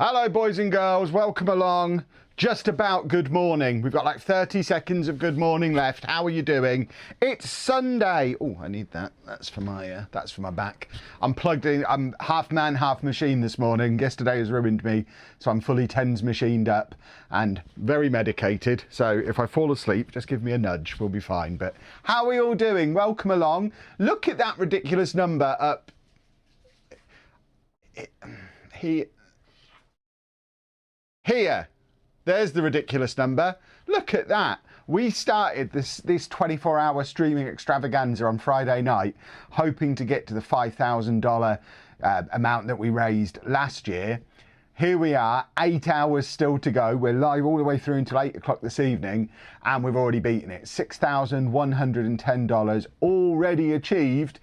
Hello boys and girls, welcome along. Just about good morning. We've got like 30 seconds of good morning left. How are you doing? It's Sunday. Oh, I need that. That's for my back. I'm plugged in. I'm half man, half machine this morning. Yesterday has ruined me, so I'm fully TENS machined up and very medicated. So if I fall asleep, just give me a nudge. We'll be fine. But how are we all doing? Welcome along. Look at that ridiculous number up here. There's the ridiculous number. Look at that. We started this 24-hour streaming extravaganza on Friday night, hoping to get to the $5,000 amount that we raised last year. Here we are, 8 hours still to go. We're live all the way through until 8 o'clock this evening, and we've already beaten it. $6,110 already achieved.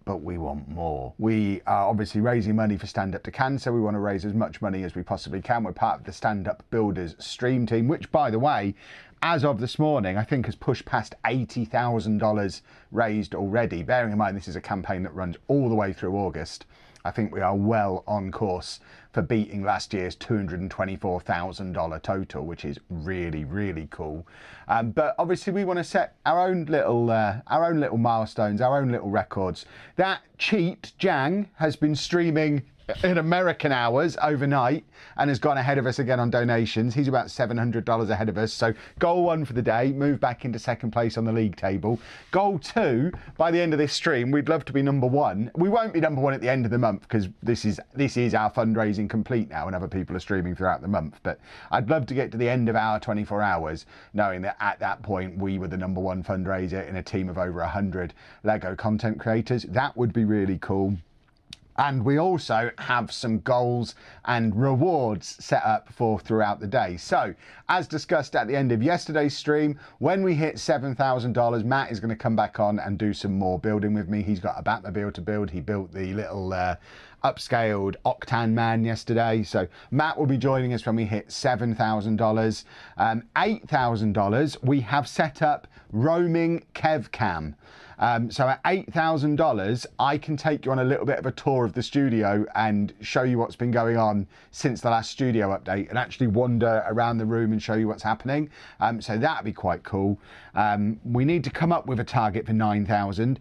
But we want more. We are obviously raising money for Stand Up to Cancer. We want to raise as much money as we possibly can. We're part of the Stand Up Builders stream team, which, by the way, as of this morning, I think has pushed past $80,000 raised already. Bearing in mind, this is a campaign that runs all the way through August. I think we are well on course for beating last year's $224,000 total, which is really, really cool. But obviously we want to set our own little milestones, our own little records. That cheat Jang has been streaming in American hours overnight and has gone ahead of us again on donations. He's about $700 ahead of us. So goal 1 for the day, move back into second place on the league table. Goal 2, by the end of this stream, we'd love to be number 1. We won't be number 1 at the end of the month because this is our fundraising complete now and other people are streaming throughout the month. But I'd love to get to the end of our 24 hours knowing that at that point we were the number 1 fundraiser in a team of over 100 Lego content creators. That would be really cool. And we also have some goals and rewards set up for throughout the day. So, as discussed at the end of yesterday's stream, when we hit $7,000, Matt is going to come back on and do some more building with me. He's got a Batmobile to build. He built the little upscaled Octane Man yesterday. So Matt will be joining us when we hit $7,000. $8,000, we have set up roaming Kev Cam. So at $8,000, I can take you on a little bit of a tour of the studio and show you what's been going on since the last studio update and actually wander around the room and show you what's happening. So that'd be quite cool. We need to come up with a target for 9,000.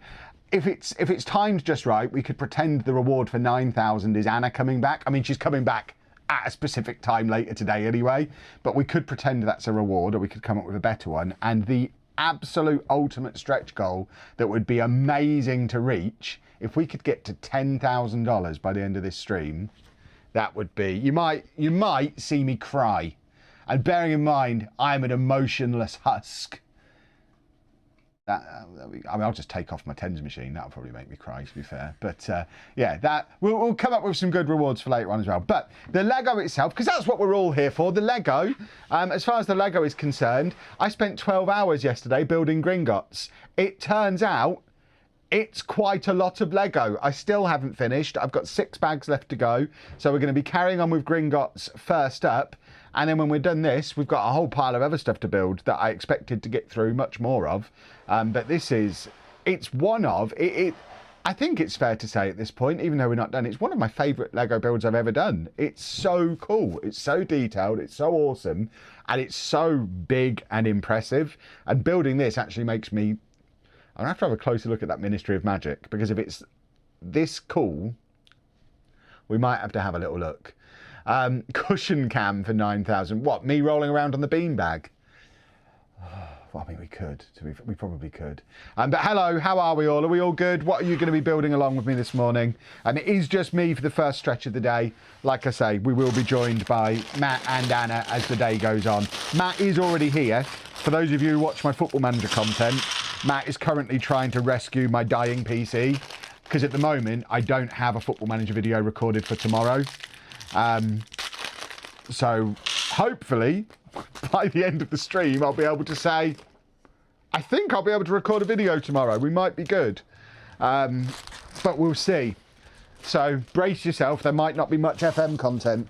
If it's timed just right, we could pretend the reward for 9,000 is Anna coming back. I mean, she's coming back at a specific time later today anyway, but we could pretend that's a reward, or we could come up with a better one. And the absolute ultimate stretch goal that would be amazing to reach, if we could get to $10,000 by the end of this stream, that would be, you might see me cry. And bearing in mind, I'm an emotionless husk. I mean, I'll just take off my TENS machine. That'll probably make me cry, to be fair. But yeah, we'll come up with some good rewards for later on as well. But the Lego itself, because that's what we're all here for, the Lego, as far as the Lego is concerned, I spent 12 hours yesterday building Gringotts. It turns out it's quite a lot of Lego. I still haven't finished. I've got 6 bags left to go. So we're going to be carrying on with Gringotts first up. And then when we're done this, we've got a whole pile of other stuff to build that I expected to get through much more of. But I think it's fair to say at this point, even though we're not done, it's one of my favourite Lego builds I've ever done. It's so cool. It's so detailed. It's so awesome. And it's so big and impressive. And building this actually makes me... I'm going to have a closer look at that Ministry of Magic, because if it's this cool, we might have to have a little look. Cushion cam for 9,000. What, me rolling around on the beanbag? Well, I mean, we probably could. But hello, how are we all? Are we all good? What are you going to be building along with me this morning? It is just me for the first stretch of the day. Like I say, we will be joined by Matt and Anna as the day goes on. Matt is already here. For those of you who watch my Football Manager content, Matt is currently trying to rescue my dying PC, because at the moment, I don't have a Football Manager video recorded for tomorrow. So hopefully by the end of the stream I'll be able to say, I think I'll be able to record a video tomorrow. We might be good, but we'll see. So brace yourself, there might not be much FM content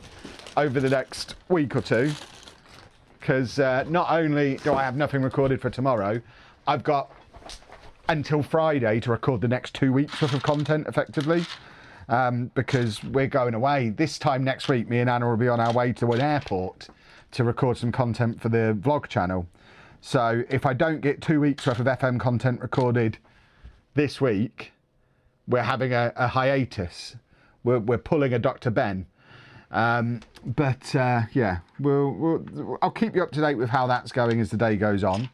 over the next week or two, because not only do I have nothing recorded for tomorrow, I've got until Friday to record the next 2 weeks worth of content effectively. because we're going away. This time next week, me and Anna will be on our way to an airport to record some content for the vlog channel. So if I don't get 2 weeks worth of FM content recorded this week, we're having a hiatus. We're pulling a Dr. Ben. Yeah, I'll keep you up to date with how that's going as the day goes on.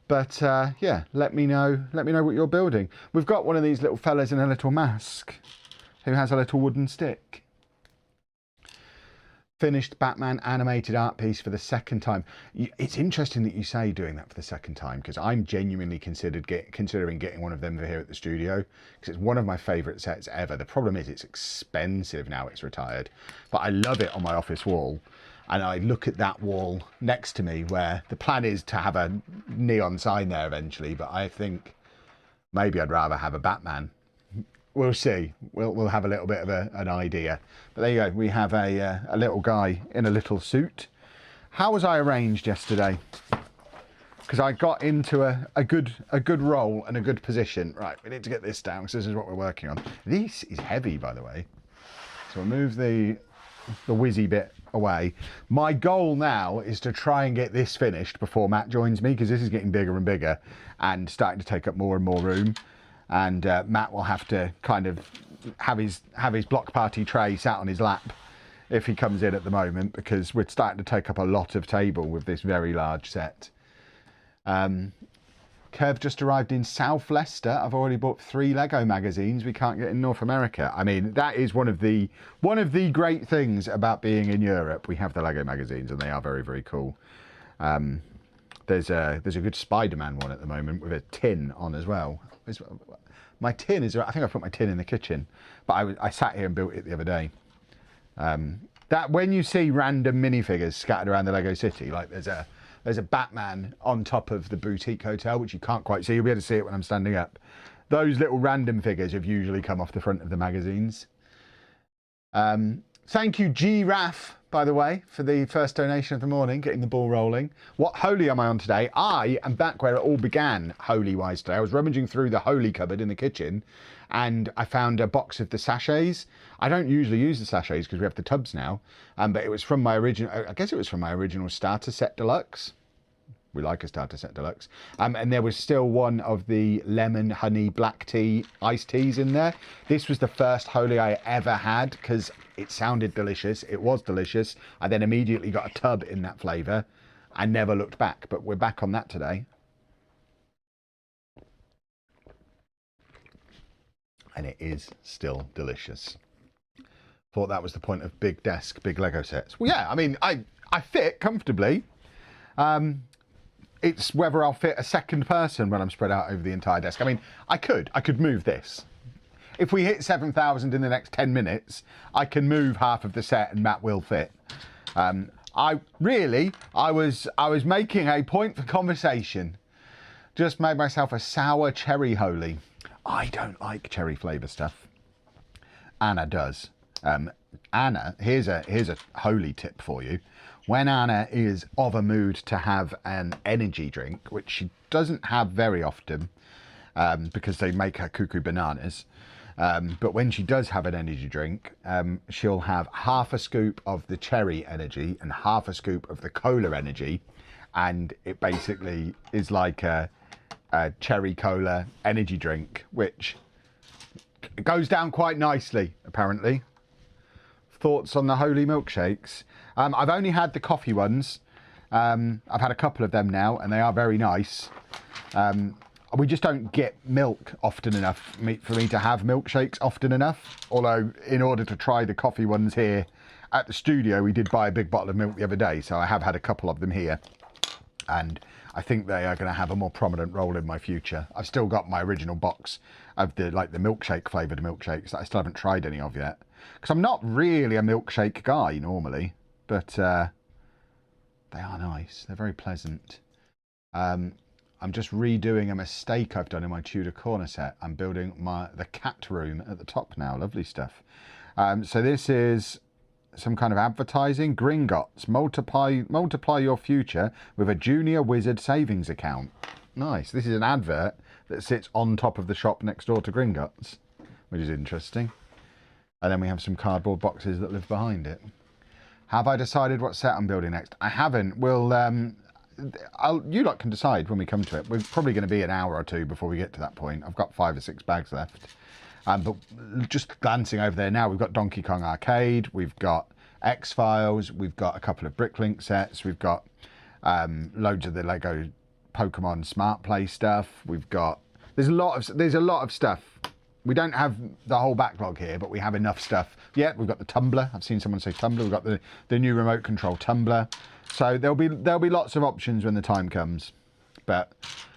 But yeah, let me know what you're building. We've got one of these little fellas in a little mask who has a little wooden stick. Finished Batman animated art piece for the second time. It's interesting that you say doing that for the second time, because I'm genuinely considering getting one of them for here at the studio, because it's one of my favourite sets ever. The problem is it's expensive now it's retired, but I love it on my office wall. And I look at that wall next to me where the plan is to have a neon sign there eventually, but I think maybe I'd rather have a Batman. We'll see. We'll have a little bit of an idea. But there you go. We have a little guy in a little suit. How was I arranged yesterday? Because I got into a good role and a good position. Right, we need to get this down because this is what we're working on. This is heavy, by the way. So we'll move the whizzy bit away. My goal now is to try and get this finished before Matt joins me, because this is getting bigger and bigger and starting to take up more and more room. And Matt will have to kind of have his block party tray sat on his lap if he comes in at the moment, because we're starting to take up a lot of table with this very large set. Curve just arrived in South Leicester. I've already bought 3 Lego magazines we can't get in North America. I mean, that is one of the great things about being in Europe. We have the Lego magazines and they are very, very cool. There's a good Spider-Man one at the moment with a tin on as well. My tin is, I think I put my tin in the kitchen, but I sat here and built it the other day. That when you see random minifigures scattered around the Lego city, like there's a Batman on top of the boutique hotel, which you can't quite see. You'll be able to see it when I'm standing up. Those little random figures have usually come off the front of the magazines. Thank you, Giraffe, by the way, for the first donation of the morning, getting the ball rolling. What holy am I on today? I am back where it all began, holy-wise, today. I was rummaging through the holy cupboard in the kitchen, and I found a box of the sachets. I don't usually use the sachets because we have the tubs now, but it was from my original, I guess it was from my original starter set deluxe. We like a starter set deluxe. And there was still one of the lemon, honey, black tea, iced teas in there. This was the first holy I ever had because it sounded delicious. It was delicious. I then immediately got a tub in that flavour and never looked back. But we're back on that today. And it is still delicious. Thought that was the point of big desk, big Lego sets. Well, yeah, I mean, I fit comfortably. It's whether I'll fit a second person when I'm spread out over the entire desk. I mean, I could move this. If we hit 7,000 in the next 10 minutes, I can move half of the set and Matt will fit. I was making a point for conversation. Just made myself a sour cherry holy. I don't like cherry flavour stuff. Anna does. Anna, here's a holy tip for you. When Anna is of a mood to have an energy drink, which she doesn't have very often because they make her cuckoo bananas, but when she does have an energy drink, she'll have half a scoop of the cherry energy and half a scoop of the cola energy, and it basically is like a cherry cola energy drink, which goes down quite nicely, apparently. Thoughts on the holy milkshakes? I've only had the coffee ones. I've had a couple of them now and they are very nice. We just don't get milk often enough for me to have milkshakes often enough. Although in order to try the coffee ones here at the studio, we did buy a big bottle of milk the other day. So I have had a couple of them here and I think they are going to have a more prominent role in my future. I've still got my original box of the milkshake flavoured milkshakes that I still haven't tried any of yet. Because I'm not really a milkshake guy normally, but they are nice. They're very pleasant. I'm just redoing a mistake I've done in my Tudor corner set. I'm building the cat room at the top now. Lovely stuff. So this is some kind of advertising. Gringotts, multiply your future with a Junior Wizard savings account. Nice. This is an advert that sits on top of the shop next door to Gringotts, which is interesting. And then we have some cardboard boxes that live behind it. Have I decided what set I'm building next? I haven't. You lot can decide when we come to it. We're probably going to be an hour or two before we get to that point. I've got 5 or 6 bags left. But just glancing over there now, we've got Donkey Kong Arcade, we've got X-Files, we've got a couple of Bricklink sets, we've got loads of the Lego Pokemon Smart Play stuff. There's a lot of stuff. We don't have the whole backlog here, but we have enough stuff. Yeah, we've got the tumbler. I've seen someone say tumbler. We've got the new remote control tumbler. So there'll be lots of options when the time comes. But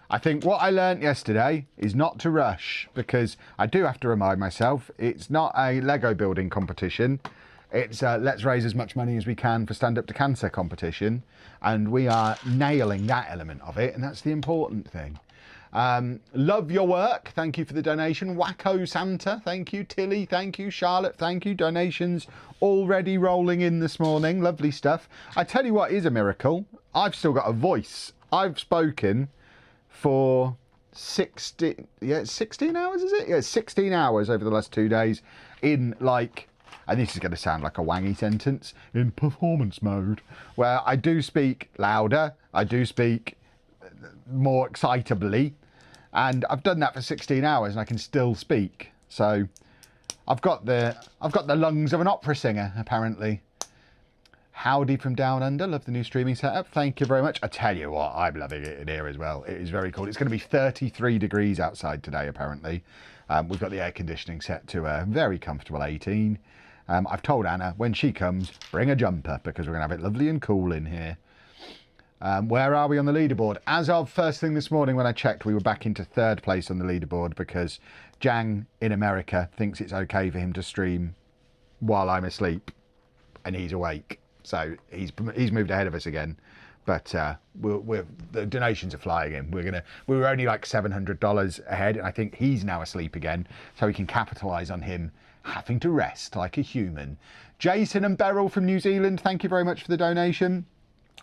I think what I learnt yesterday is not to rush, because I do have to remind myself it's not a Lego building competition. It's let's raise as much money as we can for Stand Up to Cancer competition, and we are nailing that element of it, and that's the important thing. Love your work. Thank you for the donation. Wacko Santa, thank you. Tilly, thank you. Charlotte, thank you. Donations already rolling in this morning. Lovely stuff. I tell you what is a miracle. I've still got a voice. I've spoken for 16 hours, is it? Yeah, 16 hours over the last 2 days in and this is going to sound like a wangy sentence, in performance mode, where I do speak louder, I do speak more excitably, and I've done that for 16 hours and I can still speak. So I've got the lungs of an opera singer, apparently. Howdy from Down Under, love the new streaming setup. Thank you very much. I tell you what, I'm loving it in here as well. It is very cool. It's going to be 33 degrees outside today, apparently. We've got the air conditioning set to a very comfortable 18. I've told Anna, when she comes, bring a jumper, because we're going to have it lovely and cool in here. Where are we on the leaderboard? As of first thing this morning when I checked, we were back into 3rd place on the leaderboard, because Jang in America thinks it's okay for him to stream while I'm asleep and he's awake. So he's moved ahead of us again. But the donations are flying in. We were only like $700 ahead, and I think he's now asleep again, so we can capitalise on him having to rest like a human. Jason and Beryl from New Zealand, thank you very much for the donation.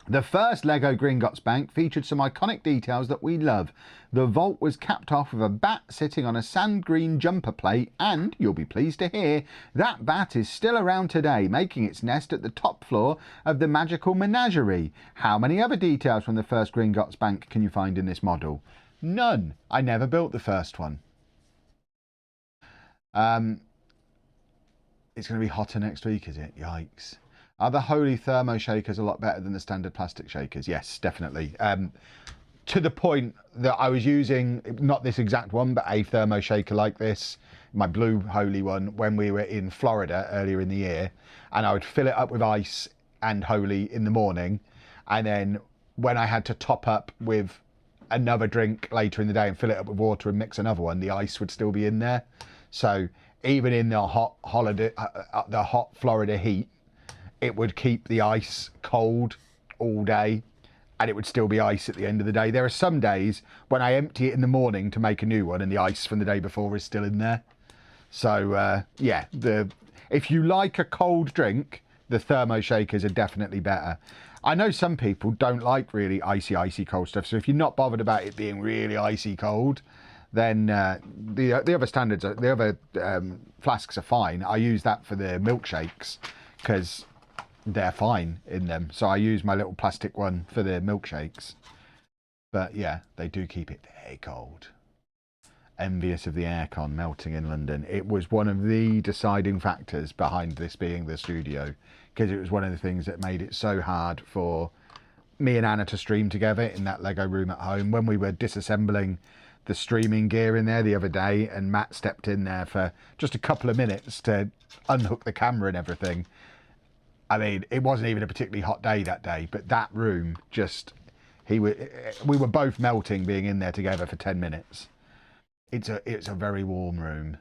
The first Lego Gringotts Bank featured some iconic details that we love. The vault was capped off with a bat sitting on a sand green jumper plate, and you'll be pleased to hear that bat is still around today, making its nest at the top floor of the magical menagerie. How many other details from the first Gringotts Bank can you find in this model? None. I never built the first one. It's going to be hotter next week, is it? Yikes. Are the Holy thermo shakers a lot better than the standard plastic shakers? Yes, definitely. To the point that I was using, not this exact one, but a thermo shaker like this, my blue Holy one, when we were in Florida earlier in the year, and I would fill it up with ice and Holy in the morning, and then when I had to top up with another drink later in the day and fill it up with water and mix another one, the ice would still be in there. So even in the hot Florida heat, it would keep the ice cold all day, and it would still be ice at the end of the day. There are some days when I empty it in the morning to make a new one, and the ice from the day before is still in there. So yeah, if you like a cold drink, the thermo shakers are definitely better. I know some people don't like really icy cold stuff, so if you're not bothered about it being really icy cold, then the other standards, the other flasks are fine. I use that for the milkshakes because they're fine in them. So I use my little plastic one for the milkshakes. But yeah, they do keep it very cold. Envious of the aircon melting in London. It was one of the deciding factors behind this being the studio, because it was one of the things that made it so hard for me and Anna to stream together in that Lego room at home. When we were disassembling the streaming gear in there the other day, and Matt stepped in there for just a couple of minutes to unhook the camera and everything. I mean, it wasn't even a particularly hot day that day, but that room just, we were both melting being in there together for 10 minutes. It's a very warm room.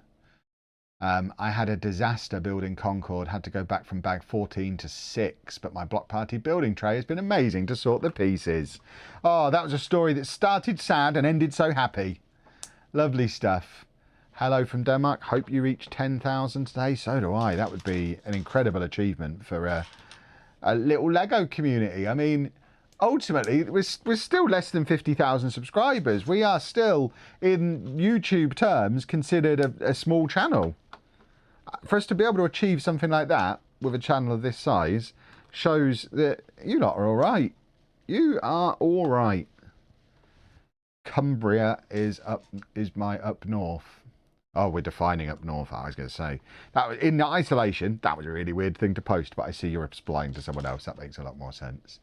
I had a disaster building Concord, had to go back from bag 14 to 6, but my block party building tray has been amazing to sort the pieces. Oh, that was a story that started sad and ended so happy. Lovely stuff. Hello from Denmark. Hope you reach 10,000 today. So do I. That would be an incredible achievement for a little Lego community. I mean, ultimately, we're still less than 50,000 subscribers. We are still, in YouTube terms, considered a small channel. For us to be able to achieve something like that with a channel of this size shows that you lot are all right. You are all right. Cumbria is my up north. Oh, we're defining up north. I was going to say that was in isolation. That was a really weird thing to post, but I see you're applying to someone else. That makes a lot more sense.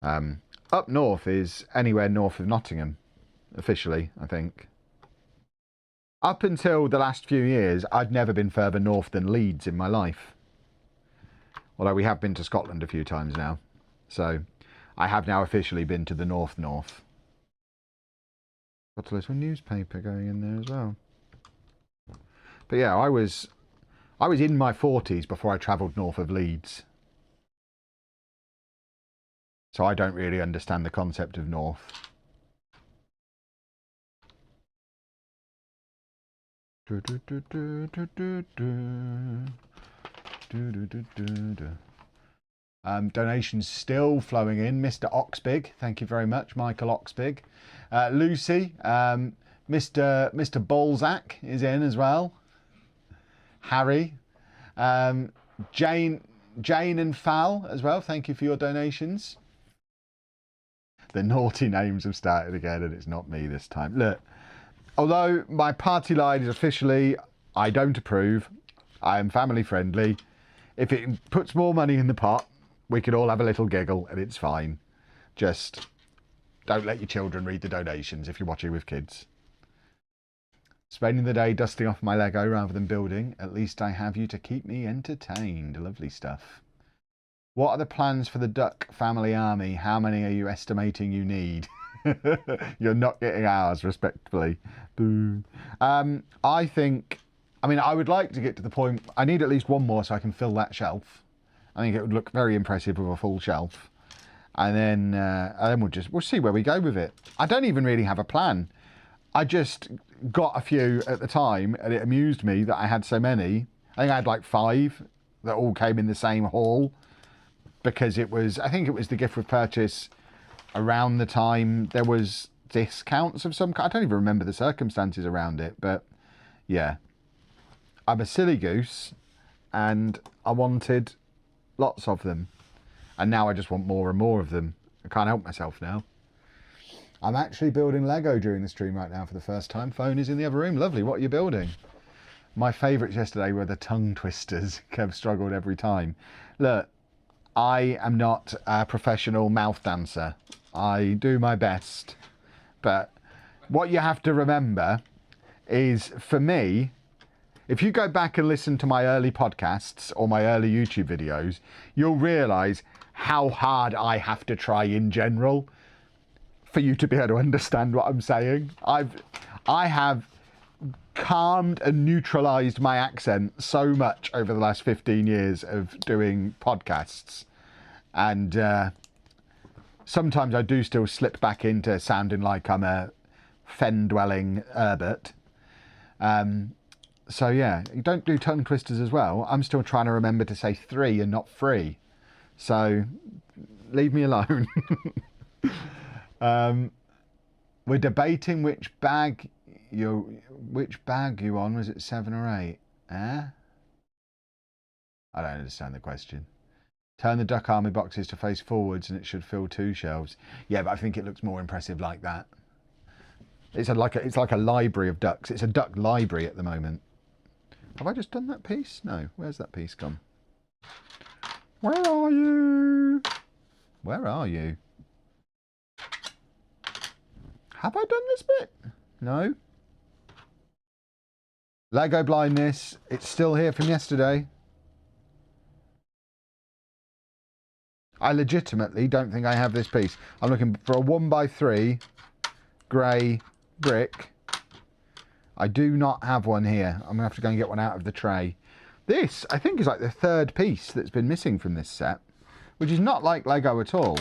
Up north is anywhere north of Nottingham, officially, I think. Up until the last few years, I'd never been further north than Leeds in my life. Although we have been to Scotland a few times now. So I have now officially been to the north. Got a little newspaper going in there as well. But yeah, I was in my 40s before I travelled north of Leeds. So I don't really understand the concept of north. Donations still flowing in. Mr. Oxbig, thank you very much, Michael Oxbig. Lucy, Mr. Balzac is in as well. Harry, Jane and Fal as well. Thank you for your donations. The naughty names have started again, and it's not me this time. Look, although my party line is officially, I don't approve. I am family friendly. If it puts more money in the pot, we can all have a little giggle, and it's fine. Just don't let your children read the donations if you're watching with kids. Spending the day dusting off my Lego rather than building. At least I have you to keep me entertained. Lovely stuff. What are the plans for the duck family army? How many are you estimating you need? You're not getting ours, respectfully. Boo. I would like to get to the point. I need at least one more so I can fill that shelf. I think it would look very impressive with a full shelf. And then we'll see where we go with it. I don't even really have a plan. I just got a few at the time, and it amused me that I had so many. I think I had like 5 that all came in the same haul, because I think it was the gift with purchase around the time there was discounts of some kind. I don't even remember the circumstances around it, but yeah. I'm a silly goose, and I wanted lots of them. And now I just want more and more of them. I can't help myself now. I'm actually building Lego during the stream right now for the first time. Phone is in the other room. Lovely. What are you building? My favourites yesterday were the tongue twisters. Kev struggled every time. Look, I am not a professional mouth dancer. I do my best. But what you have to remember is, for me, if you go back and listen to my early podcasts or my early YouTube videos, you'll realise how hard I have to try in general for you to be able to understand what I'm saying. I have calmed and neutralised my accent so much over the last 15 years of doing podcasts. And sometimes I do still slip back into sounding like I'm a fen-dwelling Herbert. So yeah, you don't do tongue twisters as well. I'm still trying to remember to say 3 and not free. So leave me alone. We're debating which bag you on. Was it 7 or 8? I don't understand the question. Turn the duck army boxes to face forwards and it should fill 2 shelves. Yeah, but I think it looks more impressive like that. It's like a library of ducks. It's a duck library at the moment. Have I just done that piece? No. Where's that piece gone? Where are you? Where are you? Have I done this bit? No. Lego blindness. It's still here from yesterday. I legitimately don't think I have this piece. I'm looking for a 1x3 grey brick. I do not have one here. I'm going to have to go and get one out of the tray. This, I think, is like the 3rd piece that's been missing from this set, which is not like Lego at all.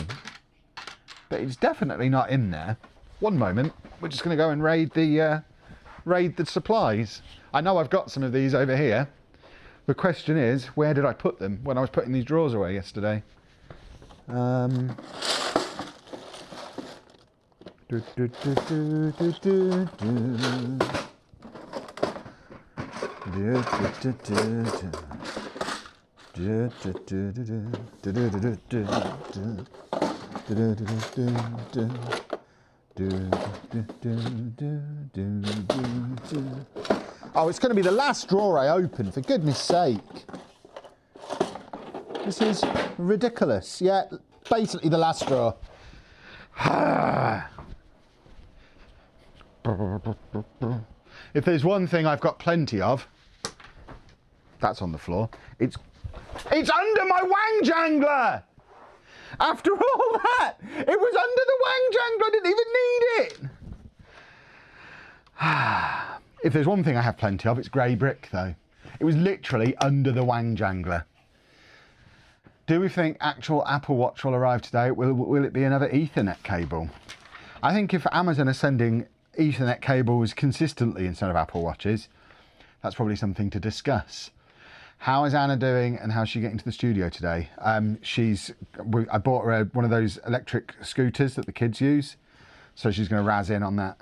But it's definitely not in there. One moment. We're just going to go and raid the supplies. I know I've got some of these over here. The question is, where did I put them when I was putting these drawers away yesterday? Oh, it's going to be the last drawer I open, for goodness sake. This is ridiculous. Yeah, basically the last drawer. If there's one thing I've got plenty of, that's on the floor. It's under my wang jangler! After all that, it was under the wang jangler. I didn't even need it. If there's one thing I have plenty of, it's grey brick, though. It was literally under the wang jangler. Do we think actual Apple Watch will arrive today? Will it be another Ethernet cable? I think if Amazon are sending Ethernet cables consistently instead of Apple Watches, that's probably something to discuss. How is Anna doing, and how's she getting to the studio today? I bought her one of those electric scooters that the kids use, so she's going to razz in on that.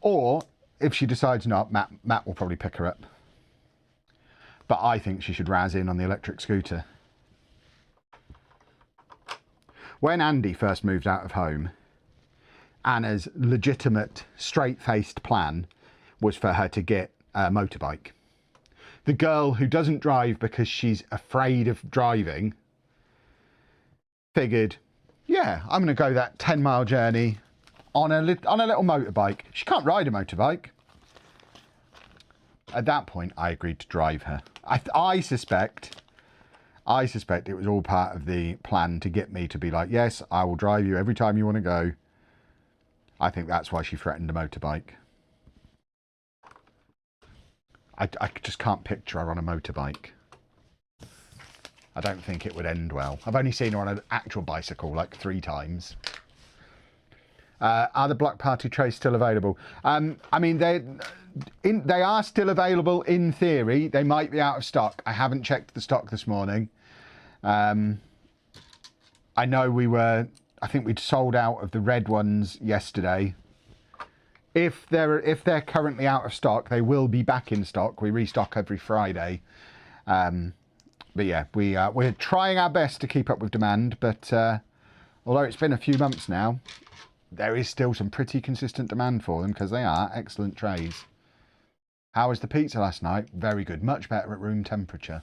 Or if she decides not, Matt will probably pick her up. But I think she should razz in on the electric scooter. When Andy first moved out of home, Anna's legitimate, straight-faced plan was for her to get a motorbike. The girl who doesn't drive because she's afraid of driving figured, yeah, I'm going to go that 10-mile journey on a little motorbike. She can't ride a motorbike. At that point, I agreed to drive her. I suspect it was all part of the plan to get me to be like, yes, I will drive you every time you want to go. I think that's why she threatened a motorbike. I just can't picture her on a motorbike. I don't think it would end well. I've only seen her on an actual bicycle like 3 times. Are the Block Party trays still available? I mean, they are still available in theory. They might be out of stock. I haven't checked the stock this morning. I know I think we'd sold out of the red ones yesterday. If they're currently out of stock, they will be back in stock. We restock every Friday. But yeah, we're trying our best to keep up with demand. But although it's been a few months now, there is still some pretty consistent demand for them because they are excellent trays. How was the pizza last night? Very good. Much better at room temperature.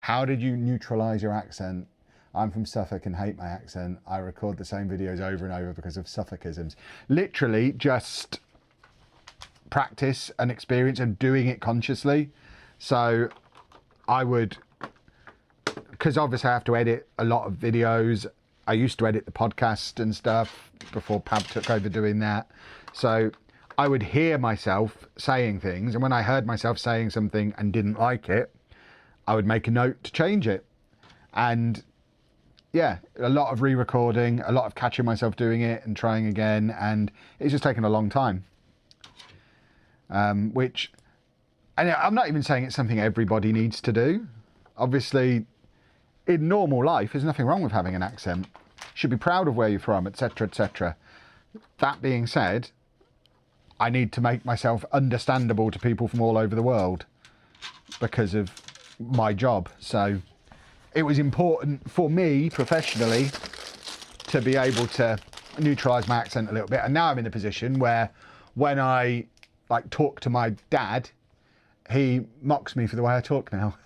How did you neutralise your accent? I'm from Suffolk and hate my accent. I record the same videos over and over because of Suffolkisms. Literally just practice and experience and doing it consciously. So I would, because obviously I have to edit a lot of videos. I used to edit the podcast and stuff before Pab took over doing that. So I would hear myself saying things, and when I heard myself saying something and didn't like it, I would make a note to change it. And yeah, a lot of re-recording, a lot of catching myself doing it and trying again, and it's just taken a long time. And I'm not even saying it's something everybody needs to do. Obviously, in normal life, there's nothing wrong with having an accent. You should be proud of where you're from, etc., etc. That being said, I need to make myself understandable to people from all over the world because of my job. So it was important for me professionally to be able to neutralise my accent a little bit. And now I'm in a position where when I talk to my dad, he mocks me for the way I talk now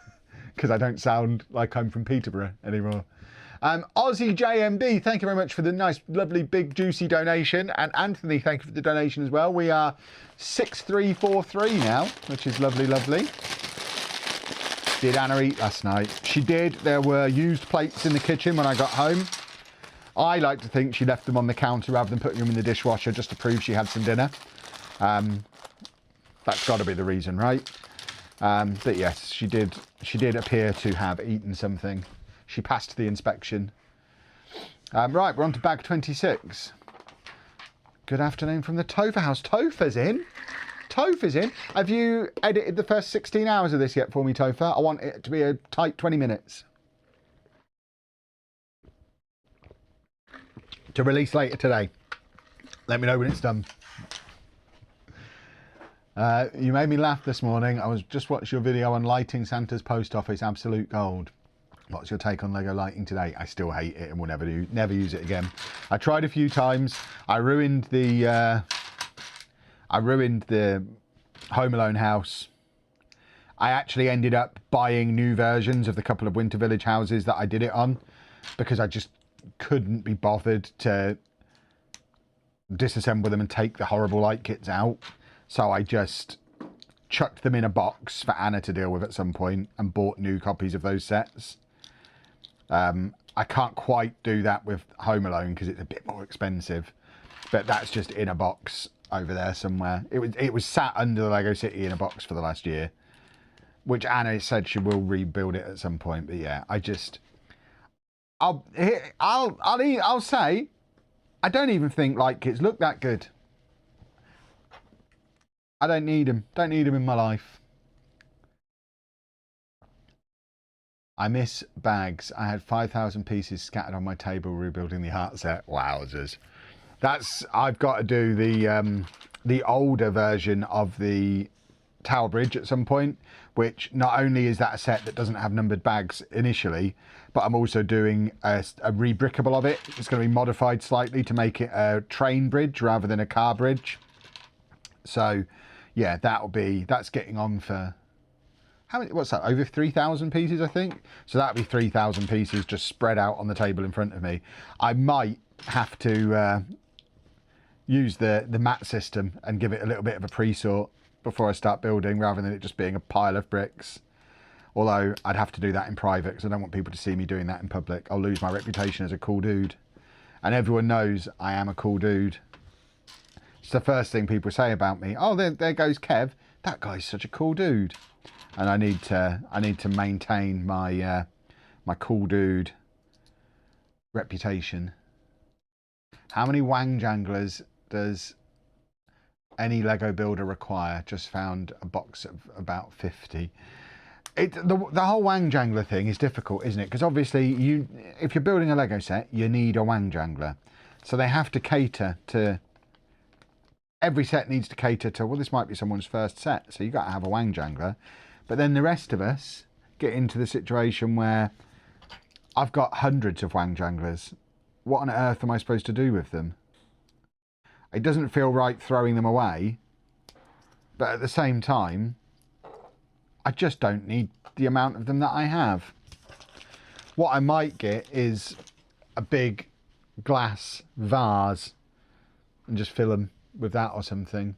because I don't sound like I'm from Peterborough anymore. Aussie JMB, thank you very much for the nice, lovely, big, juicy donation. And Anthony, thank you for the donation as well. We are 6343 now, which is lovely, lovely. Did Anna eat last night? She did. There were used plates in the kitchen when I got home. I like to think she left them on the counter rather than putting them in the dishwasher just to prove she had some dinner. That's got to be the reason, right? But yes, she did appear to have eaten something. She passed the inspection. Right, we're on to bag 26. Good afternoon from the Topher house. Topher's in. Topher's in. Have you edited the first 16 hours of this yet for me, Topher? I want it to be a tight 20 minutes. To release later today. Let me know when it's done. You made me laugh this morning. I was just watching your video on lighting Santa's post office, absolute gold. What's your take on Lego lighting today? I still hate it and will never use it again. I tried a few times. I ruined the Home Alone house. I actually ended up buying new versions of the couple of Winter Village houses that I did it on because I just couldn't be bothered to disassemble them and take the horrible light kits out. So I just chucked them in a box for Anna to deal with at some point and bought new copies of those sets. I can't quite do that with Home Alone because it's a bit more expensive, but that's just in a box over there somewhere. It was sat under the Lego City in a box for the last year, which Anna said she will rebuild it at some point. But yeah, I'll say I don't even think light kits look that good. I don't need them. Don't need them in my life. I miss bags. I had 5,000 pieces scattered on my table rebuilding the art set. Wowzers. I've got to do the older version of the Tower Bridge at some point, which not only is that a set that doesn't have numbered bags initially, but I'm also doing a rebrickable of it. It's going to be modified slightly to make it a train bridge rather than a car bridge. So yeah, that's getting on for what's that, over 3,000 pieces I think. So that'll be 3,000 pieces just spread out on the table in front of me. I might have to use the mat system and give it a little bit of a pre-sort before I start building, rather than it just being a pile of bricks. Although I'd have to do that in private because I don't want people to see me doing that in public. I'll lose my reputation as a cool dude, and everyone knows I am a cool dude. It's the first thing people say about me. Oh, there goes Kev. That guy's such a cool dude. And I need to maintain my my cool dude reputation. How many wang janglers does any Lego builder require? Just found a box of about 50. The whole wang jangler thing is difficult, isn't it? Because obviously if you're building a Lego set, you need a wang jangler. So they have to cater to... Every set needs to cater to, well, this might be someone's first set, so you've got to have a wang jangler. But then the rest of us get into the situation where I've got hundreds of wang janglers. What on earth am I supposed to do with them? It doesn't feel right throwing them away, but at the same time, I just don't need the amount of them that I have. What I might get is a big glass vase and just fill them with that or something.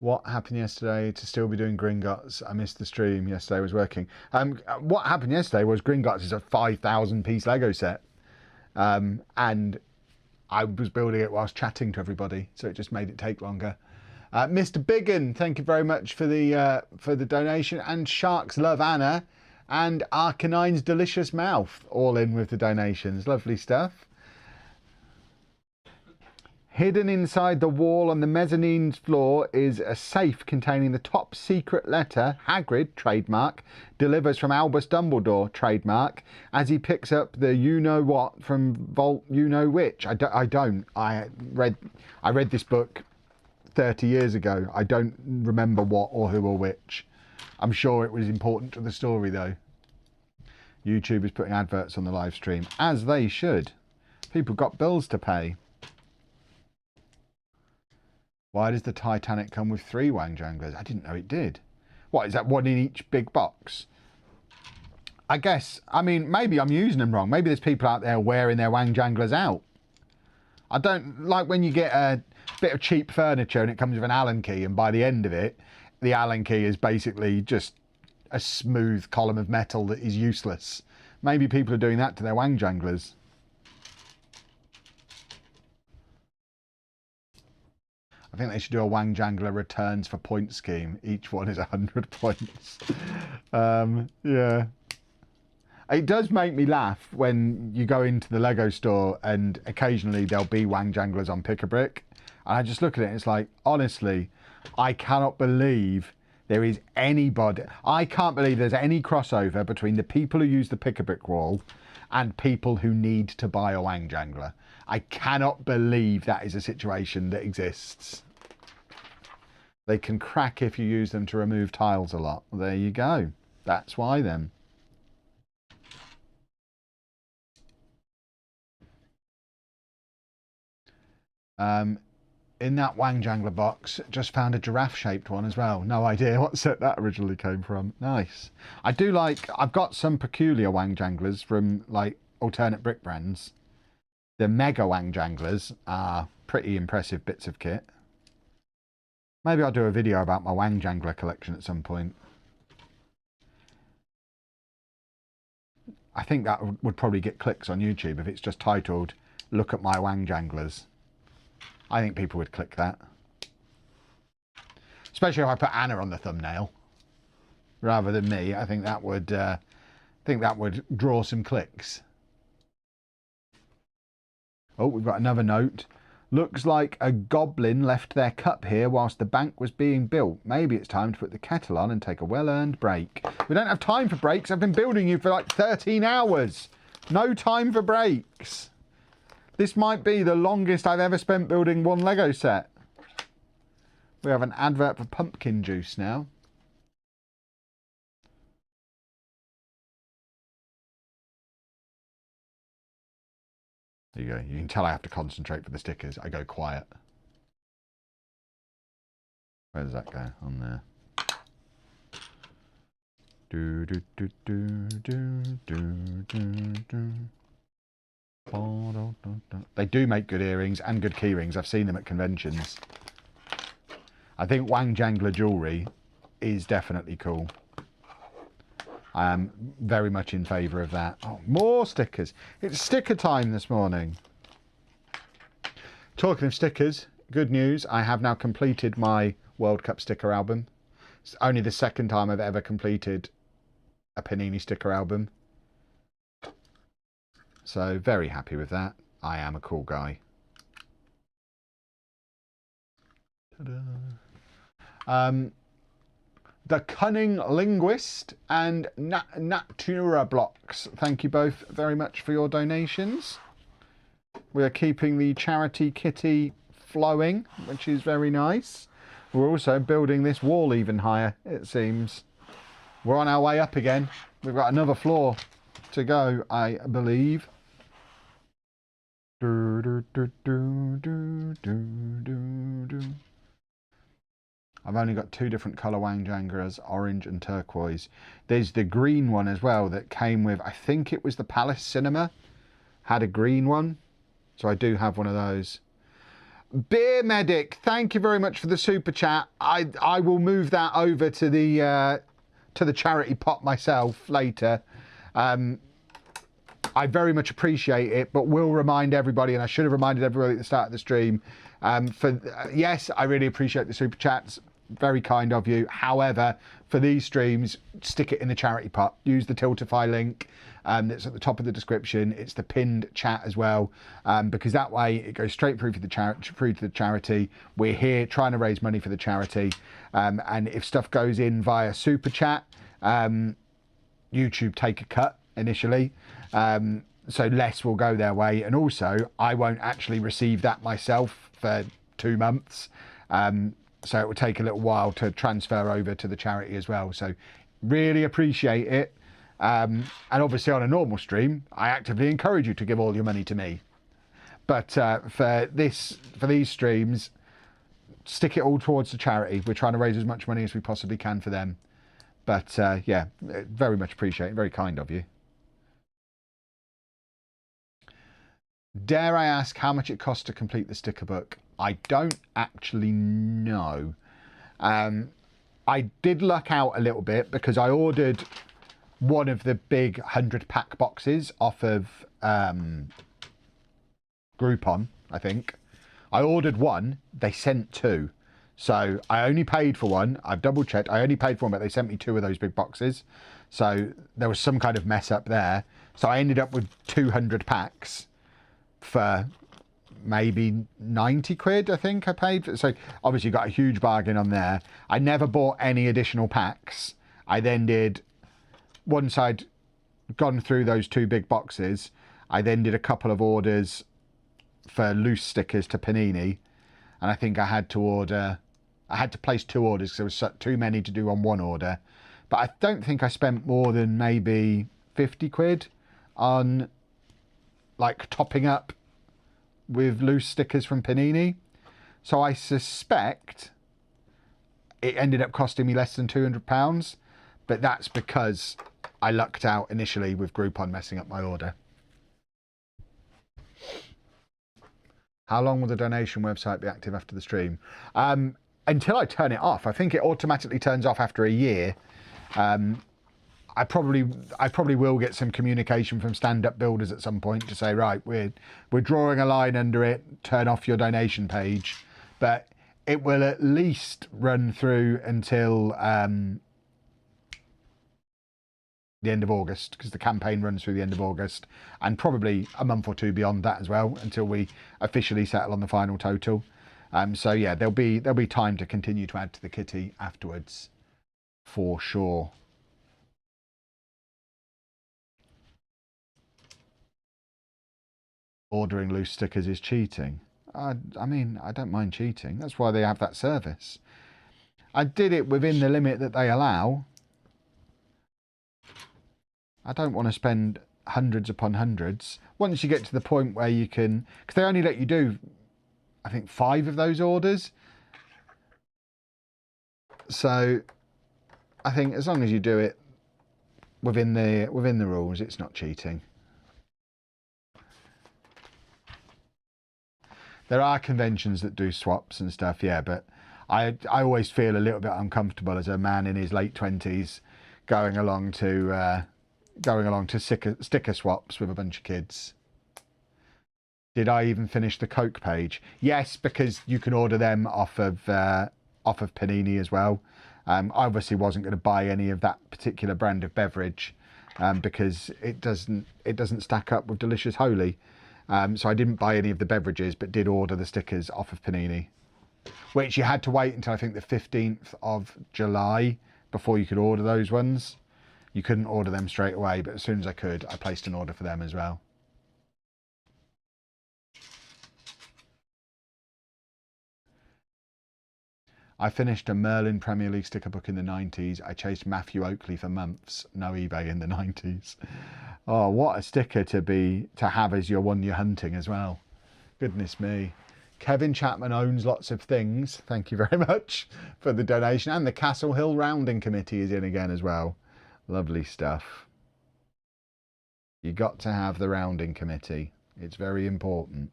What happened yesterday to still be doing Gringotts? I missed the stream yesterday. I was working. What happened yesterday was Gringotts is a 5,000 piece Lego set, and I was building it whilst chatting to everybody, so it just made it take longer. Mr. Biggin, thank you very much for the donation, and Sharks Love Anna and Arcanine's Delicious Mouth all in with the donations. Lovely stuff. Hidden inside the wall on the mezzanine floor is a safe containing the top secret letter Hagrid, trademark, delivers from Albus Dumbledore, trademark, as he picks up the you-know-what from Vault You-know-which. I read this book 30 years ago. I don't remember what or who or which. I'm sure it was important to the story though. YouTube is putting adverts on the live stream, as they should. People got bills to pay. Why does the Titanic come with 3 wang janglers? I didn't know it did. What, is that one in each big box? I guess, I mean, maybe I'm using them wrong. Maybe there's people out there wearing their wang janglers out. I don't like when you get a bit of cheap furniture and it comes with an Allen key, and by the end of it, the Allen key is basically just a smooth column of metal that is useless. Maybe people are doing that to their wang janglers. I think they should do a wang jangler returns for point scheme. Each one is 100 points. Yeah. It does make me laugh when you go into the Lego store and occasionally there'll be wang janglers on Pick-a-Brick. And I just look at it and it's like, honestly, I cannot believe there is anybody. I can't believe there's any crossover between the people who use the Pick-a-Brick wall and people who need to buy a wang jangler. I cannot believe that is a situation that exists. They can crack if you use them to remove tiles a lot. There you go. That's why then. In that Wang Jangler box, just found a giraffe-shaped one as well. No idea what set that originally came from. Nice. I do like... I've got some peculiar Wang Janglers from, like, alternate brick brands. The Mega Wang Janglers are pretty impressive bits of kit. Maybe I'll do a video about my Wang Jangler collection at some point. I think that would probably get clicks on YouTube if it's just titled, "Look at my Wang Janglers." I think people would click that. Especially if I put Anna on the thumbnail rather than me. I think that would draw some clicks. Oh, we've got another note. Looks like a goblin left their cup here whilst the bank was being built. Maybe it's time to put the kettle on and take a well-earned break. We don't have time for breaks. I've been building you for like 13 hours. No time for breaks. This might be the longest I've ever spent building one Lego set. We have an advert for pumpkin juice now. There you go. You can tell I have to concentrate for the stickers. I go quiet. Where does that go? On there. Do do do do do do do do. They do make good earrings and good key rings. I've seen them at conventions. I think Wang Jangler jewellery is definitely cool. I am very much in favour of that. Oh, more stickers. It's sticker time this morning. Talking of stickers, good news. I have now completed my World Cup sticker album. It's only the second time I've ever completed a Panini sticker album. So very happy with that. I am a cool guy. The Cunning Linguist and Natura Blocks. Thank you both very much for your donations. We are keeping the charity kitty flowing, which is very nice. We're also building this wall even higher, it seems. We're on our way up again. We've got another floor to go, I believe. I've only got two different colour Wang Janglers, orange and turquoise. There's the green one as well that came with, I think it was the Palace Cinema, had a green one. So I do have one of those. Beer Medic, thank you very much for the super chat. I will move that over to the charity pot myself later. I very much appreciate it, but will remind everybody, and I should have reminded everybody at the start of the stream, yes, I really appreciate the super chats. Very kind of you. However, for these streams, stick it in the charity pot. Use the Tiltify link that's at the top of the description. It's the pinned chat as well, because that way it goes straight through to the charity. We're here trying to raise money for the charity, and if stuff goes in via super chat, YouTube take a cut initially. So less will go their way, and also I won't actually receive that myself for 2 months, so it will take a little while to transfer over to the charity as well. So really appreciate it, and obviously on a normal stream I actively encourage you to give all your money to me, but for these streams, stick it all towards the charity. We're trying to raise as much money as we possibly can for them, but yeah, very much appreciate it. Very kind of you. Dare I ask how much it costs to complete the sticker book? I don't actually know. I did luck out a little bit because I ordered one of the big 100-pack boxes off of Groupon, I think. I ordered one, they sent 2. So I only paid for one. I've double checked. I only paid for one, but they sent me 2 of those big boxes. So there was some kind of mess up there. So I ended up with 200 packs for maybe 90 quid, I think I paid for. So obviously got a huge bargain on there. I never bought any additional packs. I then did, once I'd gone through those 2 big boxes, I then did a couple of orders for loose stickers to Panini, and I think I had to order I had to place 2 orders because there was too many to do on 1 order. But I don't think I spent more than maybe 50 quid on like topping up with loose stickers from Panini. So I suspect it ended up costing me less than £200, but that's because I lucked out initially with Groupon messing up my order. How long will the donation website be active after the stream? Until I turn it off. I think it automatically turns off after a year. I probably will get some communication from stand-up builders at some point to say, right, we're drawing a line under it, turn off your donation page. But it will at least run through until the end of August, because the campaign runs through the end of August, and probably a month or 2 beyond that as well, until we officially settle on the final total. So yeah, there'll be time to continue to add to the kitty afterwards, for sure. Ordering loose stickers is cheating. I mean, I don't mind cheating. That's why they have that service. I did it within the limit that they allow. I don't want to spend hundreds upon hundreds. Once you get to the point where you can, because they only let you do, I think, 5 of those orders. So I think as long as you do it within the rules, it's not cheating. There are conventions that do swaps and stuff, yeah, but I always feel a little bit uncomfortable as a man in his late 20s going along to sticker swaps with a bunch of kids. Did I even finish the Coke page? Yes, because you can order them off of Panini as well. I obviously wasn't going to buy any of that particular brand of beverage because it doesn't stack up with Delicious Holy. So I didn't buy any of the beverages, but did order the stickers off of Panini, which you had to wait until I think the 15th of July before you could order those ones. You couldn't order them straight away, but as soon as I could, I placed an order for them as well. I finished a Merlin Premier League sticker book in the 90s. I chased Matthew Oakley for months. No eBay in the 90s. Oh, what a sticker to have as your one you're hunting as well. Goodness me. Kevin Chapman owns lots of things. Thank you very much for the donation. And the Castle Hill Rounding Committee is in again as well. Lovely stuff. You got to have the rounding committee. It's very important.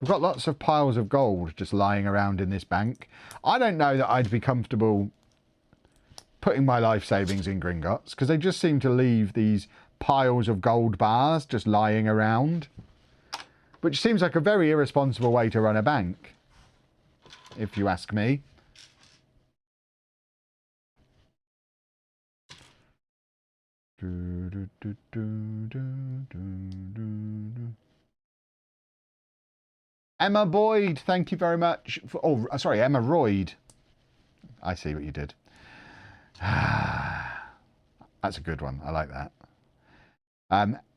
We've got lots of piles of gold just lying around in this bank. I don't know that I'd be comfortable putting my life savings in Gringotts because they just seem to leave these piles of gold bars just lying around, which seems like a very irresponsible way to run a bank, if you ask me. Emma Boyd, thank you very much. Sorry, Emma Royd. I see what you did. That's a good one. I like that.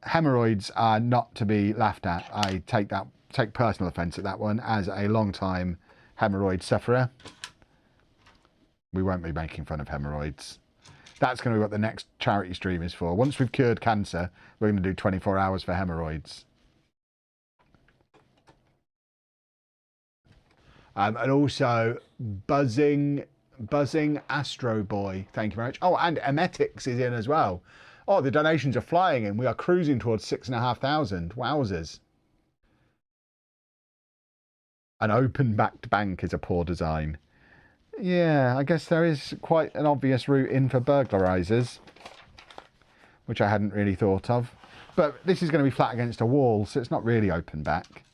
Hemorrhoids are not to be laughed at. I take personal offence at that one as a long-time hemorrhoid sufferer. We won't be making fun of hemorrhoids. That's going to be what the next charity stream is for. Once we've cured cancer, we're going to do 24 hours for hemorrhoids. And also buzzing Astro Boy, thank you very much. Oh, and Emetics is in as well. Oh, the donations are flying in. We are cruising towards 6,500. Wowzers. An open-backed bank is a poor design. Yeah, I guess there is quite an obvious route in for burglarizers, which I hadn't really thought of. But this is going to be flat against a wall, so it's not really open back.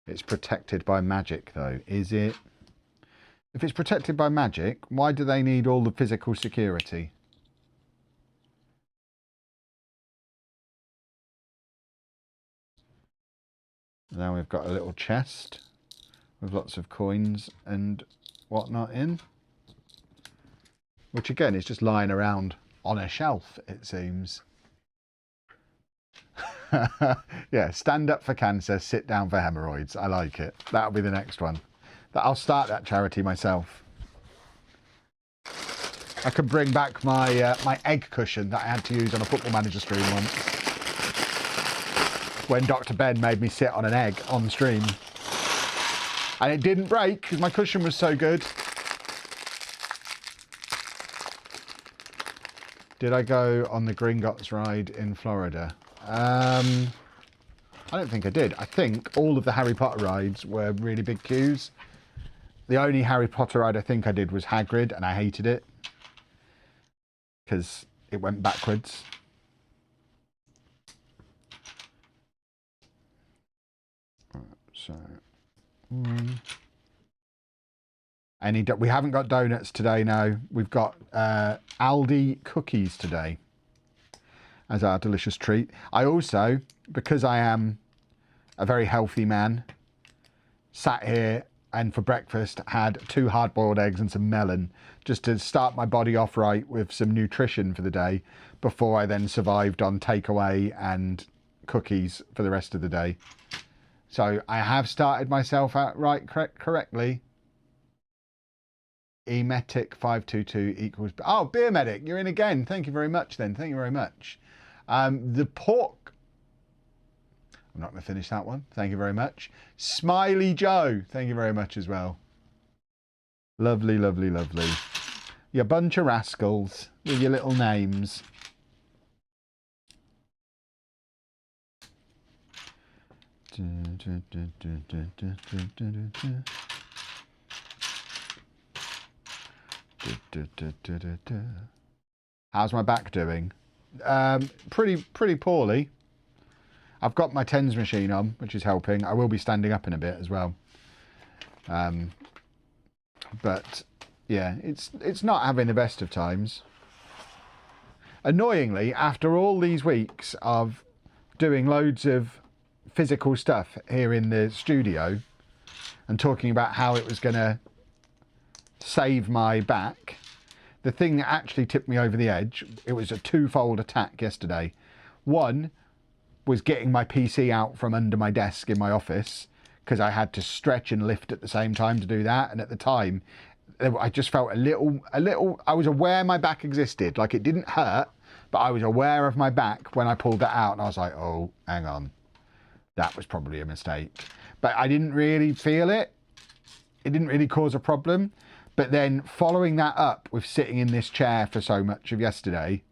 It's protected by magic, though, is it? If it's protected by magic, why do they need all the physical security? Now we've got a little chest with lots of coins and whatnot in, which again is just lying around on a shelf, it seems. Yeah, stand up for cancer, sit down for hemorrhoids. I like it. That'll be the next one. I'll start that charity myself. I could bring back my my egg cushion that I had to use on a Football Manager stream once, when Dr. Ben made me sit on an egg on stream. And it didn't break because my cushion was so good. Did I go on the Gringotts ride in Florida? I don't think I did. I think all of the Harry Potter rides were really big queues. The only Harry Potter ride I think I did was Hagrid, and I hated it because it went backwards. So, we haven't got donuts today. No, we've got Aldi cookies today as our delicious treat. I also, because I am a very healthy man, sat here and for breakfast had 2 hard-boiled eggs and some melon, just to start my body off right with some nutrition for the day, before I then survived on takeaway and cookies for the rest of the day. So I have started myself out right correctly. Emetic 522 equals... Oh, Beer Medic, you're in again. Thank you very much then. Thank you very much. The pork... I'm not going to finish that one. Thank you very much. Smiley Joe, thank you very much as well. Lovely, lovely, lovely. You bunch of rascals with your little names. How's my back doing? Pretty poorly. I've got my TENS machine on, which is helping. I will be standing up in a bit as well. But yeah, it's not having the best of times. Annoyingly, after all these weeks of doing loads of physical stuff here in the studio and talking about how it was going to save my back, the thing that actually tipped me over the edge, it was a twofold attack yesterday. One was getting my PC out from under my desk in my office, because I had to stretch and lift at the same time to do that. And at the time, I just felt a little, I was aware my back existed. Like, it didn't hurt, but I was aware of my back when I pulled that out, and I was like, oh, hang on. That was probably a mistake. But I didn't really feel it. It didn't really cause a problem. But then following that up with sitting in this chair for so much of yesterday,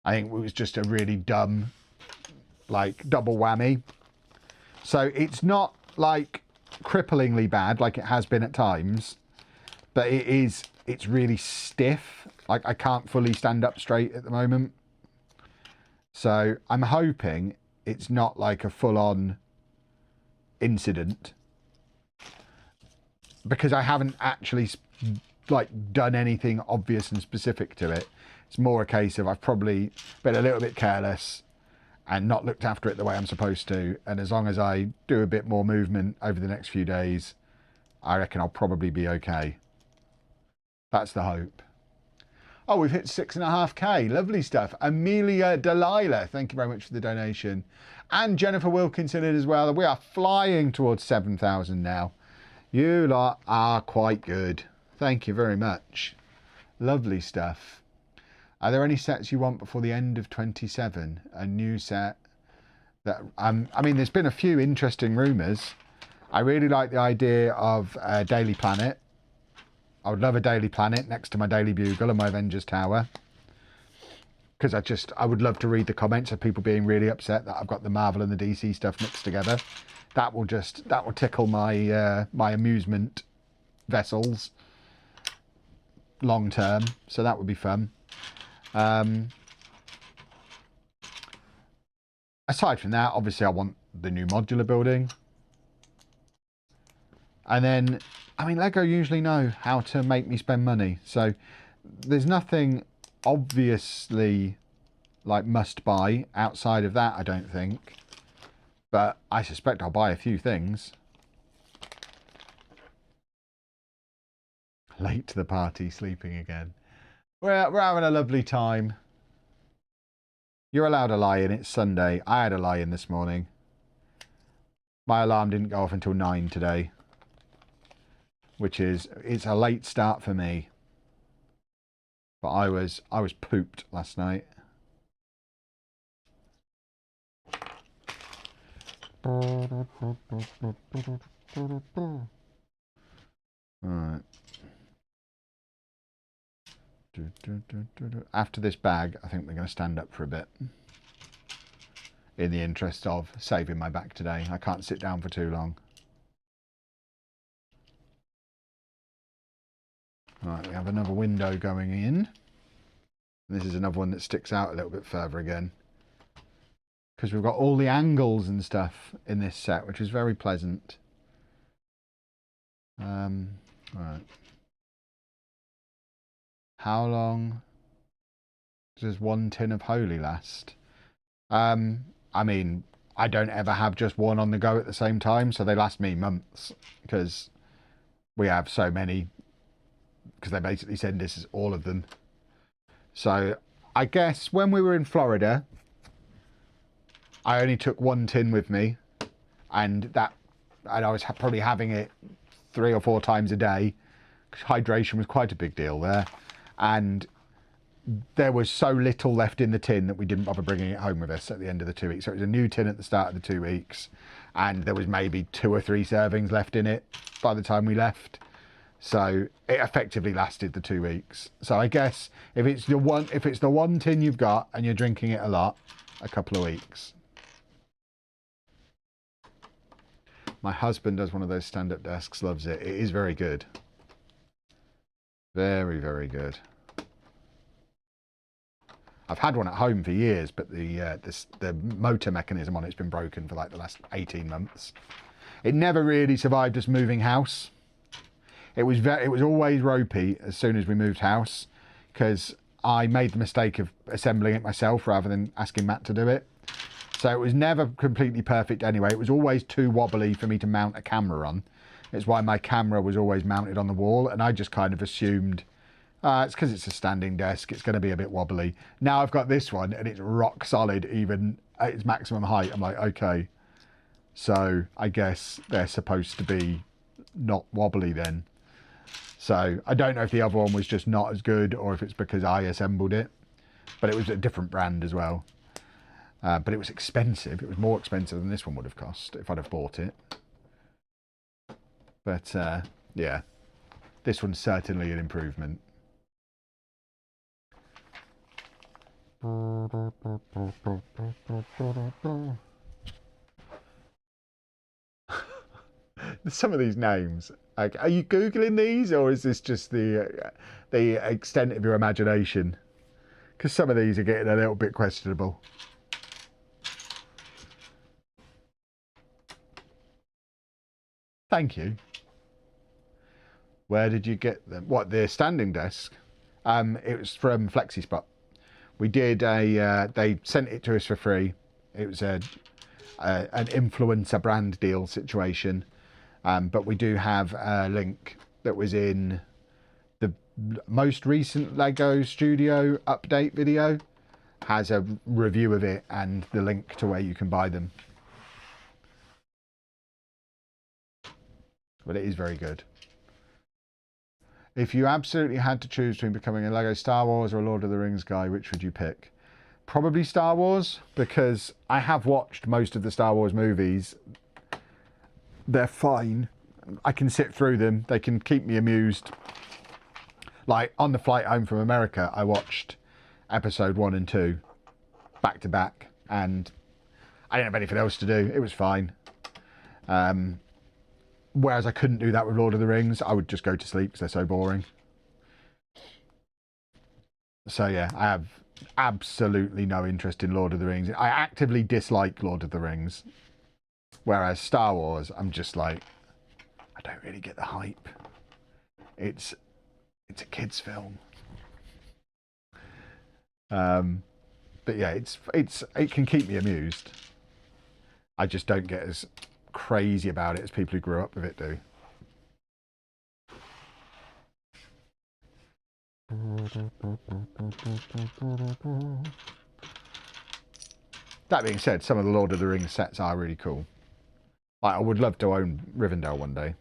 I think it was just a really dumb, like, double whammy. So it's not like cripplingly bad like it has been at times, but it's really stiff. Like, I can't fully stand up straight at the moment. So I'm hoping it's not like a full-on incident, because I haven't actually like done anything obvious and specific to it. It's more a case of I've probably been a little bit careless and not looked after it the way I'm supposed to. And as long as I do a bit more movement over the next few days, I reckon I'll probably be okay. That's the hope. Oh, we've hit 6.5k. Lovely stuff. Amelia Delilah, thank you very much for the donation. And Jennifer Wilkinson as well. We are flying towards 7,000 now. You lot are quite good. Thank you very much. Lovely stuff. Are there any sets you want before the end of 27? A new set that I mean, there's been a few interesting rumours. I really like the idea of a Daily Planet. I would love a Daily Planet next to my Daily Bugle and my Avengers Tower, because I would love to read the comments of people being really upset that I've got the Marvel and the DC stuff mixed together. That will tickle my my amusement vessels long term. So that would be fun. Aside from that, obviously I want the new modular building. And then, I mean, Lego usually know how to make me spend money. So there's nothing obviously like must buy outside of that, I don't think. But I suspect I'll buy a few things. Late to the party, sleeping again. We're having a lovely time. You're allowed a lie-in. It's Sunday. I had a lie-in this morning. My alarm didn't go off until 9 today, which is, it's a late start for me. But I was pooped last night. Alright. After this bag, I think we're going to stand up for a bit. In the interest of saving my back today. I can't sit down for too long. Right, we have another window going in. This is another one that sticks out a little bit further again. Because we've got all the angles and stuff in this set, which is very pleasant. Right. How long does one tin of Holy last? I mean, I don't ever have just one on the go at the same time, so they last me months because we have so many, because they basically send us all of them. So I guess when we were in Florida, I only took one tin with me, and I was probably having it 3 or 4 times a day. Hydration was quite a big deal there, and there was so little left in the tin that we didn't bother bringing it home with us at the end of the 2 weeks. So it was a new tin at the start of the 2 weeks, and there was maybe 2 or 3 servings left in it by the time we left. So it effectively lasted the 2 weeks. So I guess if it's the one tin you've got and you're drinking it a lot, a couple of weeks. My husband does one of those stand-up desks, loves it. It is very good. Very, very good. I've had one at home for years, but the motor mechanism on it's been broken for like the last 18 months. It never really survived us moving house. It was always ropey as soon as we moved house, because I made the mistake of assembling it myself rather than asking Matt to do it. So it was never completely perfect anyway. It was always too wobbly for me to mount a camera on. It's why my camera was always mounted on the wall, and I just kind of assumed it's because it's a standing desk, it's going to be a bit wobbly. Now I've got this one and it's rock solid even at its maximum height. I'm like, okay, so I guess they're supposed to be not wobbly then. So I don't know if the other one was just not as good or if it's because I assembled it, but it was a different brand as well. But it was expensive. It was more expensive than this one would have cost if I'd have bought it. But yeah, this one's certainly an improvement. Some of these names, like, are you Googling these or is this just the extent of your imagination? Because some of these are getting a little bit questionable. Thank you. Where did you get them? What, the standing desk? It was from FlexiSpot. We did they sent it to us for free. It was an influencer brand deal situation. But we do have a link that was in the most recent Lego Studio update video. Has a review of it and the link to where you can buy them. But it is very good. If you absolutely had to choose between becoming a Lego Star Wars or a Lord of the Rings guy, which would you pick? Probably Star Wars, because I have watched most of the Star Wars movies. They're fine. I can sit through them. They can keep me amused. Like on the flight home from America, I watched episode 1 and 2 back to back, and I didn't have anything else to do. It was fine. Whereas I couldn't do that with Lord of the Rings. I would just go to sleep because they're so boring. So yeah, I have absolutely no interest in Lord of the Rings. I actively dislike Lord of the Rings. Whereas Star Wars, I'm just like, I don't really get the hype. It's a kid's film. But yeah, it can keep me amused. I just don't get as crazy about it as people who grew up with it do. That being said, some of the Lord of the Rings sets are really cool. Like, I would love to own Rivendell one day,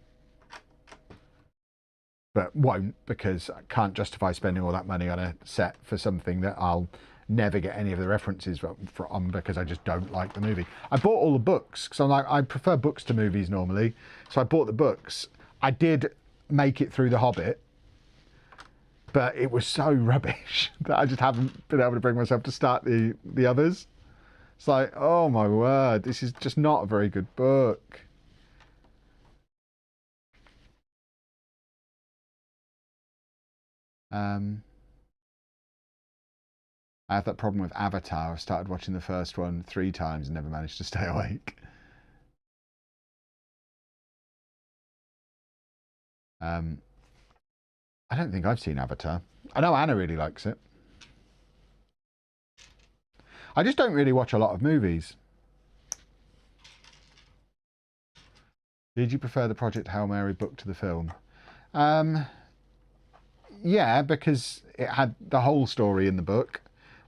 but won't, because I can't justify spending all that money on a set for something that I'll never get any of the references from because I just don't like the movie. I bought all the books because I'm like, I prefer books to movies normally, so I bought the books. I did make it through The Hobbit, but it was so rubbish that I just haven't been able to bring myself to start the others. It's like, oh my word, this is just not a very good book. I have that problem with Avatar. I've started watching the first one 3 times and never managed to stay awake. I don't think I've seen Avatar. I know Anna really likes it. I just don't really watch a lot of movies. Did you prefer the Project Hail Mary book to the film? Yeah, because it had the whole story in the book.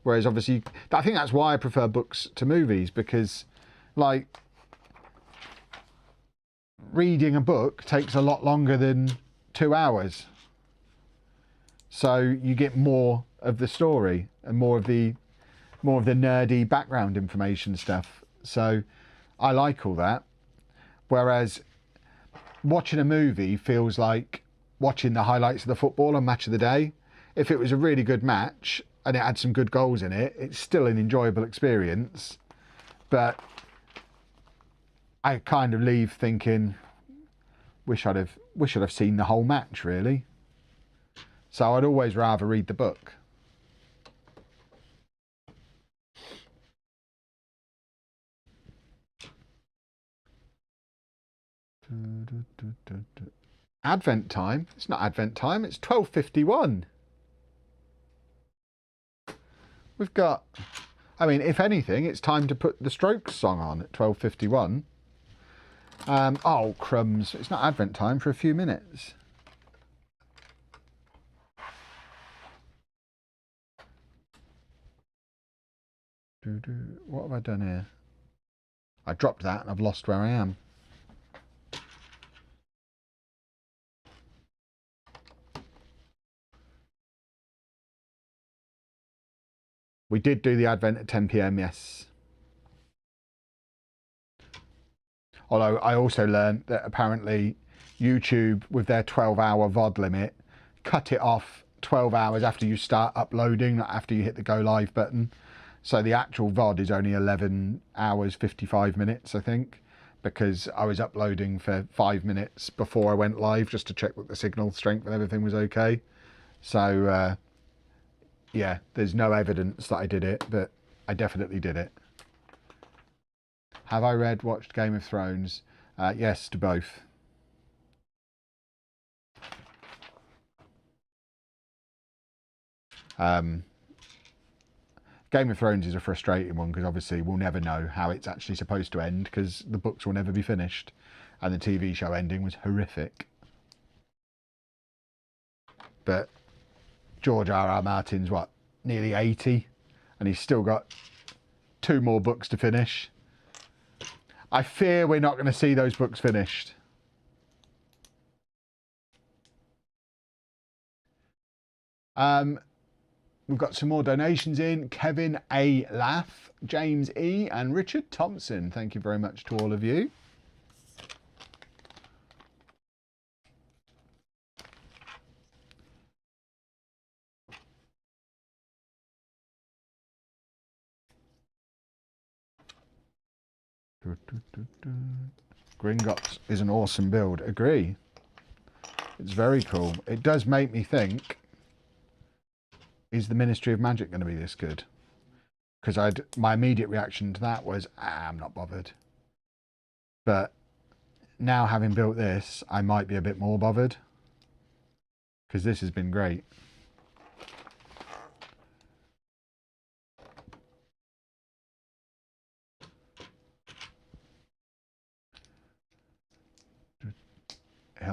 Whereas obviously, I think that's why I prefer books to movies, because like reading a book takes a lot longer than 2 hours. So you get more of the story and more of the nerdy background information stuff. So I like all that. Whereas watching a movie feels like watching the highlights of the football on Match of the Day. If it was a really good match and it had some good goals in it, it's still an enjoyable experience. But I kind of leave thinking, wish I'd have seen the whole match, really. So I'd always rather read the book. Advent time? It's not Advent time, it's 12:51. We've got, I mean, if anything, it's time to put the Strokes song on at 12:51. Oh, crumbs. It's not Advent time for a few minutes. What have I done here? I dropped that and I've lost where I am. We did do the Advent at 10 p.m, yes. Although I also learned that apparently YouTube, with their 12-hour VOD limit, cut it off 12 hours after you start uploading, not after you hit the go live button. So the actual VOD is only 11 hours 55 minutes, I think, because I was uploading for 5 minutes before I went live just to check that the signal strength and everything was okay. So yeah, there's no evidence that I did it, but I definitely did it. Have I watched Game of Thrones? Yes, to both. Game of Thrones is a frustrating one because obviously we'll never know how it's actually supposed to end because the books will never be finished, and the TV show ending was horrific. But George R.R. Martin's what, nearly 80, and he's still got 2 more books to finish. I fear we're not going to see those books finished. We've got some more donations in. Kevin A. Laff, James E. and Richard Thompson. Thank you very much to all of you. Gringotts is an awesome build. Agree. It's very cool. It does make me think, is the Ministry of Magic going to be this good? Because my immediate reaction to that was, I'm not bothered. But now having built this, I might be a bit more bothered. Because this has been great.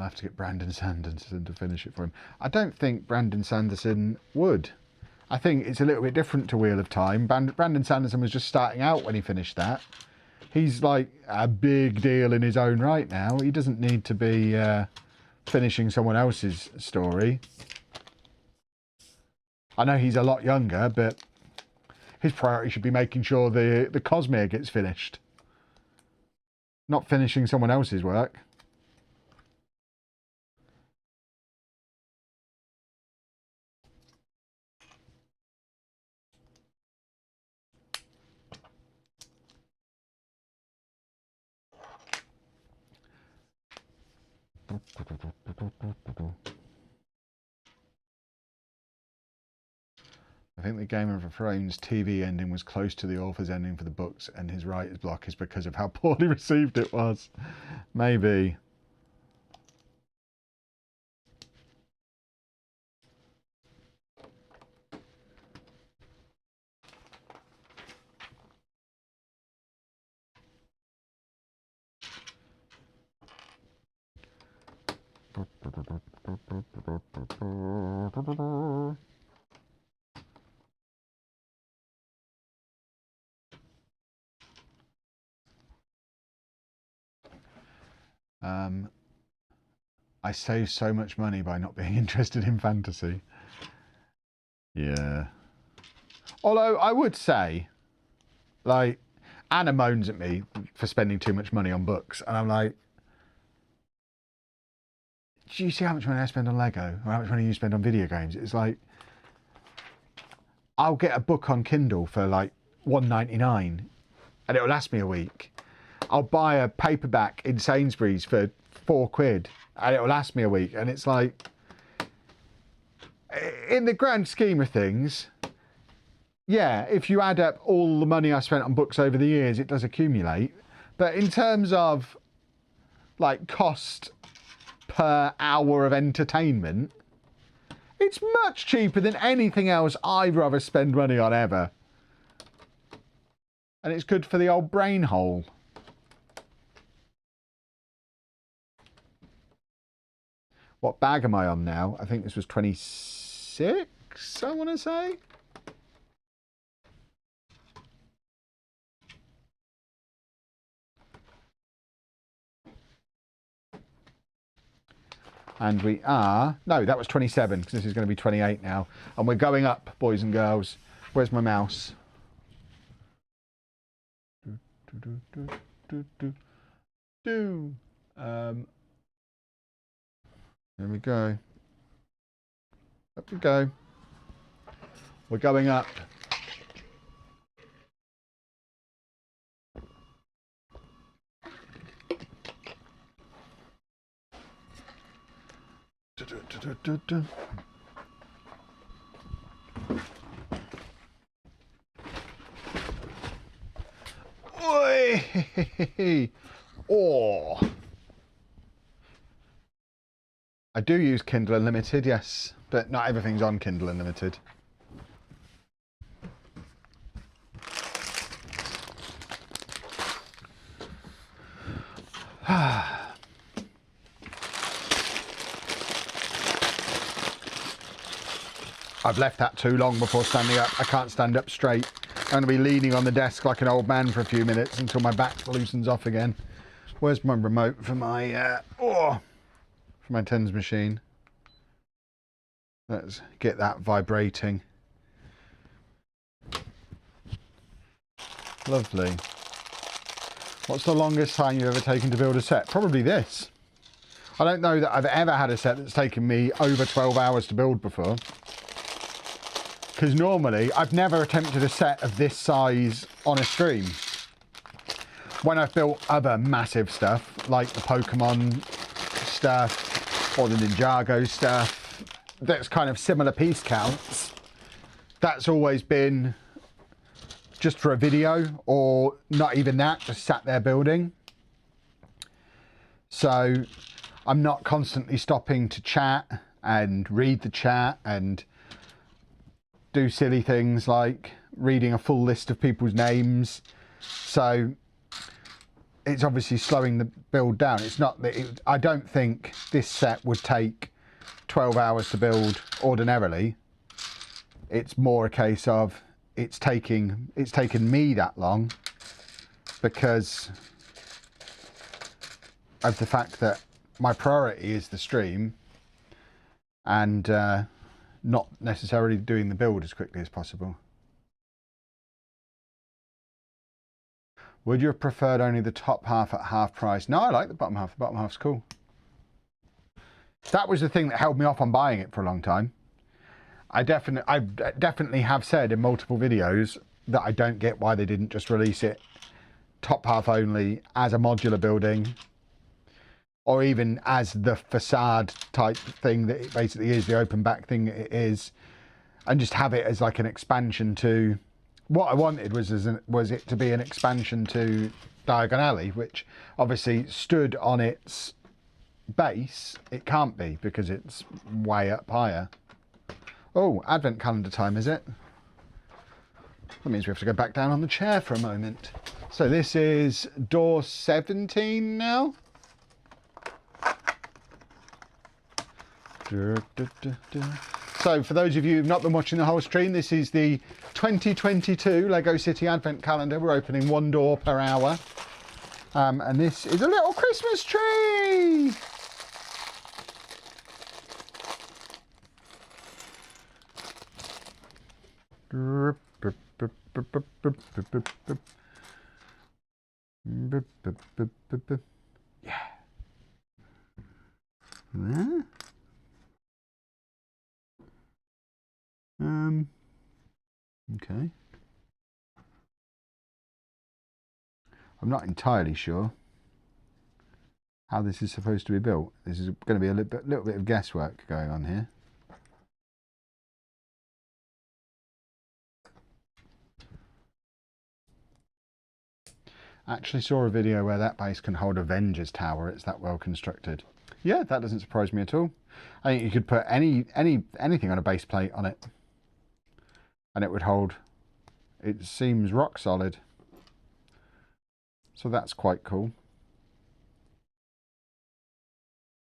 have to get Brandon Sanderson to finish it for him. I don't think Brandon Sanderson would. I think it's a little bit different to Wheel of Time. Brandon Sanderson was just starting out when he finished that. He's like a big deal in his own right now. He doesn't need to be finishing someone else's story. I know he's a lot younger, but his priority should be making sure the Cosmere gets finished. Not finishing someone else's work. I think the Game of Thrones TV ending was close to the author's ending for the books, and his writer's block is because of how poorly received it was. Maybe. I save so much money by not being interested in fantasy. Yeah. Although I would say, like, Anna moans at me for spending too much money on books, and I'm like, do you see how much money I spend on Lego, or how much money you spend on video games? It's like, I'll get a book on Kindle for like $1.99 and it'll last me a week. I'll buy a paperback in Sainsbury's for £4 and it'll last me a week. And it's like, in the grand scheme of things, yeah, if you add up all the money I spent on books over the years, it does accumulate. But in terms of like cost per hour of entertainment, it's much cheaper than anything else I'd rather spend money on ever. And it's good for the old brain hole. What bag am I on now? I think this was 26, I want to say. And we are, no, that was 27, because this is going to be 28 now. And we're going up, boys and girls. Where's my mouse? There we go. Up we go. We're going up. Oi! Oh! I do use Kindle Unlimited, yes, but not everything's on Kindle Unlimited. I've left that too long before standing up. I can't stand up straight. I'm going to be leaning on the desk like an old man for a few minutes until my back loosens off again. Where's my remote for my for my tens machine? Let's get that vibrating. Lovely. What's the longest time you've ever taken to build a set? Probably this. I don't know that I've ever had a set that's taken me over 12 hours to build before. Because normally, I've never attempted a set of this size on a stream. When I've built other massive stuff, like the Pokemon stuff, or the Ninjago stuff, that's kind of similar piece counts, that's always been just for a video, or not even that, just sat there building. So I'm not constantly stopping to chat and read the chat and do silly things like reading a full list of people's names. So it's obviously slowing the build down. It's not that I don't think this set would take 12 hours to build ordinarily. It's more a case of it's taken me that long because of the fact that my priority is the stream and not necessarily doing the build as quickly as possible. Would you have preferred only the top half at half price? No, I like the bottom half. The bottom half's cool. That was the thing that held me off on buying it for a long time. I definitely have said in multiple videos that I don't get why they didn't just release it top half only as a modular building, or even as the facade type thing that it basically is, the open back thing it is, and just have it as like an expansion to what I wanted was it to be an expansion to Diagon Alley, which obviously stood on its base. It can't be because it's way up higher. Oh, advent calendar time, is it? That means we have to go back down on the chair for a moment. So this is door 17 now. So for those of you who've not been watching the whole stream, this is the 2022 Lego City Advent Calendar. We're opening one door per hour. And this is a little Christmas tree. Yeah. Okay. I'm not entirely sure how this is supposed to be built. This is going to be a little bit of guesswork going on here. Actually saw a video where that base can hold Avengers Tower. It's that well constructed. Yeah, that doesn't surprise me at all. I think you could put anything on a base plate on it, and it would hold. It seems rock solid. So that's quite cool.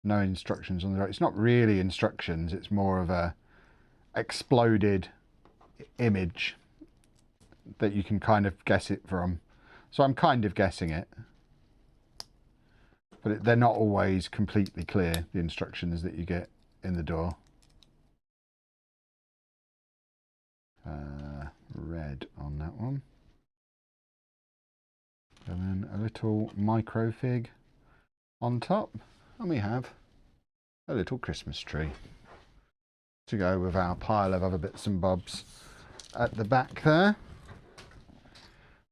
No instructions on the right. It's not really instructions. It's more of a exploded image that you can kind of guess it from. So I'm kind of guessing it, but they're not always completely clear, the instructions that you get in the door. Red on that one. And then a little micro fig on top. And we have a little Christmas tree to go with our pile of other bits and bobs at the back there.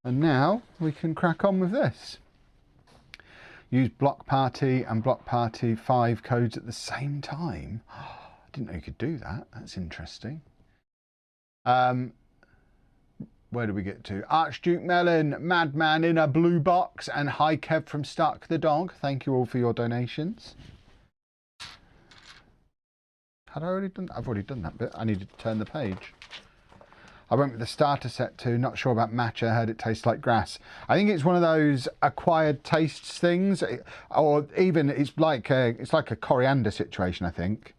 And now we can crack on with this. Use Block Party and Block Party 5 codes at the same time. I didn't know you could do that. That's interesting. Where do we get to? Archduke Melon, Madman in a blue box, and Hi Kev from Stark the Dog. Thank you all for your donations. Had I already done that? I've already done that bit. I need to turn the page. I went with the starter set too. Not sure about matcha. Heard it tastes like grass. I think it's one of those acquired tastes things, or even it's like a coriander situation. I think,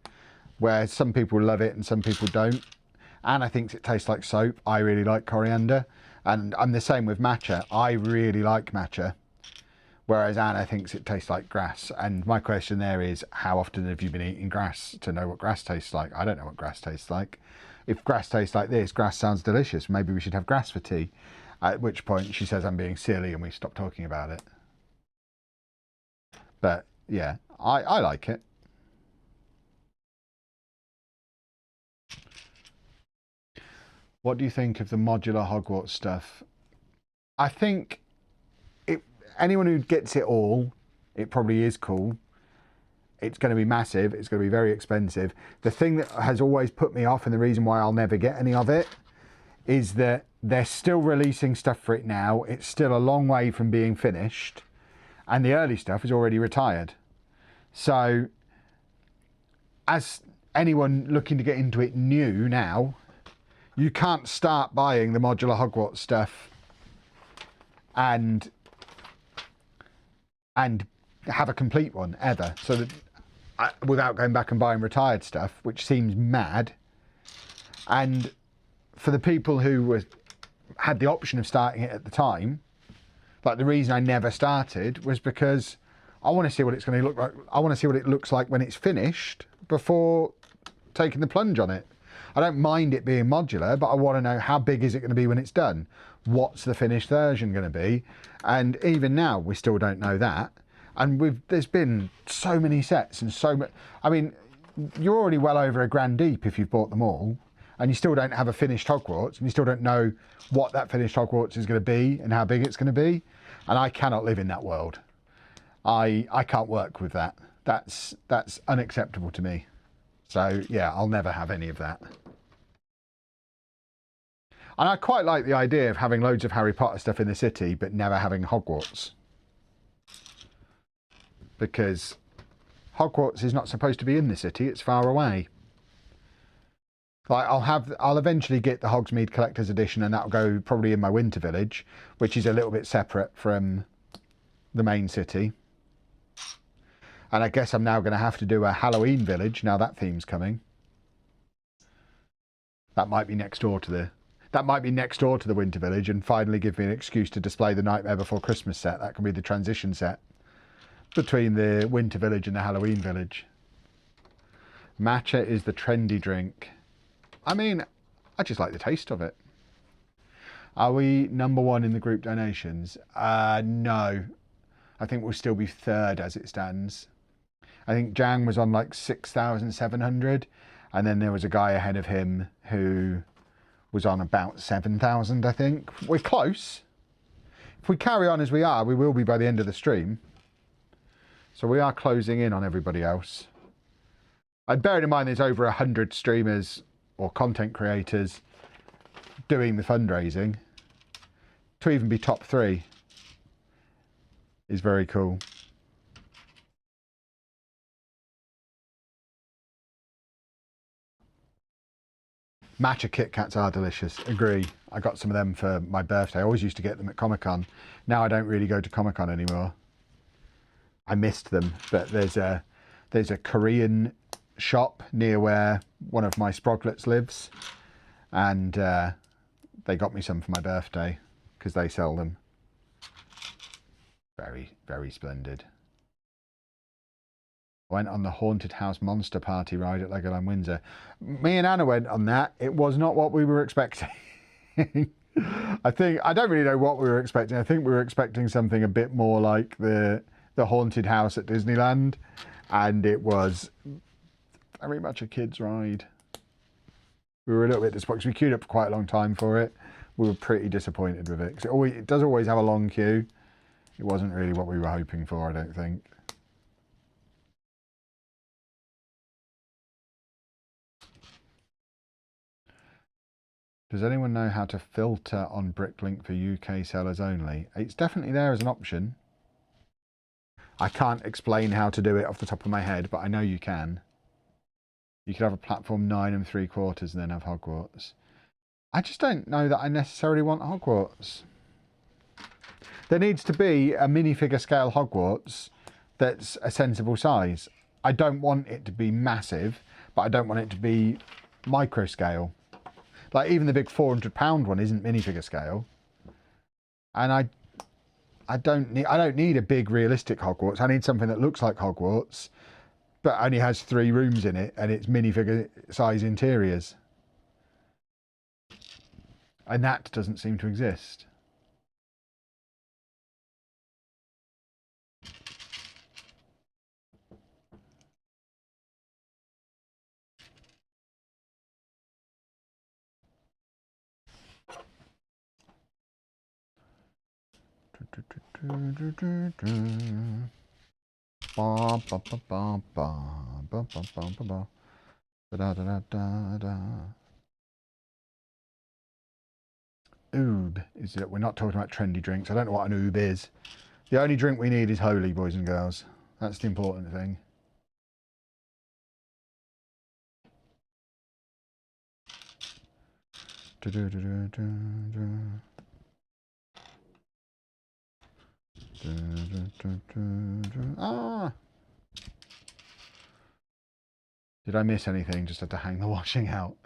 where some people love it and some people don't. Anna thinks it tastes like soap. I really like coriander, and I'm the same with matcha. I really like matcha, whereas Anna thinks it tastes like grass. And my question there is, how often have you been eating grass to know what grass tastes like? I don't know what grass tastes like. If grass tastes like this, grass sounds delicious. Maybe we should have grass for tea. At which point she says I'm being silly and we stop talking about it. But yeah, I like it. What do you think of the modular Hogwarts stuff? I think anyone who gets it all, it probably is cool. It's going to be massive. It's going to be very expensive. The thing that has always put me off, and the reason why I'll never get any of it, is that they're still releasing stuff for it now. It's still a long way from being finished, and the early stuff is already retired. So as anyone looking to get into it new now, you can't start buying the modular Hogwarts stuff and and have a complete one ever, so that without going back and buying retired stuff, which seems mad. And for the people who had the option of starting it at the time, like the reason I never started was because I want to see what it's going to look like. I want to see what it looks like when it's finished before taking the plunge on it. I don't mind it being modular, but I want to know how big is it going to be when it's done? What's the finished version going to be? And even now, we still don't know that. And there's been so many sets and so much. I mean, you're already well over £1,000 deep if you've bought them all, and you still don't have a finished Hogwarts, and you still don't know what that finished Hogwarts is going to be and how big it's going to be. And I cannot live in that world. I can't work with that. That's unacceptable to me. So yeah, I'll never have any of that. And I quite like the idea of having loads of Harry Potter stuff in the city, but never having Hogwarts. Because Hogwarts is not supposed to be in the city, it's far away. Like I'll eventually get the Hogsmeade Collector's Edition, and that'll go probably in my Winter Village, which is a little bit separate from the main city. And I guess I'm now going to have to do a Halloween Village now that theme's coming. That might be next door to the Winter Village, and finally give me an excuse to display the Nightmare Before Christmas set. That can be the transition set between the Winter Village and the Halloween Village. Matcha is the trendy drink. I mean, I just like the taste of it. Are we #1 in the group donations? No. I think we'll still be 3rd as it stands. I think Jang was on like 6,700, and then there was a guy ahead of him who was on about 7,000, I think. We're close. If we carry on as we are, we will be by the end of the stream. So we are closing in on everybody else. And bearing in mind there's over 100 streamers or content creators doing the fundraising, to even be top 3 is very cool. Matcha Kit Kats are delicious, agree. I got some of them for my birthday. I always used to get them at Comic-Con. Now I don't really go to Comic-Con anymore. I missed them, but there's a Korean shop near where one of my Sproglets lives, and they got me some for my birthday because they sell them. Very, very splendid. I went on the Haunted House Monster Party ride at Legoland Windsor. Me and Anna went on that. It was not what we were expecting. I don't really know what we were expecting. I think we were expecting something a bit more like the Haunted House at Disneyland, and it was very much a kid's ride. We were a little bit disappointed because we queued up for quite a long time for it. We were pretty disappointed with it because it does always have a long queue. It wasn't really what we were hoping for, I don't think. Does anyone know how to filter on Bricklink for UK sellers only? It's definitely there as an option. I can't explain how to do it off the top of my head, but I know you can. You could have a platform 9 3/4 and then have Hogwarts. I just don't know that I necessarily want Hogwarts. There needs to be a minifigure scale Hogwarts that's a sensible size. I don't want it to be massive, but I don't want it to be micro scale. Like even the big £400 one isn't minifigure scale. And I don't need a big realistic Hogwarts. I need something that looks like Hogwarts, but only has 3 rooms in it and it's minifigure size interiors. And that doesn't seem to exist. Oob is it? We're not talking about trendy drinks. I don't know what an oob is. The only drink we need is holy, boys and girls. That's the important thing. Ah! Did I miss anything? Just had to hang the washing out.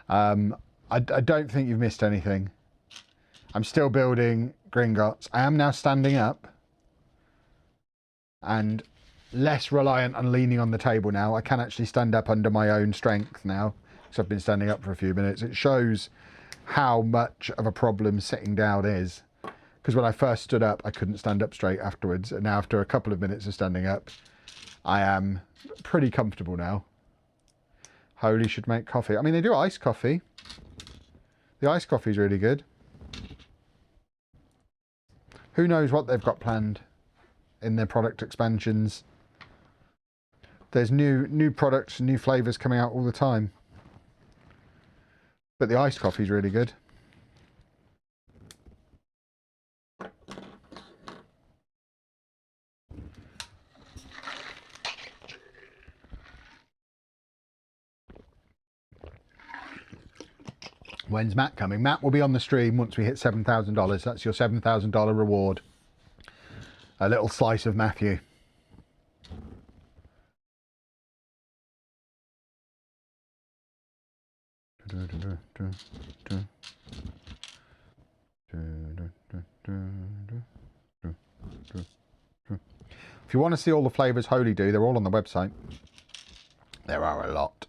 I don't think you've missed anything. I'm still building Gringotts. I am now standing up and less reliant on leaning on the table now. I can actually stand up under my own strength now because I've been standing up for a few minutes. It shows how much of a problem sitting down is. Because when I first stood up, I couldn't stand up straight afterwards. And now after a couple of minutes of standing up, I am pretty comfortable now. Holy should make coffee. I mean, they do iced coffee. The iced coffee is really good. Who knows what they've got planned in their product expansions. There's new products, new flavours coming out all the time. But the iced coffee is really good. When's Matt coming? Matt will be on the stream once we hit $7,000. That's your $7,000 reward. A little slice of Matthew. If you want to see all the flavours Holy do, they're all on the website. There are a lot.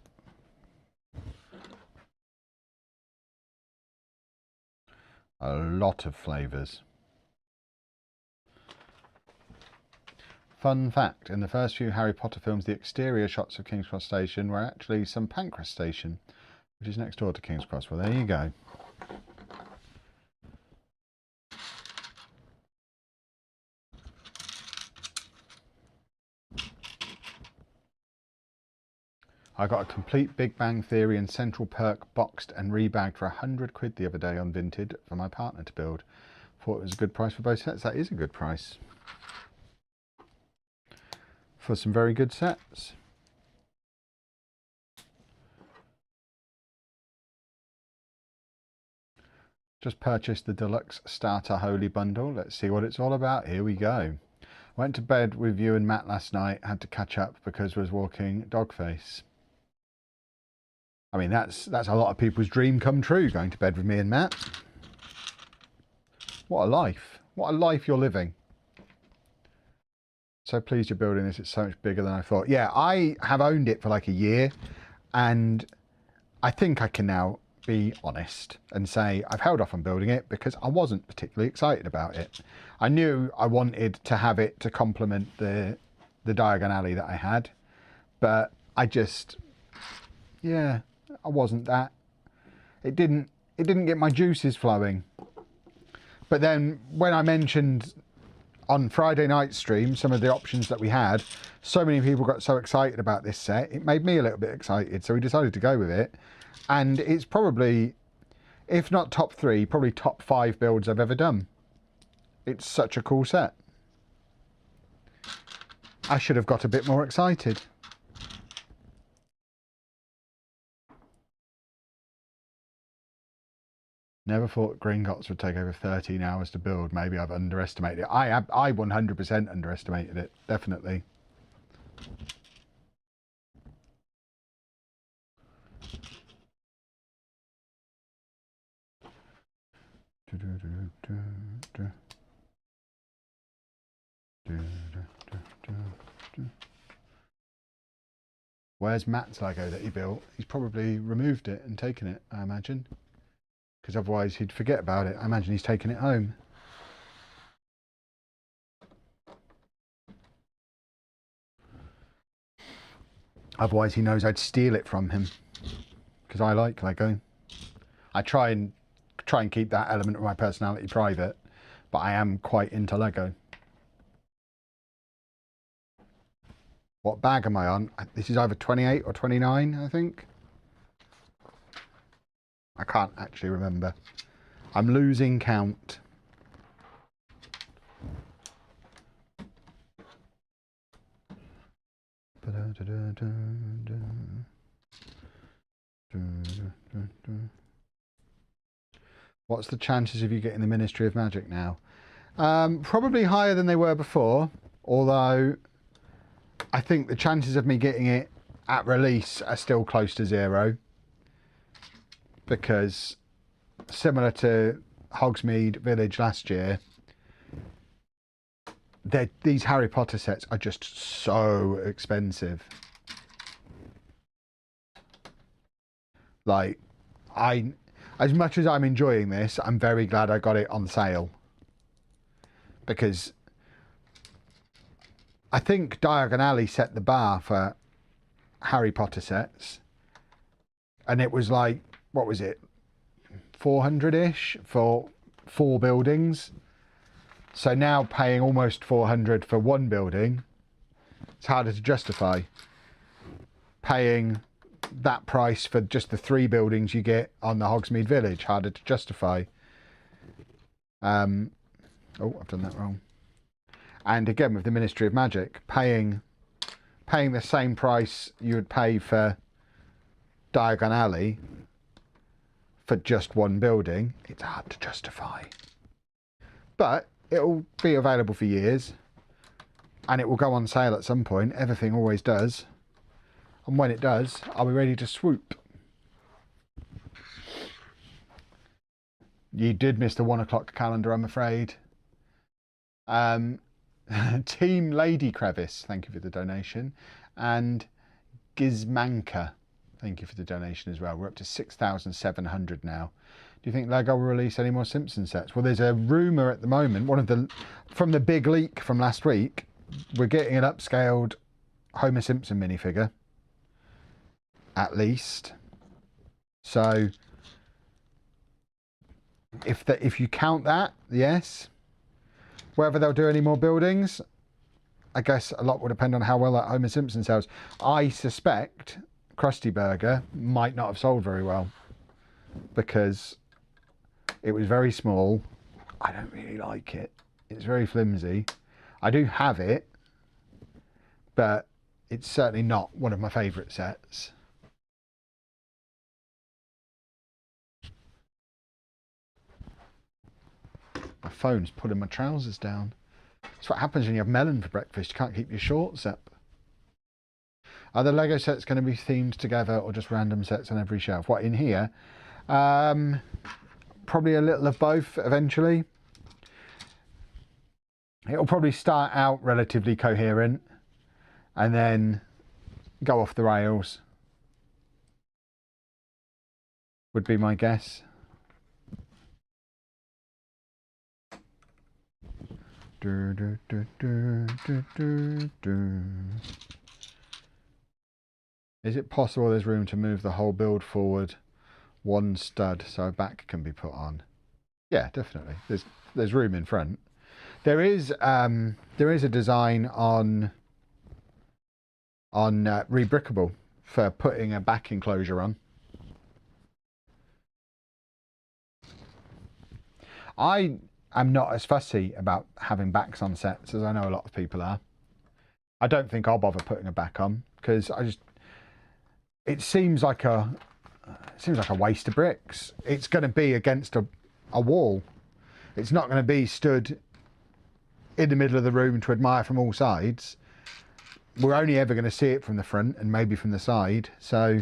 A lot of flavours. Fun fact, in the first few Harry Potter films, the exterior shots of King's Cross Station were actually St Pancras Station, which is next door to King's Cross. Well, there you go. I got a complete Big Bang Theory and Central Perk boxed and rebagged for £100 the other day on Vinted for my partner to build. Thought it was a good price for both sets. That is a good price for some very good sets. Just purchased the Deluxe Starter Holy Bundle. Let's see what it's all about. Here we go. Went to bed with you and Matt last night. Had to catch up because was walking Dogface. I mean, that's a lot of people's dream come true, going to bed with me and Matt. What a life. What a life you're living. So pleased you're building this. It's so much bigger than I thought. Yeah, I have owned it for like a year, and I think I can now be honest and say I've held off on building it because I wasn't particularly excited about it. I knew I wanted to have it to complement the Diagon Alley that I had, but I just, yeah, I wasn't that. It didn't get my juices flowing. But then when I mentioned on Friday night stream some of the options that we had, so many people got so excited about this set, it made me a little bit excited, so we decided to go with it. And it's probably, if not top 3, probably top 5 builds I've ever done. It's such a cool set. I should have got a bit more excited. Never thought Gringotts would take over 13 hours to build. Maybe I've underestimated it. I 100% underestimated it, definitely. Where's Matt's Lego that he built? He's probably removed it and taken it, I imagine. Because otherwise he'd forget about it. I imagine he's taken it home. Otherwise he knows I'd steal it from him. Because I like Lego. I try and keep that element of my personality private, but I am quite into Lego. What bag am I on? This is either 28 or 29, I think. I can't actually remember. I'm losing count. What's the chances of you getting the Ministry of Magic now? Probably higher than they were before. Although I think the chances of me getting it at release are still close to 0, because similar to Hogsmeade Village last year, these Harry Potter sets are just so expensive. Like, as much as I'm enjoying this, I'm very glad I got it on sale, because I think Diagon Alley set the bar for Harry Potter sets, and it was like, what was it, 400-ish for 4 buildings. So now paying almost 400 for 1 building, it's harder to justify. Paying that price for just the 3 buildings you get on the Hogsmeade Village, harder to justify. Oh, I've done that wrong. And again, with the Ministry of Magic, paying the same price you would pay for Diagon Alley for just 1 building, it's hard to justify. But it'll be available for years, and it will go on sale at some point. Everything always does. And when it does, I'll be ready to swoop. You did miss the 1 o'clock calendar, I'm afraid. Team Lady Crevice, thank you for the donation. And Gizmanka, thank you for the donation as well. We're up to 6,700 now. Do you think Lego will release any more Simpson sets? Well, there's a rumour at the moment, from the big leak from last week, we're getting an upscaled Homer Simpson minifigure, at least. So if you count that, yes. Whether they'll do any more buildings, I guess a lot will depend on how well that Homer Simpson sells. I suspect Krusty Burger might not have sold very well, because it was very small. I don't really like it. It's very flimsy. I do have it, but it's certainly not one of my favourite sets. My phone's pulling my trousers down. That's what happens when you have melon for breakfast. You can't keep your shorts up. Are the Lego sets going to be themed together, or just random sets on every shelf? What, in here? Probably a little of both eventually. It'll probably start out relatively coherent and then go off the rails, would be my guess. Is it possible there's room to move the whole build forward 1 stud so a back can be put on? Yeah, definitely. There's room in front. There is a design on Rebrickable for putting a back enclosure on. I am not as fussy about having backs on sets as I know a lot of people are. I don't think I'll bother putting a back on, because it seems like a waste of bricks. It's going to be against a wall. It's not going to be stood in the middle of the room to admire from all sides. We're only ever going to see it from the front and maybe from the side. So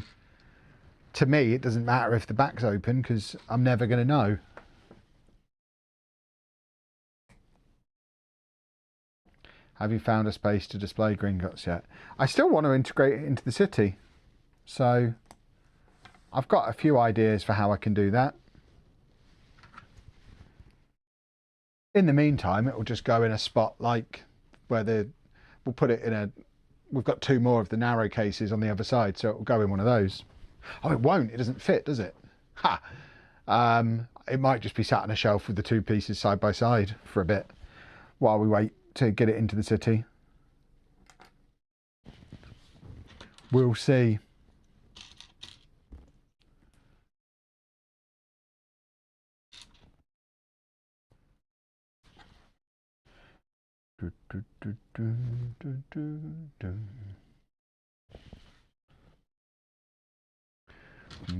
to me, it doesn't matter if the back's open, because I'm never going to know. Have you found a space to display Gringotts yet? I still want to integrate it into the city. So I've got a few ideas for how I can do that. In the meantime, it will just go in a spot like where we'll put it in a... We've got 2 more of the narrow cases on the other side, so it will go in one of those. Oh, it won't. It doesn't fit, does it? Ha! It might just be sat on a shelf with the 2 pieces side by side for a bit while we wait to get it into the city. We'll see.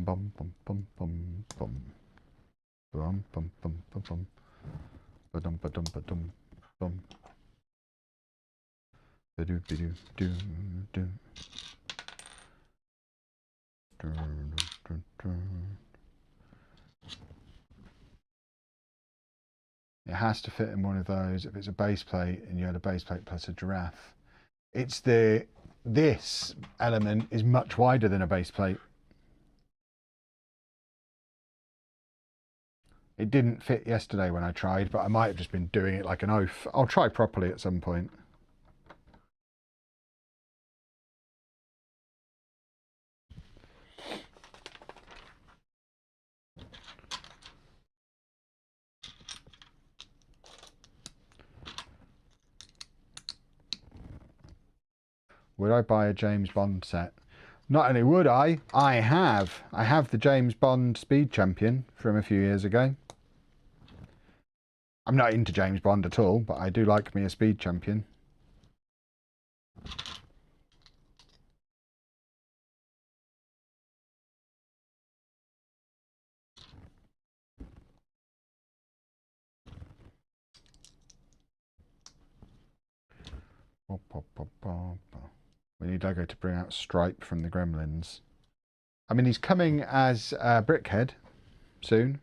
Bum bum bum bum bum bum bum bum bum bum bum bum bum bum. It has to fit in one of those if it's a base plate and you had a base plate plus a giraffe. This element is much wider than a base plate. It didn't fit yesterday when I tried, but I might have just been doing it like an oaf. I'll try properly at some point. Would I buy a James Bond set? Not only would I have the James Bond Speed Champion from a few years ago. I'm not into James Bond at all, but I do like me a Speed Champion. We need Lego to bring out Stripe from the Gremlins. I mean, he's coming as Brickhead soon.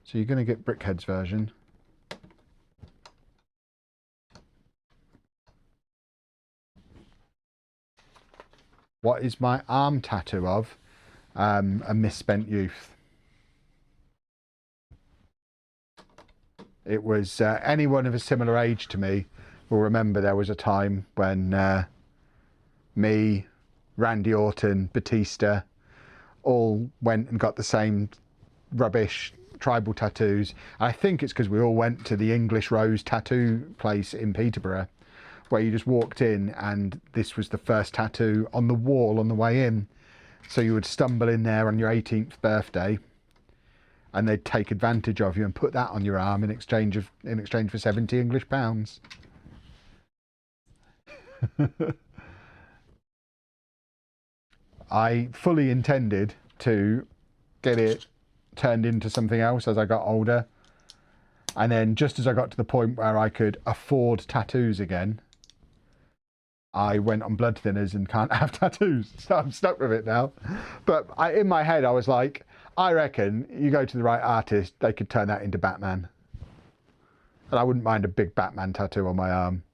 So you're going to get Brickhead's version. What is my arm tattoo of? A misspent youth. It was anyone of a similar age to me will remember there was a time when me, Randy Orton, Batista all went and got the same rubbish tribal tattoos. I think it's because we all went to the English Rose tattoo place in Peterborough, where you just walked in and this was the first tattoo on the wall on the way in. So you would stumble in there on your 18th birthday and they'd take advantage of you and put that on your arm in exchange for 70 English pounds. I fully intended to get it turned into something else as I got older. And then just as I got to the point where I could afford tattoos again, I went on blood thinners and can't have tattoos. So I'm stuck with it now. But in my head, I was like, I reckon you go to the right artist, they could turn that into Batman. And I wouldn't mind a big Batman tattoo on my arm.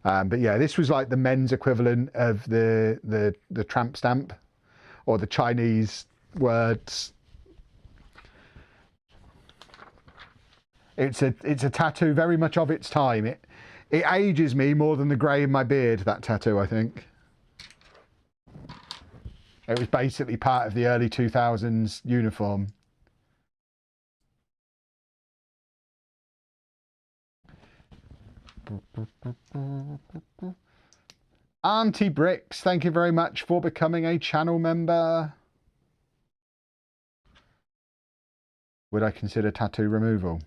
But yeah, this was like the men's equivalent of the tramp stamp or the Chinese words. It's a tattoo very much of its time. It ages me more than the grey in my beard, that tattoo, I think. It was basically part of the early 2000s uniform. Auntie Bricks, thank you very much for becoming a channel member. Would I consider tattoo removal?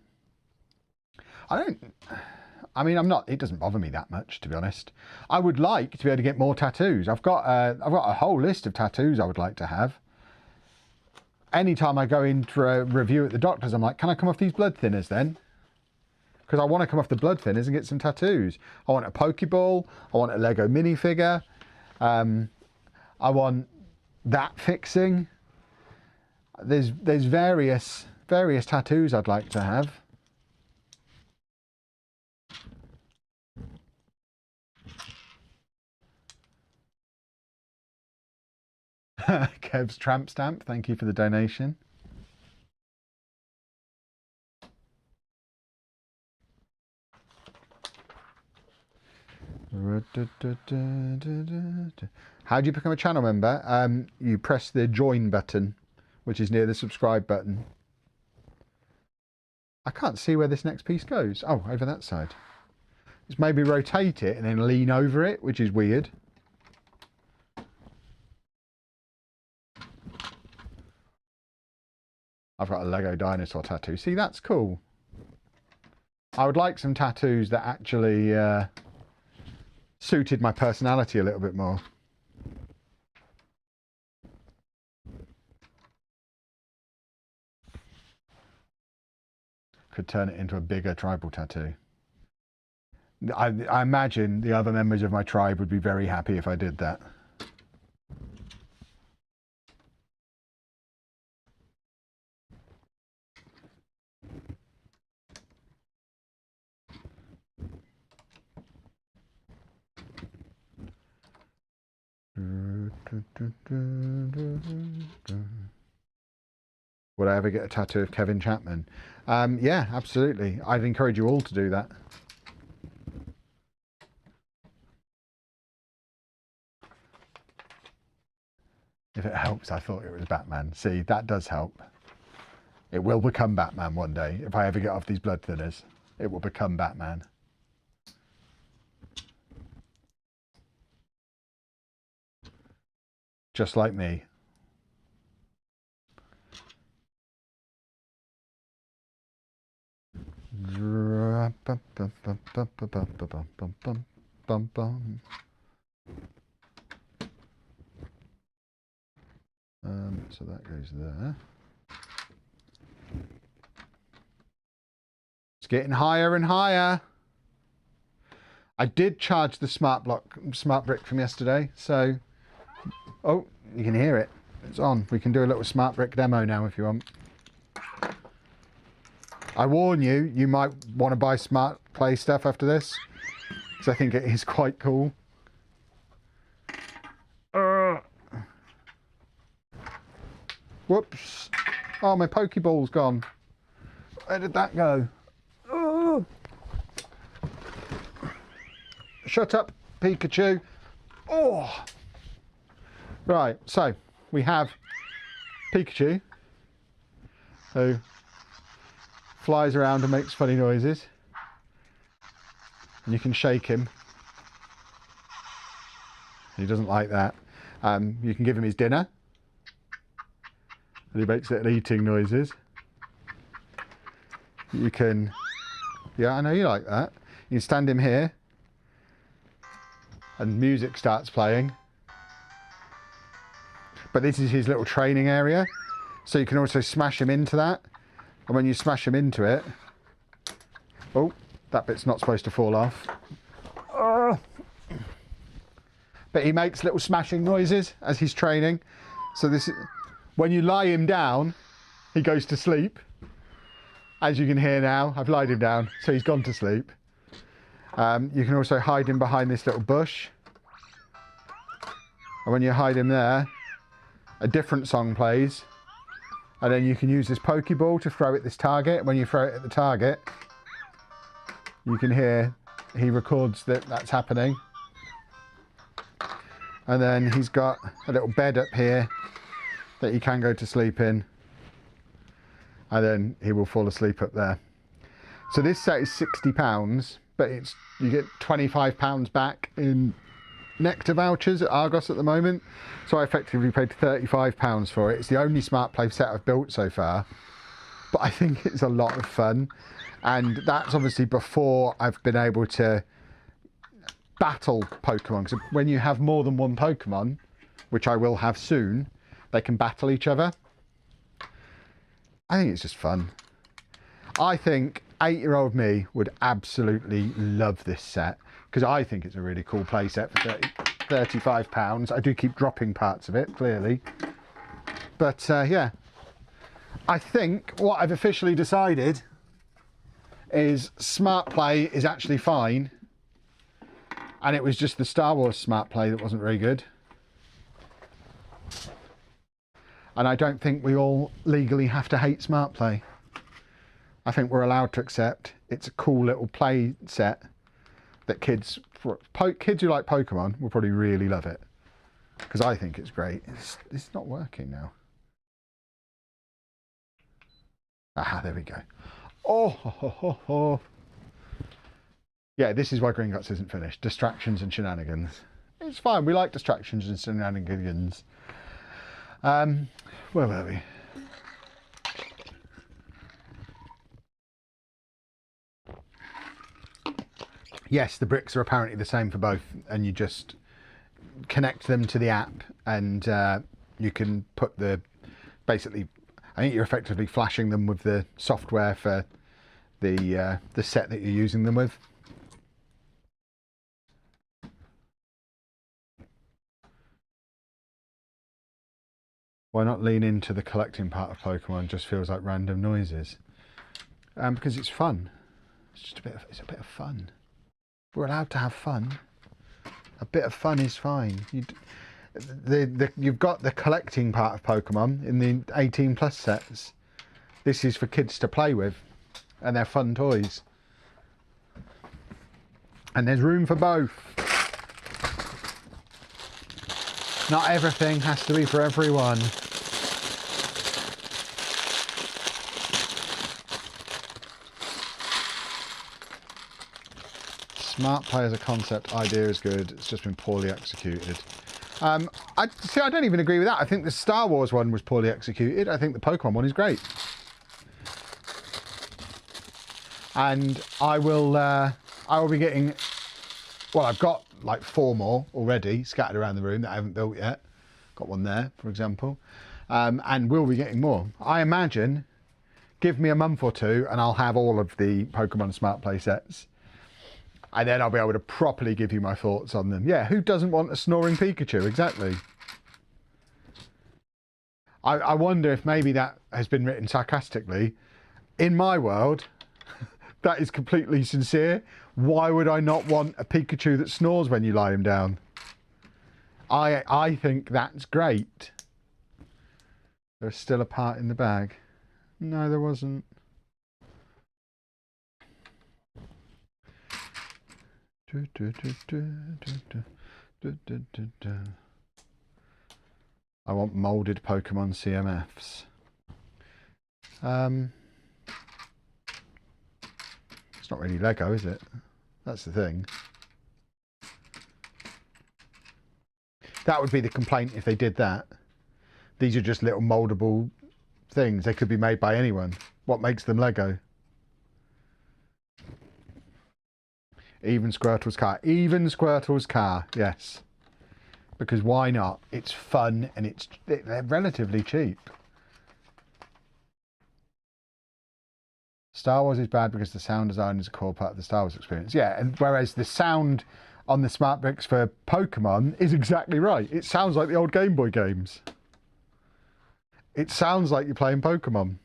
I'm not, it doesn't bother me that much, to be honest. I would like to be able to get more tattoos. I've got a whole list of tattoos I would like to have. Anytime I go in for a review at the doctor's, I'm like, can I come off these blood thinners then? Because I want to come off the blood thinners and get some tattoos. I want a Pokeball. I want a Lego minifigure. I want that fixing. There's various tattoos I'd like to have. Kev's tramp stamp, thank you for the donation. How do you become a channel member? You press the join button, which is near the subscribe button. I can't see where this next piece goes. Oh, over that side. Just maybe rotate it and then lean over it, which is weird. I've got a Lego dinosaur tattoo. See, that's cool. I would like some tattoos that actually suited my personality a little bit more. could turn it into a bigger tribal tattoo. I imagine the other members of my tribe would be very happy if I did that. Would I ever get a tattoo of Kevin Chapman? Yeah, absolutely. I'd encourage you all to do that. If it helps, I thought it was Batman. See, that does help. It will become Batman one day. If I ever get off these blood thinners, it will become Batman. Just like me. So that goes there. It's getting higher and higher. I did charge the smart brick from yesterday, so oh, you can hear it. It's on. We can do a little smart brick demo now if you want. I warn you, you might want to buy smart play stuff after this, because I think it is quite cool. Whoops. Oh, my Pokeball's gone. Where did that go? Oh. Shut up, Pikachu. Oh. Right, so we have Pikachu, who flies around and makes funny noises. And you can shake him. He doesn't like that. You can give him his dinner. And he makes little eating noises. You can, yeah, I know you like that. You can stand him here and music starts playing. But this is his little training area. So you can also smash him into that. And when you smash him into it, oh, that bit's not supposed to fall off. But he makes little smashing noises as he's training. So this is, when you lie him down, he goes to sleep. As you can hear now, I've lied him down, so he's gone to sleep. You can also hide him behind this little bush. And when you hide him there, a different song plays. And then you can use this Pokeball to throw at this target. When you throw it at the target, you can hear he records that that's happening. And then he's got a little bed up here that he can go to sleep in. And then he will fall asleep up there. So this set is £60, but it's you get £25 back in Nectar vouchers at Argos at the moment. So I effectively paid £35 for it. It's the only smart play set I've built so far. But I think it's a lot of fun. And that's obviously before I've been able to battle Pokemon. So when you have more than one Pokemon, which I will have soon, they can battle each other. I think it's just fun. I think 8-year-old me would absolutely love this set, because I think it's a really cool play set for £35. I do keep dropping parts of it, clearly. But yeah, I think what I've officially decided is smart play is actually fine. And it was just the Star Wars smart play that wasn't very good. And I don't think we all legally have to hate smart play. I think we're allowed to accept it's a cool little play set that kids who like Pokemon will probably really love it. Because I think it's great. It's not working now. Aha, there we go. Oh, ho, ho, ho, ho. Yeah, this is why Green Guts isn't finished. Distractions and shenanigans. It's fine. We like distractions and shenanigans. Where were we? Yes, the bricks are apparently the same for both, and you just connect them to the app, and you can put the basically. I think you're effectively flashing them with the software for the set that you're using them with. Why not lean into the collecting part of Pokemon? Just feels like random noises. Because it's fun. It's just it's a bit of fun. We're allowed to have fun. A bit of fun is fine. You've got the collecting part of Pokemon in the 18+ sets. This is for kids to play with, and they're fun toys. And there's room for both. Not everything has to be for everyone. Smart play as a concept idea is good. It's just been poorly executed. I don't even agree with that. I think the Star Wars one was poorly executed. I think the Pokemon one is great. And I will be getting, well, I've got like 4 more already scattered around the room that I haven't built yet. Got one there, for example. And we'll be getting more. I imagine, give me a month or 2 and I'll have all of the Pokemon Smart Play sets. And then I'll be able to properly give you my thoughts on them. Yeah, who doesn't want a snoring Pikachu? Exactly. I wonder if maybe that has been written sarcastically. In my world, that is completely sincere. Why would I not want a Pikachu that snores when you lie him down? I think that's great. There's still a part in the bag. No, there wasn't. I want moulded Pokemon CMFs. It's not really Lego, is it? That's the thing. That would be the complaint if they did that. These are just little mouldable things. They could be made by anyone. What makes them Lego? Even Squirtle's car. Even Squirtle's car, yes. Because why not? It's fun and they're relatively cheap. Star Wars is bad because the sound design is a core part of the Star Wars experience. Yeah, and whereas the sound on the smart bricks for Pokemon is exactly right. It sounds like the old Game Boy games. It sounds like you're playing Pokemon.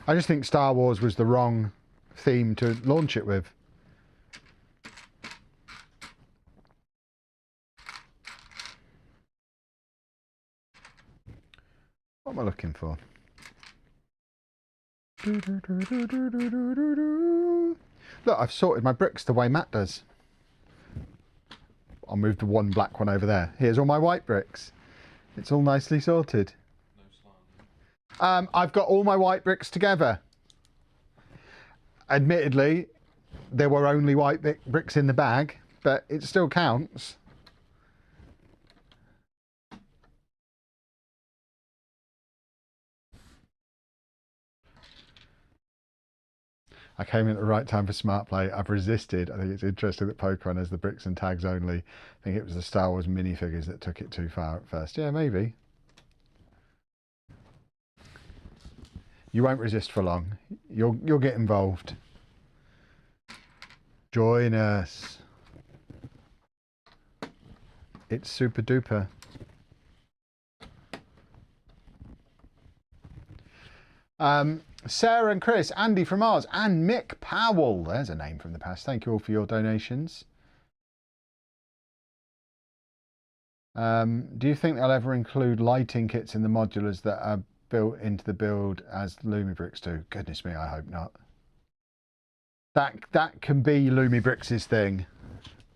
I just think Star Wars was the wrong theme to launch it with. What am I looking for? Look, I've sorted my bricks the way Matt does. I'll move the one black one over there. Here's all my white bricks. It's all nicely sorted. I've got all my white bricks together. Admittedly, there were only white bricks in the bag, but it still counts. I came in at the right time for Smart Play. I've resisted. I think it's interesting that Pokemon has the bricks and tags only. I think it was the Star Wars minifigures that took it too far at first. Yeah, maybe. You won't resist for long. You'll get involved. Join us. It's super duper. Sarah and Chris, Andy from Mars, and Mick Powell. There's a name from the past. Thank you all for your donations. Do you think they'll ever include lighting kits in the modulars that are built into the build as Lumibricks do? Goodness me, I hope not. That can be Lumibricks' thing.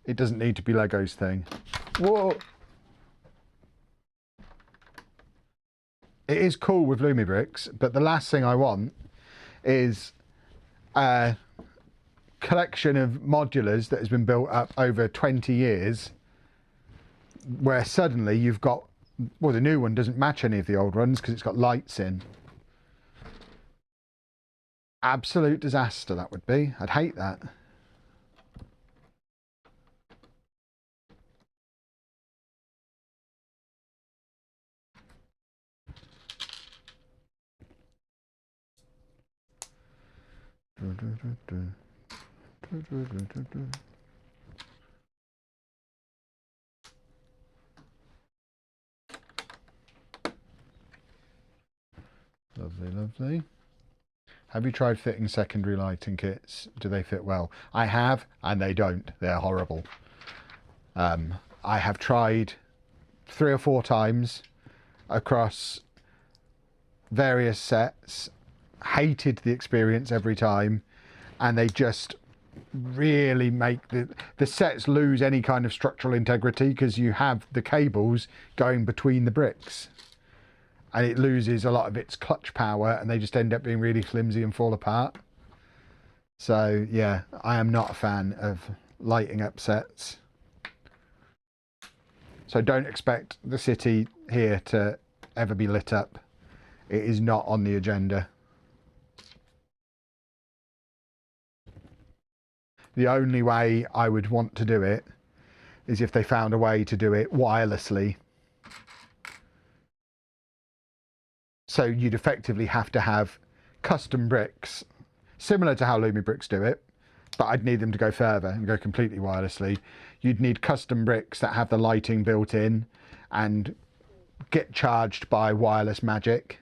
It doesn't need to be Lego's thing. Whoa! It is cool with Lumibricks, but the last thing I want is a collection of modulars that has been built up over 20 years where suddenly you've got, well, the new one doesn't match any of the old ones because it's got lights in. Absolute disaster that would be. I'd hate that. Lovely, lovely. Have you tried fitting secondary lighting kits? Do they fit well? I have, and they don't. They're horrible. I have tried 3 or 4 times across various sets, hated the experience every time, and they just really make the sets lose any kind of structural integrity because you have the cables going between the bricks, and it loses a lot of its clutch power, and they just end up being really flimsy and fall apart. So yeah, I am not a fan of lighting up sets. So don't expect the city here to ever be lit up. It is not on the agenda. The only way I would want to do it is if they found a way to do it wirelessly. So you'd effectively have to have custom bricks, similar to how Lumi bricks do it, but I'd need them to go further and go completely wirelessly. You'd need custom bricks that have the lighting built in and get charged by wireless magic.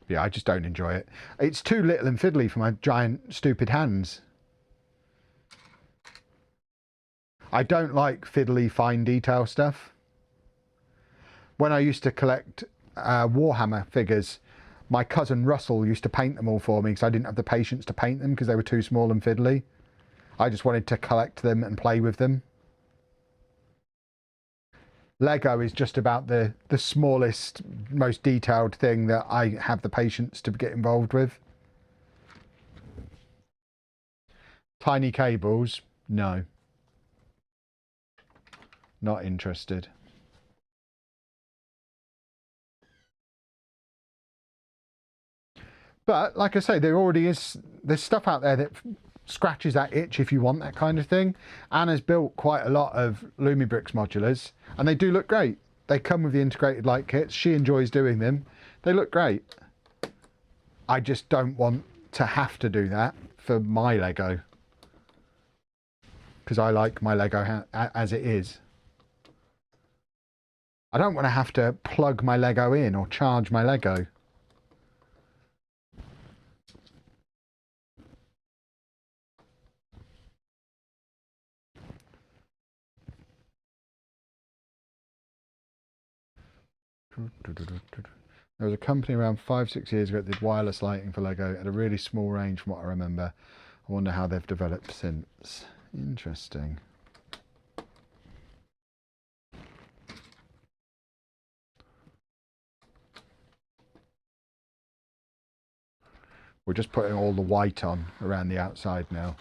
Yeah, I just don't enjoy it. It's too little and fiddly for my giant, stupid hands. I don't like fiddly, fine detail stuff. When I used to collect Warhammer figures, my cousin Russell used to paint them all for me because I didn't have the patience to paint them because they were too small and fiddly. I just wanted to collect them and play with them. Lego is just about the smallest, most detailed thing that I have the patience to get involved with. Tiny cables, no. Not interested. But like I say, there's stuff out there that scratches that itch if you want that kind of thing. Anna's built quite a lot of Lumibrix modulars, and they do look great. They come with the integrated light kits. She enjoys doing them. They look great. I just don't want to have to do that for my Lego, because I like my Lego as it is. I don't want to have to plug my Lego in or charge my Lego. There was a company around 5-6 years ago that did wireless lighting for Lego at a really small range from what I remember. I wonder how they've developed since. Interesting. We're just putting all the white on around the outside now.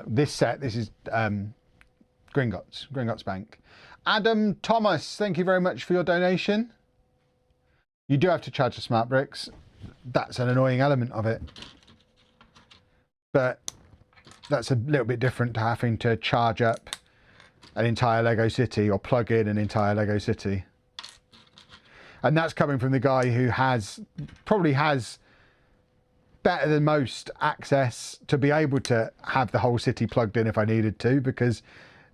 This is Gringotts Bank. Adam Thomas, thank you very much for your donation. You do have to charge the smart bricks. That's an annoying element of it. But that's a little bit different to having to charge up an entire Lego city or plug in an entire Lego city. And that's coming from the guy who probably has better than most access to be able to have the whole city plugged in if I needed to, because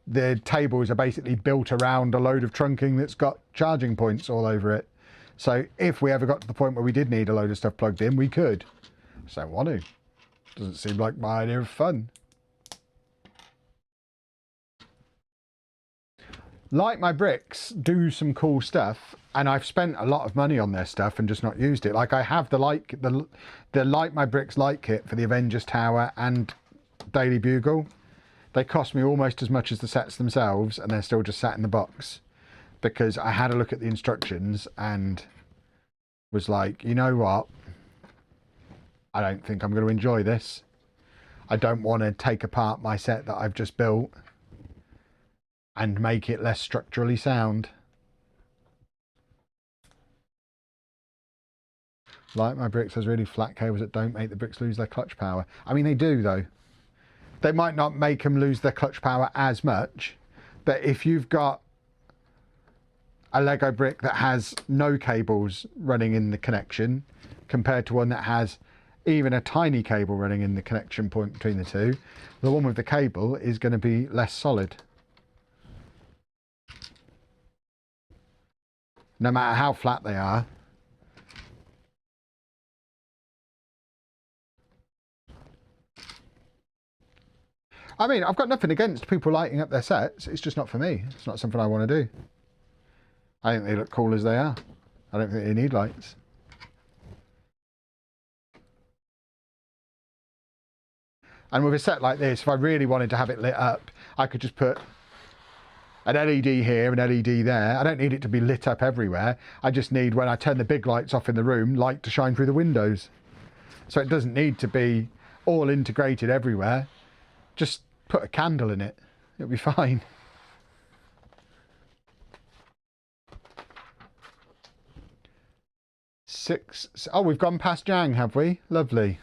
the tables are basically built around a load of trunking that's got charging points all over it. So if we ever got to the point where we did need a load of stuff plugged in, we could. Just don't want to. Doesn't seem like my idea of fun. Like my bricks do some cool stuff, and I've spent a lot of money on their stuff and just not used it. Like I have the Light My Bricks light kit for the Avengers Tower and Daily Bugle. They cost me almost as much as the sets themselves, and they're still just sat in the box because I had a look at the instructions and was like, you know what? I don't think I'm going to enjoy this. I don't want to take apart my set that I've just built and make it less structurally sound. Like my bricks has really flat cables that don't make the bricks lose their clutch power. I mean, they do though. They might not make them lose their clutch power as much, but if you've got a Lego brick that has no cables running in the connection compared to one that has even a tiny cable running in the connection point between the two, the one with the cable is going to be less solid. No matter how flat they are. I mean, I've got nothing against people lighting up their sets. It's just not for me. It's not something I want to do. I think they look cool as they are. I don't think they need lights. And with a set like this, if I really wanted to have it lit up, I could just put an LED here, an LED there. I don't need it to be lit up everywhere. I just need, when I turn the big lights off in the room, light to shine through the windows. So it doesn't need to be all integrated everywhere. Just put a candle in it. It'll be fine. Oh, we've gone past Jang, have we? Lovely.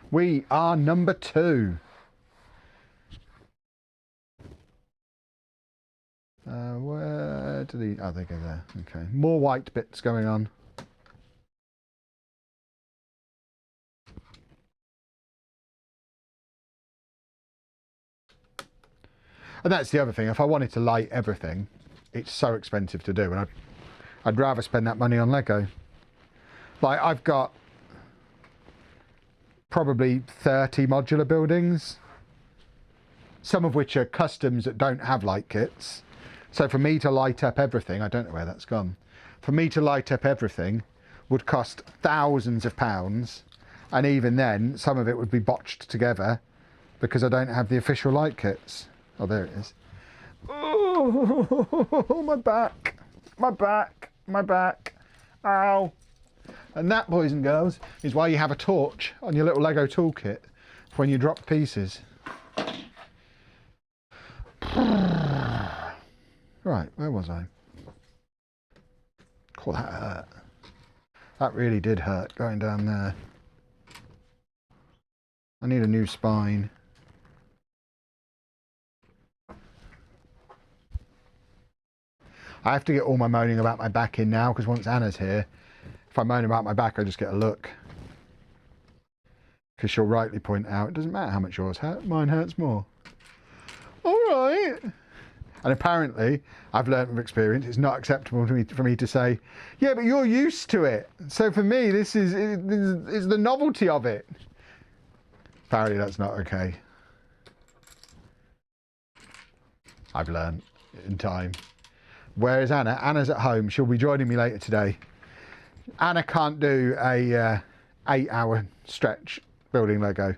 We are number 2. Where did he... Oh, they go there. Okay. More white bits going on. And that's the other thing. If I wanted to light everything, it's so expensive to do. And I'd rather spend that money on Lego. Like, I've got probably 30 modular buildings, some of which are customs that don't have light kits. So for me to light up everything, I don't know where that's gone. For me to light up everything would cost thousands of pounds. And even then, some of it would be botched together because I don't have the official light kits. Oh, there it is. Oh, my back, my back, my back. Ow. And that, boys and girls, is why you have a torch on your little Lego toolkit for when you drop pieces. Right, where was I? Oh, that hurt. That really did hurt, going down there. I need a new spine. I have to get all my moaning about my back in now, because once Anna's here, if I moan about my back, I just get a look. Because she'll rightly point out, it doesn't matter how much yours hurt, mine hurts more. All right. And apparently, I've learned from experience, it's not acceptable for me to say, yeah, but you're used to it. So for me, this is the novelty of it. Apparently, that's not okay. I've learned in time. Where is Anna? Anna's at home. She'll be joining me later today. Anna can't do a 8-hour stretch building Lego.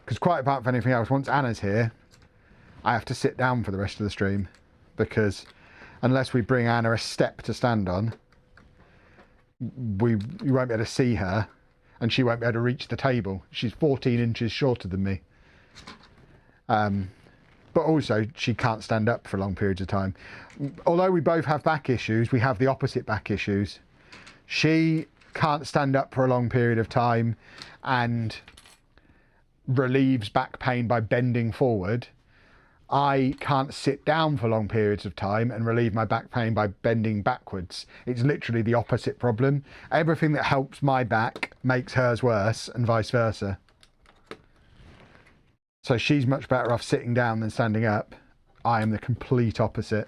Because quite apart from anything else, once Anna's here, I have to sit down for the rest of the stream. Because unless we bring Anna a step to stand on, you won't be able to see her. And she won't be able to reach the table. She's 14 inches shorter than me. But also, she can't stand up for long periods of time. Although we both have back issues, we have the opposite back issues. She can't stand up for a long period of time and relieves back pain by bending forward. I can't sit down for long periods of time and relieve my back pain by bending backwards. It's literally the opposite problem. Everything that helps my back makes hers worse, and vice versa. So she's much better off sitting down than standing up. I am the complete opposite.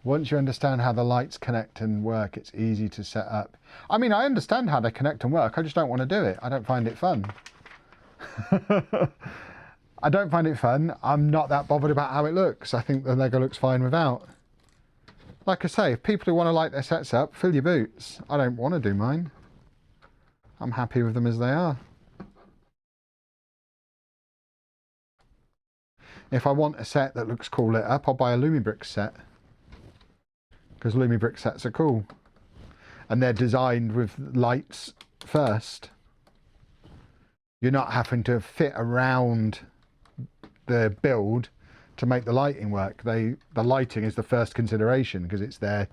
Once you understand how the lights connect and work, it's easy to set up. I mean, I understand how they connect and work. I just don't want to do it. I don't find it fun. I don't find it fun. I'm not that bothered about how it looks. I think the Lego looks fine without. Like I say, if people who want to light their sets up, fill your boots. I don't want to do mine. I'm happy with them as they are. If I want a set that looks cool lit up, I'll buy a Lumibricks set. Because Lumibricks sets are cool. And they're designed with lights first. You're not having to fit around the build to make the lighting work. The lighting is the first consideration because it's their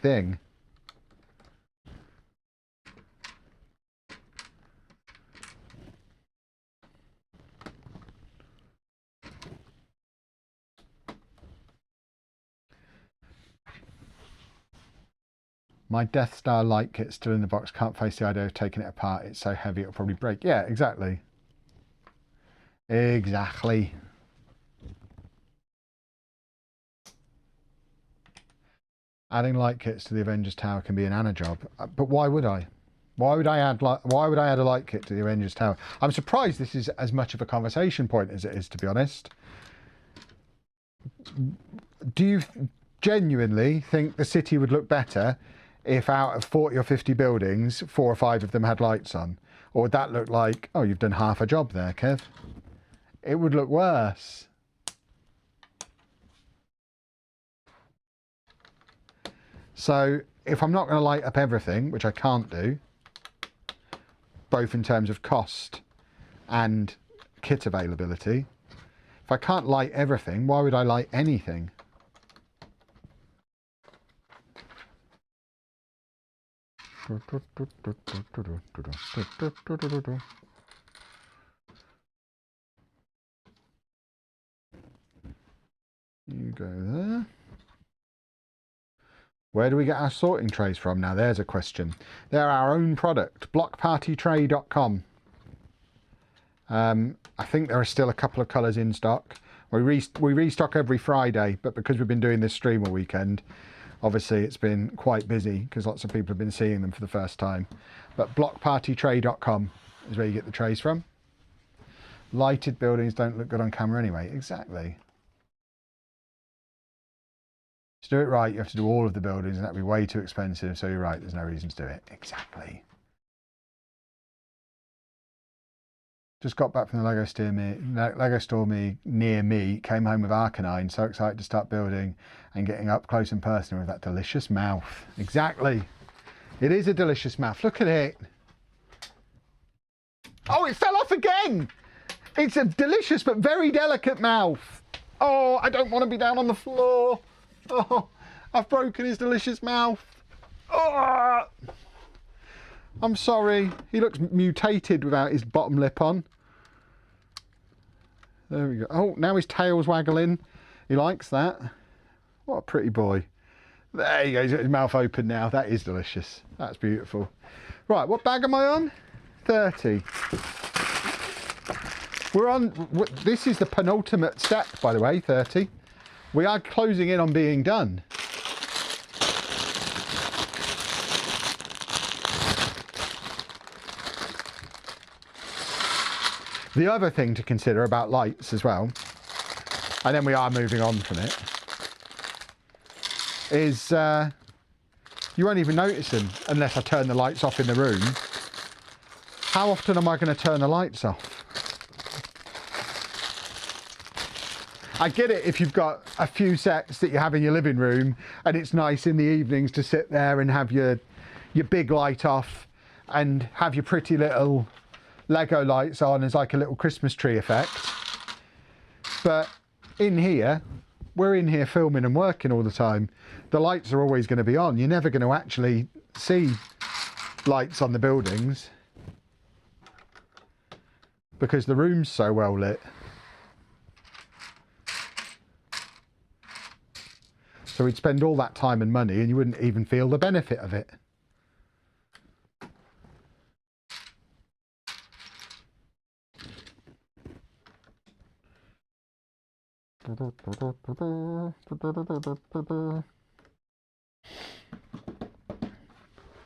thing. My Death Star light kit's still in the box. Can't face the idea of taking it apart. It's so heavy it'll probably break. Yeah, exactly. Exactly. Adding light kits to the Avengers Tower can be an Anna job, but why would I? Why would I add a light kit to the Avengers Tower? I'm surprised this is as much of a conversation point as it is, to be honest. Do you genuinely think the city would look better if out of 40 or 50 buildings, 4 or 5 of them had lights on? Or would that look like, oh, you've done half a job there, Kev? It would look worse. So if I'm not going to light up everything, which I can't do, both in terms of cost and kit availability, if I can't light everything, why would I light anything? You go there. Where do we get our sorting trays from now? There's a question. They're our own product, blockpartytray.com. I think there are still a couple of colours in stock. We restock every Friday, but because we've been doing this stream all weekend, obviously it's been quite busy because lots of people have been seeing them for the first time. But blockpartytray.com is where you get the trays from. Lighted buildings don't look good on camera anyway. Exactly. To do it right, you have to do all of the buildings, and that'd be way too expensive. So you're right, there's no reason to do it. Exactly. Just got back from the Lego store near me. Came home with Arcanine. So excited to start building and getting up close and personal with that delicious mouth. Exactly. It is a delicious mouth. Look at it. Oh, it fell off again. It's a delicious but very delicate mouth. Oh, I don't want to be down on the floor. Oh, I've broken his delicious mouth. Oh, I'm sorry. He looks mutated without his bottom lip on. There we go. Oh, now his tail's waggling. He likes that. What a pretty boy. There you go. He's got his mouth open now. That is delicious. That's beautiful. Right, what bag am I on? 30. We're on... This is the penultimate step, by the way, 30. We are closing in on being done. The other thing to consider about lights as well, and then we are moving on from it, is you won't even notice them unless I turn the lights off in the room. How often am I going to turn the lights off? I get it if you've got a few sets that you have in your living room and it's nice in the evenings to sit there and have your big light off and have your pretty little Lego lights on as like a little Christmas tree effect. But in here, we're in here filming and working all the time. The lights are always going to be on. You're never going to actually see lights on the buildings because the room's so well lit. So we'd spend all that time and money and you wouldn't even feel the benefit of it.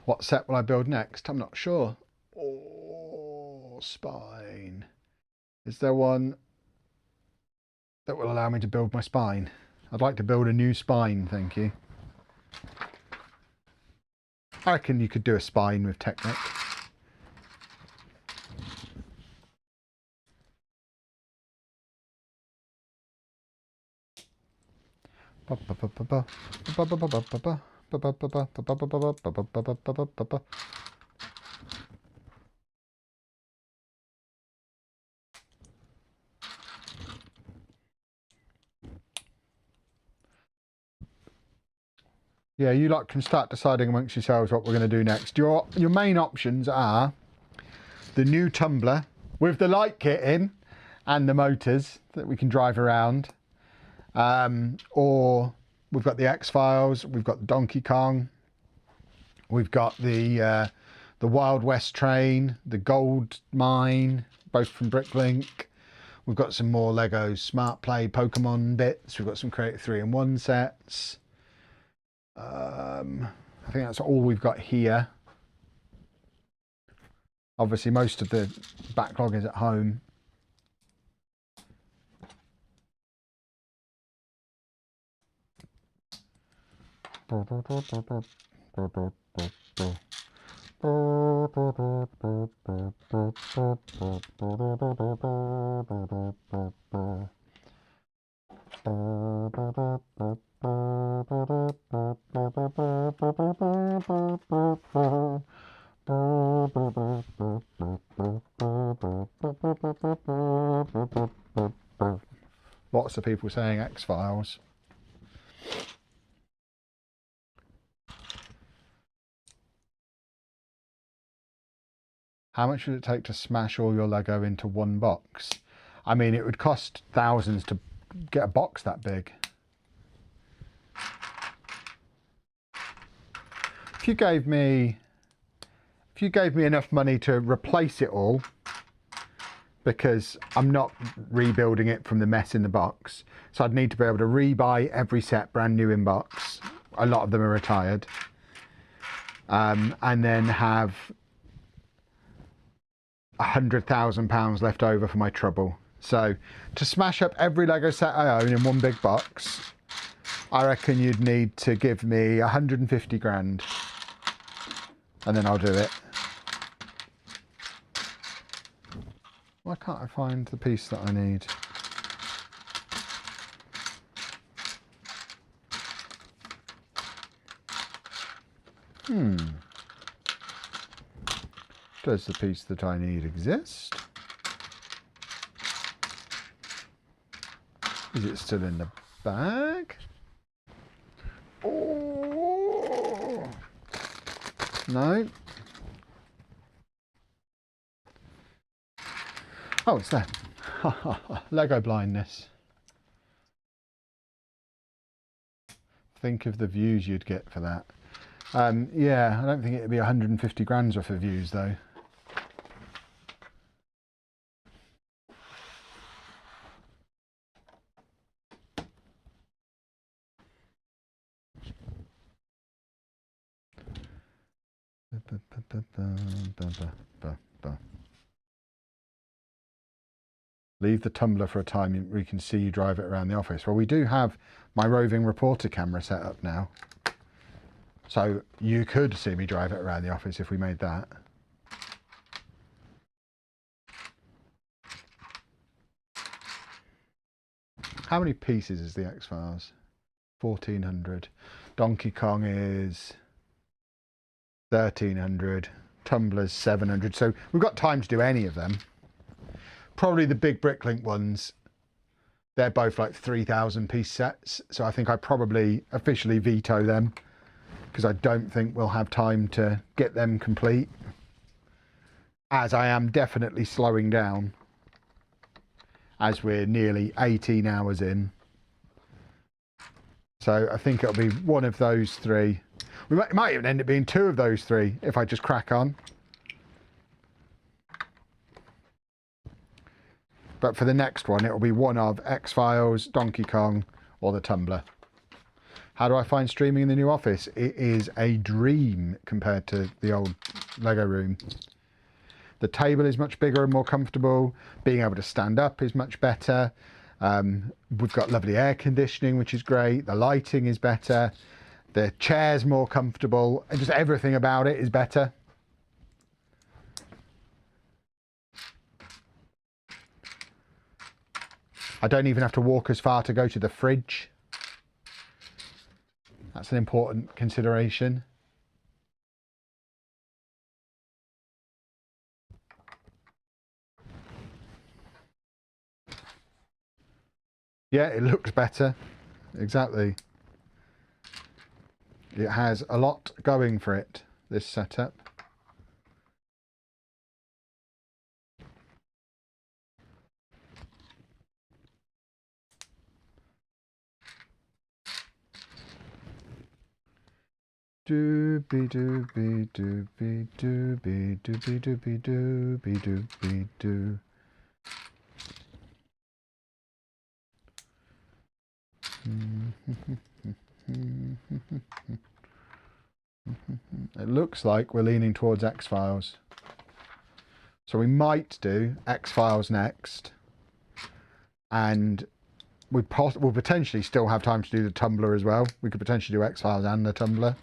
What set will I build next? I'm not sure. Oh, spine. Is there one that will allow me to build my spine? I'd like to build a new spine, thank you. I reckon you could do a spine with Technic. Yeah, you lot can start deciding amongst yourselves what we're going to do next. Your main options are the new tumbler with the light kit in and the motors that we can drive around. Or we've got the X-Files, we've got the Donkey Kong, we've got the Wild West train, the Gold Mine, both from Bricklink. We've got some more Lego Smart Play Pokemon bits. We've got some Creative 3-in-1 sets. I think that's all we've got here. Obviously, most of the backlog is at home. Lots of people saying X-Files. How much would it take to smash all your Lego into one box? I mean, it would cost thousands to get a box that big. If you gave me enough money to replace it all, because I'm not rebuilding it from the mess in the box, so I'd need to be able to rebuy every set brand new in box. A lot of them are retired, and then have £100,000 left over for my trouble. So to smash up every Lego set I own in one big box, I reckon you'd need to give me 150 grand, and then I'll do it. Why can't I find the piece that I need? Does the piece that I need exist? Is it still in the bag? Oh! No. Oh, it's there. Lego blindness. Think of the views you'd get for that. Yeah, I don't think it'd be 150 grand's worth of views though. Leave the tumbler for a time, we can see you drive it around the office. Well, we do have my roving reporter camera set up now, so you could see me drive it around the office if we made that. How many pieces is the X-Files? 1400. Donkey Kong is 1300. Tumblers 700. So we've got time to do any of them. Probably the big Bricklink ones, they're both like 3,000 piece sets. So I think I probably officially veto them, because I don't think we'll have time to get them complete, as I am definitely slowing down as we're nearly 18 hours in. So I think it'll be one of those three. It might even end up being two of those three if I just crack on. But for the next one, it'll be one of X-Files, Donkey Kong, or the Tumbler. How do I find streaming in the new office? It is a dream compared to the old Lego room. The table is much bigger and more comfortable. Being able to stand up is much better. We've got lovely air conditioning, which is great. The lighting is better. The chair's more comfortable. And just everything about it is better. I don't even have to walk as far to go to the fridge. That's an important consideration. Yeah, it looks better. Exactly. It has a lot going for it, this setup. Doobie doobie doobie doobie doobie doobie doobie doobie doo. It looks like we're leaning towards X-Files. So we might do X-Files next. And we'll potentially still have time to do the Tumblr as well. We could potentially do X-Files and the Tumblr.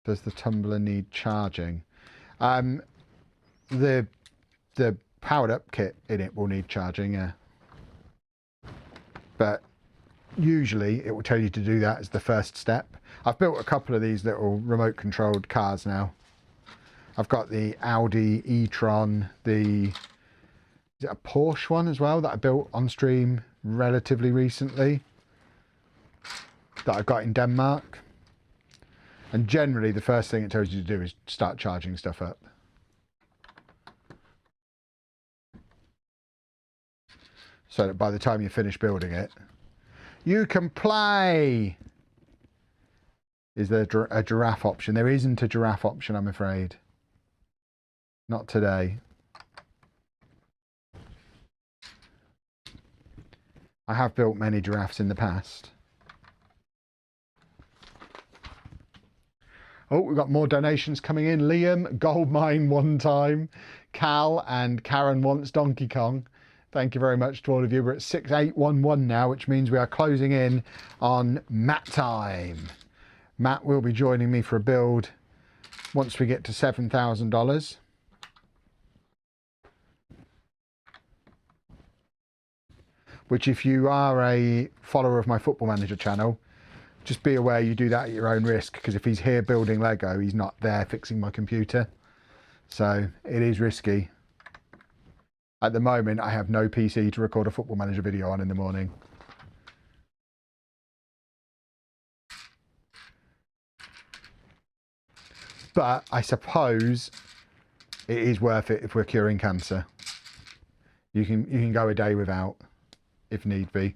Does the Tumblr need charging? The powered up kit in it will need charging, yeah. But usually it will tell you to do that as the first step. I've built a couple of these little remote controlled cars now. I've got the Audi e-tron, is it a Porsche one as well that I built on stream relatively recently that I've got in Denmark. And generally the first thing it tells you to do is start charging stuff up. So that by the time you finish building it, you can play. Is there a giraffe option? There isn't a giraffe option, I'm afraid. Not today. I have built many giraffes in the past. Oh, we've got more donations coming in. Liam, gold mine one time. Cal and Karen wants Donkey Kong. Thank you very much to all of you. We're at 6811 now, which means we are closing in on Matt time. Matt will be joining me for a build once we get to $7,000. Which, if you are a follower of my Football Manager channel, just be aware you do that at your own risk, because if he's here building Lego, he's not there fixing my computer. So it is risky. At the moment, I have no PC to record a Football Manager video on in the morning. But I suppose it is worth it if we're curing cancer. You can go a day without, if need be.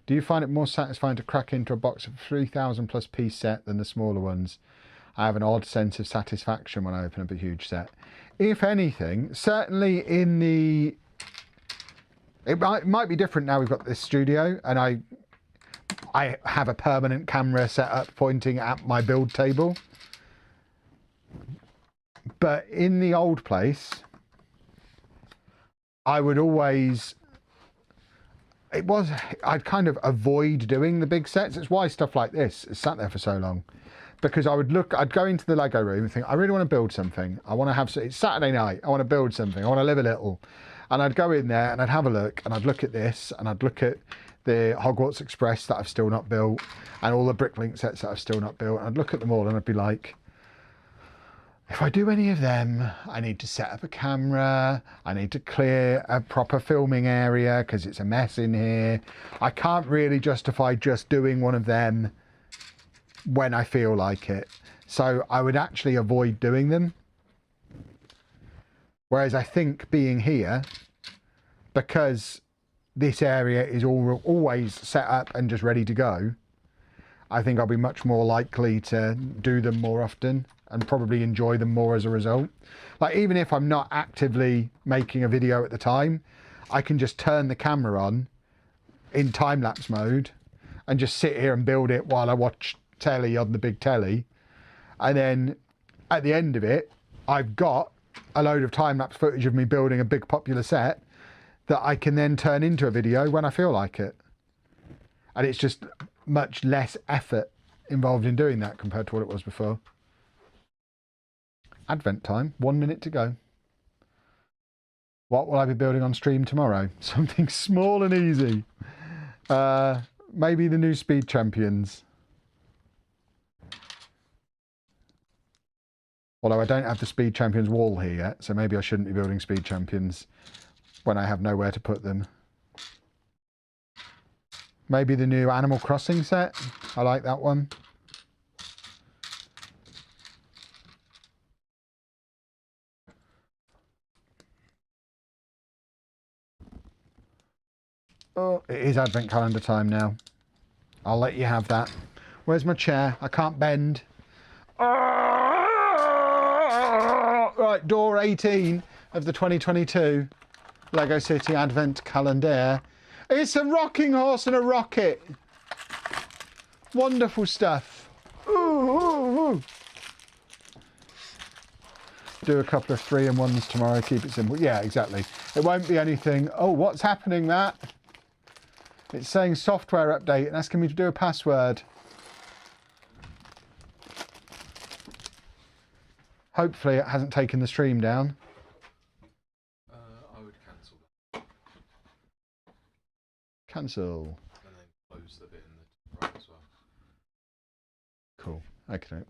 Do you find it more satisfying to crack into a box of 3,000 plus piece set than the smaller ones? I have an odd sense of satisfaction when I open up a huge set. If anything, certainly in the... It might be different now we've got this studio and I have a permanent camera set up pointing at my build table. But in the old place, I would always... I'd kind of avoid doing the big sets. It's why stuff like this is sat there for so long. Because I'd go into the Lego room and think, I really want to build something. I want to have, it's Saturday night, I want to build something. I want to live a little. And I'd go in there and I'd have a look and I'd look at this and I'd look at the Hogwarts Express that I've still not built and all the Bricklink sets that I've still not built. And I'd look at them all and I'd be like, if I do any of them, I need to set up a camera. I need to clear a proper filming area because it's a mess in here. I can't really justify just doing one of them when I feel like it. So I would actually avoid doing them. Whereas I think being here, because this area is always set up and just ready to go, I think I'll be much more likely to do them more often and probably enjoy them more as a result. Like, even if I'm not actively making a video at the time, I can just turn the camera on in time-lapse mode and just sit here and build it while I watch telly on the big telly. And then at the end of it, I've got a load of time-lapse footage of me building a big popular set that I can then turn into a video when I feel like it. And it's just much less effort involved in doing that compared to what it was before. Advent time, 1 minute to go. What will I be building on stream tomorrow? Something small and easy. Maybe the new Speed Champions. Although I don't have the Speed Champions wall here yet, so maybe I shouldn't be building Speed Champions when I have nowhere to put them. Maybe the new Animal Crossing set. I like that one. Oh, it is Advent calendar time now. I'll let you have that. Where's my chair? I can't bend. Right, door 18 of the 2022 Lego City Advent calendar. It's a rocking horse and a rocket. Wonderful stuff. Ooh, ooh, ooh. Do a couple of 3-in-1s tomorrow, keep it simple. Yeah, exactly. It won't be anything. Oh, what's happening, Matt? It's saying software update and asking me to do a password. Hopefully it hasn't taken the stream down. I would cancel that. Cancel. And then close the bit in the right as well. Cool. Okay.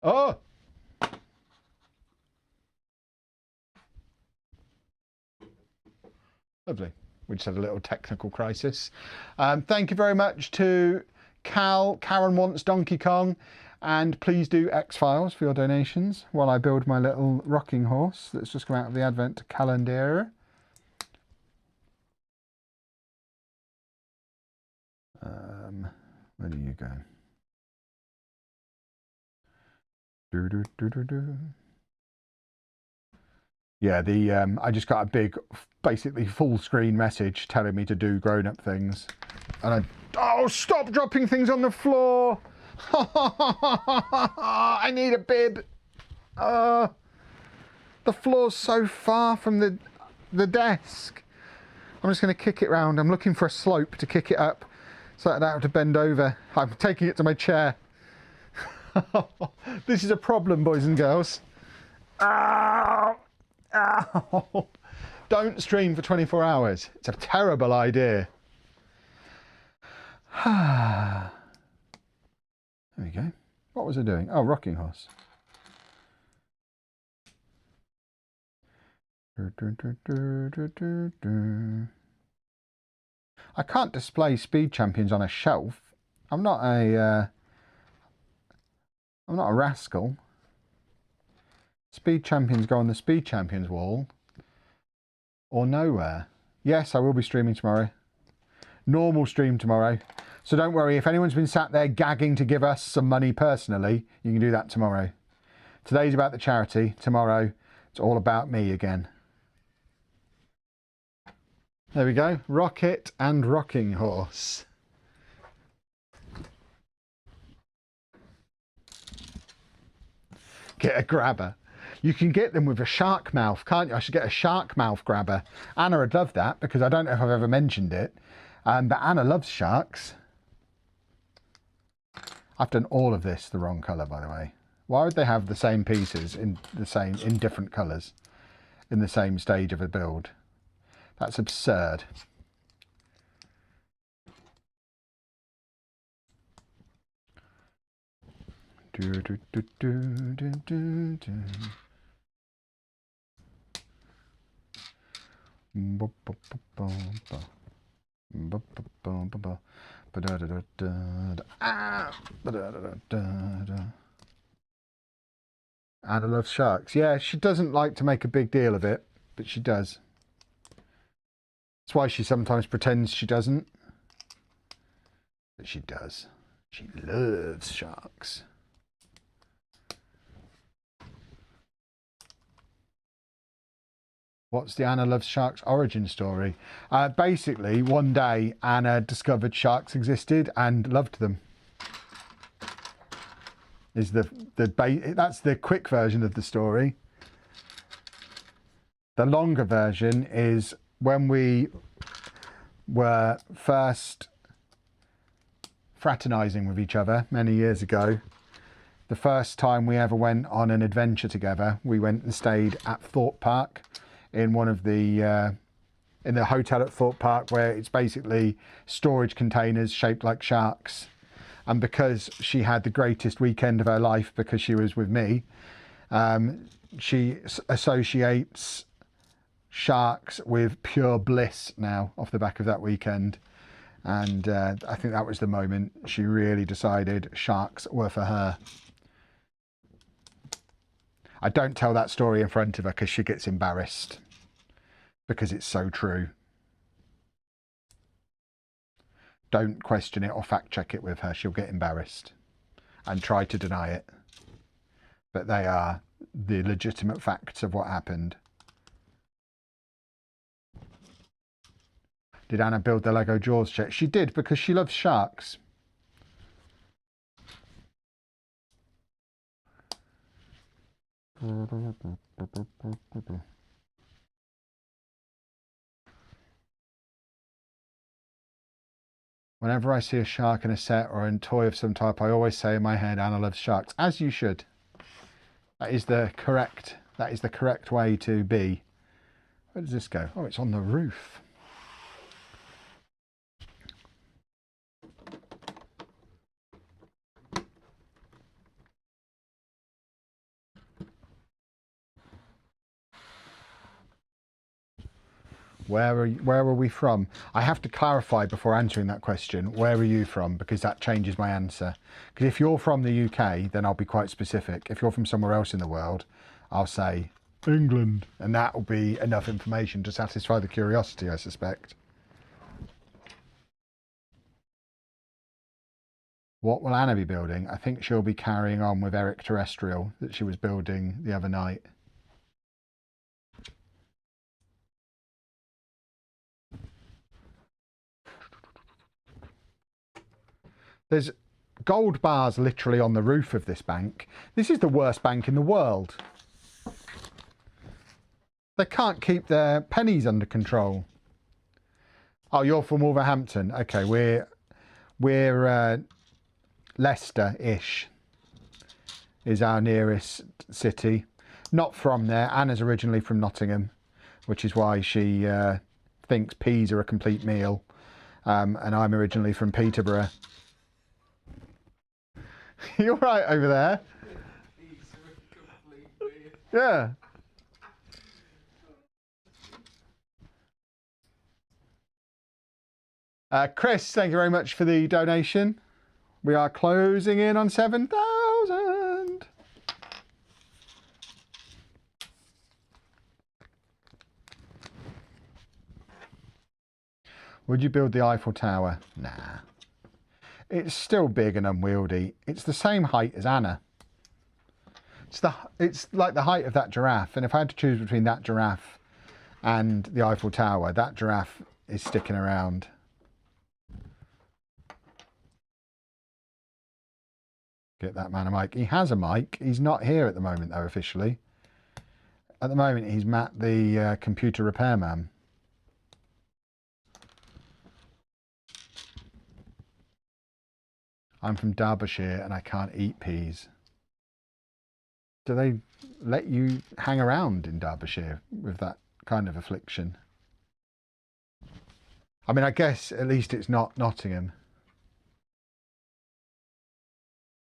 Oh! Lovely. We just had a little technical crisis. Thank you very much to Karen Wants Donkey Kong. And please do X-Files for your donations while I build my little rocking horse that's just come out of the Advent calendar. Where do you go? Yeah, I just got a big, basically full screen message telling me to do grown-up things. And oh, stop dropping things on the floor! I need a bib. The floor's so far from the desk. I'm just going to kick it round. I'm looking for a slope to kick it up so I don't have to bend over. I'm taking it to my chair. This is a problem, boys and girls. Ow! Ow! Don't stream for 24 hours. It's a terrible idea. There we go. What was I doing? Oh, rocking horse. I can't display Speed Champions on a shelf. I'm not a rascal. Speed Champions go on the Speed Champions wall or nowhere. Yes, I will be streaming tomorrow. Normal stream tomorrow. So don't worry, if anyone's been sat there gagging to give us some money personally, you can do that tomorrow. Today's about the charity. Tomorrow, it's all about me again. There we go. Rocket and rocking horse. Get a grabber. You can get them with a shark mouth, can't you? I should get a shark mouth grabber. Anna would love that because I don't know if I've ever mentioned it. But Anna loves sharks. I've done all of this the wrong colour, by the way. Why would they have the same pieces in different colours in the same stage of a build? That's absurd. Anna loves sharks. Yeah, she doesn't like to make a big deal of it, but she does. That's why she sometimes pretends she doesn't. But she does. She loves sharks. What's the Anna Loves Sharks origin story? Basically, one day Anna discovered sharks existed and loved them. That's the quick version of the story. The longer version is when we were first fraternising with each other many years ago. The first time we ever went on an adventure together, we went and stayed at Thorpe Park in one of the in the hotel at Thorpe Park, where it's basically storage containers shaped like sharks. and because she had the greatest weekend of her life because she was with me, she associates sharks with pure bliss now off the back of that weekend. And I think that was the moment she really decided sharks were for her. I don't tell that story in front of her because she gets embarrassed, because it's so true. Don't question it or fact check it with her. She'll get embarrassed and try to deny it. But they are the legitimate facts of what happened. Did Anna build the Lego Jaws set? She did, because she loves sharks. Whenever I see a shark in a set or in a toy of some type, I always say in my head, Anna loves sharks. As you should. That is the correct way to be. Where does this go? Oh, it's on the roof. Where are we from? I have to clarify before answering that question. Where are you from? Because that changes my answer. Because if you're from the UK, then I'll be quite specific. If you're from somewhere else in the world, I'll say England. And that will be enough information to satisfy the curiosity, I suspect. What will Anna be building? I think she'll be carrying on with Eric Terrestrial that she was building the other night. There's gold bars literally on the roof of this bank. This is the worst bank in the world. They can't keep their pennies under control. Oh, you're from Wolverhampton. Okay, we're Leicester-ish is our nearest city. Not from there. Anna's originally from Nottingham, which is why she thinks peas are a complete meal. And I'm originally from Peterborough. You're right over there. Yeah. Chris, thank you very much for the donation. We are closing in on 7,000. Would you build the Eiffel Tower? Nah. It's still big and unwieldy. It's the same height as Anna. It's like the height of that giraffe. And if I had to choose between that giraffe and the Eiffel Tower, that giraffe is sticking around. Get that man a mic. He has a mic. He's not here at the moment, though, officially. At the moment, he's Matt, the computer repairman. I'm from Derbyshire and I can't eat peas. Do they let you hang around in Derbyshire with that kind of affliction? I mean, I guess at least it's not Nottingham.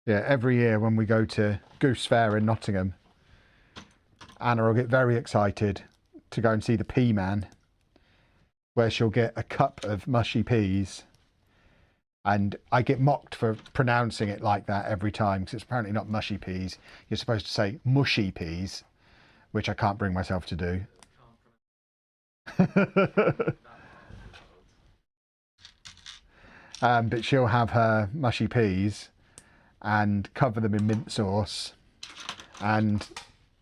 Yeah, every year when we go to Goose Fair in Nottingham, Anna will get very excited to go and see the Pea Man, where she'll get a cup of mushy peas. And I get mocked for pronouncing it like that every time, because it's apparently not mushy peas. You're supposed to say mushy peas, which I can't bring myself to do. But she'll have her mushy peas and cover them in mint sauce. And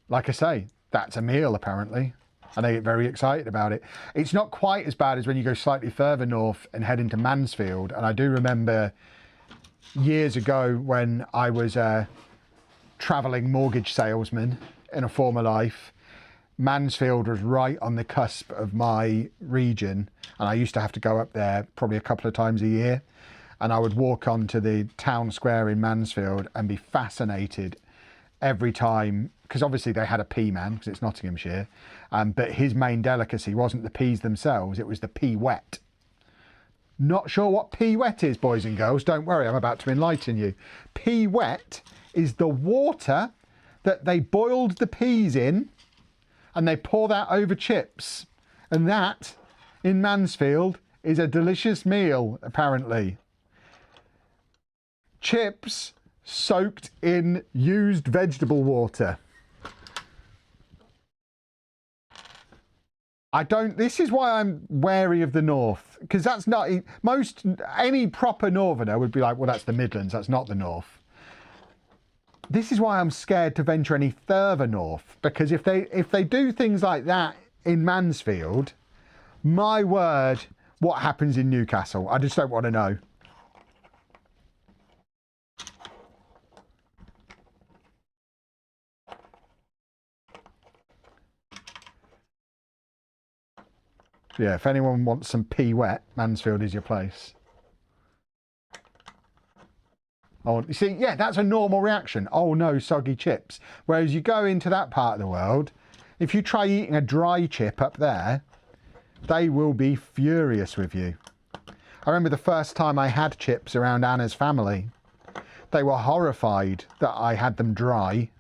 like I say, that's a meal apparently. And they get very excited about it. It's not quite as bad as when you go slightly further north and head into Mansfield. And I do remember years ago when I was a travelling mortgage salesman in a former life, Mansfield was right on the cusp of my region. And I used to have to go up there probably a couple of times a year. And I would walk onto the town square in Mansfield and be fascinated every time, because obviously they had a pea man, because it's Nottinghamshire, but his main delicacy wasn't the peas themselves, it was the pea wet, Not sure what pea wet is, boys and girls. Don't worry, I'm about to enlighten you. Pea wet is the water that they boiled the peas in and they pour that over chips. And that, in Mansfield, is a delicious meal, apparently. Chips soaked in used vegetable water. This is why I'm wary of the north, because that's not, any proper northerner would be like, well, that's the Midlands, that's not the north. This is why I'm scared to venture any further north, because if they do things like that in Mansfield, my word, what happens in Newcastle? I just don't want to know. Yeah, if anyone wants some pea wet, Mansfield is your place. Oh, you see, yeah, that's a normal reaction. Oh no, soggy chips. Whereas you go into that part of the world, if you try eating a dry chip up there, they will be furious with you. I remember the first time I had chips around Anna's family. They were horrified that I had them dry.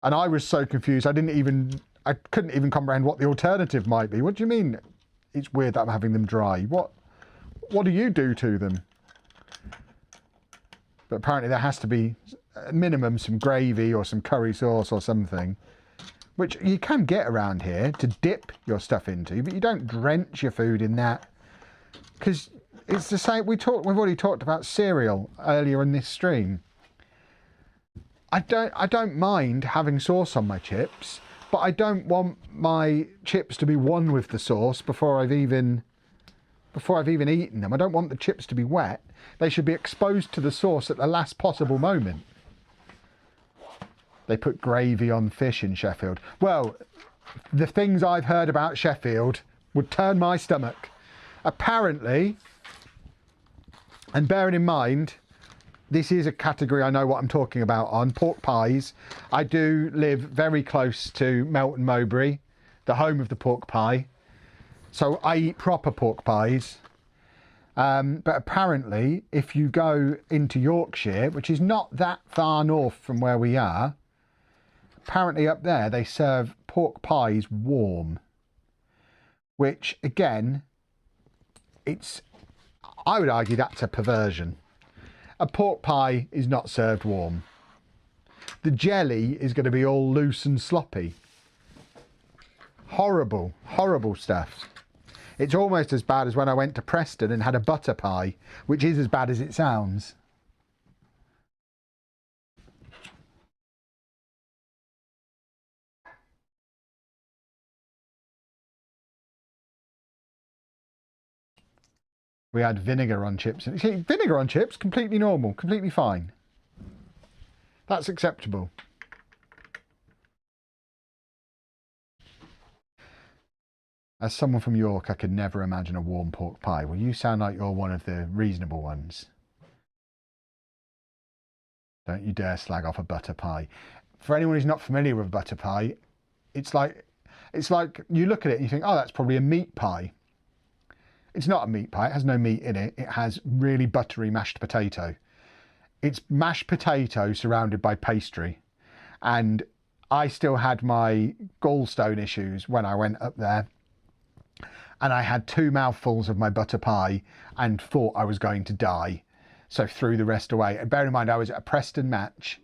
And I was so confused, I couldn't even comprehend what the alternative might be. What do you mean it's weird that I'm having them dry? What do you do to them? But apparently there has to be at minimum some gravy or some curry sauce or something, which you can get around here to dip your stuff into, but you don't drench your food in that, because it's the same. We've already talked about cereal earlier in this stream. I don't mind having sauce on my chips, but I don't want my chips to be one with the sauce before I've even eaten them. I don't want the chips to be wet. They should be exposed to the sauce at the last possible moment. They put gravy on fish in Sheffield. Well, the things I've heard about Sheffield would turn my stomach. Apparently, and bearing in mind, this is a category I know what I'm talking about on, pork pies. I do live very close to Melton Mowbray, the home of the pork pie. So I eat proper pork pies. But apparently, if you go into Yorkshire, which is not that far north from where we are, apparently up there they serve pork pies warm. Which, again, I would argue that's a perversion. A pork pie is not served warm. The jelly is going to be all loose and sloppy. Horrible, horrible stuff. It's almost as bad as when I went to Preston and had a butter pie, which is as bad as it sounds. We had vinegar on chips. See, vinegar on chips, completely normal, completely fine. That's acceptable. As someone from York, I could never imagine a warm pork pie. Well, you sound like you're one of the reasonable ones. Don't you dare slag off a butter pie. For anyone who's not familiar with butter pie, it's like you look at it and you think, oh, that's probably a meat pie. It's not a meat pie. It has no meat in it. It has really buttery mashed potato. It's mashed potato surrounded by pastry. And I still had my gallstone issues when I went up there. And I had 2 mouthfuls of my butter pie and thought I was going to die. So threw the rest away. And bear in mind, I was at a Preston match.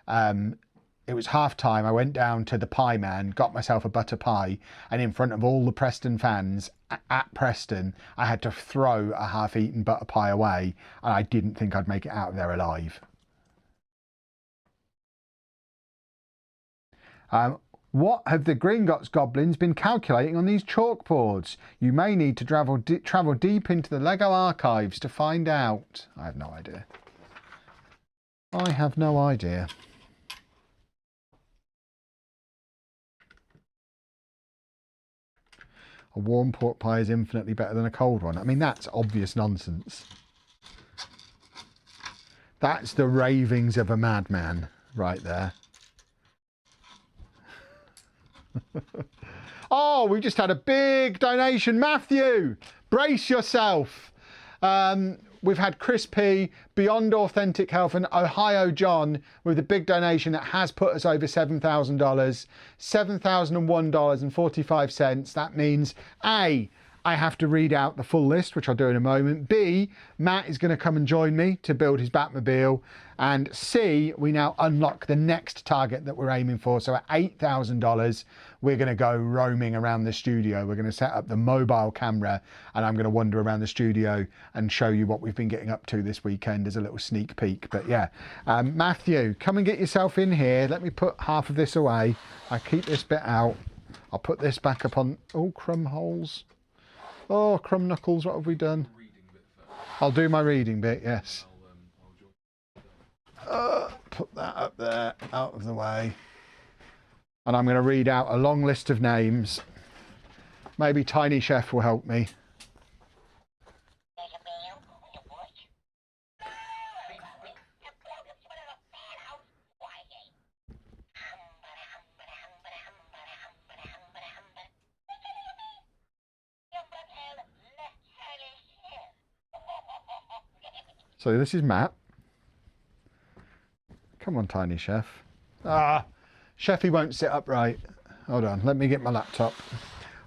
It was half time. I went down to the pie man, got myself a butter pie, and in front of all the Preston fans at Preston, I had to throw a half-eaten butter pie away, and I didn't think I'd make it out of there alive. What have the Gringotts goblins been calculating on these chalkboards? You may need to travel deep into the Lego archives to find out. I have no idea. I have no idea. A warm pork pie is infinitely better than a cold one. I mean, that's obvious nonsense. That's the ravings of a madman right there. Oh, we just had a big donation. Matthew, brace yourself. We've had Chris P, Beyond Authentic Health, and Ohio John with a big donation that has put us over $7,000. $7,001.45. That means A, I have to read out the full list, which I'll do in a moment. B, Matt is going to come and join me to build his Batmobile. And C, we now unlock the next target that we're aiming for. So at $8,000, we're going to go roaming around the studio. We're going to set up the mobile camera and I'm going to wander around the studio and show you what we've been getting up to this weekend as a little sneak peek. But yeah, Matthew, come and get yourself in here. Let me put half of this away. I keep this bit out. I'll put this back up on, oh, crumb holes. Oh, crumb knuckles, what have we done? I'll do my reading bit, yes. Put that up there, out of the way. And I'm going to read out a long list of names. Maybe Tiny Chef will help me. So this is Matt. Come on, Tiny Chef. Ah, Chefy won't sit upright. Hold on, let me get my laptop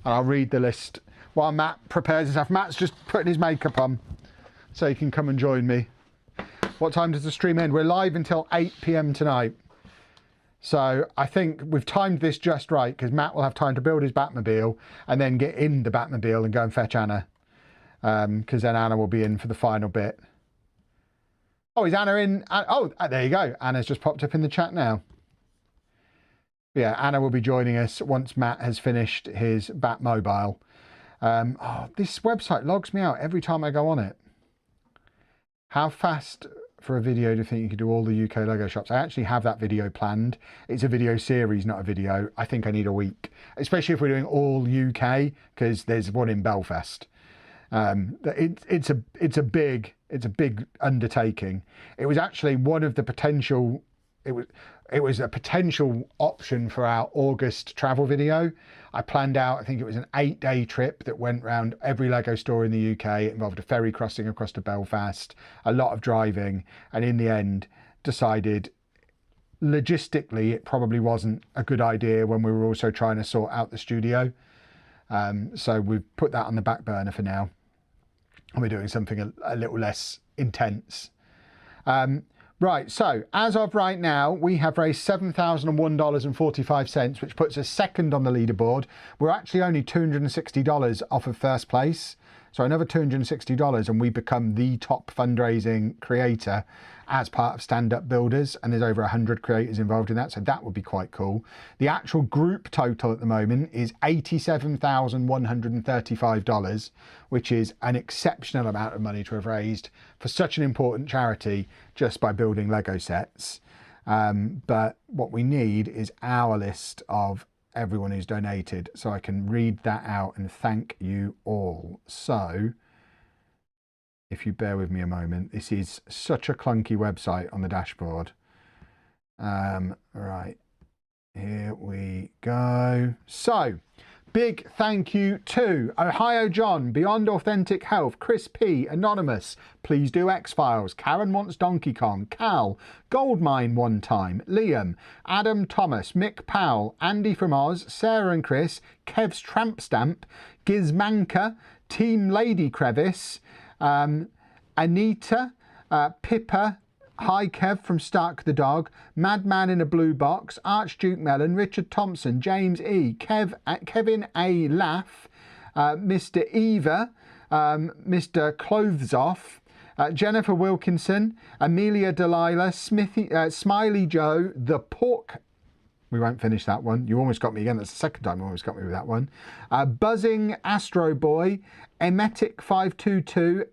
and I'll read the list while Matt prepares himself. Matt's just putting his makeup on so he can come and join me. What time does the stream end? We're live until 8 p.m. tonight. So I think we've timed this just right because Matt will have time to build his Batmobile and then get in the Batmobile and go and fetch Anna. Because then Anna will be in for the final bit. Oh, is Anna in? Oh, there you go. Anna's just popped up in the chat now. Yeah, Anna will be joining us once Matt has finished his Batmobile. Oh, this website logs me out every time I go on it. How fast for a video do you think you could do all the UK Lego shops? I actually have that video planned. It's a video series, not a video. I think I need a week, especially if we're doing all UK, because there's one in Belfast. It's a big undertaking. It was actually one of the potential. It was a potential option for our August travel video. I planned out, I think it was an 8-day trip that went around every Lego store in the UK. It involved a ferry crossing across to Belfast, a lot of driving, and in the end decided logistically it probably wasn't a good idea when we were also trying to sort out the studio. So we've put that on the back burner for now. And we're doing something a little less intense. Right, so as of right now, we have raised $7,001.45, which puts us second on the leaderboard. We're actually only $260 off of first place. So another $260 and we become the top fundraising creator as part of Stand Up Builders, and there's over 100 creators involved in that, so that would be quite cool. The actual group total at the moment is $87,135, which is an exceptional amount of money to have raised for such an important charity just by building Lego sets. But what we need is our list of everyone who's donated, so I can read that out and thank you all. So if you bear with me a moment, this is such a clunky website on the dashboard. Right, here we go. So big thank you to Ohio John, Beyond Authentic Health, Chris P, Anonymous, Please Do X-Files, Karen Wants Donkey Kong, Cal, Goldmine One Time, Liam, Adam Thomas, Mick Powell, Andy from Oz, Sarah and Chris, Kev's Tramp Stamp, Gizmanka, Team Lady Crevice, Anita, Pippa, Hi Kev from Stark the Dog, Madman in a Blue Box, Archduke Mellon, Richard Thompson, James E, Kevin A Laugh, Mr Eva, Mr Clothes Off, Jennifer Wilkinson, Amelia Delilah, Smiley Joe, The Pork. We won't finish that one. You almost got me again. That's the second time you almost got me with that one. Buzzing Astro Boy, Emetic 522,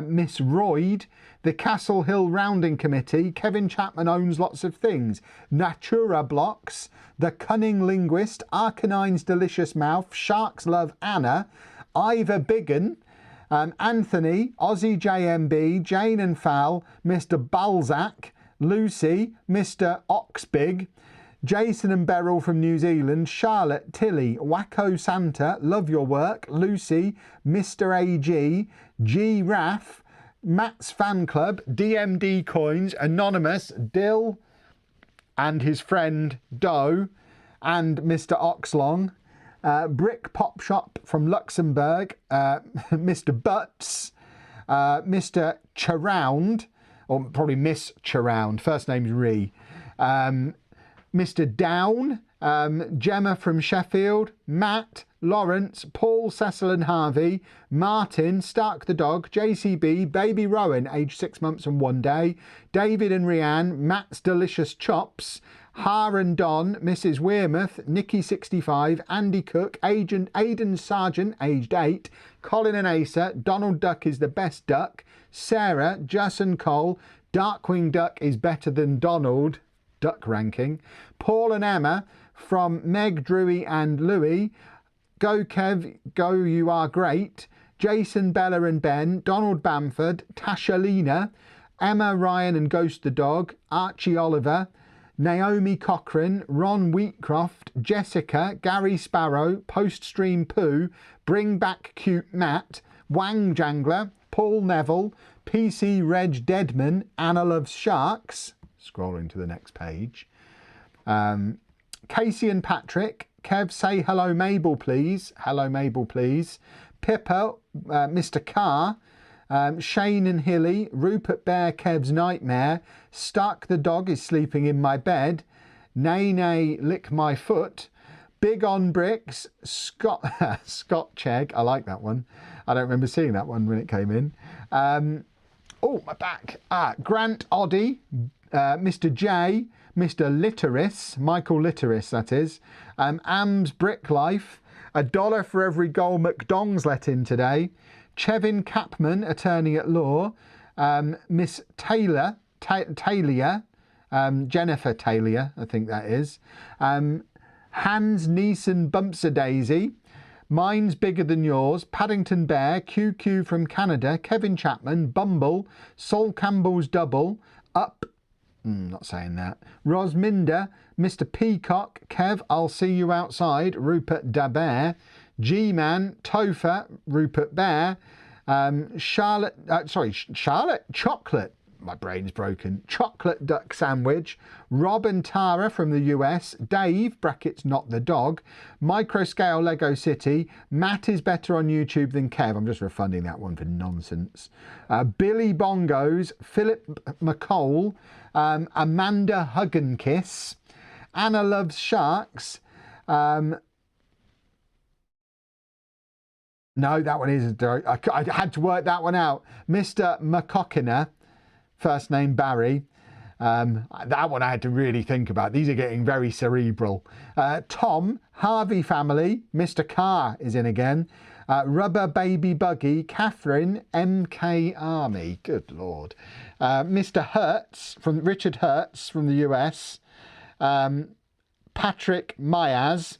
Miss Royd, the Castle Hill Rounding Committee, Kevin Chapman Owns Lots of Things, Natura Blocks, The Cunning Linguist, Arkanine's Delicious Mouth, Sharks Love Anna, Ivor Biggin, Anthony, Aussie JMB, Jane and Fal, Mr Balzac, Lucy, Mr Oxbig, Jason and Beryl from New Zealand, Charlotte, Tilly, Wacko Santa, love your work, Lucy, Mr. AG, G Raff, Matt's Fan Club, DMD Coins, Anonymous, Dill and his friend Doe, and Mr. Oxlong, Brick Pop Shop from Luxembourg, Mr. Butts, Mr. Charound, or probably Miss Charound, first name's Ree, Mr. Down, Gemma from Sheffield, Matt, Lawrence, Paul, Cecil and Harvey, Martin, Stark the dog, JCB, Baby Rowan, aged 6 months and 1 day, David and Rianne, Matt's Delicious Chops, Har and Don, Mrs. Wearmouth, Nikki 65, Andy Cook, Agent Aidan Sargent, aged 8, Colin and Asa, Donald Duck is the best duck, Sarah, Jess and Cole, Darkwing Duck is better than Donald, duck ranking, Paul and Emma from Meg, Drewy and Louis, Go Kev, go you are great, Jason, Bella and Ben, Donald Bamford, Tasha Lena, Emma, Ryan and Ghost the dog, Archie Oliver, Naomi Cochran, Ron Wheatcroft, Jessica, Gary Sparrow, Post Stream Poo, Bring Back Cute Matt, Wang Jangler, Paul Neville, PC Reg Deadman, Anna Loves Sharks, scrolling to the next page, Casey and Patrick, Kev, say hello Mabel please, hello Mabel please, Pippa, Mr. Carr, Shane and Hilly, Rupert Bear, Kev's Nightmare, Stark the dog is sleeping in my bed, Nay Nay lick my foot, Big on Bricks, Scott Chegg, I like that one, I don't remember seeing that one when it came in, oh my back, Grant Oddy, Mr. J, Mr. Litteris, Michael Litteris that is, Am's Brick Life, $1 for every goal McDong's let in today, Chevin Capman, attorney at law, Miss Taylor, Jennifer Taylor, I think that is, Hans Neeson Bumpsa Daisy, Mine's Bigger Than Yours, Paddington Bear, QQ from Canada, Kevin Chapman, Bumble, Sol Campbell's Double, Up, not saying that, Rosminda, Mr. Peacock, Kev, I'll see you outside, Rupert Dabert, G-Man, Topher, Rupert Bear, Charlotte, Chocolate, my brain's broken, Chocolate Duck Sandwich, Rob and Tara from the US, Dave, brackets not the dog, Microscale Lego City, Matt is better on YouTube than Kev, I'm just refunding that one for nonsense, Billy Bongos, Philip McCole, Amanda Hug and Kiss, Anna Loves Sharks, no, that one isn't. I had to work that one out. Mr. McCockiner, first name Barry. That one I had to really think about. These are getting very cerebral. Tom, Harvey Family, Mr. Carr is in again. Rubber Baby Buggy, Catherine, MK Army. Good Lord. Mr. Hertz, from Richard Hertz from the US. Patrick Myaz.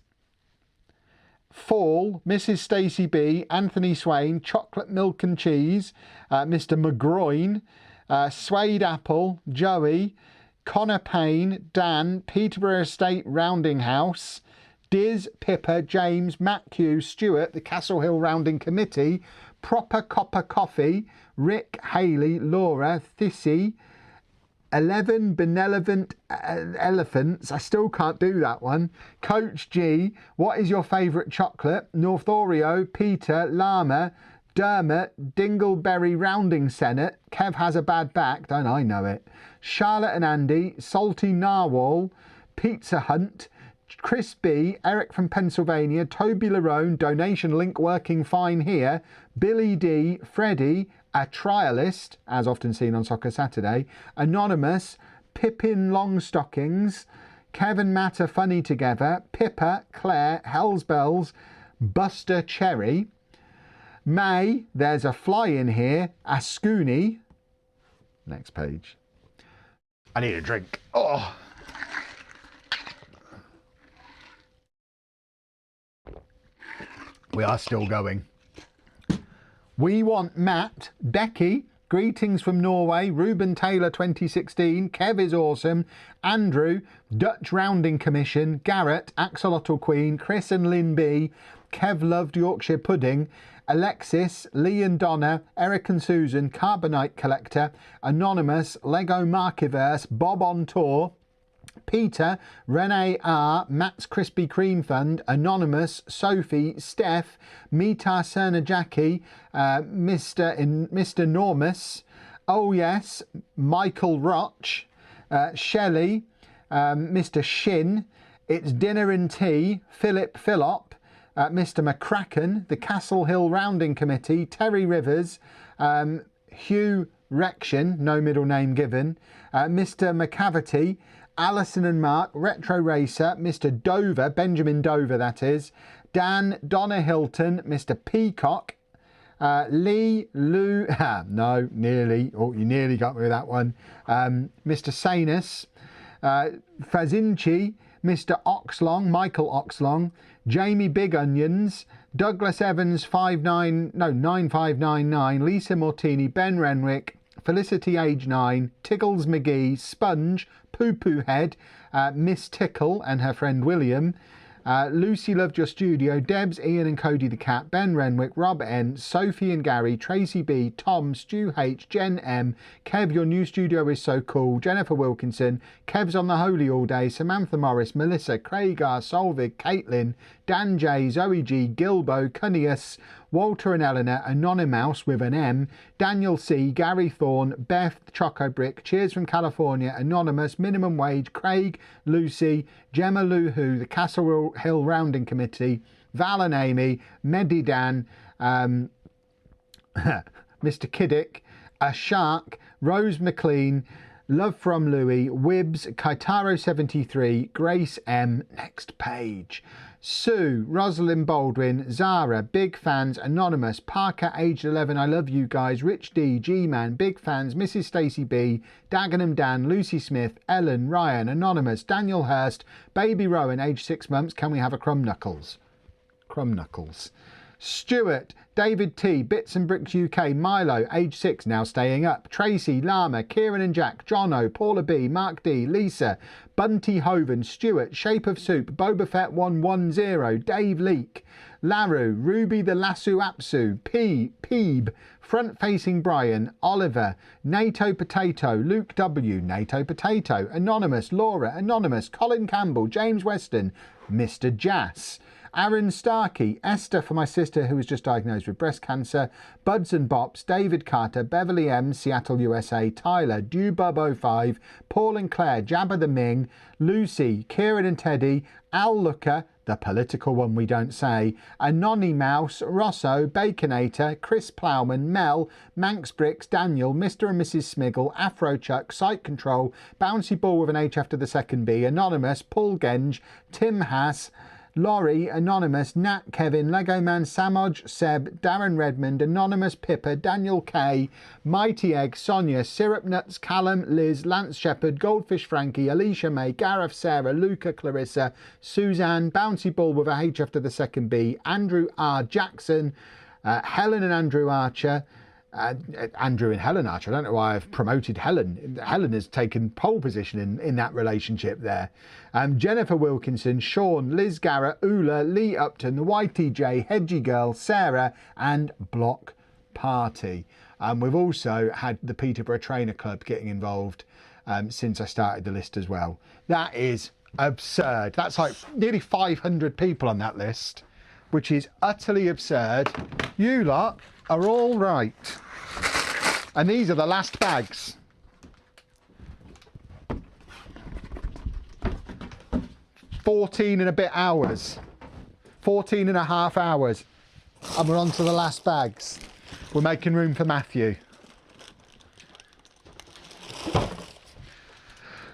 Fall, Mrs. Stacey B, Anthony Swain, Chocolate Milk and Cheese, Mr. McGroin, Suede Apple, Joey, Connor Payne, Dan, Peterborough Estate Rounding House, Diz, Pippa, James, Matt Q, Stuart, the Castle Hill Rounding Committee, Proper Copper Coffee, Rick, Haley, Laura, Thissy, 11 Benevolent Elephants, I still can't do that one, Coach G, What is your favourite chocolate, North Oreo, Peter, Llama, Dermot, Dingleberry Rounding Senate, Kev has a bad back, don't I know it, Charlotte and Andy, Salty Narwhal, Pizza Hunt, Chris B, Eric from Pennsylvania, Toby Larone, donation link working fine here, Billy D, Freddie, a trialist, as often seen on Soccer Saturday, Anonymous, Pippin Longstockings, Kevin Matt are funny together, Pippa, Claire, Hells Bells, Buster Cherry, May, there's a fly in here, Ascuni, next page. I need a drink. Oh. We are still going. We want Matt, Becky, Greetings from Norway, Ruben Taylor 2016, Kev is awesome, Andrew, Dutch Rounding Commission, Garrett, Axolotl Queen, Chris and Lynn B, Kev loved Yorkshire Pudding, Alexis, Lee and Donna, Eric and Susan, Carbonite Collector, Anonymous, Lego Markiverse, Bob on Tour, Peter, Renee R, Matt's Krispy Kreme Fund, Anonymous, Sophie, Steph, Mita Serna Jackie, Mr. Normus, oh yes, Michael Roch, Shelley, Mr. Shin, It's Dinner and Tea, Philip Phillop, Mr. McCracken, the Castle Hill Rounding Committee, Terry Rivers, Hugh Rection, no middle name given, Mr. McCavity, Alison and Mark, Retro Racer, Mr. Dover, Benjamin Dover that is, Dan, Donna Hilton, Mr. Peacock, Lee, Lou, no, nearly, oh, you nearly got me with that one, Mr. Sanus, Fazinci, Mr. Oxlong, Michael Oxlong, Jamie Big Onions, Douglas Evans 9599, Lisa Mortini, Ben Renwick, Felicity age 9, Tiggles McGee, Sponge, Poo Poo Head, Miss Tickle and her friend William, Lucy Loved Your Studio, Debs, Ian and Cody the Cat, Ben Renwick, Rob N, Sophie and Gary, Tracy B, Tom, Stu H, Jen M, Kev, your new studio is so cool, Jennifer Wilkinson, Kev's on the Holy all day, Samantha Morris, Melissa, Craig R, Solvig, Caitlin, Dan J, Zoe G, Gilbo, Cunnius, Walter and Eleanor, Anonymous with an M, Daniel C, Gary Thorne, Beth, Choco Brick, Cheers from California, Anonymous, Minimum Wage, Craig, Lucy, Gemma Luhu, the Castle Hill Rounding Committee, Val and Amy, Medidan, Mr. Kiddick, A Shark, Rose McLean, Love from Louis, Wibbs, Kaitaro73, Grace M, next page. Sue, Rosalind Baldwin, Zara, Big Fans, Anonymous, Parker, aged 11, I love you guys, Rich D, G-Man, Big Fans, Mrs. Stacey B, Dagenham Dan, Lucy Smith, Ellen, Ryan, Anonymous, Daniel Hurst, Baby Rowan, aged 6 months, can we have a Crumb Knuckles? Crumb Knuckles. Stuart, David T, Bits and Bricks UK, Milo, age 6, now staying up, Tracy, Lama, Kieran and Jack, Jono, Paula B, Mark D, Lisa, Bunty Hoven, Stuart, Shape of Soup, Boba Fett 110, Dave Leake, Laru, Ruby the Lasso Apsu, Peeb, Front Facing Brian, Oliver, NATO Potato, Luke W, NATO Potato, Anonymous, Laura, Anonymous, Colin Campbell, James Weston, Mr. Jass, Aaron Starkey, Esther for my sister who was just diagnosed with breast cancer, Buds and Bops, David Carter, Beverly M, Seattle, USA, Tyler, Dewbub05, Paul and Claire, Jabba the Ming, Lucy, Kieran and Teddy, Al Looker, the political one we don't say, Anony Mouse, Rosso, Baconator, Chris Plowman, Mel, Manx Bricks, Daniel, Mr. and Mrs. Smiggle, Afro Chuck, Site Control, Bouncy Ball with an H after the second B, Anonymous, Paul Genge, Tim Hass, Laurie, Anonymous, Nat, Kevin, Lego Man, Samoj, Seb, Darren Redmond, Anonymous, Pippa, Daniel K, Mighty Egg, Sonia, Syrup Nuts, Callum, Liz, Lance Shepherd, Goldfish Frankie, Alicia May, Gareth, Sarah, Luca, Clarissa, Suzanne, Bouncy Ball with a H after the second B, Andrew R. Jackson, Helen and Andrew Archer, Andrew and Helen Archer. I don't know why I've promoted Helen. Helen has taken pole position in that relationship there. Jennifer Wilkinson, Sean, Liz Garrett, Ula, Lee Upton, the YTJ, Hedgy Girl, Sarah and Block Party. We've also had the Peterborough Trainer Club getting involved since I started the list as well. That is absurd. That's like nearly 500 people on that list, which is utterly absurd. You lot are all right. And these are the last bags. $14 and a bit hours. 14 and a half hours. And we're on to the last bags. We're making room for Matthew.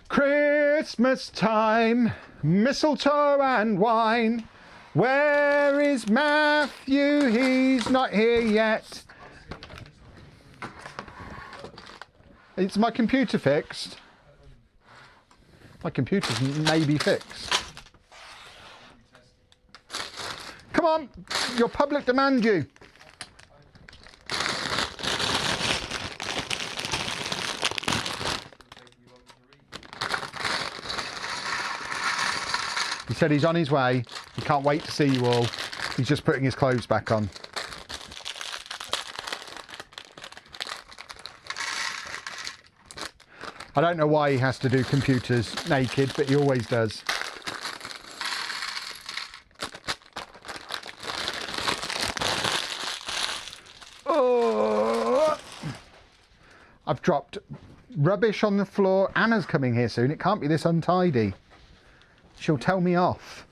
Christmas time, mistletoe and wine. Where is Matthew? He's not here yet. Is my computer fixed? My computer's maybe fixed. Come on, your public demand you. He said he's on his way. He can't wait to see you all. He's just putting his clothes back on. I don't know why he has to do computers naked, but he always does. Oh! I've dropped rubbish on the floor. Anna's coming here soon. It can't be this untidy. She'll tell me off.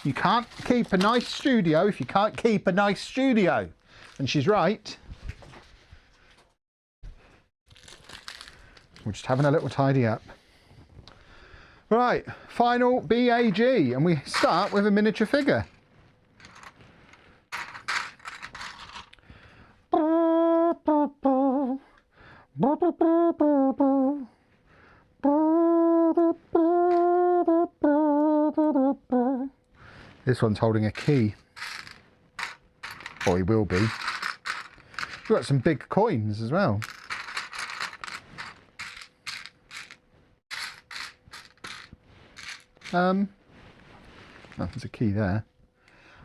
You can't keep a nice studio if you can't keep a nice studio. And she's right. We're just having a little tidy up. Right, final BAG, and we start with a miniature figure. This one's holding a key. Or he will be. We've got some big coins as well. Oh, there's a key there.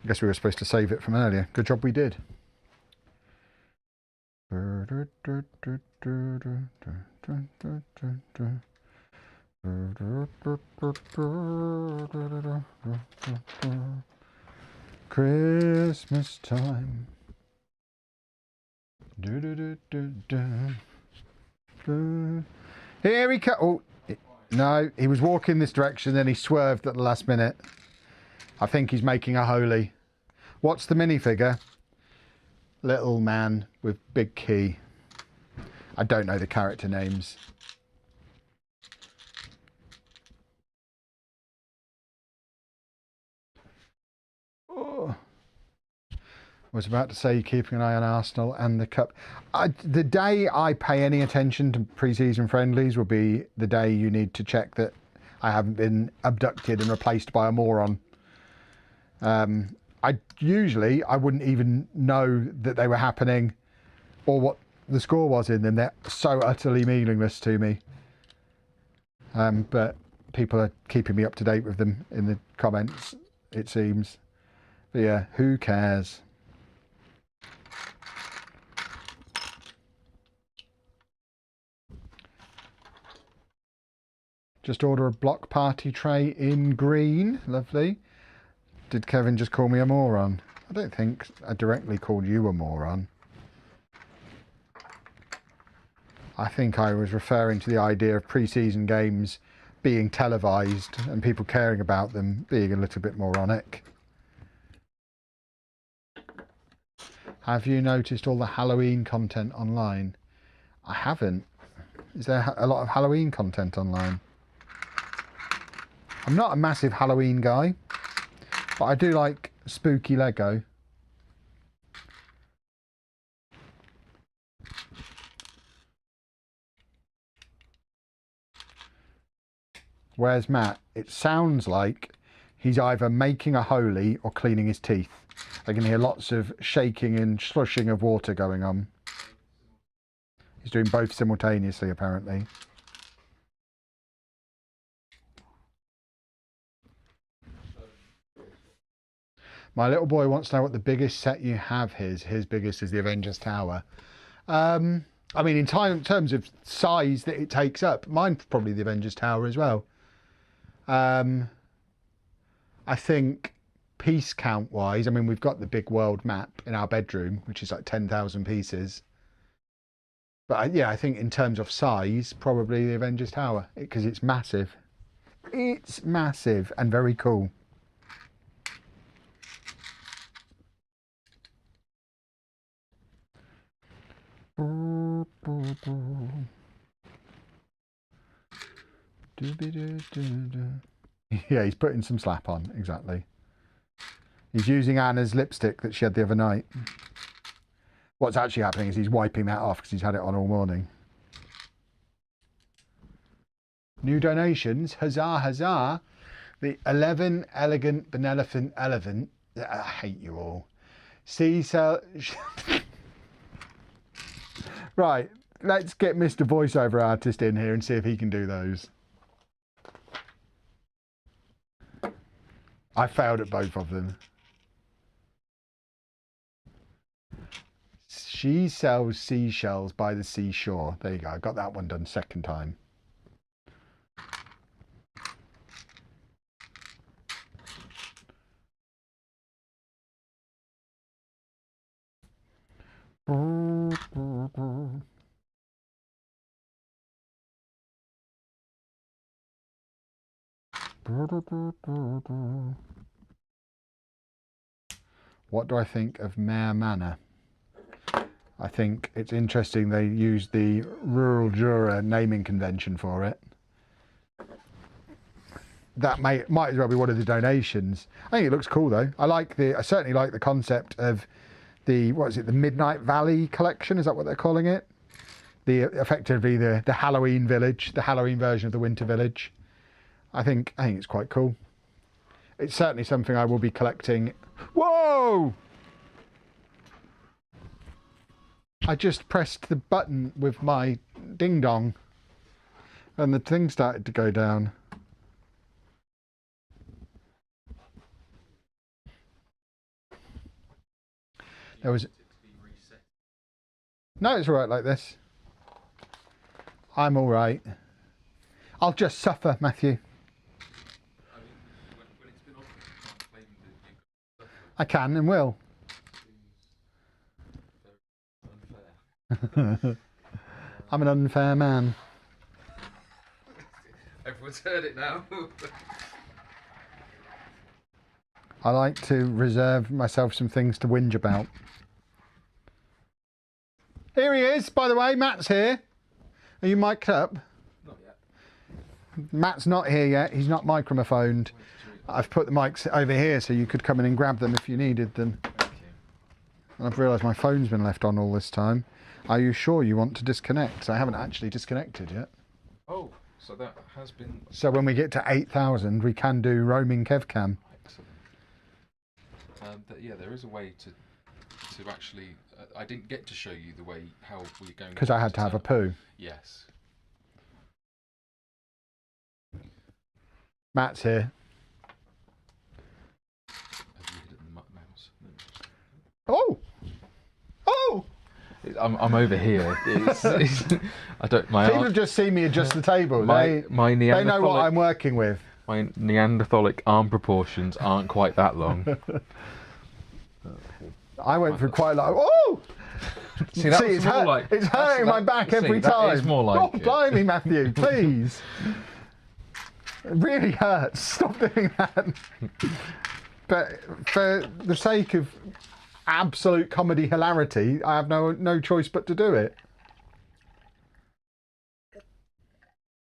I guess we were supposed to save it from earlier. Good job we did. Christmas time. Here he comes. Oh, no, he was walking this direction, then he swerved at the last minute. I think he's making a holy. What's the minifigure? Little man with big key. I don't know the character names. Oh. I was about to say keeping an eye on Arsenal and the Cup. The day I pay any attention to pre-season friendlies will be the day you need to check that I haven't been abducted and replaced by a moron. I wouldn't even know that they were happening or what the score was in them. They're so utterly meaningless to me. But people are keeping me up to date with them in the comments, it seems. But yeah, who cares? Just order a block party tray in green. Lovely. Did Kevin just call me a moron? I don't think I directly called you a moron. I think I was referring to the idea of pre-season games being televised and people caring about them being a little bit moronic. Have you noticed all the Halloween content online? I haven't. Is there a lot of Halloween content online? I'm not a massive Halloween guy, but I do like spooky Lego. Where's Matt? It sounds like he's either making a holy or cleaning his teeth. I can hear lots of shaking and slushing of water going on. He's doing both simultaneously, apparently. My little boy wants to know what the biggest set you have is. His biggest is the Avengers Tower. I mean, in terms of size that it takes up, mine's probably the Avengers Tower as well. I think piece count wise, I mean, we've got the big world map in our bedroom, which is like 10,000 pieces. But yeah, I think in terms of size, probably the Avengers Tower, because it's massive. It's massive and very cool. Yeah, he's putting some slap on, exactly. He's using Anna's lipstick that she had the other night. What's actually happening is he's wiping that off because he's had it on all morning. New donations, huzzah, huzzah. The 11 elegant benevolent elephant. I hate you all. Right, let's get Mr. Voiceover Artist in here and see if he can do those. I failed at both of them. She sells seashells by the seashore. There you go. I got that one done second time. What do I think of Mare Manor? I think it's interesting they used the Rural Jura naming convention for it. That might as well be one of the donations. I think it looks cool though. I certainly like the concept of the, what is it, the Midnight Valley collection, is that what they're calling it? Effectively the Halloween village, the Halloween version of the Winter Village. I think it's quite cool. It's certainly something I will be collecting. Whoa! I just pressed the button with my ding dong and the thing started to go down. There was... No, it's all right like this. I'm all right. I'll just suffer, Matthew. I can and will. I'm an unfair man. Everyone's heard it now. I like to reserve myself some things to whinge about. Here he is, by the way, Matt's here. Are you mic'd up? Not yet. Matt's not here yet, he's not microphoned. I've put the mics over here so you could come in and grab them if you needed them. Thank you. And I've realised my phone's been left on all this time. Are you sure you want to disconnect? I haven't actually disconnected yet. Oh, so that has been... So when we get to 8,000, we can do roaming Kevcam. Excellent. Yeah, there is a way to actually... I didn't get to show you the way how we're going... Because I had to have a poo. Yes. Matt's here. Have you hidden the mouse? No. Oh! Oh! I'm over here. I don't. People have just seen me adjust the table. My They know what I'm working with. My Neanderthalic arm proportions aren't quite that long. I went through quite a lot. Oh! See, it's hurting my back every time. That is more like oh, blimey, Matthew, please. It really hurts. Stop doing that. But for the sake of absolute comedy hilarity, I have no choice but to do it.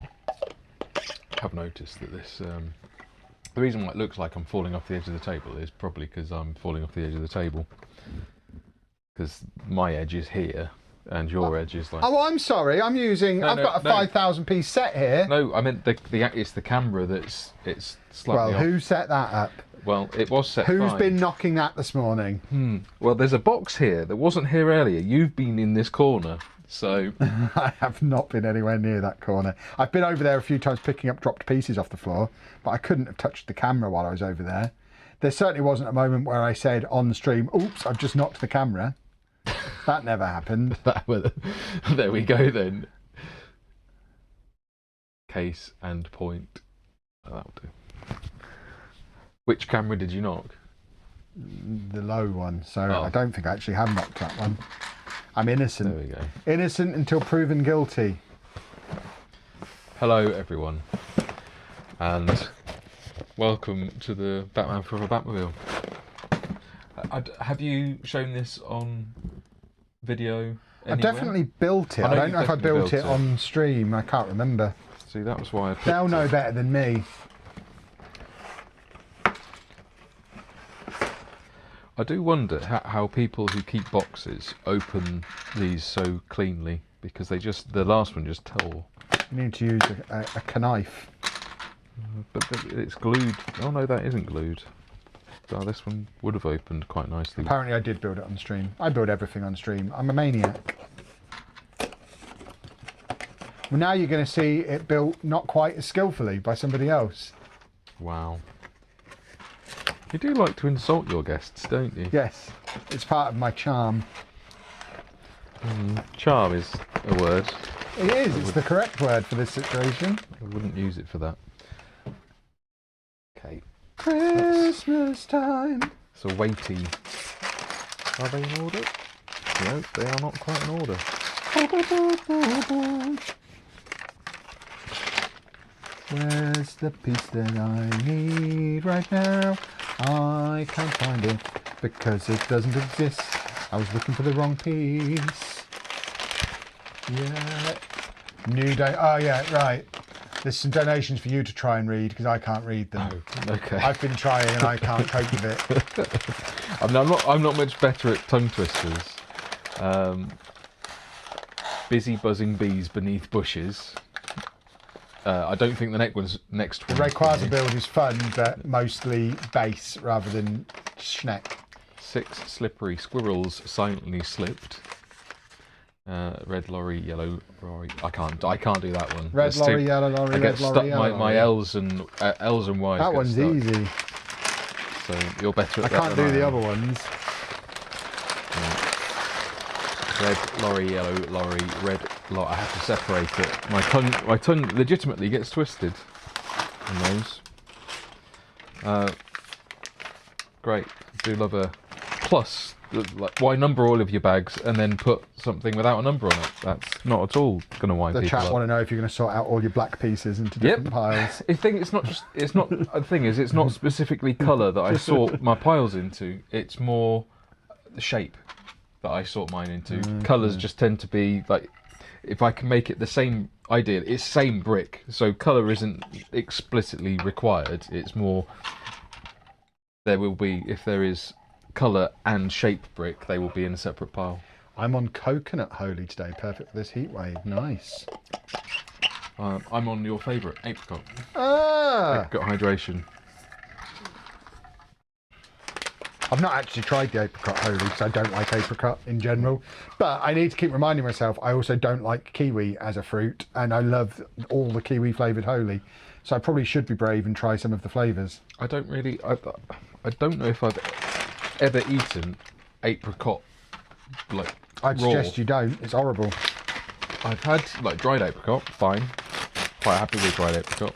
I have noticed that this the reason why it looks like I'm falling off the edge of the table is probably because I'm falling off the edge of the table, because my edge is here and your edge is like... Oh, I'm sorry, I'm using... I've got a 5,000 piece set here. No, I meant it's the camera that's... It's slightly off. Who set that up? Well, it was set Who's fine. been knocking that this morning? Well, there's a box here that wasn't here earlier. You've been in this corner, so... I have not been anywhere near that corner. I've been over there a few times picking up dropped pieces off the floor, but I couldn't have touched the camera while I was over there. There certainly wasn't a moment where I said on the stream, oops, I've just knocked the camera. That never happened. There we go then. Case and point. Oh, that'll do. Which camera did you knock? The low one, so Oh. I don't think I actually have knocked that one. I'm innocent. There we go. Innocent until proven guilty. Hello everyone, and welcome to the Batman Forever Batmobile. Have you shown this on video anywhere? I definitely built it. I don't know if I built it on stream. I can't remember. See, that was why I picked They'll know better than me. I do wonder how people who keep boxes open these so cleanly, because the last one just tore. You need to use a knife. But it's glued. Oh no, that isn't glued. Oh, this one would have opened quite nicely. Apparently I did build it on stream. I build everything on stream. I'm a maniac. Well, now you're going to see it built not quite as skillfully by somebody else. Wow. You do like to insult your guests, don't you? Yes, it's part of my charm. Charm is a word. It is. It's the correct word for this situation. I wouldn't use it for that. Okay. Christmas time. So weighty. Are they in order? No, they are not quite in order. Where's the piece that I need right now? I can't find it because it doesn't exist. I was looking for the wrong piece. Yeah. Oh yeah, right. There's some donations for you to try and read because I can't read them. Oh, okay. I've been trying and I can't cope with it. I'm not much better at tongue twisters. Busy buzzing bees beneath bushes. I don't think the next one. The Rayquaza build is fun, but mostly base rather than schneck. 6 slippery squirrels silently slipped. Red lorry, yellow lorry. I can't do that one. Red lorry, yellow lorry. I get red stuck. Lorry, yellow My L's and Y's. That one's stuck. easy. So you're better at I that. can't do the other ones. Red lorry, yellow lorry, red lorry. I have to separate it. My tongue legitimately gets twisted on those. Great. Do love a plus. Like, why number all of your bags and then put something without a number on it? That's not at all going to wind The people chat up. want to know if you're going to sort out all your black pieces into different piles. The thing, it's not. The thing is, it's not specifically colour that I sort my piles into. It's more the shape that I sort mine into. Colours just tend to be like, if I can make it the same idea, it's same brick, so colour isn't explicitly required. It's more, there will be, if there is colour and shape brick, they will be in a separate pile. I'm on coconut holy today, perfect for this heat wave. Nice. I'm on your favourite, apricot. Apricot hydration. I've not actually tried the apricot holy because I don't like apricot in general, but I need to keep reminding myself I also don't like kiwi as a fruit, and I love all the kiwi flavoured holy, so I probably should be brave and try some of the flavours. I don't know if I've ever eaten apricot like I'd raw. suggest you don't. It's horrible. I've had like dried apricot, fine. Quite happy with dried apricot.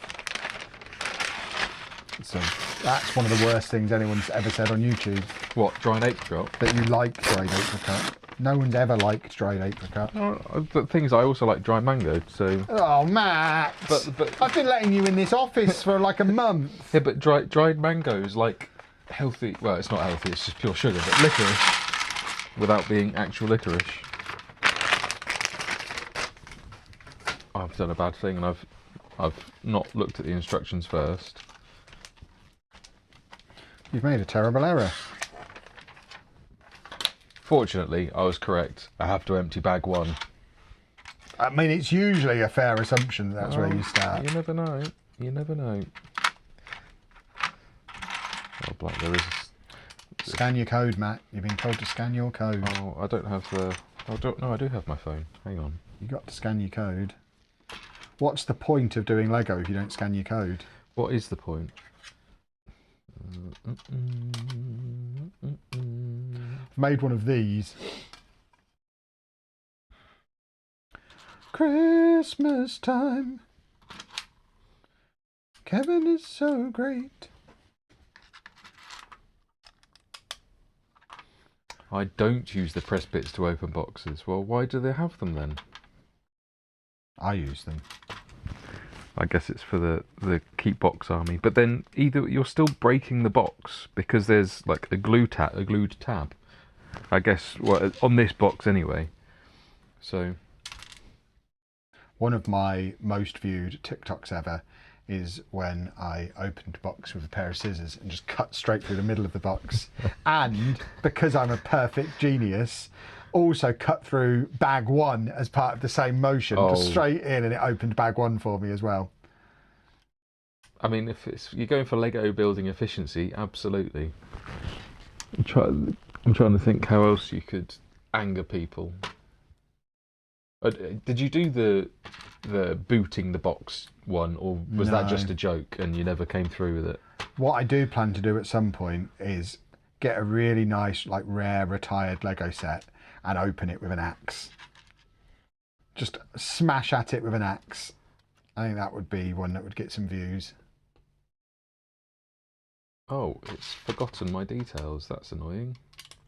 So that's one of the worst things anyone's ever said on YouTube. What, dried apricot? That you like dried apricot. No one's ever liked dried apricot. The thing is, I also like dried mango, so... Oh, Matt! But I've been letting you in this office for like a month. Yeah, but dried mango is like healthy... Well, it's not healthy, it's just pure sugar, but licorice without being actual licorice. I've done a bad thing and I've not looked at the instructions first. You've made a terrible error. Fortunately, I was correct. I have to empty bag 1. I mean, it's usually a fair assumption that's where you start. You never know. You never know. Oh, black, there is... Scan your code, Matt. You've been told to scan your code. Oh, I don't have the... No, I do have my phone. Hang on. You got to scan your code. What's the point of doing Lego if you don't scan your code? What is the point? I've made one of these. Christmas time. Kevin is so great. I don't use the press bits to open boxes. Well, why do they have them then? I use them. I guess it's for the keep box army. But then either you're still breaking the box because there's like a glued tab. I guess on this box anyway. So one of my most viewed TikToks ever is when I opened a box with a pair of scissors and just cut straight through the middle of the box. And because I'm a perfect genius, also cut through bag 1 as part of the same motion, just straight in, and it opened bag 1 for me as well. I mean, if you're going for Lego building efficiency, absolutely. I'm trying to think how else you could anger people. Did you do the booting the box one, or was that just a joke and you never came through with it? What I do plan to do at some point is get a really nice, like rare retired Lego set and open it with an axe. Just smash at it with an axe. I think that would be one that would get some views. Oh, it's forgotten my details. That's annoying.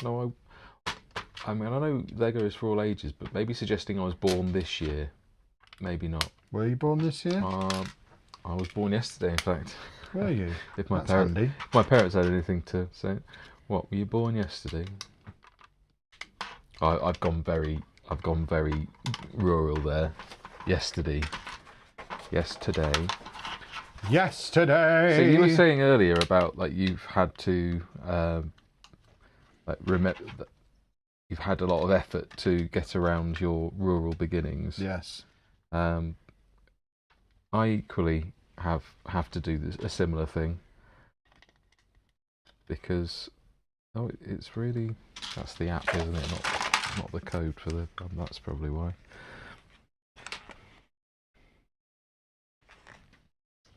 No, I mean, I know Lego is for all ages, but maybe suggesting I was born this year. Maybe not. Were you born this year? I was born yesterday, in fact. Were you? If That's handy. my parents had anything to say. What, were you born yesterday? I've gone very rural there. Yesterday. Yesterday. So you were saying earlier about like you've had to like remember that you've had a lot of effort to get around your rural beginnings. Yes. I equally have to do a similar thing because it's really, that's the app, isn't it? Not the code for the. That's probably why.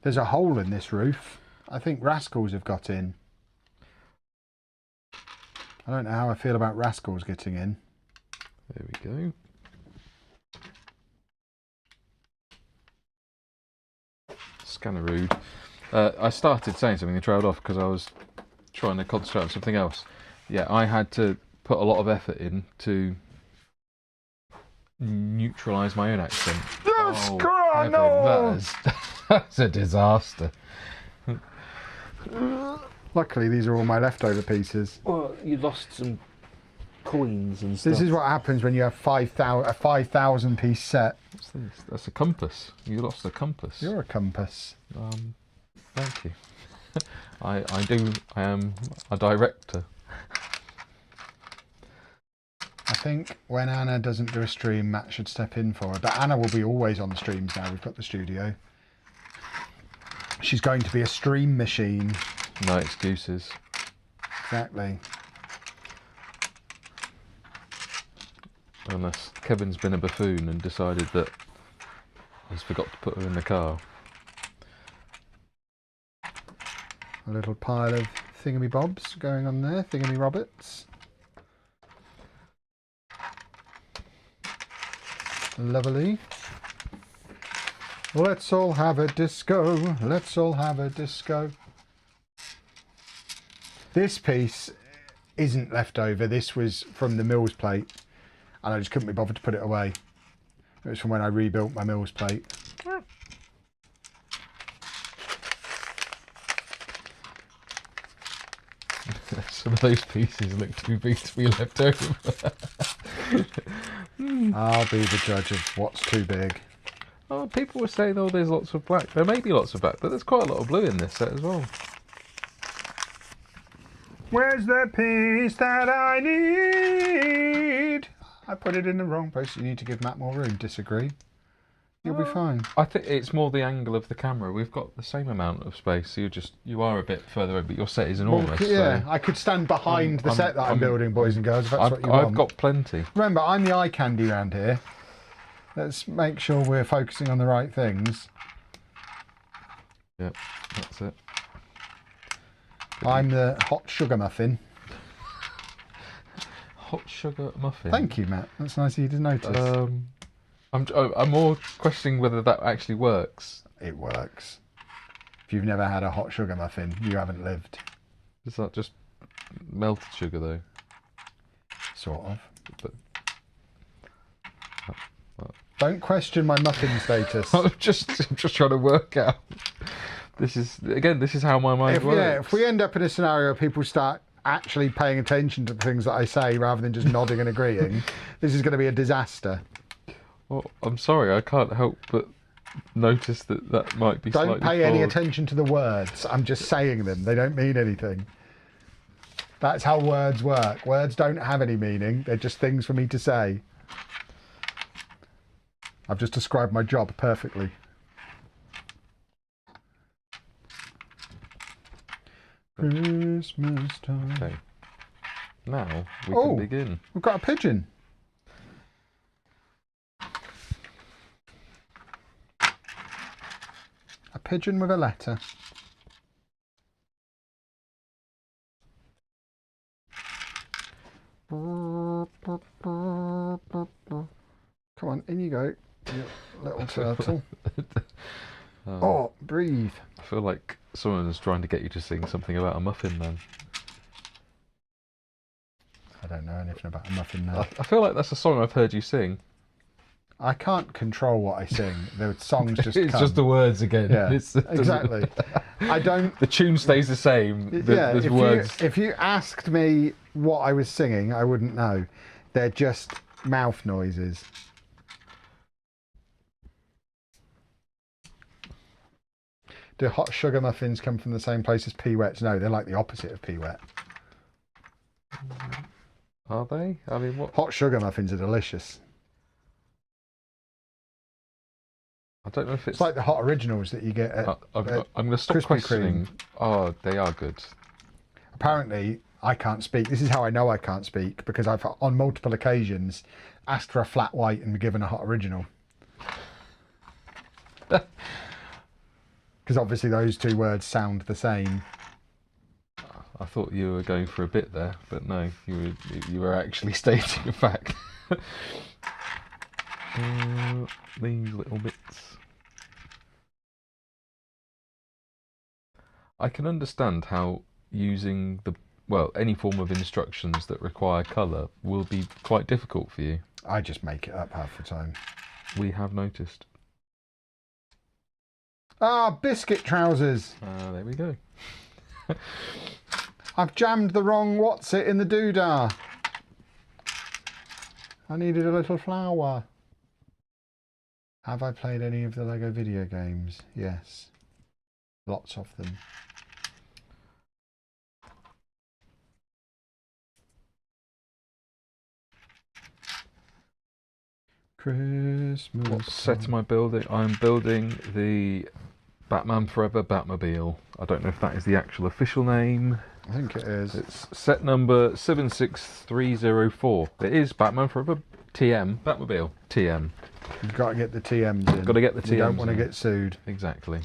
There's a hole in this roof. I think rascals have got in. I don't know how I feel about rascals getting in. There we go. Scanneroo. I started saying something and trailed off because I was trying to concentrate on something else. Yeah, I had to put a lot of effort in to neutralise my own accent. Yes, Oh, no! That's a disaster. Luckily, these are all my leftover pieces. Well, you lost some coins and stuff. This is what happens when you have a 5,000 piece set. What's this? That's a compass. You lost a compass. You're a compass. Thank you. I am a director. I think when Anna doesn't do a stream, Matt should step in for her. But Anna will be always on the streams now. We've got the studio. She's going to be a stream machine. No excuses. Exactly. Unless Kevin's been a buffoon and decided that he's forgot to put her in the car. A little pile of thingamy-bobs going on there. Thingamy-roberts. Lovely. Let's all have a disco. Let's all have a disco. This piece isn't left over. This was from the Mills plate. And I just couldn't be bothered to put it away. It was from when I rebuilt my Mills plate. Some of those pieces look too big to be left over. I'll be the judge of what's too big. Oh, people were saying, oh, there's lots of black. There may be lots of black, but there's quite a lot of blue in this set as well. Where's the piece that I need? I put it in the wrong place. You need to give Matt more room. Disagree. You'll be fine. I think it's more the angle of the camera. We've got the same amount of space. So you are a bit further over, but your set is enormous. Well, yeah, so I could stand behind the set that I'm building, boys and girls, if that's what you want. I've got plenty. Remember, I'm the eye candy around here. Let's make sure we're focusing on the right things. Yep, that's it. I'm the hot sugar muffin. Hot sugar muffin. Thank you, Matt. That's nice of you to notice. I'm more questioning whether that actually works. It works. If you've never had a hot sugar muffin, you haven't lived. Is that just melted sugar though? Sort of. But don't question my muffin status. I'm just trying to work out. This is how my mind works. Yeah, if we end up in a scenario where people start actually paying attention to the things that I say rather than just nodding and agreeing, this is going to be a disaster. Well, I'm sorry, I can't help but notice that might be Don't slightly pay any flawed. attention to the words. I'm just saying them. They don't mean anything. That's how words work. Words don't have any meaning. They're just things for me to say. I've just described my job perfectly. Christmas time. Okay. Now we can begin. We've got a pigeon. A pigeon with a letter. turtle. Oh, breathe. I feel like someone's trying to get you to sing something about a muffin then. I don't know anything about a muffin now. I feel like that's a song I've heard you sing. I can't control what I sing. The songs just It's come. just the words again. Yeah, exactly. I don't... The tune stays the same. The words... if you asked me what I was singing, I wouldn't know. They're just mouth noises. Do hot sugar muffins come from the same place as pea-wets? No, they're like the opposite of pea-wet. Are they? I mean, what? Hot sugar muffins are delicious. I don't know if It's like the hot originals that you get at I'm going to stop Krispy questioning. Kreme. Oh, they are good. Apparently, I can't speak. This is how I know I can't speak, because I've, on multiple occasions, asked for a flat white and been given a hot original. Because obviously those two words sound the same. I thought you were going for a bit there, but no, you were actually stating a fact. These little bits. I can understand how using any form of instructions that require colour will be quite difficult for you. I just make it up half the time. We have noticed. Ah, biscuit trousers. There we go. I've jammed the wrong what's-it in the doodah. I needed a little flower. Have I played any of the Lego video games? Yes. Lots of them. Christmas. What set am I building? I'm building the Batman Forever Batmobile. I don't know if that is the actual official name. I think it is. It's set number 76304. It is Batman Forever TM Batmobile TM. You've got to get the TMs in. Got to get the TMs. You don't want to in. get sued. Exactly.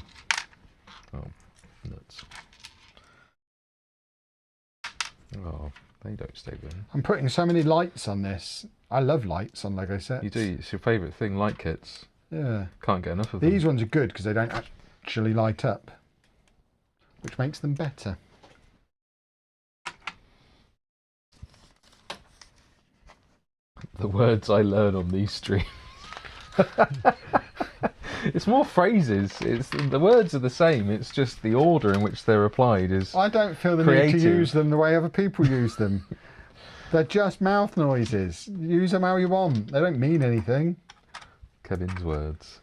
Oh, nuts. Oh, they don't stay with. I'm putting so many lights on this. I love lights on Lego sets. You do. It's your favourite thing, light kits. Yeah. Can't get enough of them. These ones are good because they don't actually light up, which makes them better. The words I learn on these streams. It's more phrases. It's the words are the same. It's just the order in which they're applied is. I don't feel the creative. need to use them the way other people use them. They're just mouth noises. Use them how you want. They don't mean anything. Kevin's words.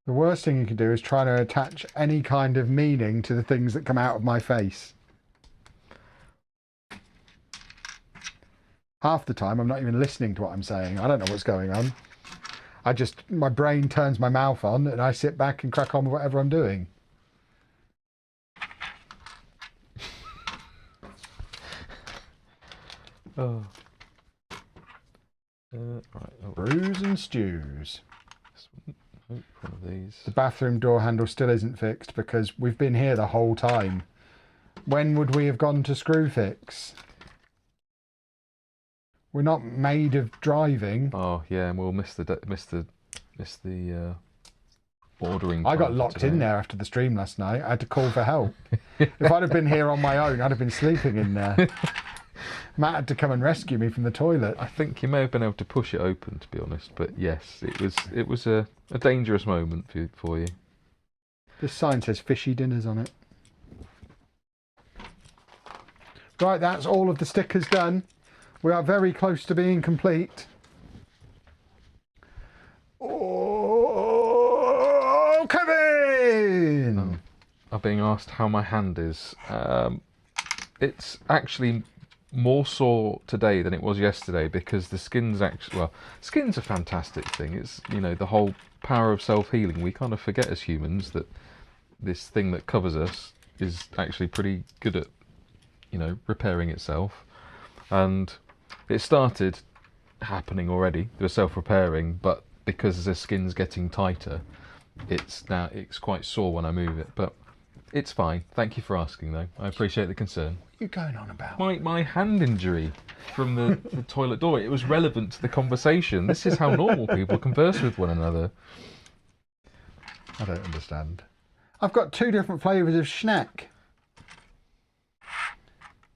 The worst thing you can do is try to attach any kind of meaning to the things that come out of my face. Half the time I'm not even listening to what I'm saying. I don't know what's going on. My brain turns my mouth on and I sit back and crack on with whatever I'm doing. Oh. Right. Oh. Brews and stews. One of these. The bathroom door handle still isn't fixed because we've been here the whole time. When would we have gone to Screwfix? We're not made of driving. Oh yeah, and we'll miss the ordering. I got locked in there after the stream last night. I had to call for help. If I'd have been here on my own, I'd have been sleeping in there. Matt had to come and rescue me from the toilet. I think you may have been able to push it open, to be honest. But yes, it was a dangerous moment for you. This sign says fishy dinners on it. Right, that's all of the stickers done. We are very close to being complete. Oh, Kevin! I'm being asked how my hand is. It's actually more sore today than it was yesterday because the skin's skin's a fantastic thing. It's, the whole power of self-healing. We kind of forget as humans that this thing that covers us is actually pretty good at, repairing itself. And it started happening already. They were self-repairing, but because the skin's getting tighter, it's quite sore when I move it. But It's fine. Thank you for asking, though. I appreciate the concern. What are you going on about? My hand injury from the toilet door, it was relevant to the conversation. This is how normal people converse with one another. I don't understand. I've got 2 different flavours of schneck.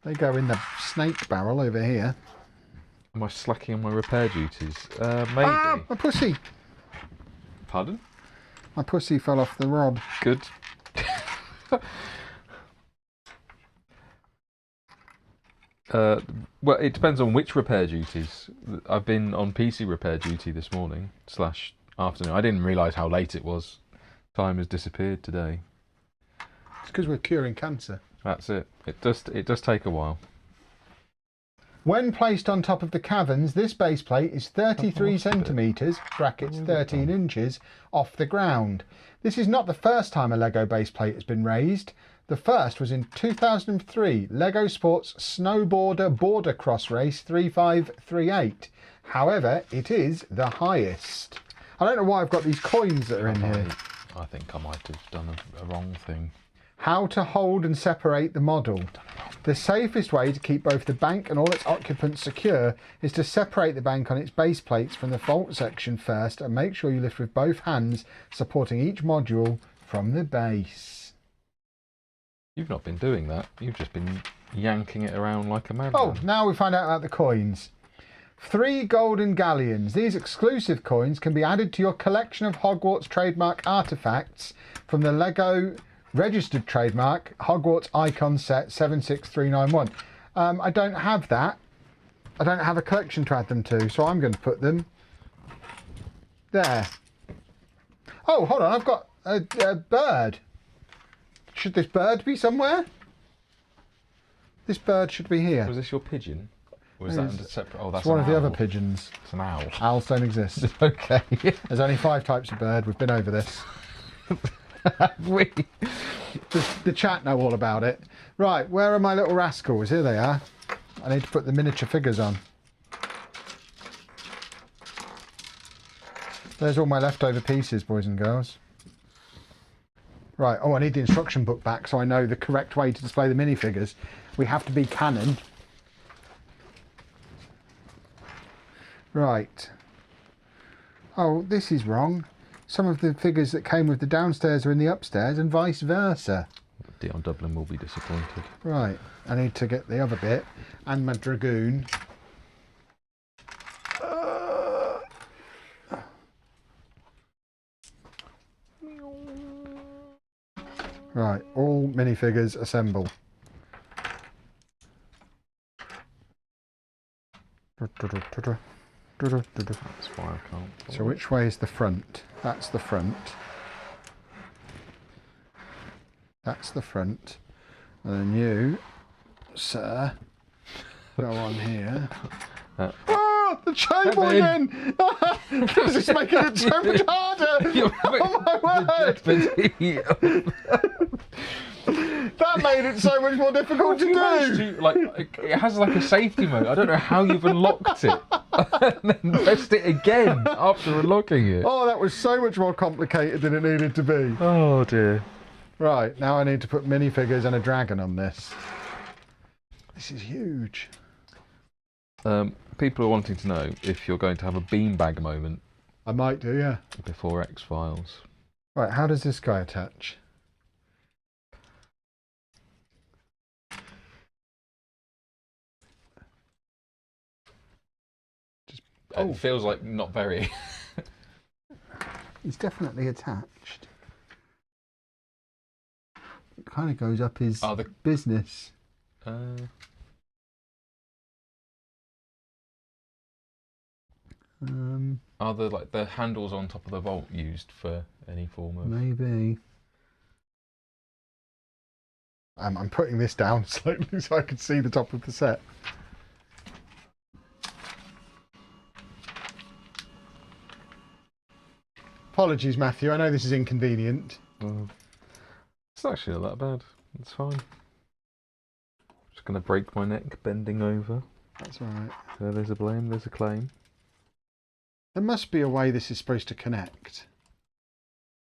They go in the snake barrel over here. Am I slacking on my repair duties? Maybe. Ah, my pussy! Pardon? My pussy fell off the rod. Good. Well, it depends on which repair duties. I've been on PC repair duty this morning / afternoon. I didn't realise how late it was. Time has disappeared today. It's because we're curing cancer. That's it. It does take a while. When placed on top of the caverns, this base plate is 33 centimetres (brackets 13 inches) off the ground. This is not the first time a Lego base plate has been raised. The first was in 2003, Lego Sports Snowboarder Border Cross Race 3538. However, it is the highest. I don't know why I've got these coins that are in here. I think I might have done a wrong thing. How to hold and separate the model. The safest way to keep both the bank and all its occupants secure is to separate the bank on its base plates from the vault section first and make sure you lift with both hands, supporting each module from the base. You've not been doing that. You've just been yanking it around like a madman. Oh, now we find out about the coins. 3 golden galleons. These exclusive coins can be added to your collection of Hogwarts trademark artefacts from the Lego registered trademark Hogwarts Icon Set 76391. I don't have that. I don't have a collection to add them to, so I'm going to put them there. Oh, hold on, I've got a bird. Should this bird be somewhere? This bird should be here. Was this your pigeon? Or was that under separate? Oh, that's it's one of the other owl. pigeons. It's an owl. Owls don't exist. Okay. There's only 5 types of bird. We've been over this. The chat know all about it. Right, where are my little rascals? Here they are. I need to put the miniature figures on. There's all my leftover pieces, boys and girls. Right, oh, I need the instruction book back so I know the correct way to display the minifigures. We have to be canon. Right. Oh, this is wrong. Some of the figures that came with the downstairs are in the upstairs and vice versa. Dion Dublin will be disappointed. Right, I need to get the other bit and my dragoon. Right, all minifigures assemble. That's why I can't. So which way is the front? That's the front. That's the front. And then you, sir, go on here. Oh, the table again! This is making it so much harder! Oh my word! That made it so much more difficult to do! Like, it has like a safety mode. I don't know how you've unlocked it. And then pressed it again after unlocking it. Oh, that was so much more complicated than it needed to be. Oh dear. Right, now I need to put minifigures and a dragon on this. This is huge. People are wanting to know if you're going to have a beanbag moment. I might do, yeah. Before X-Files. Right, how does this guy attach? It feels like not very. He's definitely attached. It kind of goes up his business. Are the handles on top of the vault used for any form of? Maybe. I'm putting this down slightly so I can see the top of the set. Apologies, Matthew. I know this is inconvenient. It's actually not that bad. It's fine. Just going to break my neck bending over. That's all right. So there's a blame, there's a claim. There must be a way this is supposed to connect.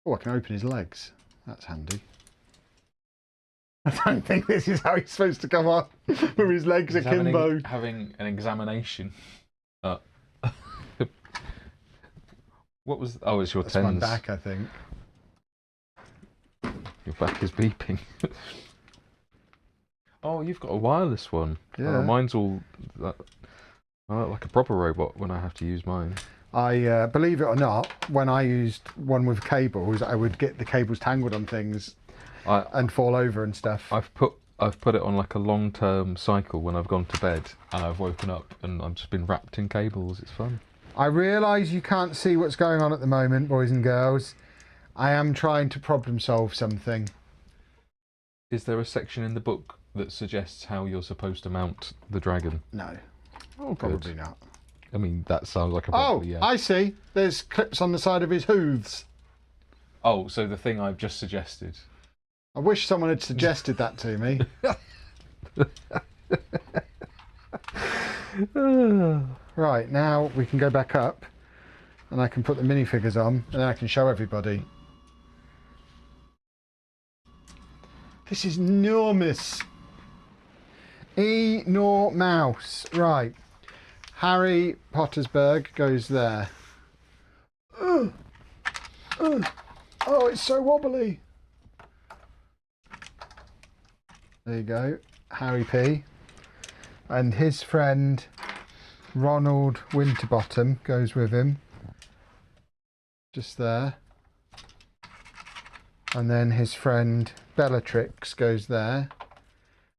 Oh, I can open his legs. That's handy. I don't think this is how he's supposed to come up with his legs akimbo. Having an examination. What was? Oh, it's your That's tens. my back, I think. Your back is beeping. Oh, you've got a wireless one. Yeah. Mine's all like a proper robot when I have to use mine. I believe it or not, when I used one with cables, I would get the cables tangled on things and fall over and stuff. I've put it on like a long-term cycle when I've gone to bed and I've woken up and I've just been wrapped in cables. It's fun. I realise you can't see what's going on at the moment, boys and girls. I am trying to problem solve something. Is there a section in the book that suggests how you're supposed to mount the dragon? No. Oh, probably not. I mean, that sounds like a probably, yeah. I see. There's clips on the side of his hooves. Oh, so the thing I've just suggested. I wish someone had suggested that to me. Right, now we can go back up and I can put the minifigures on and then I can show everybody. This is enormous. Enormous. Right. Harry Pottersburg goes there. Oh, it's so wobbly. There you go. Harry P. And his friend Ronald Winterbottom goes with him. Just there. And then his friend Bellatrix goes there.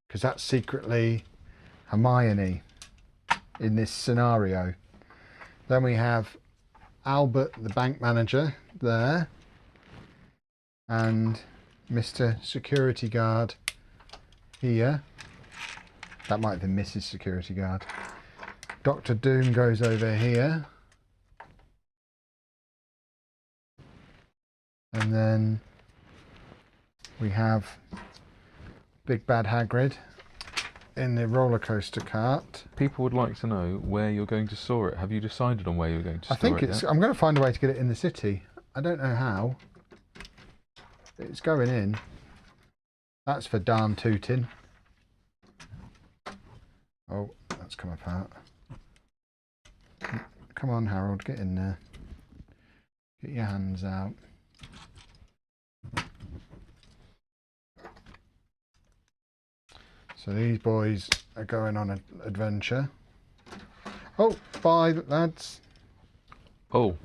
Because that's secretly Hermione in this scenario. Then we have Albert the bank manager there. And Mr. Security Guard here. That might have been Mrs. Security Guard. Dr. Doom goes over here. And then we have Big Bad Hagrid in the roller coaster cart. People would like to know where you're going to store it. Have you decided on where you're going to store it? I think it's. I'm going to find a way to get it in the city. I don't know how. It's going in. That's for darn tooting. Oh, that's come apart. Come on, Harold, get in there. Get your hands out. So these boys are going on an adventure. Oh, bye, lads. Oh,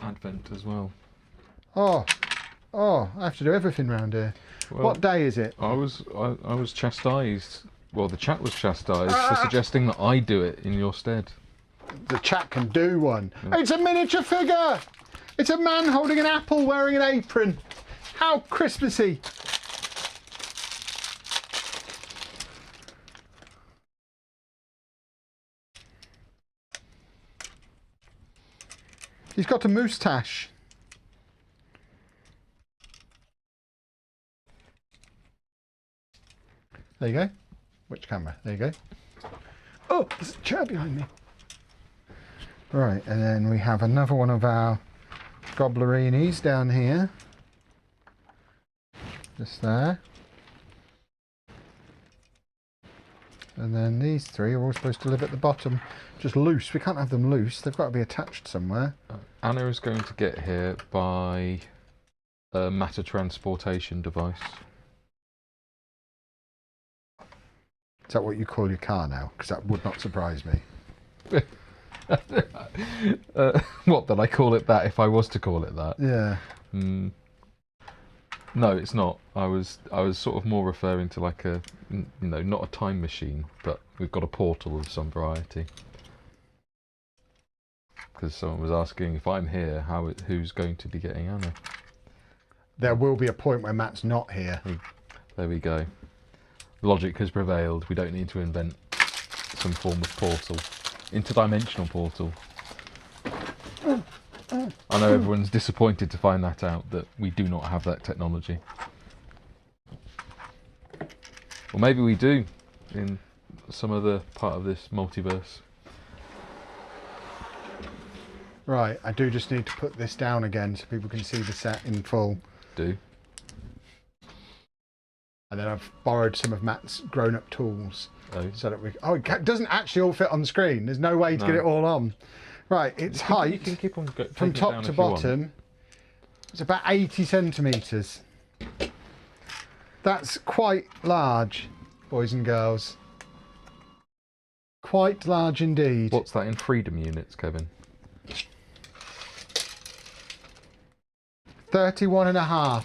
Advent as well. Oh, I have to do everything round here. Well, what day is it? I was chastised. Well, the chat was chastised for suggesting that I do it in your stead. The chat can do one. Yeah. It's a miniature figure. It's a man holding an apple wearing an apron. How Christmassy. He's got a moustache. There you go. Which camera? There you go. Oh, there's a chair behind me. Right, and then we have another one of our Goblerinis down here. Just there. And then these three are all supposed to live at the bottom, just loose. We can't have them loose. They've got to be attached somewhere. Anna is going to get here by a matter transportation device. Is that what you call your car now? Because that would not surprise me. What, that I call it that if I was to call it that? Yeah. No, it's not. I was sort of more referring to like a, not a time machine, but we've got a portal of some variety. Because someone was asking if I'm here, who's going to be getting Anna? There will be a point where Matt's not here. There we go. Logic has prevailed. We don't need to invent some form of portal. Interdimensional portal. I know everyone's disappointed to find that out, that we do not have that technology. Or maybe we do in some other part of this multiverse. Right, I do just need to put this down again so people can see the set in full. Do. And then I've borrowed some of Matt's grown-up tools. Oh. So that it doesn't actually all fit on the screen. There's no way to get it all on. Right, its height you can keep on from top to bottom, it's about 80 centimetres. That's quite large, boys and girls. Quite large indeed. What's that in freedom units, Kevin? 31.5.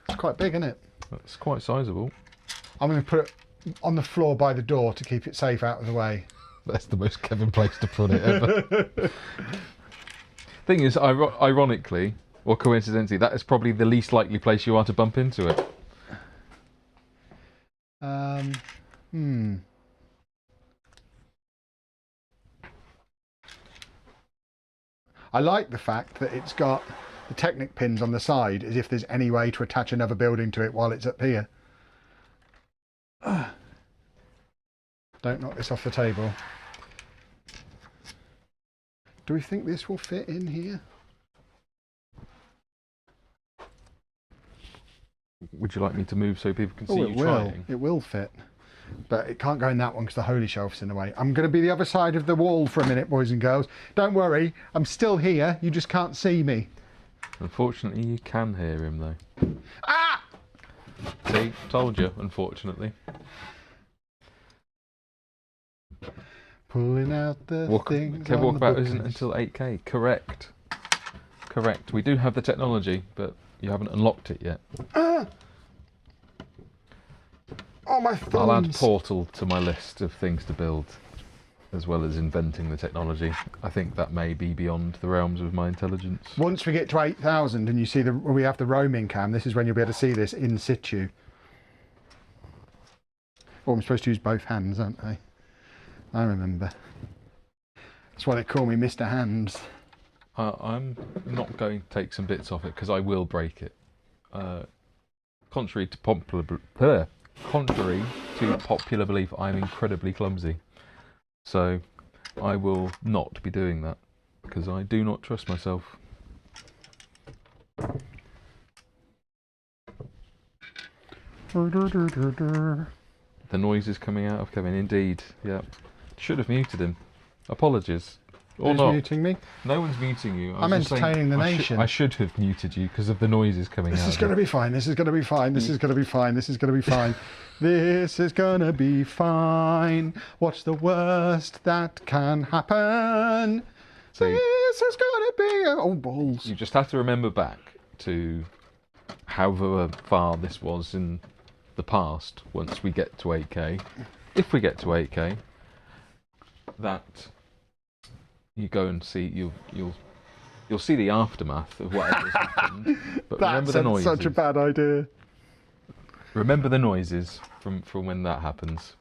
It's quite big, isn't it? That's quite sizable. I'm going to put it on the floor by the door to keep it safe out of the way. That's the most Kevin place to put it ever. Thing is, ironically, or coincidentally, that is probably the least likely place you are to bump into it. I like the fact that it's got the Technic pins on the side, as if there's any way to attach another building to it while it's up here. Don't knock this off the table. Do we think this will fit in here? Would you like me to move so people can see you trying? It will fit. But it can't go in that one because the holy shelf's in the way. I'm going to be the other side of the wall for a minute, boys and girls. Don't worry, I'm still here. You just can't see me. Unfortunately, you can hear him, though. Ah! See? Told you, unfortunately. Pulling out the things on the Walkabout book isn't list. until 8K. Correct. Correct. We do have the technology, but you haven't unlocked it yet. Ah! Oh, my thumbs. I'll add Portal to my list of things to build, as well as inventing the technology. I think that may be beyond the realms of my intelligence. Once we get to 8,000 and you see we have the roaming cam, this is when you'll be able to see this in situ. Oh, I'm supposed to use both hands, aren't I? I remember. That's why they call me Mr. Hands. I'm not going to take some bits off it because I will break it. Contrary to popular belief, I'm incredibly clumsy. So I will not be doing that because I do not trust myself. The noise is coming out of Kevin, indeed. Yeah. Should have muted him. Apologies. Or Who's not. muting me? No one's muting you. I'm entertaining the nation. I should have muted you because of the noises coming out. This is going to be fine. This is going to be fine. This is going to be fine. This is going to be fine. This is going to be fine. What's the worst that can happen? So this is going to be... Oh, balls. you just have to remember back to however far this was in the past once we get to 8K. If we get to 8K, that you go and see, you'll see the aftermath of whatever's happened. But remember the noises. That's such a bad idea. Remember the noises from when that happens.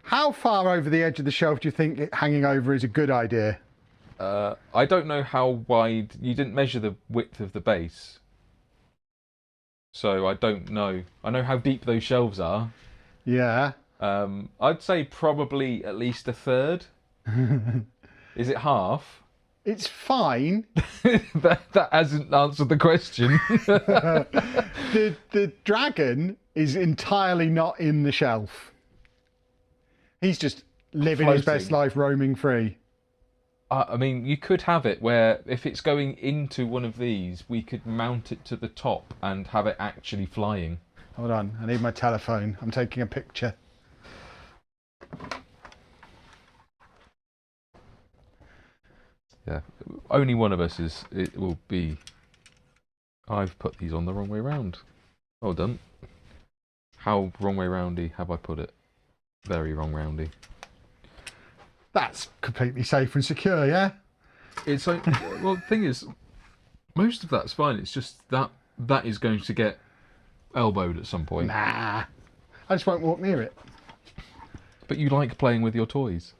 How far over the edge of the shelf do you think it hanging over is a good idea? I don't know how wide. You didn't measure the width of the base, so I don't know. I know how deep those shelves are. Yeah. I'd say probably at least a third. Is it half? It's fine. that hasn't answered the question. The dragon is entirely not in the shelf. He's just living his best life roaming free. I mean, you could have it where if it's going into one of these, we could mount it to the top and have it actually flying. Hold on, I need my telephone. I'm taking a picture. Yeah, only one of us it will be. I've put these on the wrong way round. Well done. How wrong way roundy have I put it? Very wrong roundy. That's completely safe and secure, yeah? It's like, well, the thing is, most of that's fine. It's just that is going to get elbowed at some point. Nah, I just won't walk near it. But you like playing with your toys.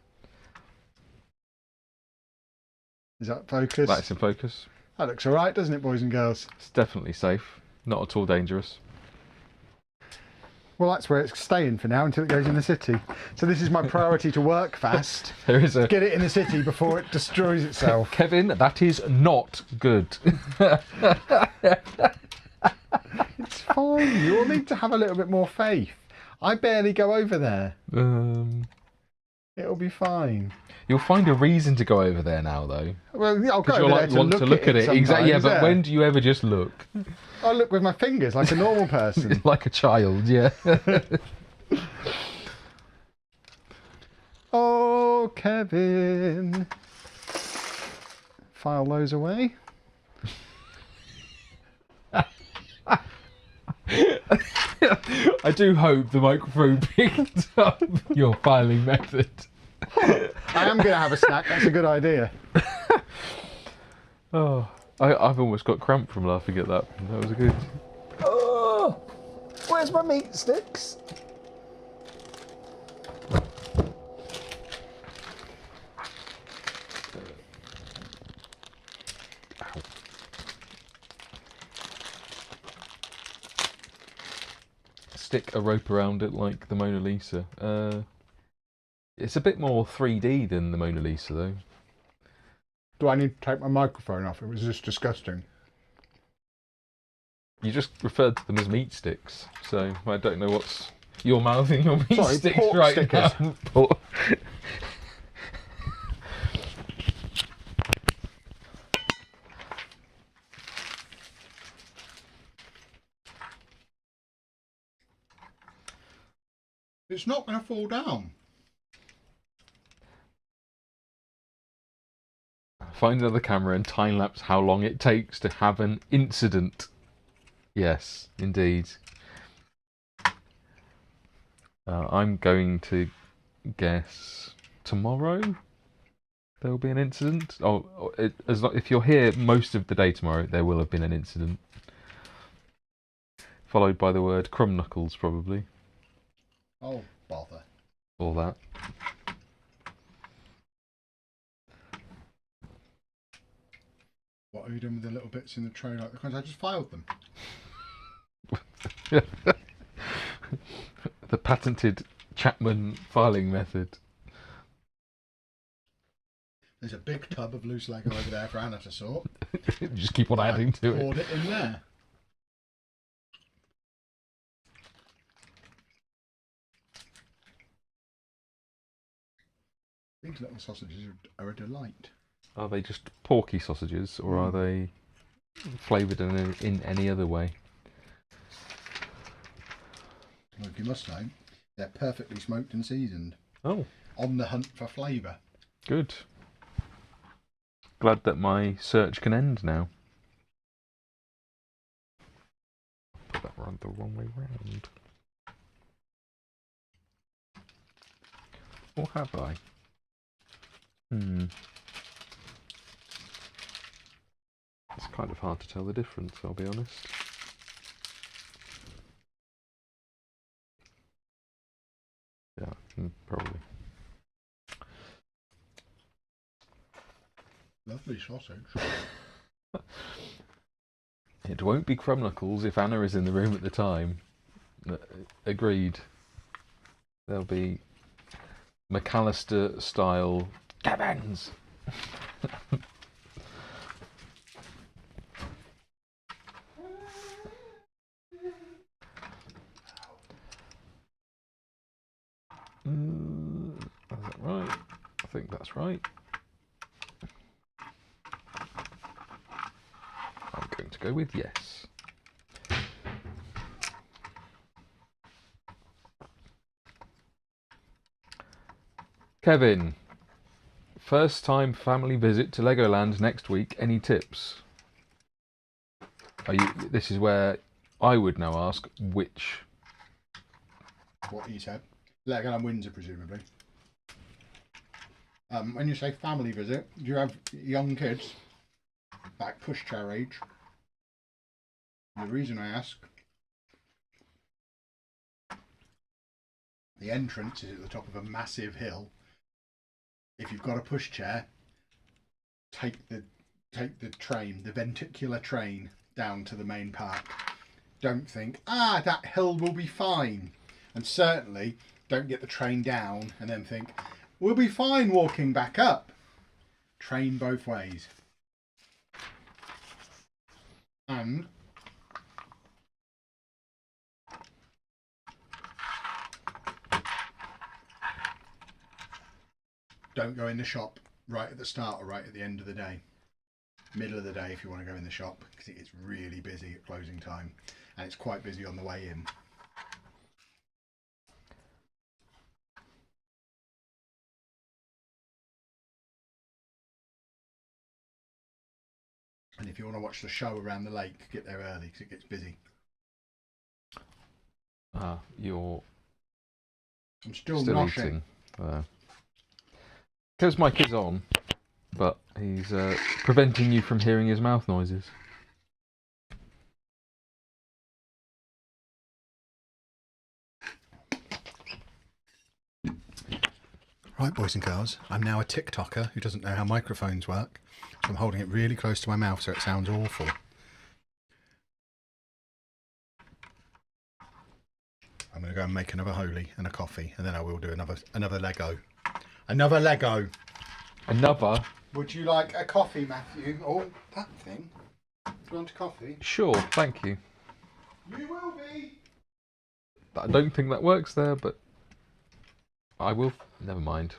Is that focus? That's in focus. That looks all right, doesn't it, boys and girls? It's definitely safe. Not at all dangerous. Well, that's where it's staying for now until it goes in the city. So this is my priority to work fast. There is a Get it in the city before it destroys itself. Kevin. That is not good. It's fine. You all need to have a little bit more faith. I barely go over there. It'll be fine. You'll find a reason to go over there now, though. Well, yeah, I'll go Because over you'll there like want to look at it. Exactly. Yeah, but when do you ever just look? I look with my fingers like a normal person. Like a child, yeah. Oh, Kevin. File those away. I do hope the microphone picked up your filing method. I am going to have a snack. That's a good idea. Oh, I've almost got cramp from laughing at that. That was a good. Oh, where's my meat sticks? Stick a rope around it like the Mona Lisa. It's a bit more 3D than the Mona Lisa, though. Do I need to take my microphone off? It was just disgusting. You just referred to them as meat sticks, so I don't know what's... You're mouthing your meat sticks pork right stickers. now. Pork. It's not going to fall down. Find another camera and time-lapse how long it takes to have an incident. Yes, indeed. I'm going to guess tomorrow there will be an incident. If you're here most of the day tomorrow, there will have been an incident. Followed by the word crumb knuckles, probably. Oh, bother. All that. What are you doing with the little bits in the tray like the ones I just filed them? The patented Chapman filing method. There's a big tub of loose Lego over there for Anna to sort. Just keep on adding to it. Poured it in there. These little sausages are a delight. Are they just porky sausages, or are they flavoured in any other way? Well, if you must know, they're perfectly smoked and seasoned. Oh. On the hunt for flavour. Good. Glad that my search can end now. Put that round the wrong way round. Or have I? It's kind of hard to tell the difference, I'll be honest. Yeah, probably. Lovely sausage. It won't be crumb knuckles if Anna is in the room at the time. Agreed. There'll be McAllister style Kevin's. Is that right? I think that's right. I'm going to go with yes. Kevin, first time family visit to Legoland next week. Any tips? This is where I would now ask which. What he said. Legoland Windsor, presumably. When you say family visit, do you have young kids, like pushchair age? The reason I ask, the entrance is at the top of a massive hill. If you've got a pushchair, take the train, the venticular train, down to the main park. Don't think, that hill will be fine. And certainly don't get the train down and then think, we'll be fine walking back up. Train both ways. And don't go in the shop right at the start or right at the end of the day. Middle of the day if you want to go in the shop, because it gets really busy at closing time and it's quite busy on the way in. And if you want to watch the show around the lake, get there early because it gets busy. You're I'm still still noshing. eating. Because my kid's on, but he's preventing you from hearing his mouth noises. Right, boys and girls, I'm now a TikToker who doesn't know how microphones work. So I'm holding it really close to my mouth so it sounds awful. I'm going to go and make another holy and a coffee, and then I will do another Lego. Another Lego! Another? Would you like a coffee, Matthew? Oh, that thing. Do you want a coffee? Sure, thank you. You will be! I don't think that works there, but I will. Never mind.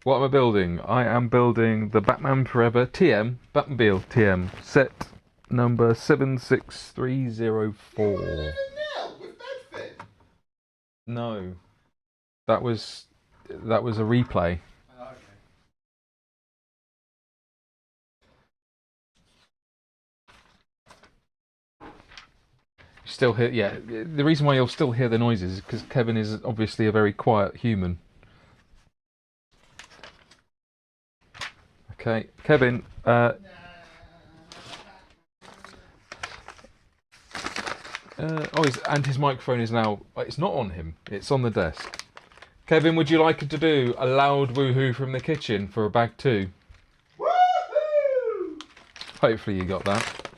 What am I building? I am building the Batman Forever TM, Batmobile TM, set number 76304. With Bedford? No. That was a replay. Oh, okay. Still hear, yeah. The reason why you'll still hear the noises is because Kevin is obviously a very quiet human. Okay, Kevin. His microphone is now. It's not on him. It's on the desk. Kevin, would you like to do a loud woohoo from the kitchen for a bag 2? Woohoo! Hopefully you got that.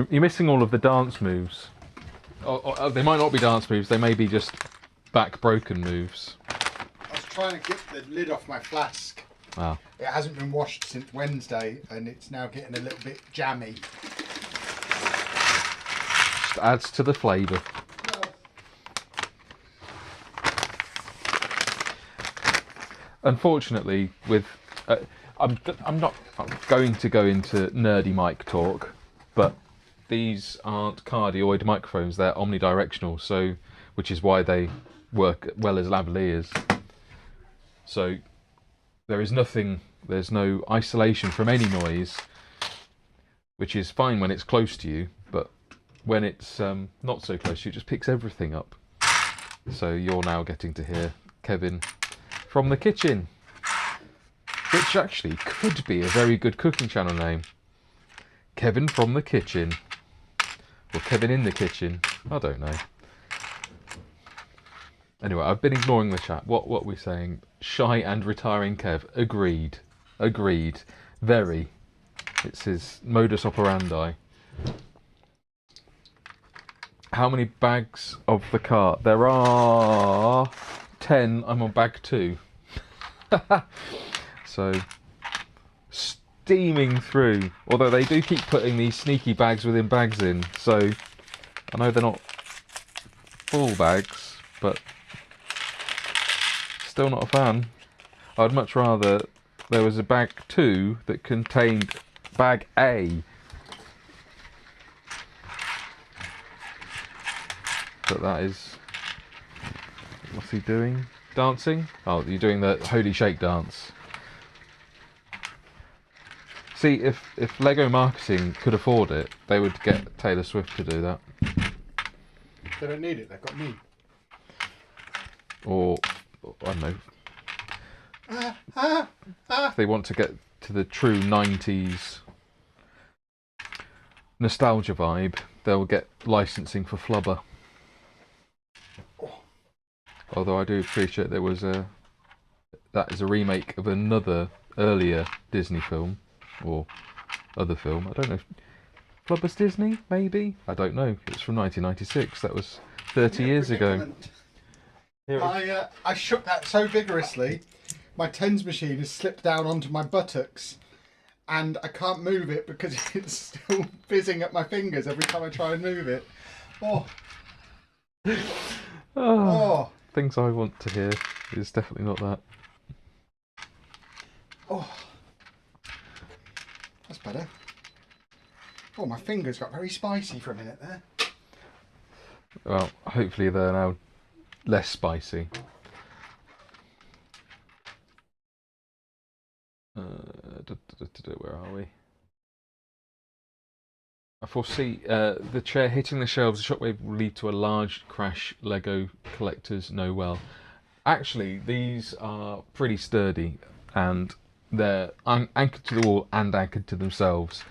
You're missing all of the dance moves. They might not be dance moves, they may be just back broken moves. I was trying to get the lid off my flask. Ah. It hasn't been washed since Wednesday and it's now getting a little bit jammy. Just adds to the flavour. Unfortunately, with I'm not going to go into nerdy mic talk, but these aren't cardioid microphones, they're omnidirectional, so which is why they work well as lavaliers. So there's no isolation from any noise, which is fine when it's close to you, but when it's not so close to you, it just picks everything up. So you're now getting to hear Kevin from the kitchen, which actually could be a very good cooking channel name. Kevin from the kitchen. Or Kevin in the kitchen. I don't know. Anyway, I've been ignoring the chat. What are we saying? Shy and retiring Kev. Agreed. Agreed. Very. It's his modus operandi. How many bags of the cart? There are 10. I'm on bag 2. So, steaming through. Although they do keep putting these sneaky bags within bags in. So, I know they're not full bags, but still not a fan. I'd much rather there was a bag 2 that contained bag A. But that is... What's he doing? Dancing? Oh, you're doing the holy shake dance. See, if Lego marketing could afford it, they would get Taylor Swift to do that. They don't need it, they've got me. Or I don't know. If they want to get to the true 90s nostalgia vibe, they'll get licensing for Flubber. Although I do appreciate there was that is a remake of another earlier Disney film or other film. I don't know. Flubber's Disney, maybe? I don't know. It's from 1996. That was 30 years ago. I shook that so vigorously, my tens machine has slipped down onto my buttocks, and I can't move it because it's still fizzing at my fingers every time I try and move it. Oh. Oh. Things I want to hear is definitely not that. Oh. That's better. Oh, my fingers got very spicy for a minute there. Well, hopefully they're now less spicy. Where are we? I foresee the chair hitting the shelves. The shockwave will lead to a large crash. Lego collectors know well. Actually, these are pretty sturdy, and they're anchored to the wall and anchored to themselves.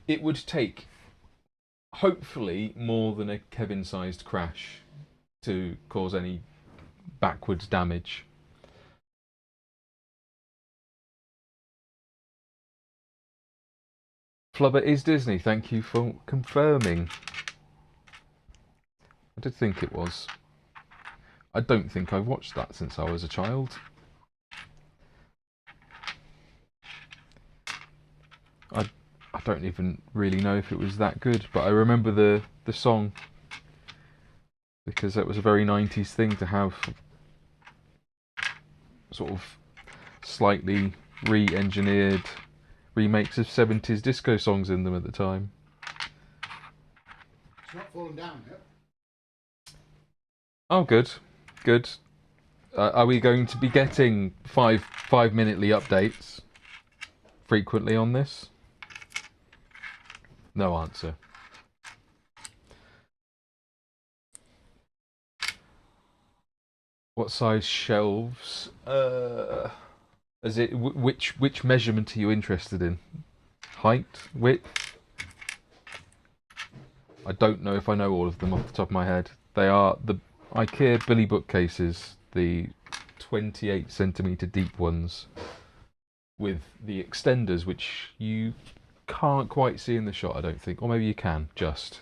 It would take, hopefully, more than a Kevin-sized crash to cause any backwards damage. Flubber is Disney. Thank you for confirming. I did think it was. I don't think I've watched that since I was a child. I don't even really know if it was that good, but I remember the song because it was a very 90s thing to have sort of slightly re-engineered remakes of 70s disco songs in them at the time. It's not fallen down yet. Oh, good. Good. Are we going to be getting five-minutely updates frequently on this? No answer. What size shelves? Is it which measurement are you interested in? Height, width? I don't know if I know all of them off the top of my head. They are the IKEA Billy bookcases, the 28 centimetre deep ones, with the extenders, which you can't quite see in the shot, I don't think. Or maybe you can, just.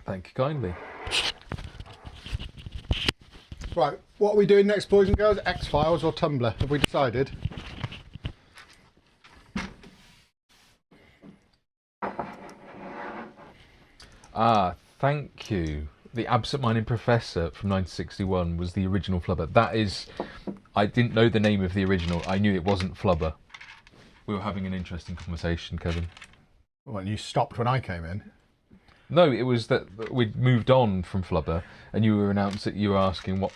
Thank you kindly. Right, what are we doing next, boys and girls? X-Files or Tumblr? Have we decided? Ah, thank you. The Absent-Minded Professor from 1961 was the original Flubber. That is... I didn't know the name of the original. I knew it wasn't Flubber. We were having an interesting conversation, Kevin. Well, and you stopped when I came in. No, it was that we'd moved on from Flubber, and you were announced that you were asking what...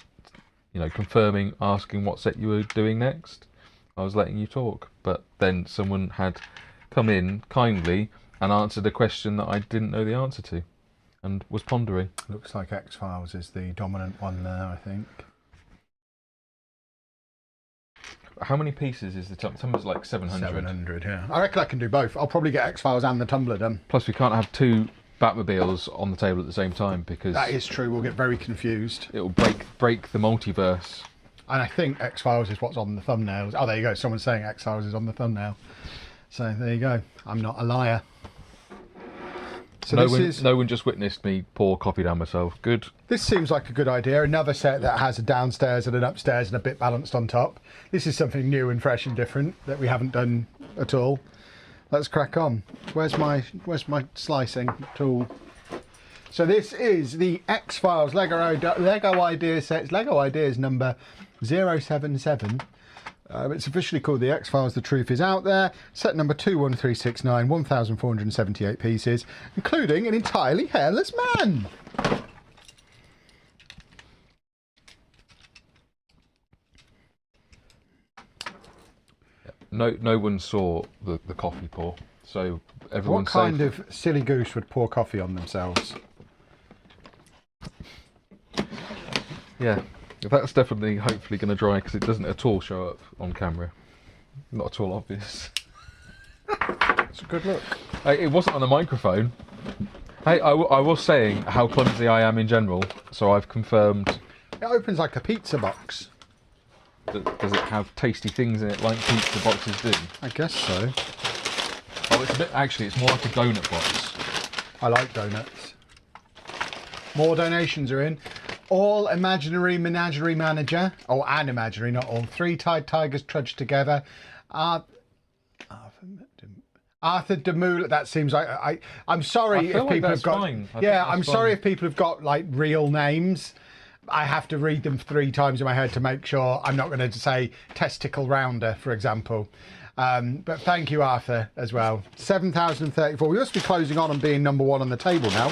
confirming, asking what set you were doing next. I was letting you talk. But then someone had come in kindly and answered a question that I didn't know the answer to. And was pondering. Looks like X-Files is the dominant one there, I think. How many pieces is the Tumblr? Tumblr's like 700. 700, yeah. I reckon I can do both. I'll probably get X-Files and the Tumblr done. Plus we can't have two Batmobiles on the table at the same time because... That is true, we'll get very confused. It'll break the multiverse. And I think X-Files is what's on the thumbnails. Oh, there you go, someone's saying X-Files is on the thumbnail. So there you go, I'm not a liar. So no one just witnessed me pour coffee down myself. Good. This seems like a good idea. Another set that has a downstairs and an upstairs and a bit balanced on top. This is something new and fresh and different that we haven't done at all. Let's crack on. Where's my slicing tool? So this is the X-Files Lego Idea sets. Lego Ideas number 077. It's officially called the X-Files, The Truth Is Out There. Set number 21369, 1,478 pieces, including an entirely hairless man. No one saw the coffee pour, so everyone's safe. What kind of silly goose would pour coffee on themselves? Yeah. That's definitely, hopefully, going to dry because it doesn't at all show up on camera. Not at all obvious. It's a good look. It wasn't on the microphone. Hey, I was saying how clumsy I am in general, so I've confirmed It opens like a pizza box. Does it have tasty things in it like pizza boxes do? I guess so. Oh, it's a bit. Actually, it's more like a donut box. I like donuts. More donations are in. All imaginary menagerie manager. Oh, and imaginary, not all. 3 tied tigers trudge together. Arthur Demoulas. That seems like I'm sorry if people have got. Yeah, I'm sorry if people have got like real names. I have to read them 3 times in my head to make sure I'm not going to say testicle rounder, for example. But thank you, Arthur, as well. 7,034. We must be closing on and being number 1 on the table now.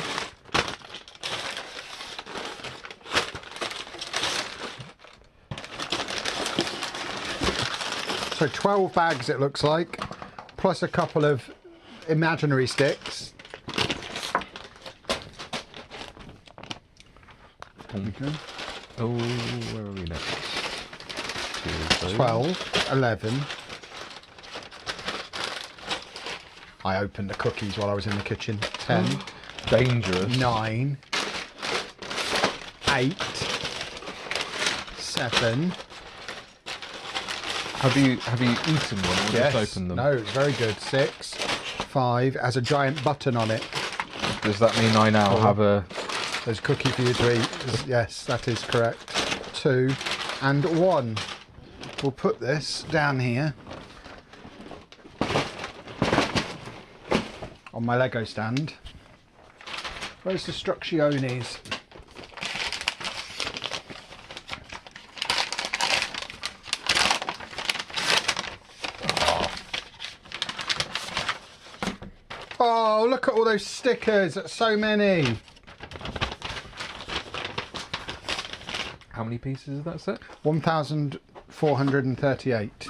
So 12 bags, it looks like, plus a couple of imaginary sticks. Okay. Oh, where are we next? 12, 11. I opened the cookies while I was in the kitchen. 10. Dangerous. 9. 8. 7. Have you eaten one or Yes. just opened them? No, it's very good. 6. 5. Has a giant button on it. Does that mean I now have a... There's a cookie for you to eat. Yes, that is correct. 2 and 1. We'll put this down here on my Lego stand. Where's the Strucciones? Oh, look at all those stickers. That's so many. How many pieces is that set? 1,438.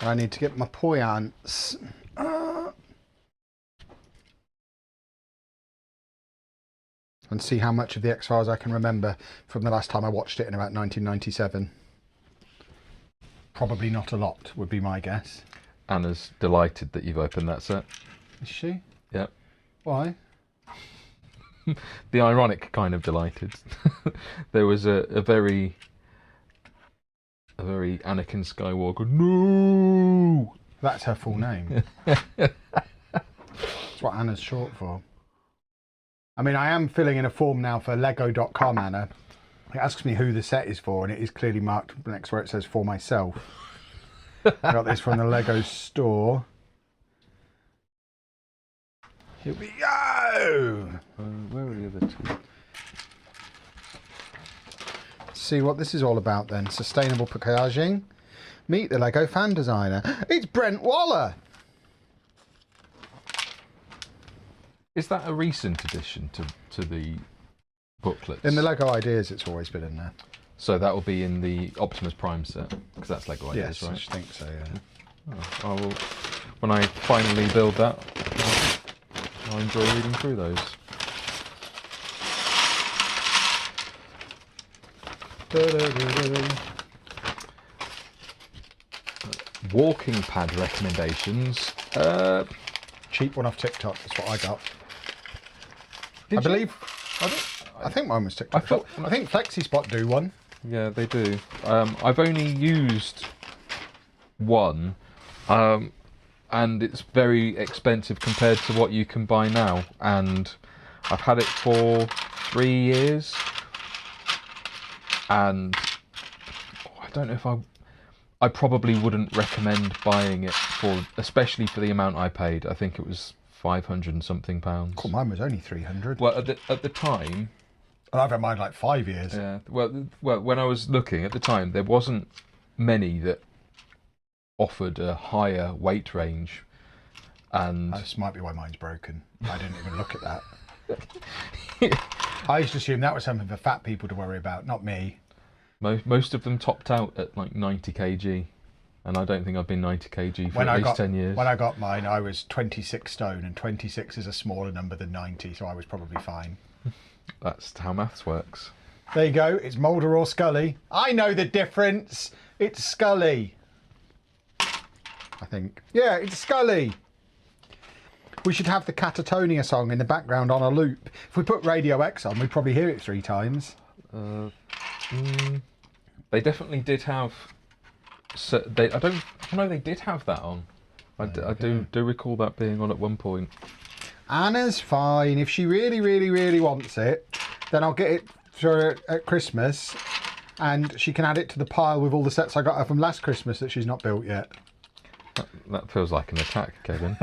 I need to get my poyants. And see how much of the X-Files I can remember from the last time I watched it in about 1997. Probably not a lot, would be my guess. Anna's delighted that you've opened that set. Is she? Yep. Why? The ironic kind of delighted. There was a very Anakin Skywalker. No. That's her full name. That's what Anna's short for. I mean, I am filling in a form now for Lego.com, Anna. It asks me who the set is for, and it is clearly marked next where it says for myself. I got this from the Lego store. Here we go. Where are the other 2? Let's see what this is all about then. Sustainable packaging. Meet the Lego fan designer. It's Brent Waller. Is that a recent addition to the booklets? In the Lego Ideas, it's always been in there. So that will be in the Optimus Prime set, because that's Lego Ideas, Yes, right? I think so, yeah. Oh, I will, when I finally build that, I'll enjoy reading through those. Walking pad recommendations. Cheap one off TikTok, that's what I got. Did I you? believe. I think mine was TikTok. I think FlexiSpot do one. Yeah, they do. I've only used one, and it's very expensive compared to what you can buy now. And I've had it for 3 years, and I don't know if I probably wouldn't recommend buying it especially for the amount I paid. I think it was 500 and something pounds. Cool, mine was only 300. Well, at the time. And I've had mine like 5 years. Yeah. Well, when I was looking at the time, there wasn't many that offered a higher weight range, and This might be why mine's broken. I didn't even look at that. I used to assume that was something for fat people to worry about, not me. most of them topped out at like 90 kg, and I don't think I've been 90 kg for at least 10 years. When I got mine, I was 26 stone, and 26 is a smaller number than 90, so I was probably fine. That's how maths works. There you go. It's Mulder or Scully. I know the difference. It's Scully. I think. Yeah, it's Scully. We should have the Catatonia song in the background on a loop. If we put Radio X on, we'd probably hear it 3 times. They definitely did have. So I don't know. They did have that on. I do recall that being on at one point. Anna's fine. If she really, really, really wants it, then I'll get it for her at Christmas, and she can add it to the pile with all the sets I got her from last Christmas that she's not built yet. That feels like an attack, Kevin.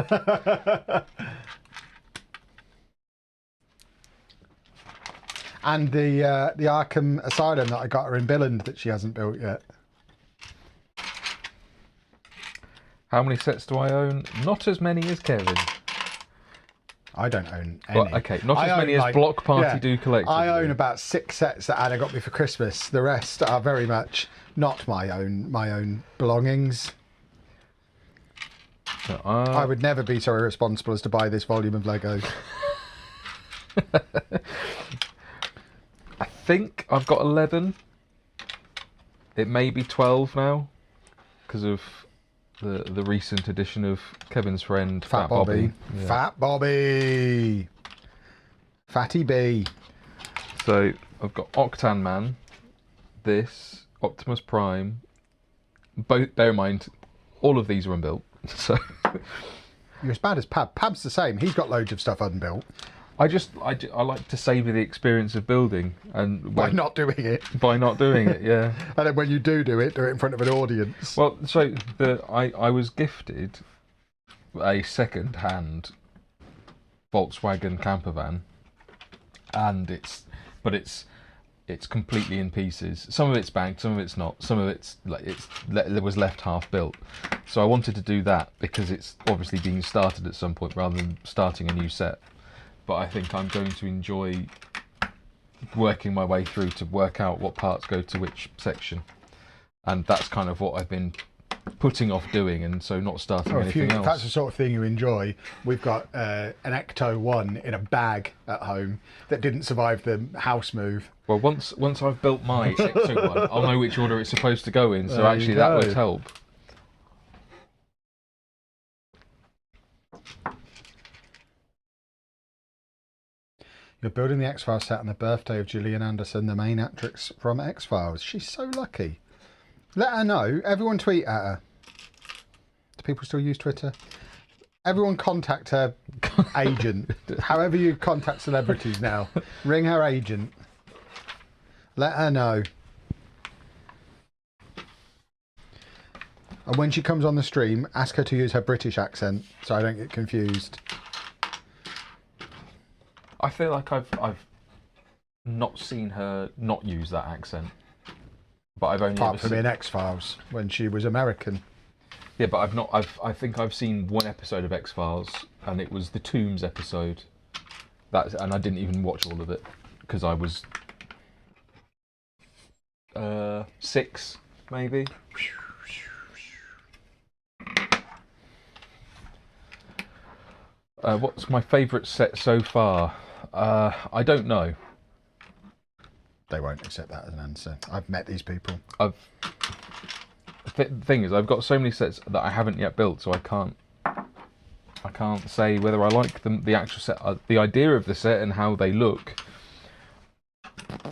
And the Arkham Asylum that I got her in Billund that she hasn't built yet. How many sets do I own? Not as many as Kevin. I don't own any. Well, okay, not as many as Block Party do collectively. I own about 6 sets that Anna got me for Christmas. The rest are very much not my own belongings. I would never be so irresponsible as to buy this volume of Legos. I think I've got 11. It may be 12 now because of the recent addition of Kevin's friend Fat Bobby. Yeah. Fat Bobby. Fatty B. So I've got Octan Man, this, Optimus Prime. Both, bear in mind, all of these are unbuilt. So you're as bad as Pab. Pab's the same. He's got loads of stuff unbuilt. I like to savour the experience of building, and by not doing it. By not doing it, yeah. And then when you do it in front of an audience. Well, so I was gifted a second-hand Volkswagen camper van, and it's completely in pieces. Some of it's banked, some of it's not. Some of it was left half built. So I wanted to do that because it's obviously being started at some point rather than starting a new set. But I think I'm going to enjoy working my way through to work out what parts go to which section. And that's kind of what I've been putting off doing, and so not starting anything else. If that's the sort of thing you enjoy, we've got an Ecto 1 in a bag at home that didn't survive the house move. Well, once I've built my Ecto 1, I'll know which order it's supposed to go in, so actually that would help. You're building the X-Files set on the birthday of Gillian Anderson, the main actress from X-Files. She's so lucky. Let her know. Everyone tweet at her. Do people still use Twitter? Everyone contact her agent. However you contact celebrities now. Ring her agent. Let her know. And when she comes on the stream, ask her to use her British accent so I don't get confused. I feel like I've not seen her not use that accent, but I've only apart from in X-Files when she was American. Yeah, but I think I've seen one episode of X-Files, and it was the Tombs episode. And I didn't even watch all of it because I was 6 maybe. What's my favourite set so far? I don't know. They won't accept that as an answer. I've met these people. The thing is, I've got so many sets that I haven't yet built, so I can't say whether I like them. The actual set, the idea of the set and how they look.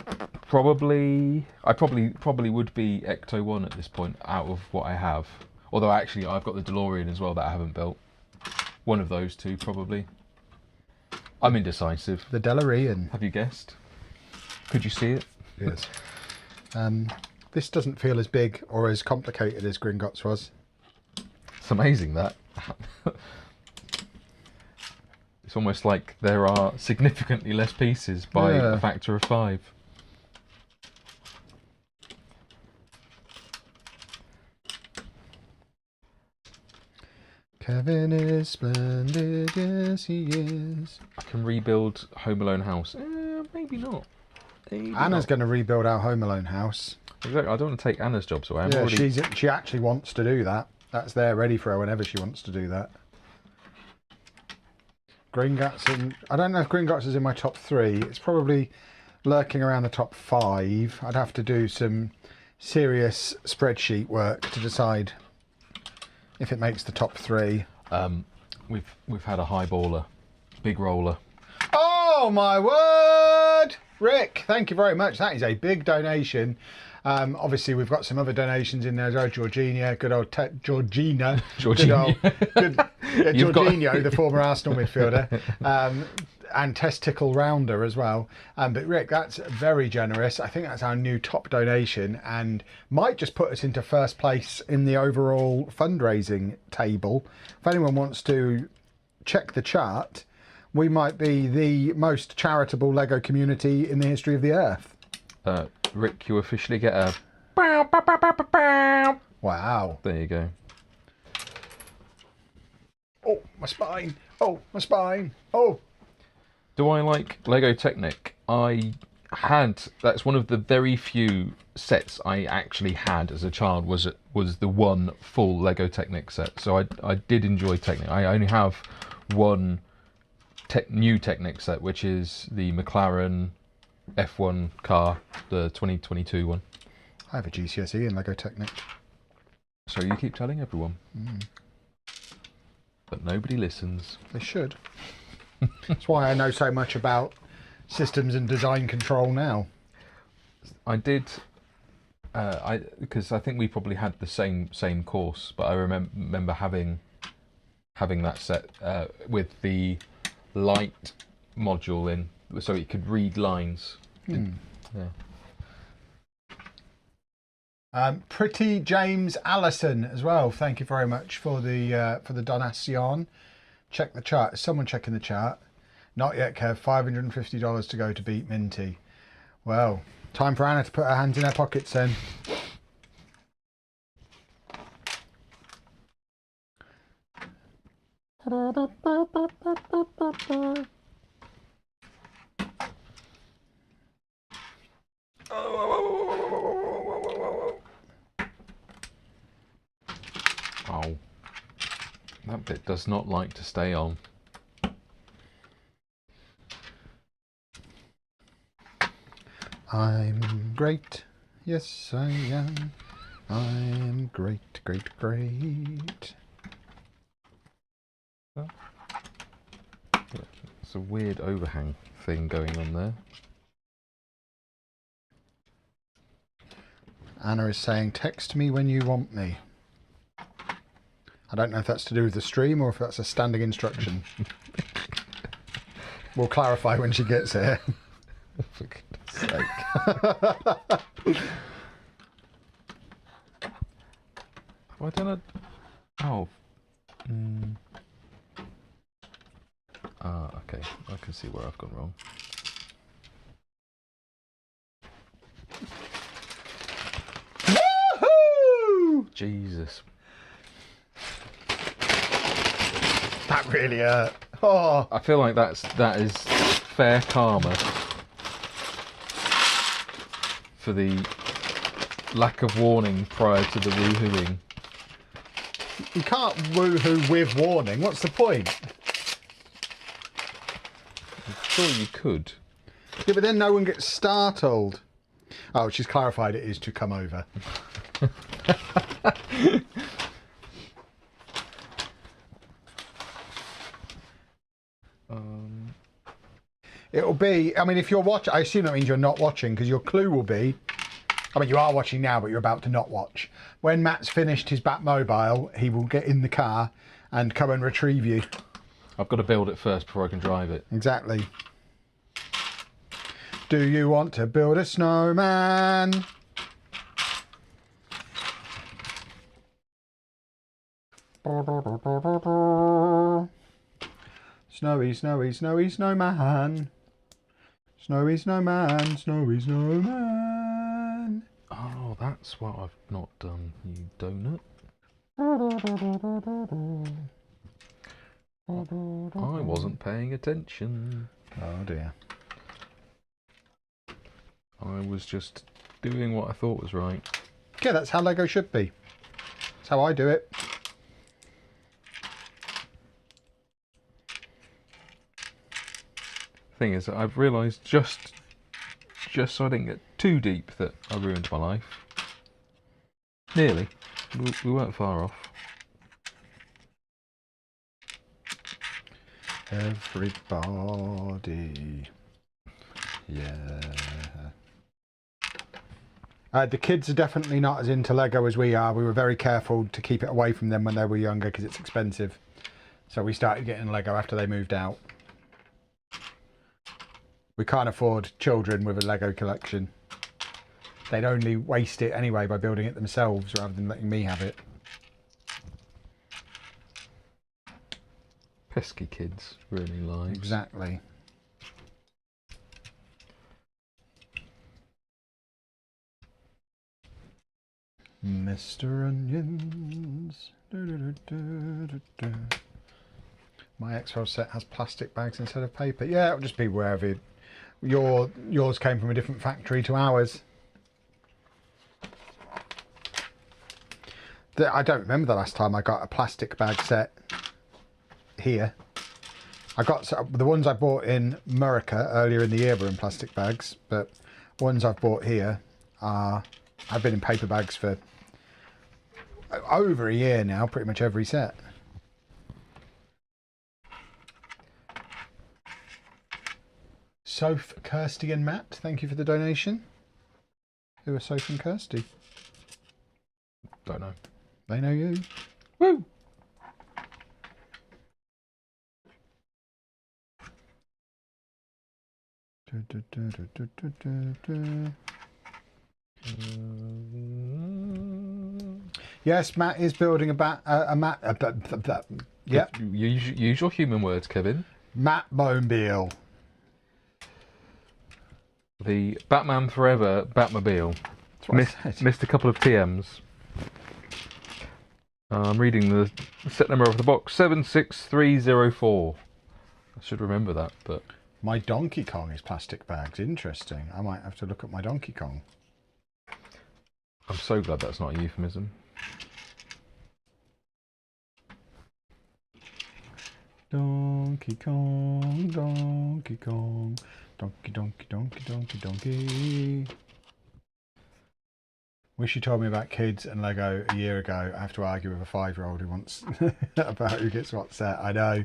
I probably would be Ecto 1 at this point out of what I have. Although actually, I've got the DeLorean as well that I haven't built. One of those two, probably. I'm indecisive. The DeLorean. Have you guessed? Could you see it? Yes. This doesn't feel as big or as complicated as Gringotts was. It's amazing that. It's almost like there are significantly less pieces by a factor of 5. Kevin is splendid, yes he is. I can rebuild Home Alone house. Maybe not. Anna's going to rebuild our Home Alone house. Exactly. I don't want to take Anna's job away. She actually wants to do that. That's there ready for her whenever she wants to do that. Gringotts, I don't know if Gringotts is in my top 3. It's probably lurking around the top 5. I'd have to do some serious spreadsheet work to decide if it makes the top 3. we've had a highballer, big roller. Oh my word! Rick, thank you very much. That is a big donation. Obviously, we've got some other donations in there as well. Georgina, good old Georgina. Georgina. Jorginho, the former Arsenal midfielder. And Testicle Rounder as well. But Rick, that's very generous. I think that's our new top donation and might just put us into first place in the overall fundraising table. If anyone wants to check the chart, we might be the most charitable Lego community in the history of the earth. Rick, you officially get a... Wow. There you go. Oh, my spine. Oh, my spine. Oh. Do I like Lego Technic? That's one of the very few sets I actually had as a child, was the one full Lego Technic set. So I did enjoy Technic. I only have one new Technic set, which is the McLaren F1 car, the 2022 one. I have a GCSE in Lego Technic. So you keep telling everyone. But nobody listens. They should. That's why I know so much about systems and design control now. I did, because I think we probably had the same course, but I remember having that set with the light module in, so it could read lines. Yeah. Pretty James Allison as well. Thank you very much for the donation. Check the chart. Is someone checking the chart? Not yet, Kev. $550 to go to beat Minty. Well, time for Anna to put her hands in her pockets then. Oh. That bit does not like to stay on. I'm great. Yes, I am. I'm great, great, great. It's a weird overhang thing going on there. Anna is saying, text me when you want me. I don't know if that's to do with the stream or if that's a standing instruction. We'll clarify when she gets here. For goodness sake. Have I done a... Oh. Ah, okay. I can see where I've gone wrong. Woohoo! Jesus. That really hurt. Oh. I feel like that is fair karma for the lack of warning prior to the woohooing. You can't woohoo with warning. What's the point? I'm sure you could. Yeah, but then no one gets startled. Oh, she's clarified it is to come over. It'll be, I mean, if you're watching, I assume that means you're not watching, because your clue will be, I mean, you are watching now, but you're about to not watch. When Matt's finished his Batmobile, he will get in the car and come and retrieve you. I've got to build it first before I can drive it. Exactly. Do you want to build a snowman? Snowy, snowy, snowy snowman. Snowy snowman, snowy snowman. Oh, that's what I've not done, you donut. I wasn't paying attention. Oh dear. I was just doing what I thought was right. Yeah, that's how Lego should be. That's how I do it. Thing is, I've realised just so I didn't get too deep that I ruined my life. Nearly. We weren't far off. Everybody. Yeah. The kids are definitely not as into Lego as we are. We were very careful to keep it away from them when they were younger because it's expensive. So we started getting Lego after they moved out. We can't afford children with a Lego collection. They'd only waste it anyway by building it themselves rather than letting me have it. Pesky kids, really lives. Exactly. Mr. Onions. My X-Files set has plastic bags instead of paper. Yeah, it'll just be wherever yours came from a different factory to ours. I don't remember the last time I got a plastic bag set here. I got the ones I bought in Murica earlier in the year were in plastic bags, but ones I've bought here I've been in paper bags for over a year now, pretty much every set. Soph, Kirsty and Matt, thank you for the donation. Who are Soph and Kirsty? Don't know. They know you. Woo! Yes, Matt is building yeah. Use your human words, Kevin. Matt Mobile. The Batman Forever Batmobile. Missed a couple of TMs. I'm reading the set number of the box, 76304. I should remember that, but... My Donkey Kong is plastic bags. Interesting. I might have to look at my Donkey Kong. I'm so glad that's not a euphemism. Donkey Kong, Donkey Kong, Donkey, Donkey, Donkey, Donkey, Donkey. Wish you told me about kids and Lego a year ago. I have to argue with a 5-year-old who wants about who gets what set. I know.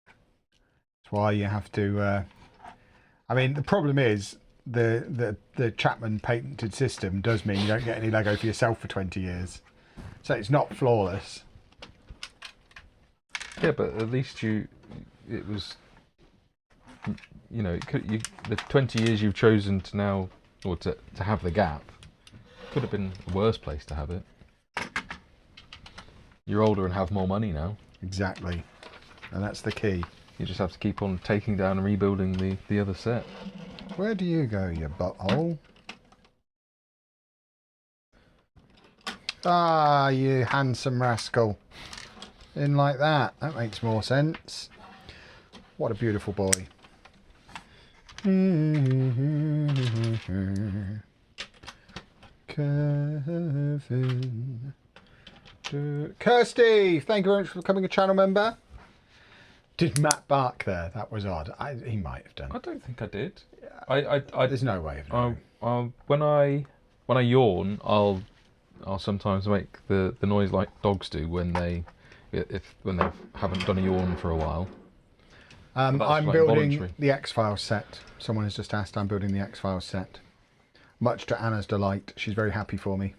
That's why you have to. I mean, the problem is the Chapman patented system does mean you don't get any Lego for yourself for 20 years. So it's not flawless. Yeah, but at least it was, you know, the 20 years you've chosen to now, or to have the gap, could have been a worse place to have it. You're older and have more money now. Exactly. And that's the key. You just have to keep on taking down and rebuilding the other set. Where do you go, you butthole? Ah, you handsome rascal. In like that. That makes more sense. What a beautiful boy. Kevin. Kirsty, thank you very much for becoming a channel member. Did Matt bark there? That was odd. He might have done. I don't think I did. There's no way of knowing. When I yawn, I'll sometimes make the noise like dogs do when they haven't done a yawn for a while. I'm building the X-Files set. Someone has just asked. I'm building the X-Files set. Much to Anna's delight. She's very happy for me.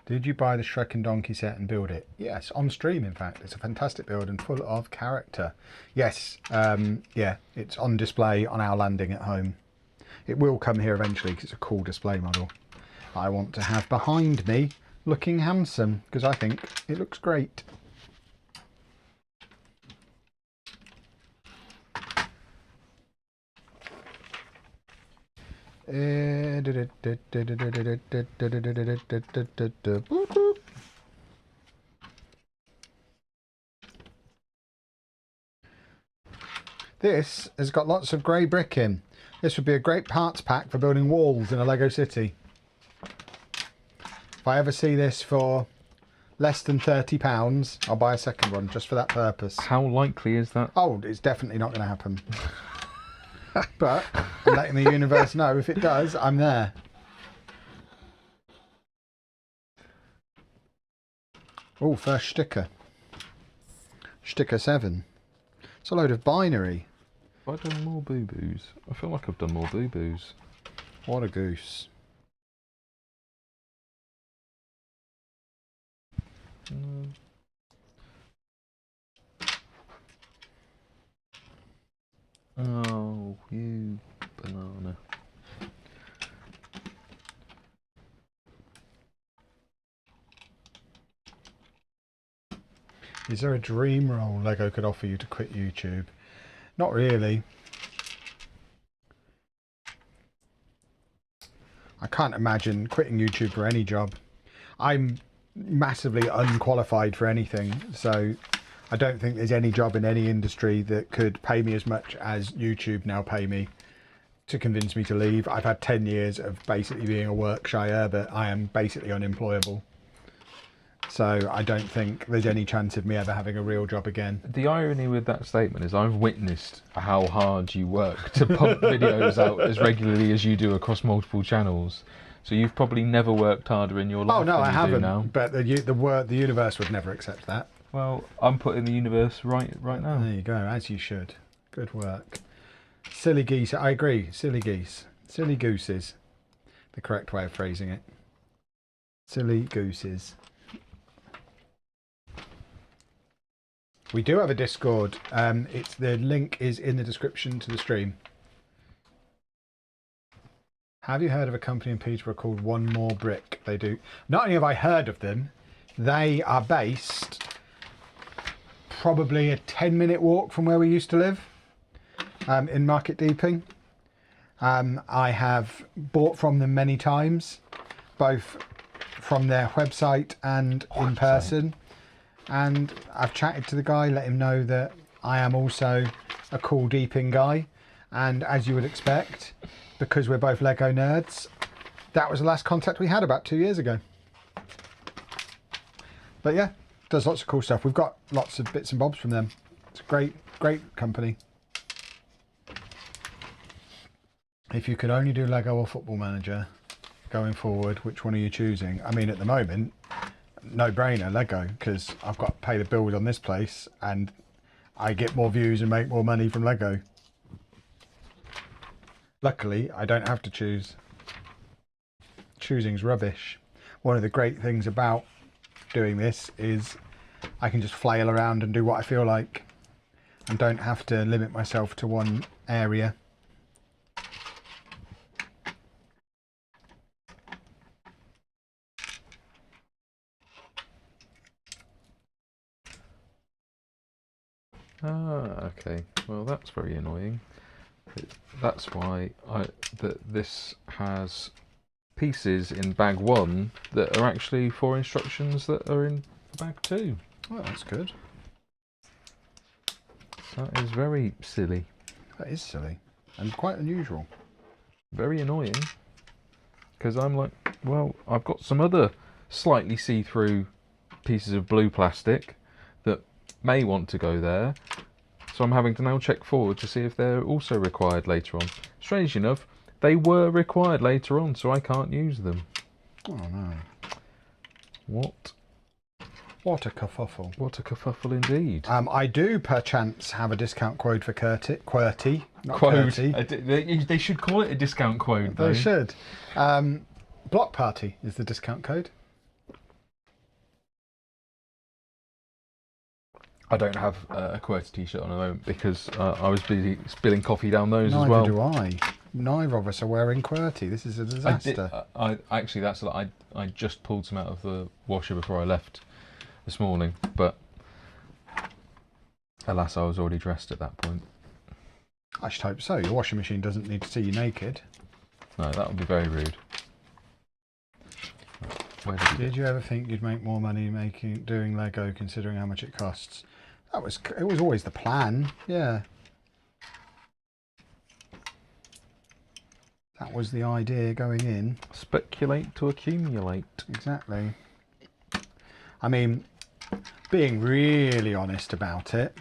Did you buy the Shrek and Donkey set and build it? Yes, on stream in fact. It's a fantastic build and full of character. Yes, yeah, it's on display on our landing at home. It will come here eventually because it's a cool display model. I want to have behind me looking handsome because I think it looks great. This has got lots of grey brick in. This would be a great parts pack for building walls in a Lego city. If I ever see this for less than £30, I'll buy a second one just for that purpose. How likely is that? Oh, it's definitely not going to happen. But I'm letting the universe know if it does, I'm there. Oh, first sticker. Sticker 7. It's a load of binary. Have I done more boo-boos? I feel like I've done more boo-boos. What a goose. Oh, you banana. Is there a dream role Lego could offer you to quit YouTube? Not really. I can't imagine quitting YouTube for any job. I'm massively unqualified for anything, so I don't think there's any job in any industry that could pay me as much as YouTube now pay me to convince me to leave. I've had 10 years of basically being a work shy Herbert. I am basically unemployable. So I don't think there's any chance of me ever having a real job again. The irony with that statement is I've witnessed how hard you work to pump videos out as regularly as you do across multiple channels. So you've probably never worked harder in your life. Oh no, than I you do haven't. now. But the universe would never accept that. Well, I'm putting the universe right now. There you go, as you should. Good work. Silly geese. I agree. Silly geese. Silly gooses. The correct way of phrasing it. Silly gooses. We do have a Discord. The link is in the description to the stream. Have you heard of a company in Peterborough called One More Brick? They do. Not only have I heard of them, they are based probably a 10-minute walk from where we used to live, in Market Deeping. I have bought from them many times, both from their website and in person. And I've chatted to the guy, let him know that I am also a cool deeping guy. And as you would expect, because we're both Lego nerds, that was the last contact we had about 2 years ago. But yeah, does lots of cool stuff. We've got lots of bits and bobs from them. It's a great, great company. If you could only do Lego or Football Manager going forward, which one are you choosing? I mean, at the moment, no brainer, Lego, because I've got to pay the bills on this place and I get more views and make more money from Lego. Luckily, I don't have to choose. Choosing's rubbish. One of the great things about doing this is I can just flail around and do what I feel like and don't have to limit myself to one area. Ah, okay. Well, that's very annoying. That's why this has pieces in bag 1 that are actually for instructions that are in bag 2. Well, that's good. That is very silly. That is silly and quite unusual. Very annoying. Because I'm like, well, I've got some other slightly see-through pieces of blue plastic that may want to go there. So I'm having to now check forward to see if they're also required later on. Strange enough, they were required later on, so I can't use them. Oh no. What? What a kerfuffle. What a kerfuffle indeed. I do perchance have a discount code for QWERTY. Not Quote. QWERTY. They should call it a discount quote, though. They should. Block Party is the discount code. I don't have a QWERTY t-shirt on at the moment because I was busy spilling coffee down those Neither as well. do I. Neither of us are wearing QWERTY. This is a disaster. Actually, that's I just pulled some out of the washer before I left this morning, but alas, I was already dressed at that point. I should hope so. Your washing machine doesn't need to see you naked. No, that would be very rude. Did you ever think you'd make more money doing Lego considering how much it costs? It was always the plan, yeah. That was the idea going in. Speculate to accumulate. Exactly. I mean, being really honest about it,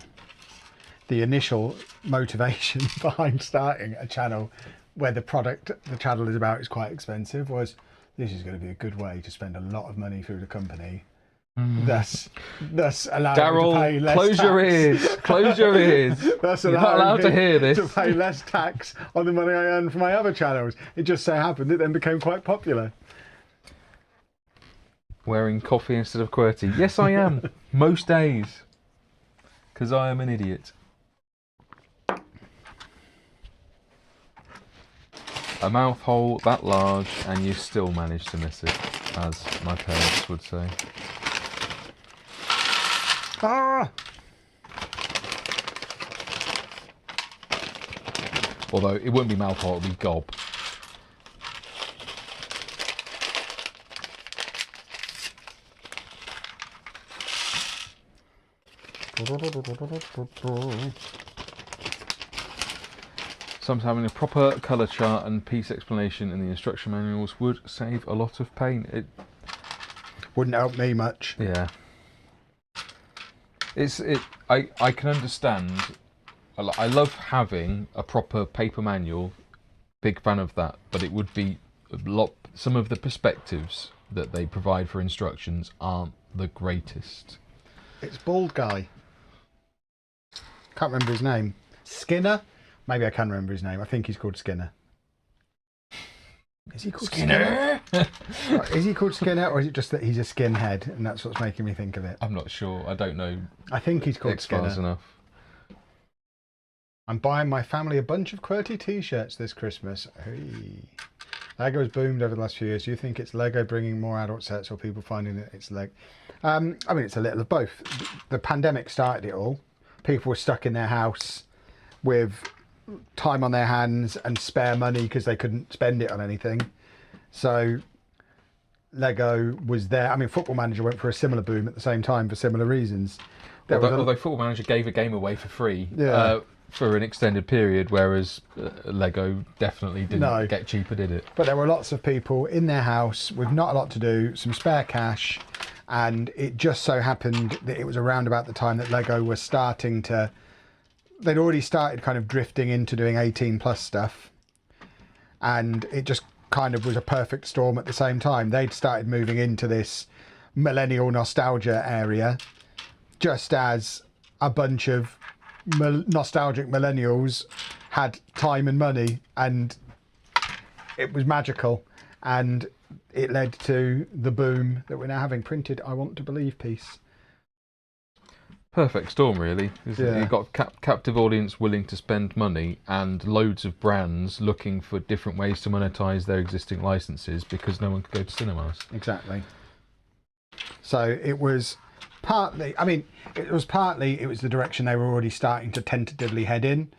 the initial motivation behind starting a channel where the product the channel is about is quite expensive was, this is going to be a good way to spend a lot of money through the company. Thus allowing me to pay less close tax. your ears. Close your ears. Thus You're not allowed to hear this. To pay less tax on the money I earn from my other channels. It just so happened it then became quite popular. Wearing coffee instead of QWERTY. Yes, I am. Most days. Because I am an idiot. A mouth hole that large and you still manage to miss it, as my parents would say. Ah! Although it wouldn't be mouth hole, it would be gob. Sometimes having a proper colour chart and piece explanation in the instruction manuals would save a lot of pain. It wouldn't help me much. Yeah. I can understand. I love having a proper paper manual. Big fan of that. But it would be a lot. Some of the perspectives that they provide for instructions aren't the greatest. It's bald guy. Can't remember his name. Skinner? Maybe I can remember his name. I think he's called Skinner. Is he called Skinner? Is he called Skinner, or is it just that he's a skinhead and that's what's making me think of it? I'm not sure. I don't know. I think he's called Skinner. Enough. I'm buying my family a bunch of QWERTY t-shirts this Christmas. Hey. Lego's boomed over the last few years. Do you think it's Lego bringing more adult sets or people finding that it's Lego? I mean, it's a little of both. The pandemic started it all. People were stuck in their house with time on their hands and spare money because they couldn't spend it on anything. So Lego was there. I mean, Football Manager went for a similar boom at the same time for similar reasons. Although Football Manager gave a game away for free for an extended period, whereas Lego definitely didn't get cheaper, did it? But there were lots of people in their house with not a lot to do, some spare cash, and it just so happened that it was around about the time that Lego was starting to... They'd already started kind of drifting into doing 18 plus stuff, and it just kind of was a perfect storm at the same time. They'd started moving into this millennial nostalgia area just as a bunch of nostalgic millennials had time and money, and it was magical, and it led to the boom that we're now having. Printed I Want to Believe piece. Perfect storm, really. You've got captive audience willing to spend money and loads of brands looking for different ways to monetize their existing licenses because no one could go to cinemas. Exactly. So it was partly, it was the direction they were already starting to tentatively head in,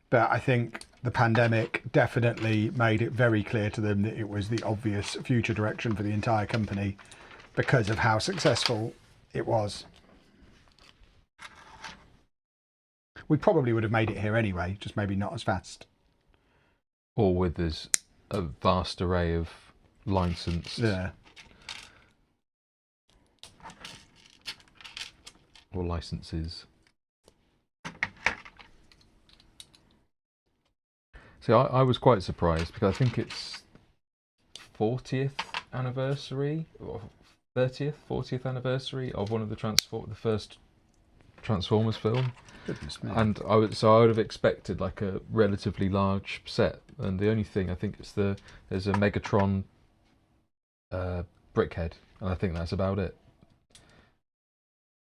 but I think the pandemic definitely made it very clear to them that it was the obvious future direction for the entire company because of how successful it was. We probably would have made it here anyway, just maybe not as fast. Or with this a vast array of licensed. Yeah. Or licenses. See, I was quite surprised because I think it's 40th anniversary or 40th anniversary of one of the first Transformers film. Goodness me. And I would have expected like a relatively large set, and the only thing I think there's a Megatron brickhead, and I think that's about it.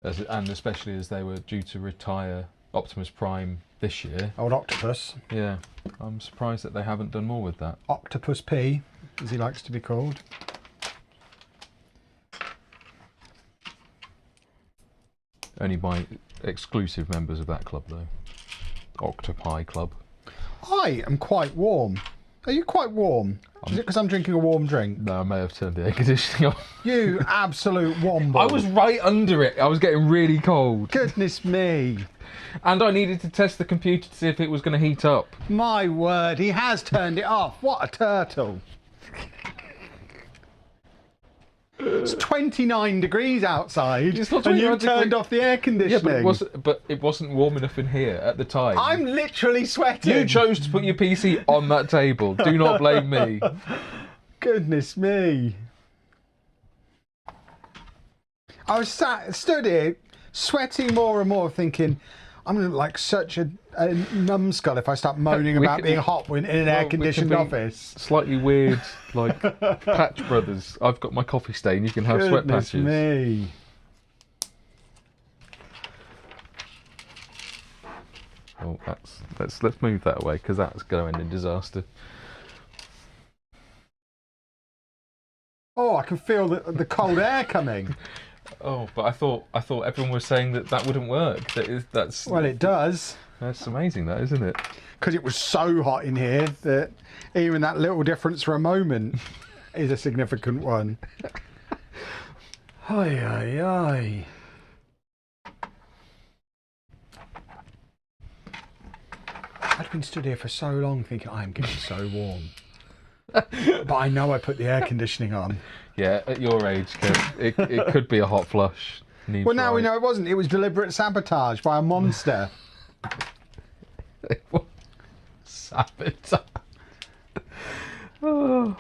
And especially as they were due to retire Optimus Prime this year. Old Octopus. Yeah, I'm surprised that they haven't done more with that. Octopus P, as he likes to be called. Only by exclusive members of that club, though. Octopi Club. I am quite warm. Are you quite warm? Is it because I'm drinking a warm drink? No, I may have turned the air conditioning on. You absolute womble. I was right under it. I was getting really cold. Goodness me. And I needed to test the computer to see if it was going to heat up. My word, he has turned it off. What a turtle. It's 29 degrees outside, It's not and 29 you've turned off the air conditioning. Yeah, but it wasn't warm enough in here at the time. I'm literally sweating. You chose to put your PC on that table. Do not blame me. Goodness me. I was stood here, sweating more and more, thinking, I'm going to look like such a numbskull if I start moaning about being hot in an air-conditioned office. Slightly weird, like Patch Brothers. I've got my coffee stain. You can have sweat patches. Goodness me. Oh, let's move that away because that's going to end in disaster. Oh, I can feel the cold air coming. Oh, but I thought everyone was saying that wouldn't work. That's Well, it does. That's amazing, that, isn't it? Because it was so hot in here that even that little difference for a moment is a significant one. Ay, ay, ay. I'd been stood here for so long thinking, I'm getting so warm. But I know I put the air conditioning on. Yeah, at your age, Kev, it could be a hot flush. Well, now we know it wasn't. It was deliberate sabotage by a monster. Sabotage. Oh.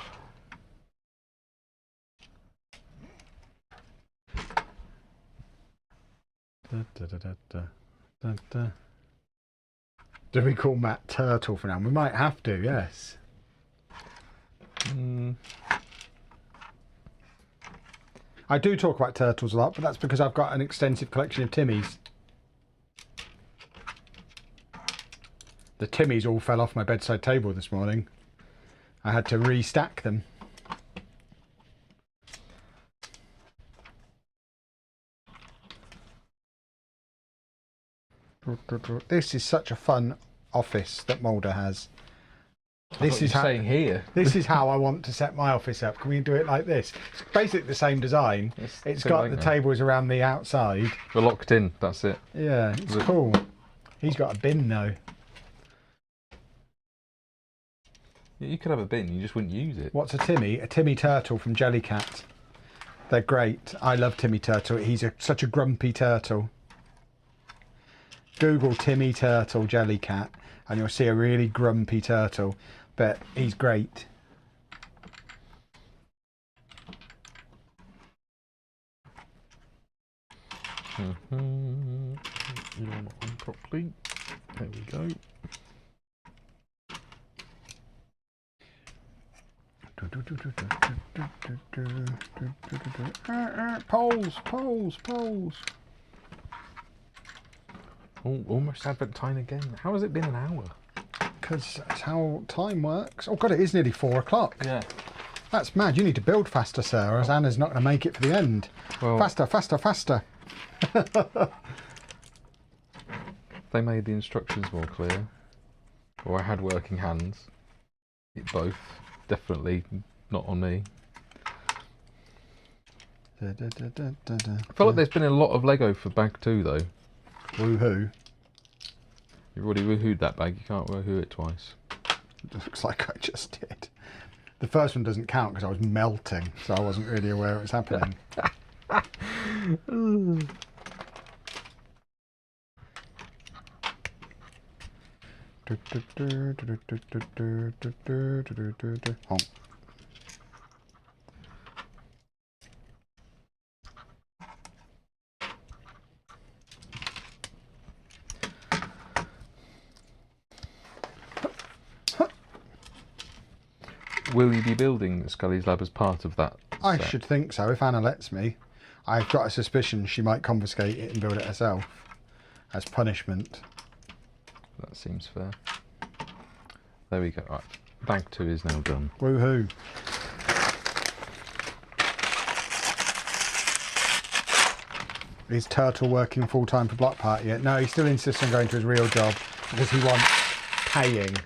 Do we call Matt Turtle for now? We might have to, yes. I do talk about turtles a lot, but that's because I've got an extensive collection of Timmies. The Timmies all fell off my bedside table this morning. I had to restack them. This is such a fun office that Mulder has. This is saying here. This is how I want to set my office up. Can we do it like this? It's basically the same design. It's got the tables around the outside. We're locked in. That's it. Yeah, it's cool. He's got a bin though. You could have a bin. You just wouldn't use it. What's a Timmy? A Timmy Turtle from Jellycat. They're great. I love Timmy Turtle. He's such a grumpy turtle. Google Timmy Turtle Jellycat and you'll see a really grumpy turtle, but he's great. You're not on properly. There we go. Poles. Oh, almost Advent time again. How has it been an hour? Because that's how time works. Oh God, it is nearly 4 o'clock. Yeah. That's mad. You need to build faster, sir, or as Anna's not going to make it for the end. Well, faster. They made the instructions more clear. Or I had working hands. Both. Definitely not on me. I feel like there's been a lot of Lego for bag 2 though. Woohoo. You've already woohooed that bag, you can't woohoo it twice. It looks like I just did. The first one doesn't count because I was melting, so I wasn't really aware it was happening. Oh. Will you be building Scully's lab as part of that I set? should think so, if Anna lets me. I've got a suspicion she might confiscate it and build it herself as punishment. That seems fair. There we go. Right. Bag 2 is now done. Woohoo. Is Turtle working full-time for Block Party yet? No, he still insists on going to his real job because he wants paying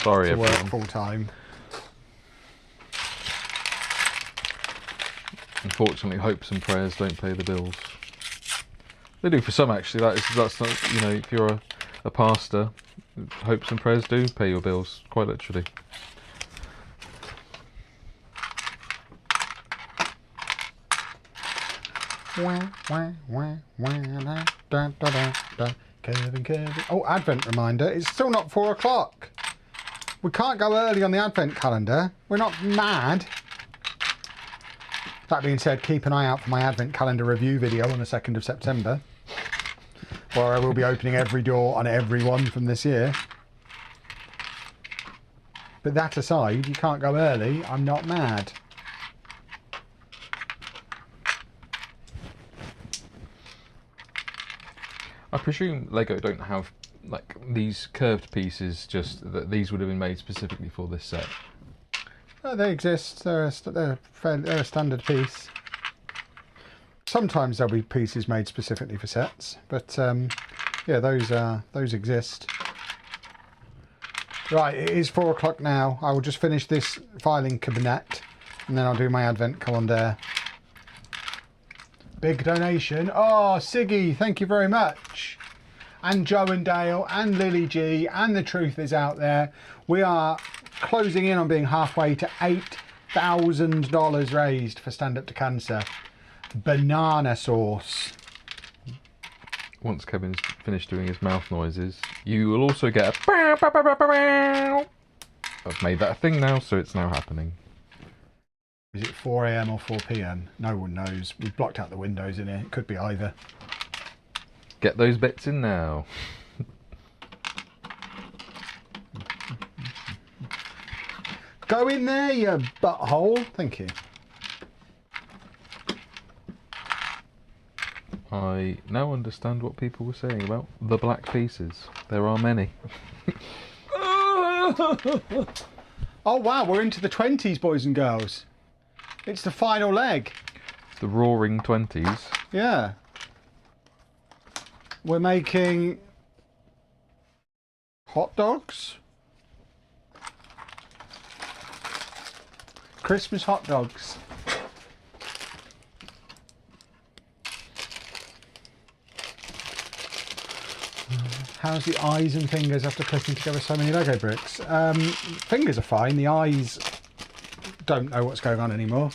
Sorry, to work everyone. full-time. Unfortunately, hopes and prayers don't pay the bills. They do for some actually. That's not, you know, if you're a pastor, hopes and prayers do pay your bills, quite literally. Kevin. Oh, Advent reminder. It's still not 4 o'clock. We can't go early on the Advent calendar. We're not mad. That being said, keep an eye out for my Advent calendar review video on the 2nd of September, where I will be opening every door on every one from this year. But that aside, you can't go early. I'm not mad. I presume Lego don't have like these curved pieces, just that these would have been made specifically for this set. They exist. They're a standard piece. Sometimes there'll be pieces made specifically for sets, but yeah, those exist. Right, it is 4 o'clock now. I will just finish this filing cabinet, and then I'll do my Advent calendar. Big donation. Oh, Siggy, thank you very much. And Joe and Dale and Lily G and The Truth Is Out There. We are closing in on being halfway to $8,000 raised for Stand Up to Cancer. Banana sauce. Once Kevin's finished doing his mouth noises, you will also get a bow, bow, bow, bow, bow. I've made that a thing now, so it's now happening. Is it 4 AM or 4 PM? No one knows. We've blocked out the windows in here. It could be either. Get those bits in now. Go in there, you butthole. Thank you. I now understand what people were saying about the black pieces. There are many. Oh wow, we're into the 20s, boys and girls. It's the final leg. The roaring 20s. Yeah. We're making hot dogs. Christmas hot dogs. How's the eyes and fingers after putting together so many Lego bricks? Fingers are fine. The eyes don't know what's going on anymore.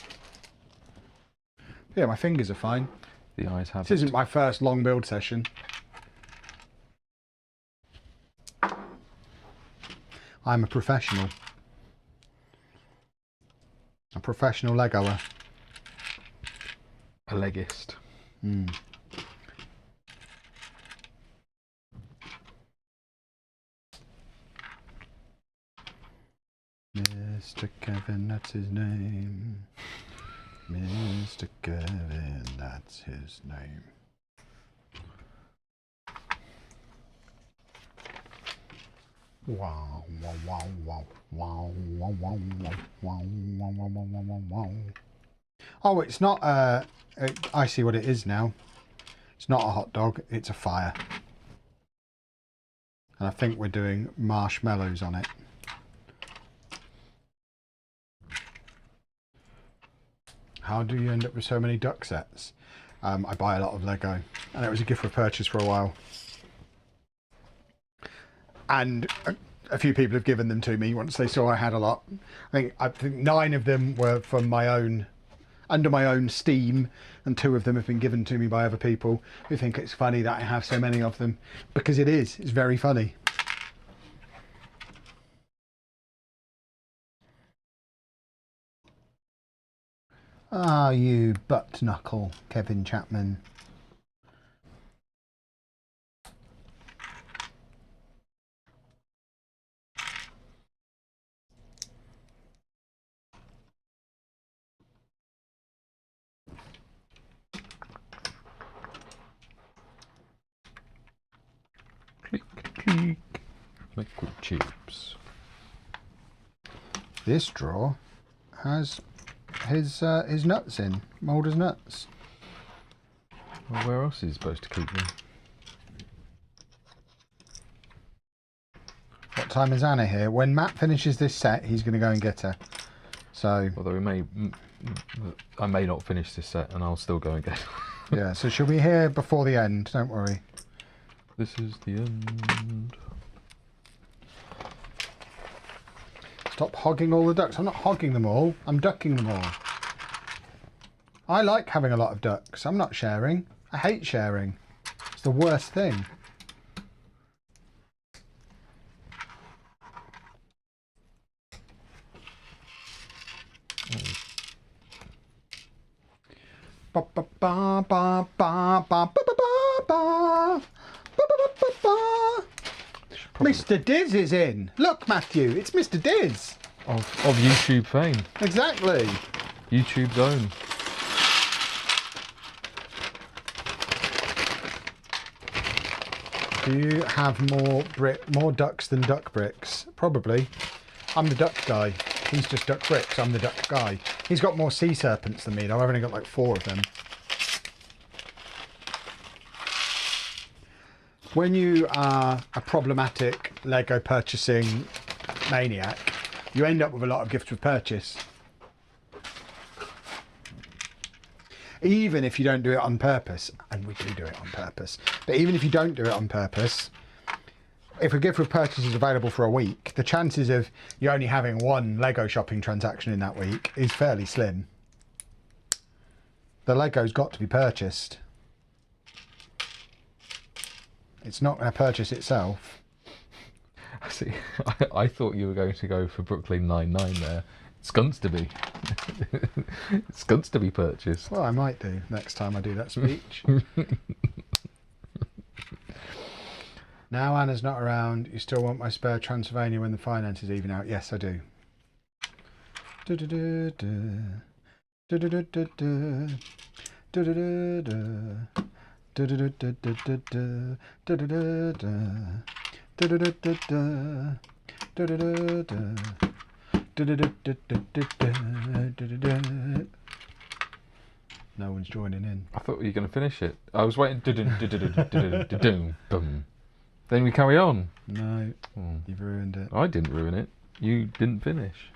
Yeah, my fingers are fine. The eyes have. This isn't my first long build session. I'm a professional. A professional Legoer. A legist. Mm. Mr. Kevin, that's his name. Mr. Kevin, that's his name. Wow, wow, wow, wow, wow, wow, wow, wow, wow, wow, wow, wow, wow. Oh, it's not I see what it is now. It's not a hot dog, it's a fire. And I think we're doing marshmallows on it. How do you end up with so many duck sets? I buy a lot of Lego, and it was a gift for purchase for a while. And a few people have given them to me once they saw I had a lot. I think 9 of them were from my own, under my own steam, and 2 of them have been given to me by other people who think it's funny that I have so many of them, because it is. It's very funny. Ah, you butt knuckle, Kevin Chapman. Click, click. Liquid chips. This drawer has his nuts in, Mulder's nuts. Well, where else is he supposed to keep them? What time is Anna here? When Matt finishes this set, he's going to go and get her. So, Although I may not finish this set, and I'll still go and get. Yeah, so she'll be here before the end, don't worry. This is the end. Stop hogging all the ducks. I'm not hogging them all, I'm ducking them all. I like having a lot of ducks. I'm not sharing. I hate sharing. It's the worst thing. Ba ba ba ba ba ba ba ba ba ba ba ba. Mr. Diz is in. Look, Matthew, it's Mr. Diz. Of YouTube fame. Exactly. YouTube's own. Do you have more ducks than duck bricks? Probably. I'm the duck guy. He's just duck bricks. I'm the duck guy. He's got more sea serpents than me, though. I've only got like 4 of them. When you are a problematic Lego purchasing maniac, you end up with a lot of gifts with purchase. Even if you don't do it on purpose, and we do it on purpose, but even if you don't do it on purpose, if a gift with purchase is available for a week, the chances of you only having 1 Lego shopping transaction in that week is fairly slim. The Lego's got to be purchased. It's not going to purchase itself. See, I thought you were going to go for Brooklyn Nine-Nine there. It's guns to be. It's guns to be purchased. Well, I might do next time I do that speech. Now Anna's not around, you still want my spare Transylvania when the finance is even out? Yes, I do. No one's joining in. I thought you were going to finish it. I was waiting. Boom. Then we carry on. No, you've ruined it. I didn't ruin it. You didn't finish.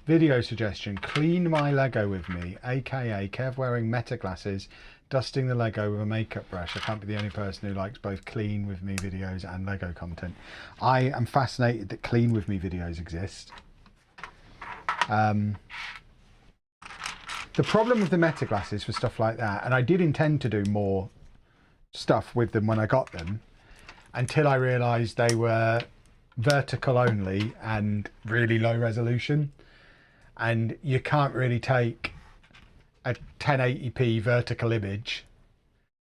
Video suggestion: clean my Lego with me, aka Kev wearing meta glasses, dusting the Lego with a makeup brush. I can't be the only person who likes both clean with me videos and Lego content. I am fascinated that clean with me videos exist. The problem with the meta glasses for stuff like that, and I did intend to do more stuff with them when I got them, until I realised they were vertical only and really low resolution, and you can't really take a 1080p vertical image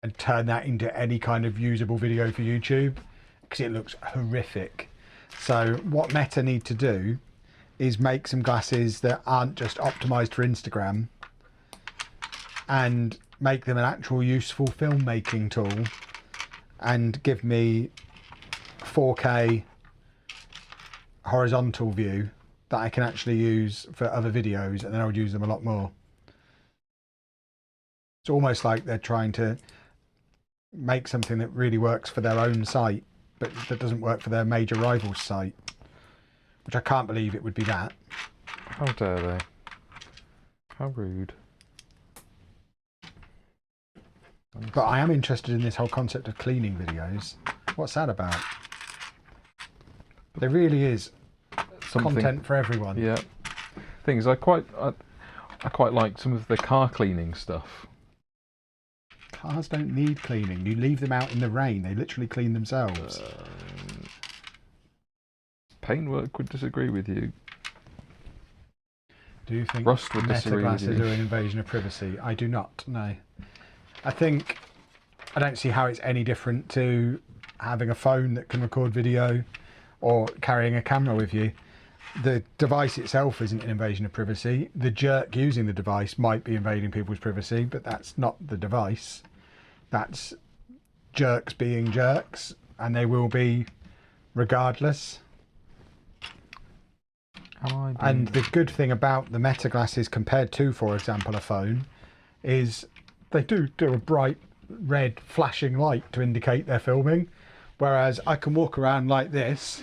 and turn that into any kind of usable video for YouTube because it looks horrific. So what Meta need to do is make some glasses that aren't just optimized for Instagram and make them an actual useful filmmaking tool and give me 4K horizontal view that I can actually use for other videos, and then I would use them a lot more. It's almost like they're trying to make something that really works for their own site, but that doesn't work for their major rival's site, which I can't believe it would be that. How dare they? How rude. But I am interested in this whole concept of cleaning videos. What's that about? There really is Something, content for everyone. Yeah. Things I quite like some of the car cleaning stuff. Cars don't need cleaning. You leave them out in the rain. They literally clean themselves. Paintwork would disagree with you. Do you think Rust would meta disagree glasses with you. are an invasion of privacy? I do not, no. I don't see how it's any different to having a phone that can record video or carrying a camera with you. The device itself isn't an invasion of privacy. The jerk using the device might be invading people's privacy, but that's not the device. That's jerks being jerks, and they will be regardless. And the good thing about the Meta glasses compared to, for example, a phone, is they do a bright red flashing light to indicate they're filming, whereas I can walk around like this.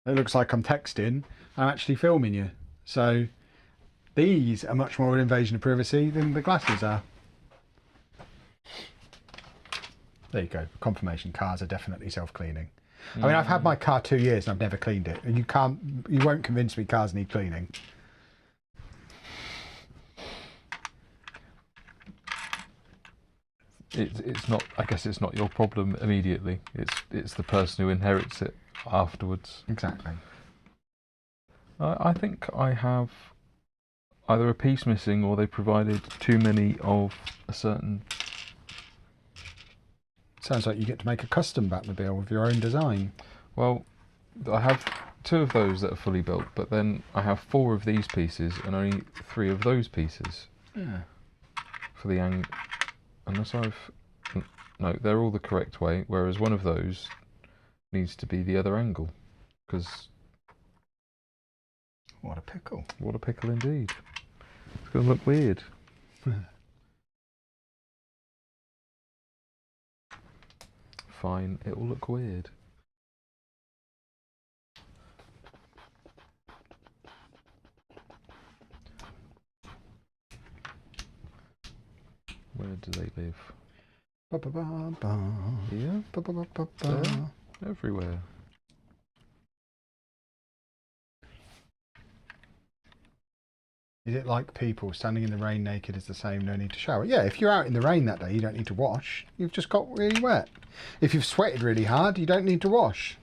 It looks like I'm texting. I'm actually filming you. So These are much more an invasion of privacy than the glasses are. There you go. Confirmation. Cars are definitely self-cleaning. I mean, I've had my car 2 years and I've never cleaned it. And you won't convince me cars need cleaning. It's not. I guess it's not your problem immediately. It's the person who inherits it afterwards. Exactly. I think I have either a piece missing or they provided too many of a certain. Sounds like you get to make a custom Batmobile with your own design. Well, I have 2 of those that are fully built, but then I have 4 of these pieces and only 3 of those pieces. Yeah. For the unless no, they're all the correct way, whereas one of those needs to be the other angle, because What a pickle. what a pickle indeed. It's going to look weird. Fine, it will look weird. Where do they live? Ba, ba, ba, ba. Here? Ba, ba, ba, ba, ba. There? Everywhere. Is it like people standing in the rain naked is the same, no need to shower? Yeah, if you're out in the rain that day, you don't need to wash. You've just got really wet. If you've sweated really hard, you don't need to wash.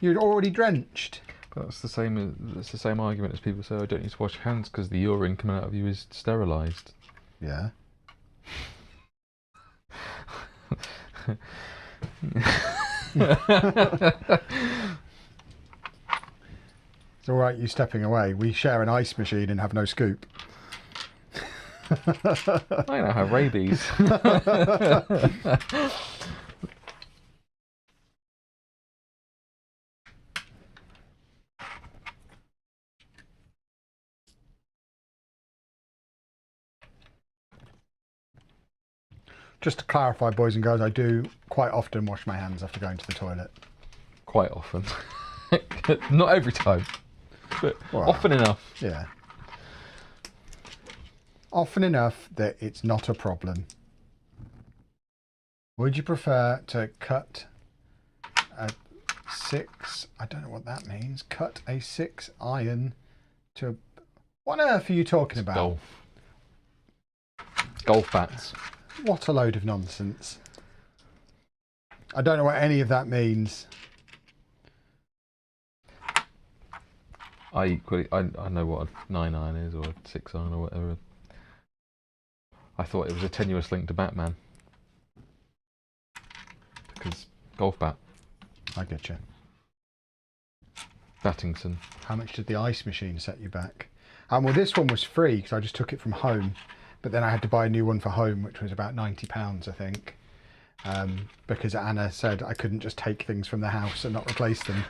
You're already drenched. But that's the same. That's the same argument as people say, I don't need to wash your hands because the urine coming out of you is sterilised. Yeah. It's all right, you stepping away. We share an ice machine and have no scoop. I now have rabies. Just to clarify, boys and girls, I do quite often wash my hands after going to the toilet. Quite often. Not every time, but Well, often enough. Yeah. Often enough that it's not a problem. Would you prefer to cut a 6, I don't know what that means, cut a 6 iron to a... What on earth are you talking about? Golf. Golf bats. What a load of nonsense. I don't know what any of that means. I know what a 9 iron is, or a 6 iron, or whatever. I thought it was a tenuous link to Batman. Because golf bat. I get you. Battington. How much did the ice machine set you back? Well, this one was free because I just took it from home. But then I had to buy a new one for home, which was about £90, I think. Because Anna said I couldn't just take things from the house and not replace them.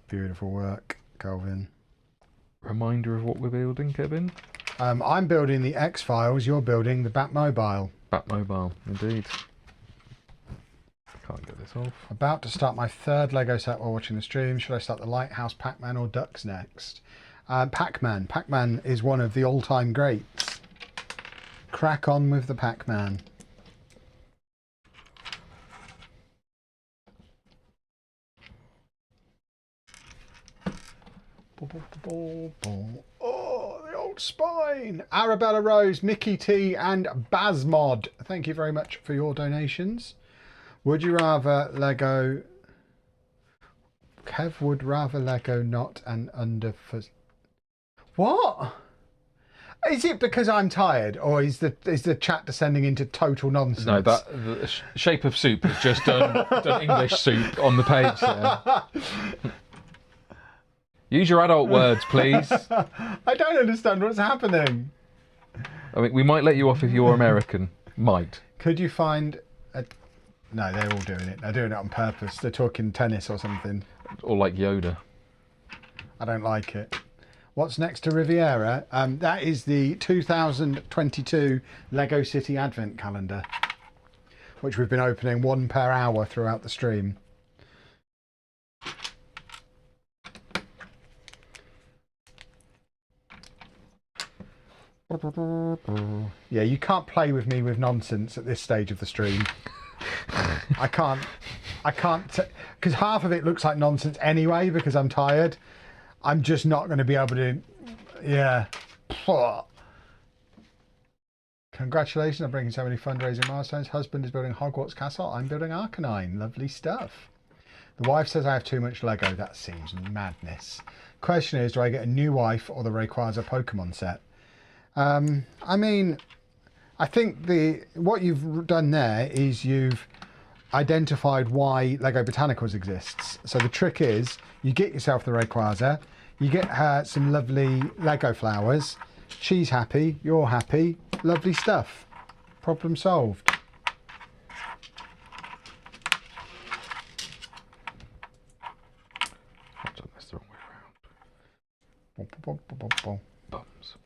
Beautiful work, Calvin. Reminder of what we're building, Kevin? I'm building the X-Files, you're building the Batmobile. Batmobile, indeed. Can't get this off. About to start my 3rd Lego set while watching the stream. Should I start the Lighthouse, Pac-Man or Ducks next? Pac-Man. Pac-Man is one of the all-time greats. Crack on with the Pac-Man. Oh, the old spine. Arabella Rose, Mickey T and Basmod. Thank you very much for your donations. Would you rather Lego... Kev would rather Lego not an under... What? Is it because I'm tired, or is the chat descending into total nonsense? No, the shape of soup has just done English soup on the page there. Use your adult words, please. I don't understand what's happening. I mean, we might let you off if you're American. Might. Could you find a... No, they're all doing it. They're doing it on purpose. They're talking tennis or something. Or like Yoda. I don't like it. What's next to Riviera? That is the 2022 Lego City Advent Calendar, which we've been opening one per hour throughout the stream. Yeah, you can't play with me with nonsense at this stage of the stream. I can't, because half of it looks like nonsense anyway because I'm tired. I'm just not going to be able to, yeah. Congratulations on bringing so many fundraising milestones. Husband is building Hogwarts Castle. I'm building Arcanine. Lovely stuff. The wife says I have too much Lego. That seems madness. Question is, do I get a new wife or the Rayquaza Pokemon set? I mean, I think what you've done there is you've identified why Lego Botanicals exists. So the trick is you get yourself the Rayquaza, you get her some lovely Lego flowers, she's happy, you're happy, lovely stuff. Problem solved. I've done this the wrong way around. Bums.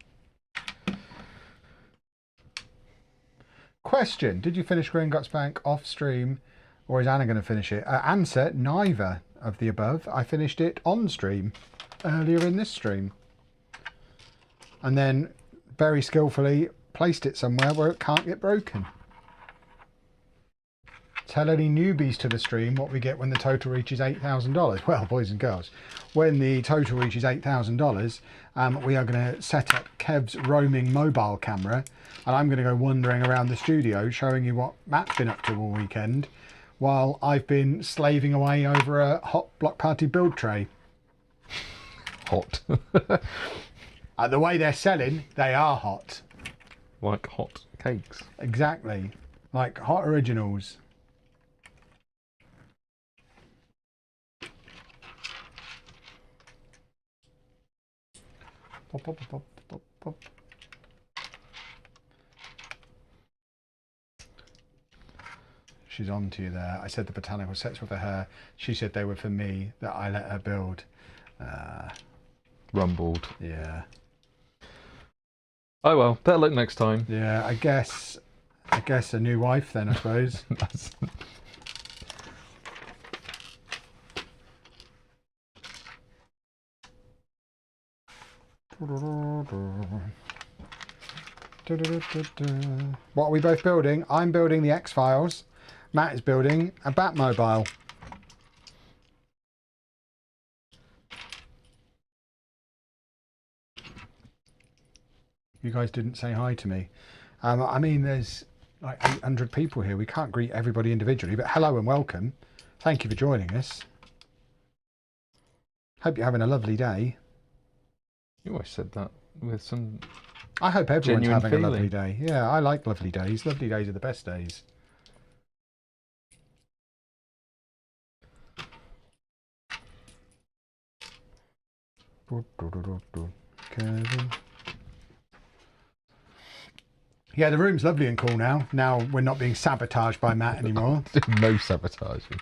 Question, did you finish Gringotts Bank off stream or is Anna going to finish it? Answer, neither of the above. I finished it on stream earlier in this stream and then very skillfully placed it somewhere where it can't get broken. Tell any newbies to the stream what we get when the total reaches $8,000. Well, boys and girls, when the total reaches $8,000, we are going to set up Kev's roaming mobile camera and I'm going to go wandering around the studio showing you what Matt's been up to all weekend while I've been slaving away over a hot block party build tray. Hot. The way they're selling, they are hot. Like hot cakes. Exactly. Like hot originals. Pop, pop, pop, pop, pop. She's on to you there. I said the botanical sets were for her. She said they were for me, that I let her build. Rumbled. Yeah. Oh well, better luck next time. Yeah, I guess a new wife then, I suppose. What are we both building? I'm building the X-Files. Matt is building a Batmobile. You guys didn't say hi to me. I mean, there's like 800 people here. We can't greet everybody individually, but hello and welcome. Thank you for joining us. Hope you're having a lovely day. You always said that with some... I hope everyone's genuine having a lovely feeling. day. Yeah, I like lovely days. Lovely days are the best days. Kevin. Yeah, the room's lovely and cool now. Now we're not being sabotaged by Matt anymore. No sabotaging.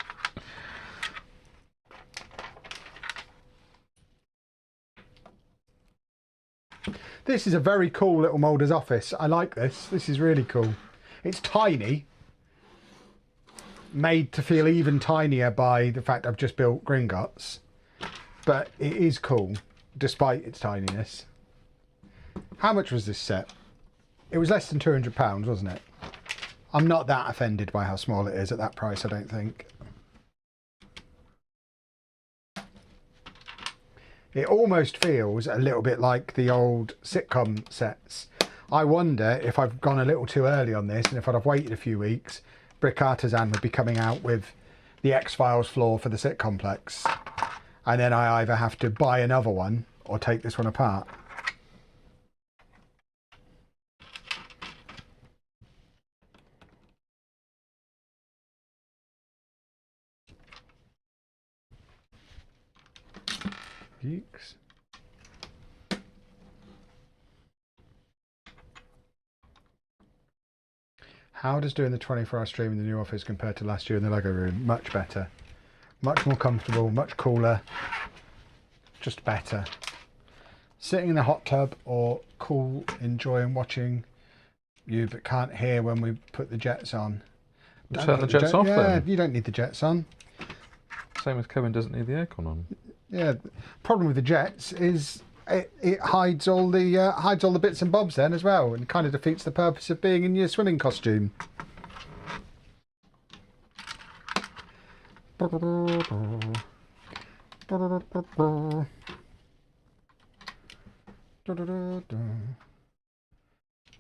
This is a very cool little moulder's office. I like this. This is really cool. It's tiny. Made to feel even tinier by the fact I've just built Gringotts. But it is cool, despite its tininess. How much was this set? It was less than £200, wasn't it? I'm not that offended by how small it is at that price, I don't think. It almost feels a little bit like the old sitcom sets. I wonder if I've gone a little too early on this, and if I'd have waited a few weeks, Brick Artisan would be coming out with the X-Files floor for the sitcomplex. And then I either have to buy another one or take this one apart. Geeks. How does doing the 24-hour stream in the new office compare to last year in the Lego room? Much better. Much more comfortable, much cooler. Just better. Sitting in the hot tub or cool, enjoying watching you but can't hear when we put the jets on. Turn the jets off then. You don't need the jets on. Same as Kevin doesn't need the aircon on. Yeah, problem with the jets is it hides all the bits and bobs then as well, and kind of defeats the purpose of being in your swimming costume. What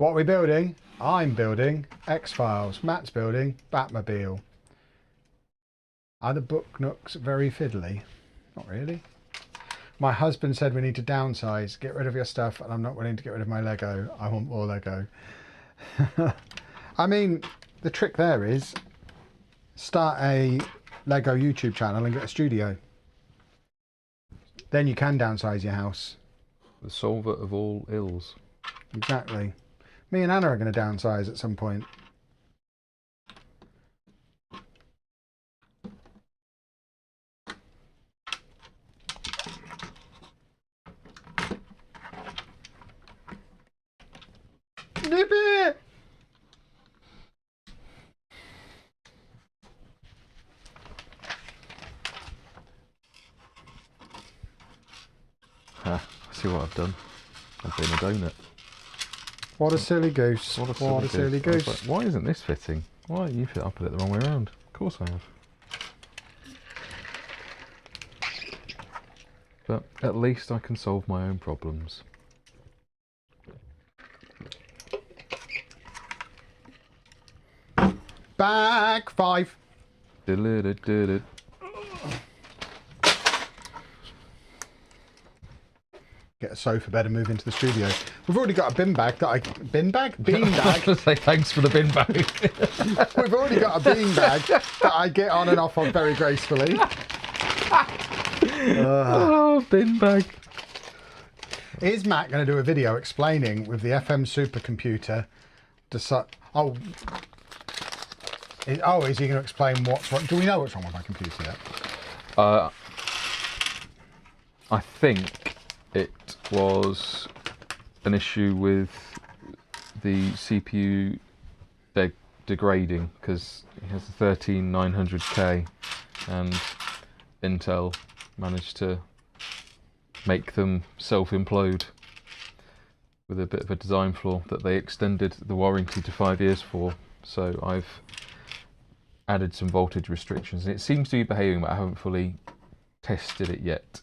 are we building? I'm building X-Files. Matt's building Batmobile. Are the book nooks very fiddly? Not really. My husband said we need to downsize, get rid of your stuff, and I'm not willing to get rid of my Lego. I want more Lego. I mean, the trick there is start a Lego YouTube channel and get a studio. Then you can downsize your house. The solver of all ills. Exactly. Me and Anna are going to downsize at some point. Nip it! I see what I've done. I've been a donut. What a silly goose. What a silly goose. Like, why isn't this fitting? Why? You fit up with it the wrong way around. Of course I have. But at least I can solve my own problems. Back 5. Diddle-diddle-diddle. Get a sofa bed and move into the studio. We've already got a bin bag that I... Bin bag? Bean I was bag. going to say thanks for the bin bag. We've already got a bean bag that I get on and off on very gracefully. Oh, bin bag. Is Matt going to do a video explaining with the FM supercomputer? Is he going to explain what's wrong? Do we know what's wrong with my computer yet? I think it was an issue with the CPU degrading because it has a 13900K and Intel managed to make them self-implode with a bit of a design flaw that they extended the warranty to 5 years for. So I've added some voltage restrictions and it seems to be behaving, but I haven't fully tested it yet.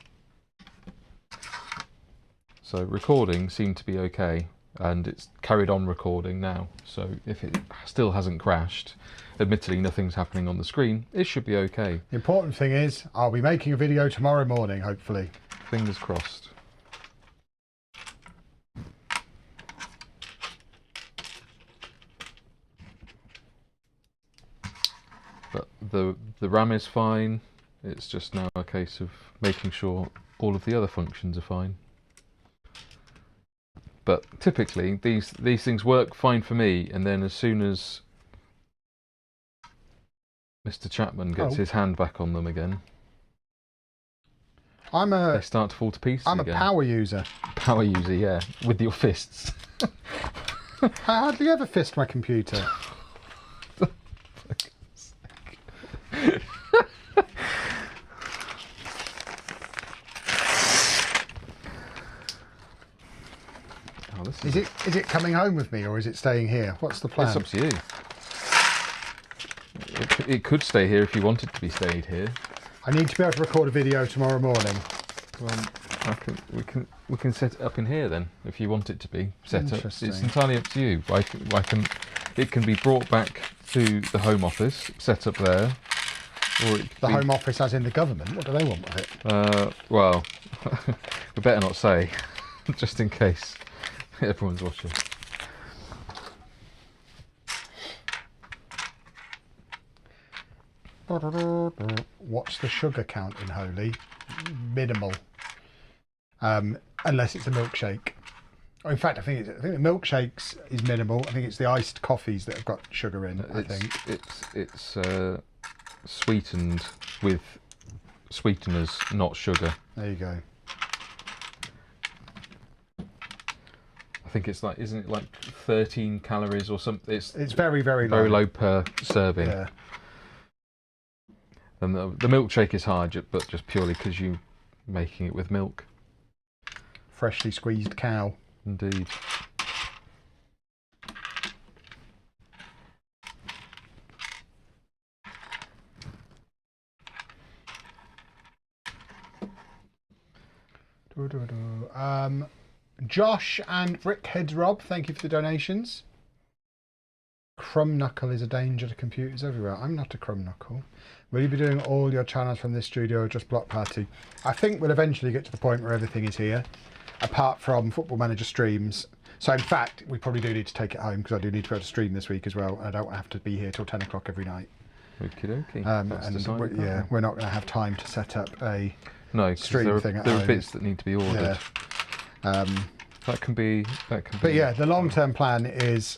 So recording seemed to be okay and it's carried on recording now. So if it still hasn't crashed, admittedly nothing's happening on the screen, it should be okay. The important thing is I'll be making a video tomorrow morning, hopefully. Fingers crossed. But the RAM is fine. It's just now a case of making sure all of the other functions are fine. But typically these things work fine for me, and then as soon as Mr. Chapman gets his hand back on them again, they start to fall to pieces again. I'm a power user. Power user, yeah, with your fists. I hardly ever fist my computer. Is it coming home with me or is it staying here? What's the plan? It's up to you. It could stay here if you want it to be stayed here. I need to be able to record a video tomorrow morning. Well, we can set it up in here then if you want it to be set up. It's entirely up to you. It can be brought back to the Home Office, set up there. Or the Home Office as in the government? What do they want with it? Well, we better not say, just in case everyone's watching. What's the sugar count in Holy? Minimal. Unless it's a milkshake. Oh, in fact, I think the milkshakes is minimal. I think it's the iced coffees that have got sugar in. I think it's sweetened with sweeteners, not sugar. There you go. I think it's like, isn't it like 13 calories or something? It's very, very low. Very low per serving. Yeah. And the milkshake is hard, but just purely because you're making it with milk. Freshly squeezed cow. Indeed. Josh and Brickheads Rob, thank you for the donations. Crumb knuckle is a danger to computers everywhere. I'm not a crumb knuckle. Will you be doing all your channels from this studio or just Block Party? I think we'll eventually get to the point where everything is here, apart from Football Manager streams. So in fact, we probably do need to take it home because I do need to be able to stream this week as well. And I don't have to be here till 10 o'clock every night. Okie dokie. And we're not going to have time to set up a stream thing at home. There are bits that need to be ordered. Yeah. That can be. But yeah, the long-term plan is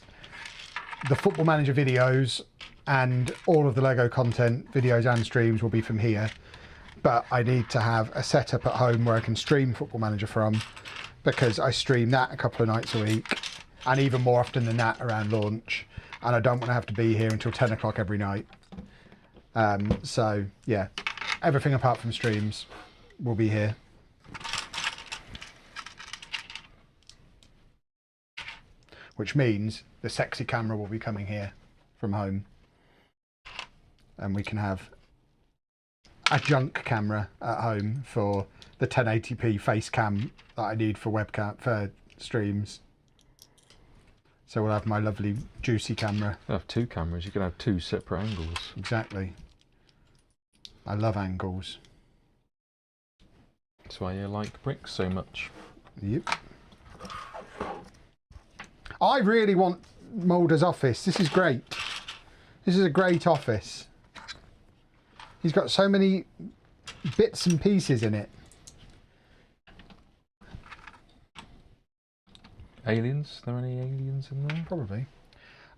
the Football Manager videos and all of the Lego content, videos and streams will be from here. But I need to have a setup at home where I can stream Football Manager from, because I stream that a couple of nights a week, and even more often than that around launch. And I don't want to have to be here until 10 o'clock every night. So yeah, everything apart from streams will be here. Which means the sexy camera will be coming here from home. And we can have a junk camera at home for the 1080p face cam that I need for webcam, for streams. So we'll have my lovely juicy camera. You have two cameras, you can have two separate angles. Exactly. I love angles. That's why you like bricks so much. Yep. I really want Mulder's office. This is great. This is a great office. He's got so many bits and pieces in it. Aliens? Are there any aliens in there? Probably.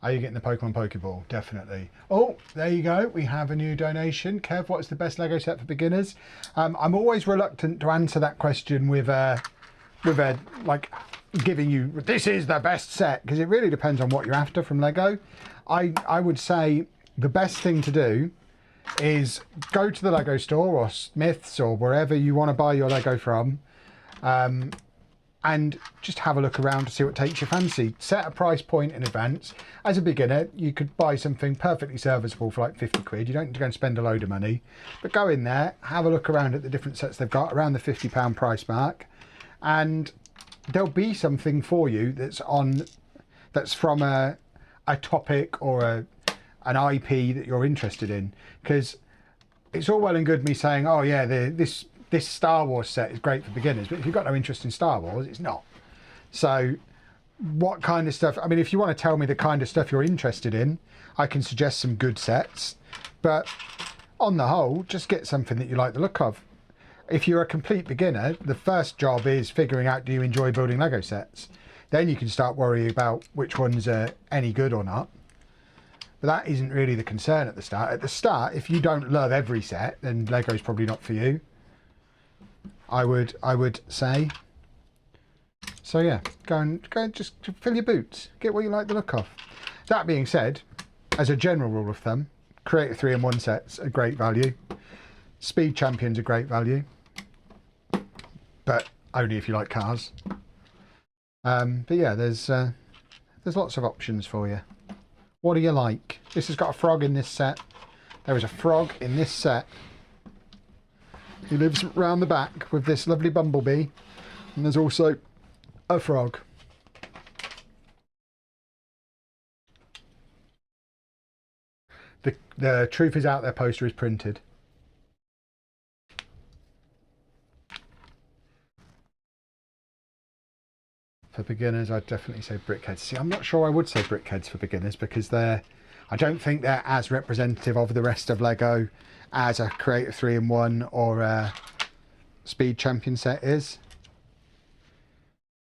Are you getting the Pokemon Pokeball? Definitely. Oh, there you go. We have a new donation. Kev, what's the best Lego set for beginners? I'm always reluctant to answer that question with a like giving you this is the best set, because it really depends on what you're after from Lego. I would say the best thing to do is go to the Lego store or Smiths or wherever you want to buy your Lego from, and just have a look around to see what takes your fancy. Set a price point in advance. As a beginner, you could buy something perfectly serviceable for like 50 quid. You don't need to go and spend a load of money, but go in there, have a look around at the different sets they've got around the £50 price mark, and there'll be something for you that's from a topic or an IP that you're interested in. Because it's all well and good me saying, oh yeah, this Star Wars set is great for beginners, but if you've got no interest in Star Wars, it's not. So what kind of stuff, I mean, if you want to tell me the kind of stuff you're interested in, I can suggest some good sets, but on the whole, just get something that you like the look of. If you're a complete beginner, the first job is figuring out, do you enjoy building Lego sets? Then you can start worrying about which ones are any good or not. But that isn't really the concern at the start. At the start, if you don't love every set, then Lego's probably not for you. I would say. So yeah, go and just fill your boots. Get what you like the look of. That being said, as a general rule of thumb, Creator 3-in-1 sets are great value. Speed Champions are great value, but only if you like cars. But yeah, there's lots of options for you. What do you like? This has got a frog in this set. There is a frog in this set. He lives round the back with this lovely bumblebee, and there's also a frog. The Truth Is Out There poster is printed. For beginners, I'd definitely say Brickheads. See, I'm not sure I would say Brickheads for beginners, because I don't think they're as representative of the rest of Lego as a Creator 3-in-1 or a Speed Champion set is.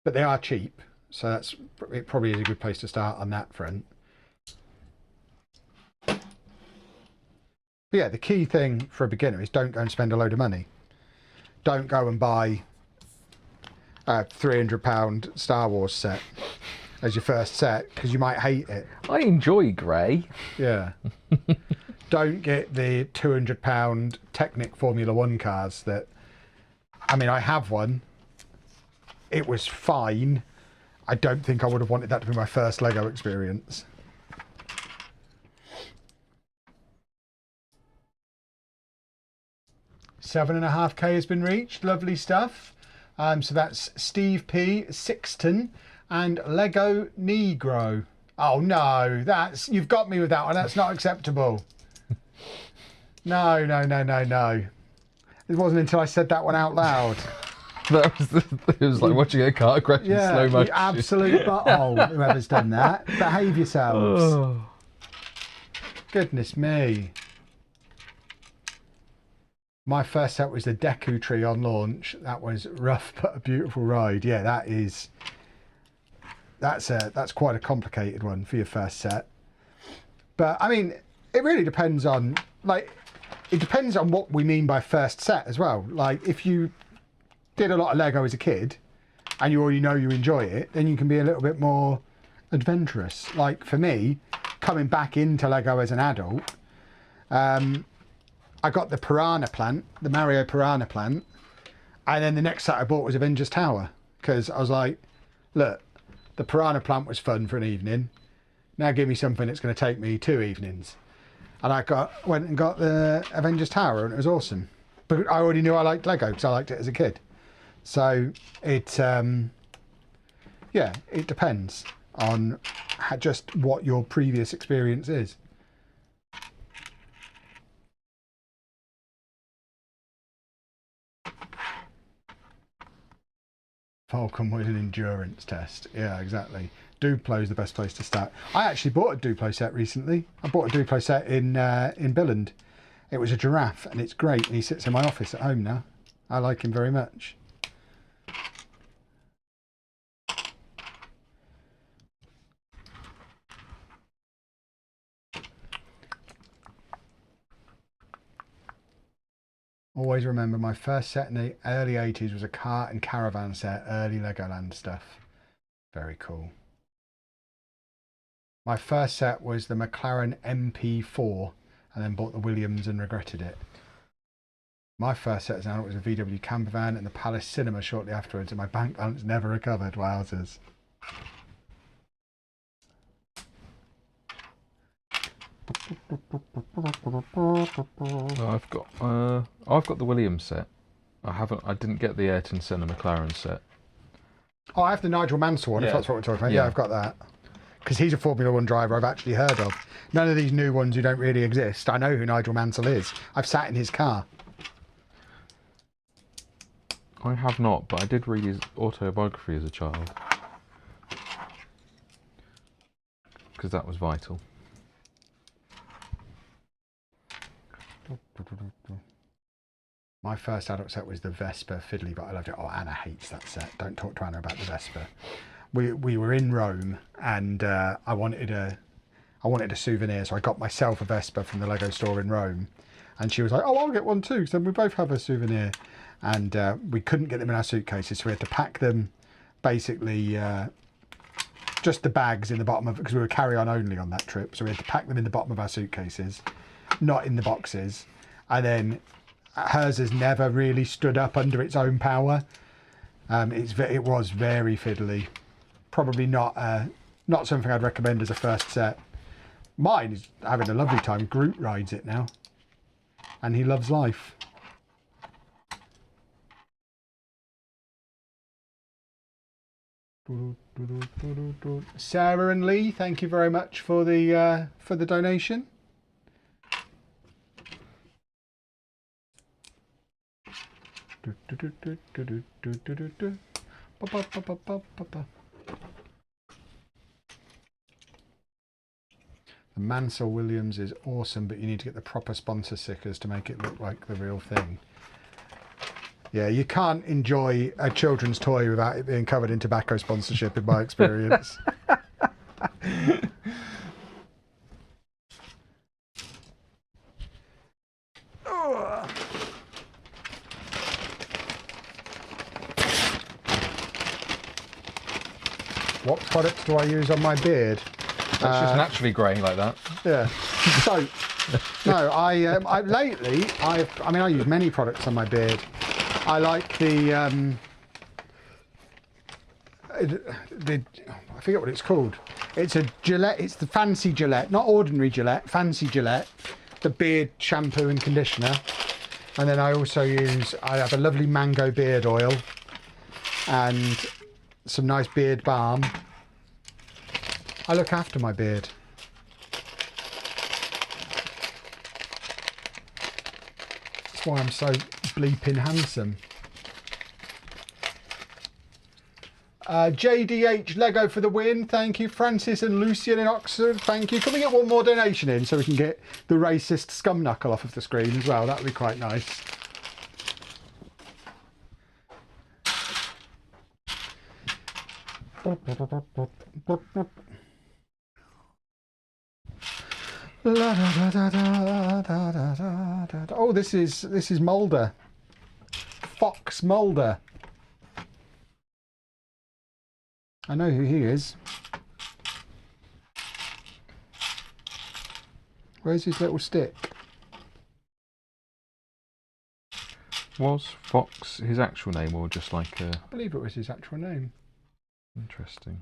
But they are cheap, So it probably is a good place to start on that front. But yeah, the key thing for a beginner is don't go and spend a load of money. Don't go and buy a £300 Star Wars set as your first set, because you might hate it. I enjoy grey. Yeah. Don't get the £200 Technic Formula 1 cars that, I mean, I have one. It was fine. I don't think I would have wanted that to be my first Lego experience. £7.5K has been reached. Lovely stuff. So that's Steve P, Sixton, and Lego Negro. Oh no, you've got me with that one. That's not acceptable. No. It wasn't until I said that one out loud. It was like watching a car crash in slow motion. You absolute butthole, whoever's done that. Behave yourselves. Oh. Goodness me. My first set was the Deku Tree on launch. That was rough but a beautiful ride. Yeah, that's quite a complicated one for your first set. But I mean, it really depends on it depends on what we mean by first set as well. Like if you did a lot of Lego as a kid and you already know you enjoy it, then you can be a little bit more adventurous. Like for me, coming back into Lego as an adult, I got the Piranha plant, the Mario Piranha plant, and then the next set I bought was Avengers Tower, because I was like, look, the Piranha plant was fun for an evening. Now give me something that's going to take me 2 evenings. And I went and got the Avengers Tower, and it was awesome. But I already knew I liked Lego because I liked it as a kid. So it depends on just what your previous experience is. Falcon was an endurance test. Yeah, exactly. Duplo is the best place to start. I actually bought a Duplo set recently. I bought a Duplo set in Billund. It was a giraffe, and it's great. And he sits in my office at home now. I like him very much. Always remember my first set in the early 80s was a car and caravan set, early Legoland stuff. Very cool. My first set was the McLaren MP4 and then bought the Williams and regretted it. My first set as an adult was a VW camper van and the Palace Cinema shortly afterwards, and my bank balance never recovered. Wowzers. I've got the Williams set. I didn't get the Ayrton Senna McLaren set. Oh, I have the Nigel Mansell one, if that's what we're talking about. Yeah, I've got that. Because he's a Formula 1 driver I've actually heard of. None of these new ones who don't really exist. I know who Nigel Mansell is. I've sat in his car. I have not, but I did read his autobiography as a child. Because that was vital. My first adult set was the Vespa Fiddly, but I loved it. Oh, Anna hates that set. Don't talk to Anna about the Vespa. We were in Rome, and I wanted a souvenir, so I got myself a Vespa from the Lego store in Rome, and she was like, "Oh, I'll get one too." So we both have a souvenir, and we couldn't get them in our suitcases, so we had to pack them, basically just the bags in the bottom of it, because we were carry-on only on that trip. So we had to pack them in the bottom of our suitcases, not in the boxes, and then hers has never really stood up under its own power. It was very fiddly. Probably not something I'd recommend as a first set. Mine is having a lovely time. Groot rides it now, and he loves life. Sarah and Lee, thank you very much for the donation. The Mansell Williams is awesome, but you need to get the proper sponsor stickers to make it look like the real thing. Yeah, you can't enjoy a children's toy without it being covered in tobacco sponsorship, in my experience. What products do I use on my beard? It's just naturally greying like that. Yeah. So, no, I lately I use many products on my beard. I like the I forget what it's called. It's a Gillette. It's the fancy Gillette, not ordinary Gillette. Fancy Gillette, the beard shampoo and conditioner. And then I have a lovely mango beard oil and some nice beard balm. I look after my beard. That's why I'm so bleeping handsome. JDH Lego for the win. Thank you. Francis and Lucian in Oxford. Thank you. Can we get one more donation in so we can get the racist scum knuckle off of the screen as well? That would be quite nice. Oh, this is Mulder. Fox Mulder. I know who he is. Where's his little stick? Was Fox his actual name or just like a... I believe it was his actual name. Interesting.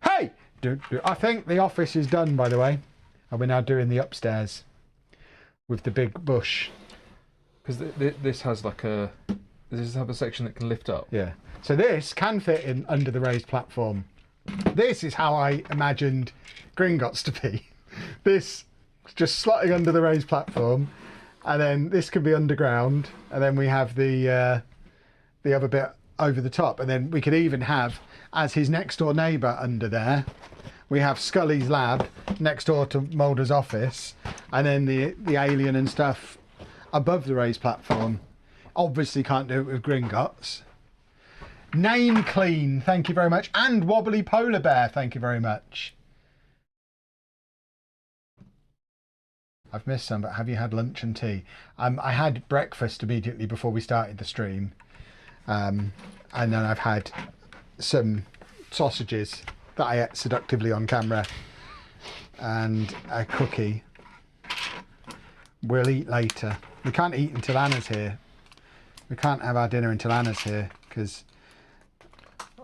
Hey! I think the office is done, by the way. And we're now doing the upstairs with the big bush. Because this has like a... Does this have a section that can lift up? Yeah. So this can fit in under the raised platform. This is how I imagined Gringotts to be. This just slotting under the raised platform, and then this can be underground, and then we have the other bit over the top, and then we could even have, as his next door neighbour under there, we have Scully's lab next door to Mulder's office, and then the alien and stuff above the raised platform. Obviously can't do it with Gringotts. Name Clean, thank you very much. And Wobbly Polar Bear, thank you very much. I've missed some, but have you had lunch and tea? I had breakfast immediately before we started the stream. And then I've had some sausages that I ate seductively on camera. And a cookie. We'll eat later. We can't eat until Anna's here. We can't have our dinner until Anna's here, because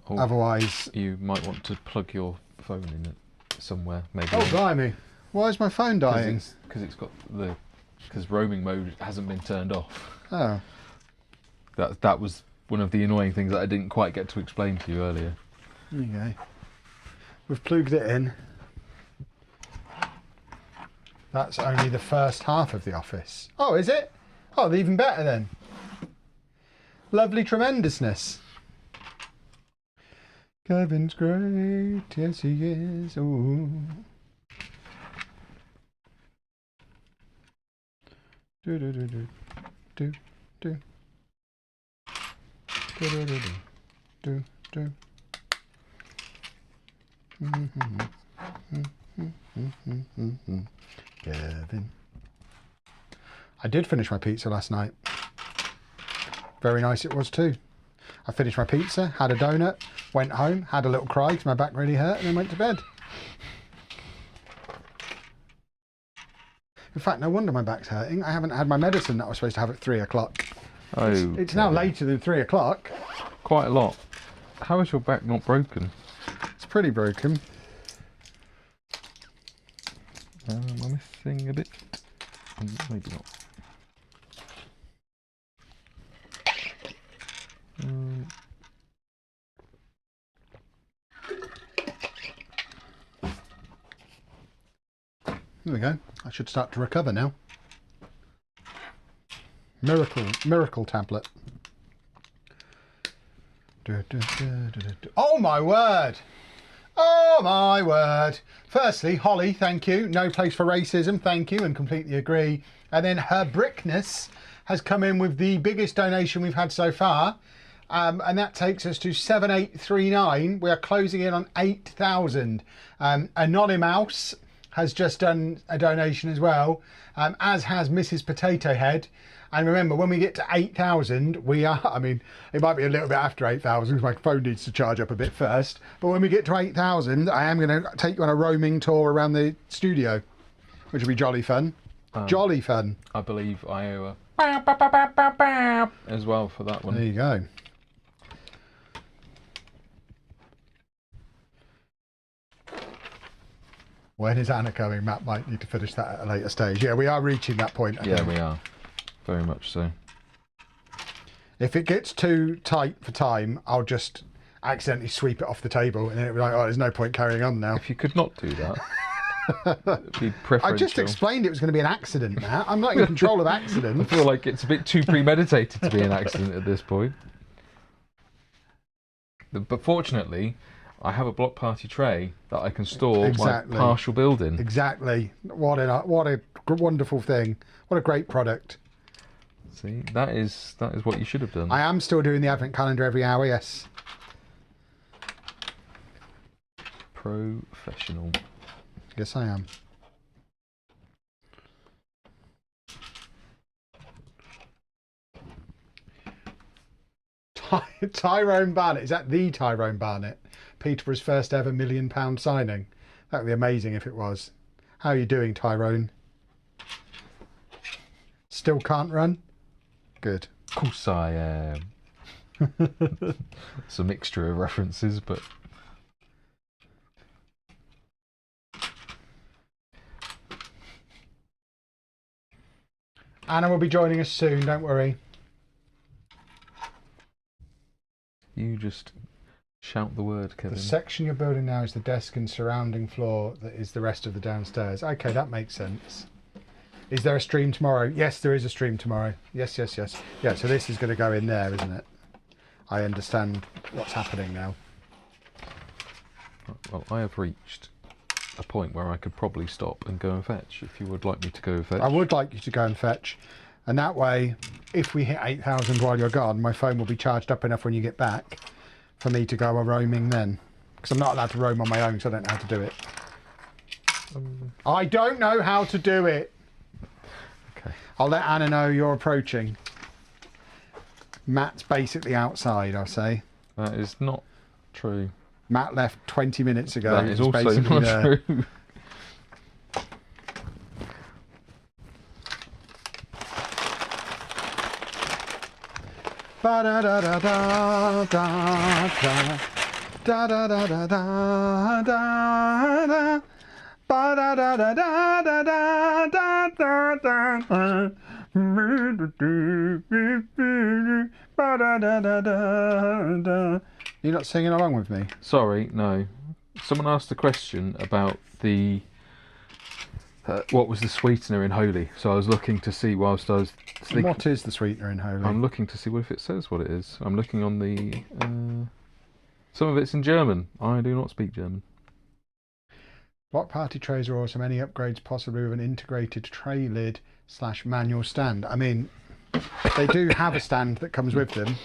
otherwise... You might want to plug your phone in it somewhere, maybe. Oh, blimey. Why is my phone dying? Because roaming mode hasn't been turned off. Oh. That was one of the annoying things that I didn't quite get to explain to you earlier. Okay. We've plugged it in. That's only the first half of the office. Oh, is it? Oh, even better then. Lovely tremendousness. Kevin's great, yes he is. Ooh. Do do do do do do do do do do do. Kevin. I did finish my pizza last night. Very nice it was too. I finished my pizza, had a donut, went home, had a little cry because my back really hurt, and then went to bed. In fact, no wonder my back's hurting. I haven't had my medicine that I was supposed to have at 3 o'clock. Oh, it's now later than 3 o'clock. Quite a lot. How is your back not broken? It's pretty broken. Am I missing a bit? Maybe not. There we go. I should start to recover now. Miracle tablet. Oh my word! Oh my word! Firstly, Holly, thank you. No place for racism, thank you, and completely agree. And then her Brickness has come in with the biggest donation we've had so far. And that takes us to 7839. We are closing in on 8,000. Anonymous has just done a donation as well, as has Mrs. Potato Head. And remember, when we get to 8,000, we are, I mean, it might be a little bit after 8,000 because my phone needs to charge up a bit first. But when we get to 8,000, I am going to take you on a roaming tour around the studio, which will be jolly fun. Jolly fun. I believe I owe a as well for that one. There you go. When is Anna coming? Matt might need to finish that at a later stage. Yeah, we are reaching that point. I think. Yeah, we are. Very much so. If it gets too tight for time, I'll just accidentally sweep it off the table and then it'll be like, oh, there's no point carrying on now. If you could not do that, it'd be preferential. I just explained it was going to be an accident, Matt. I'm not in control of accidents. I feel like it's a bit too premeditated to be an accident at this point. But fortunately, I have a block party tray that I can store my partial building. Exactly. What a wonderful thing. What a great product. See, that is what you should have done. I am still doing the advent calendar every hour, yes. Professional. Yes, I am. Tyrone Barnett. Is that the Tyrone Barnett? Peterborough's first ever £1 million signing. That would be amazing if it was. How are you doing, Tyrone? Still can't run? Good. Of course I am. It's a mixture of references, but... Anna will be joining us soon, don't worry. You just shout the word, Kevin. The section you're building now is the desk and surrounding floor that is the rest of the downstairs. Okay, that makes sense. Is there a stream tomorrow? Yes, there is a stream tomorrow. Yes. Yeah, so this is going to go in there, isn't it? I understand what's happening now. Well, I have reached a point where I could probably stop and go and fetch, if you would like me to go fetch. I would like you to go and fetch. And that way, if we hit 8,000 while you're gone, my phone will be charged up enough when you get back for me to go a roaming then. Because I'm not allowed to roam on my own, so I don't know how to do it. I don't know how to do it. Okay. I'll let Anna know you're approaching. Matt's basically outside, I'll say. That is not true. Matt left 20 minutes ago. That is also not true. Ba da da da da da da da da da da da da ba da da da da da da da da ba da da da da. You're not singing along with me? Sorry, no. Someone asked a question about the what was the sweetener in Holy. So I was looking to see whilst I was thinking, what is the sweetener in Holy? I'm looking to see what if it says what it is. I'm looking on the some of it's in German. I do not speak German. Block party trays are awesome. Any upgrades possibly with an integrated tray lid / manual stand? I mean, they do have a stand that comes with them.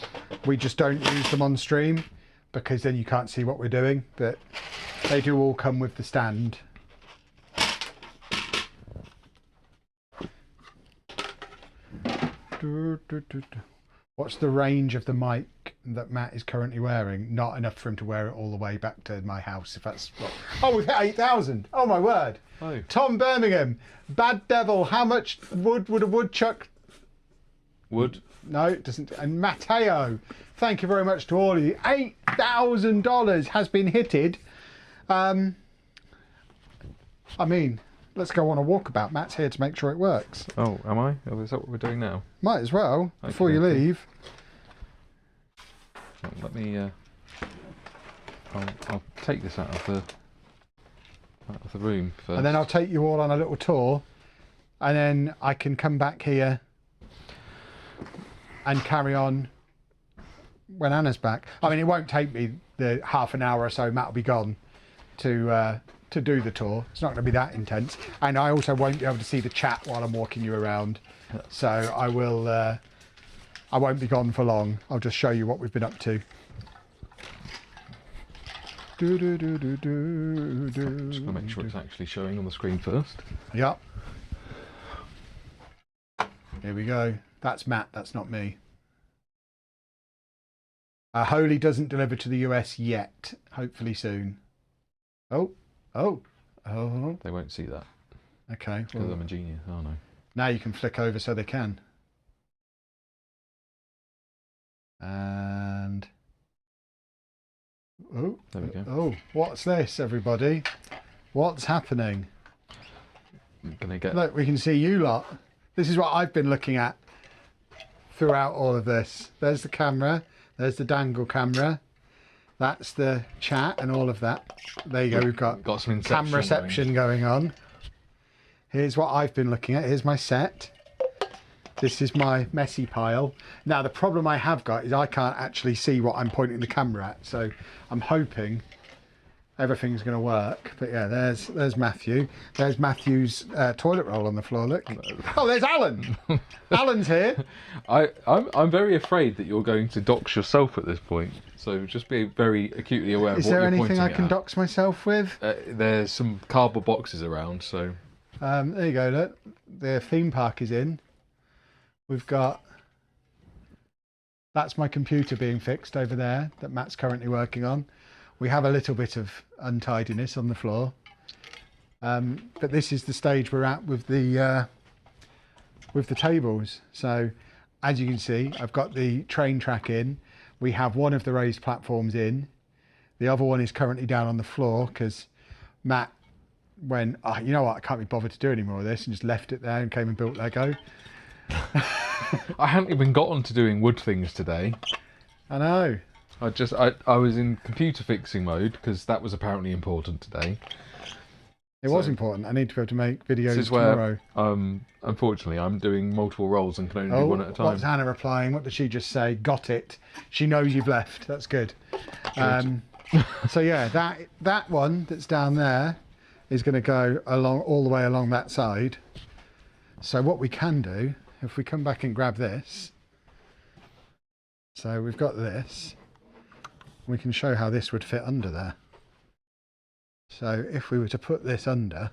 We just don't use them on stream because then you can't see what we're doing. But they do all come with the stand. What's the range of the mic that Matt is currently wearing? Not enough for him to wear it all the way back to my house, if that's what... Oh, we've hit 8,000. Oh, my word. Oh. Tom Birmingham. Bad Devil. How much wood would a woodchuck... Wood? No, it doesn't. And Matteo. Thank you very much to all of you. $8,000 has been hitted. I mean... Let's go on a walkabout. Matt's here to make sure it works. Oh, am I? Oh, is that what we're doing now? Might as well, before you leave. Well, let me... I'll take this out of the room first. And then I'll take you all on a little tour. And then I can come back here and carry on when Anna's back. I mean, it won't take me the half an hour or so Matt will be gone to do the tour. It's not going to be that intense, and I also won't be able to see the chat while I'm walking you around. So I will. I won't be gone for long. I'll just show you what we've been up to. Just gonna make sure it's actually showing on the screen first. Yep. Here we go. That's Matt. That's not me. Holy doesn't deliver to the US yet. Hopefully soon. Oh. They won't see that. Okay. Because I'm a genius. Oh no. Now you can flick over so they can. And oh, there we go. Oh, what's this, everybody? What's happening? Look, we can see you lot. This is what I've been looking at throughout all of this. There's the camera. There's the dangle camera. That's the chat and all of that. There you go. We've got some cam reception going on. Here's what I've been looking at. Here's my set. This is my messy pile. Now, the problem I have got is I can't actually see what I'm pointing the camera at. So I'm hoping everything's going to work. But yeah, there's Matthew. There's Matthew's toilet roll on the floor, look. Oh, there's Alan. Alan's here. I'm very afraid that you're going to dox yourself at this point. So just be very acutely aware of what you're pointing at. Is there anything I can dox myself with? There's some cardboard boxes around, so... there you go, look. The theme park is in. We've got... That's my computer being fixed over there that Matt's currently working on. We have a little bit of untidiness on the floor. But this is the stage we're at with the tables. So as you can see, I've got the train track in. We have one of the raised platforms in. The other one is currently down on the floor because Matt went, oh, you know what, I can't be bothered to do any more of this, and just left it there and came and built Lego. I hadn't even gotten to doing wood things today. I know. I was in computer fixing mode because that was apparently important today. It was important. I need to be able to make videos tomorrow. Unfortunately, I'm doing multiple roles and can only do one at a time. What's Hannah replying? What did she just say? Got it. She knows you've left. That's good. So yeah, that one that's down there is going to go along all the way along that side. So what we can do, if we come back and grab this, so we've got this, we can show how this would fit under there. So if we were to put this under,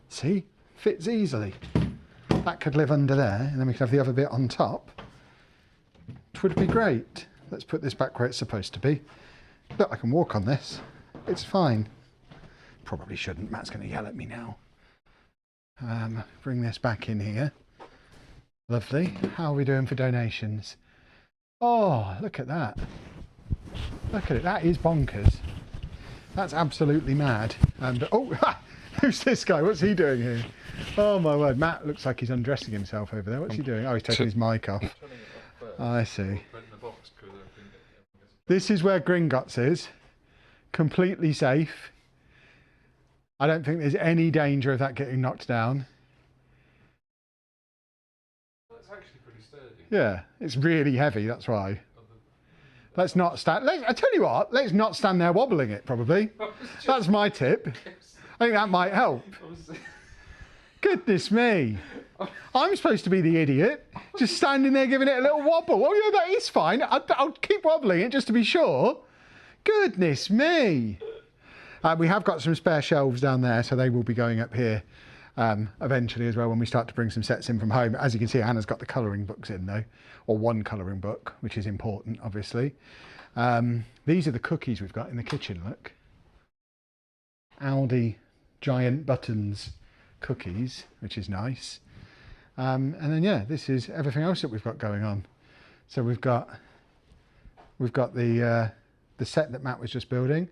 see, fits easily. That could live under there, and then we could have the other bit on top, which would be great. Let's put this back where it's supposed to be. Look, I can walk on this. It's fine. Probably shouldn't. Matt's going to yell at me now. Bring this back in here. Lovely. How are we doing for donations? Oh, look at that. Look at it. That is bonkers. That's absolutely mad. And oh, who's this guy? What's he doing here? Oh my word. Matt looks like he's undressing himself over there. What's he doing? Oh, he's taking his mic off. I see. This is where Gringotts is. Completely safe. I don't think there's any danger of that getting knocked down. That's actually pretty sturdy. Yeah, it's really heavy, that's why. Let's not stand... I tell you what, let's not stand there wobbling it, probably. That's my tip. I think that might help. Goodness me. I'm supposed to be the idiot, just standing there giving it a little wobble. Oh, yeah, that is fine. I'll keep wobbling it just to be sure. Goodness me. We have got some spare shelves down there, so they will be going up here eventually as well when we start to bring some sets in from home. As you can see, Hannah's got the colouring books in though, or one colouring book, which is important, obviously. These are the cookies we've got in the kitchen, look. Aldi giant buttons cookies, which is nice. And then, yeah, this is everything else that we've got going on. So we've got the set that Matt was just building.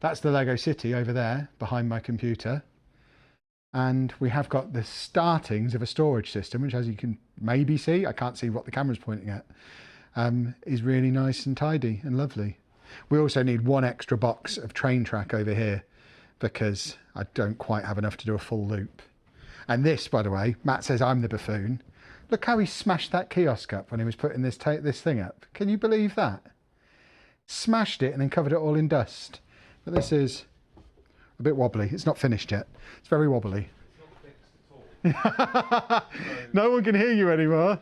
That's the Lego City over there behind my computer. And we have got the startings of a storage system, which, as you can maybe see, I can't see what the camera's pointing at, is really nice and tidy and lovely. We also need one extra box of train track over here because I don't quite have enough to do a full loop. And this, by the way, Matt says I'm the buffoon. Look how he smashed that kiosk up when he was putting this thing up. Can you believe that? Smashed it and then covered it all in dust. But this is a bit wobbly. It's not finished yet. It's very wobbly. It's not fixed at all. No one can hear you anymore.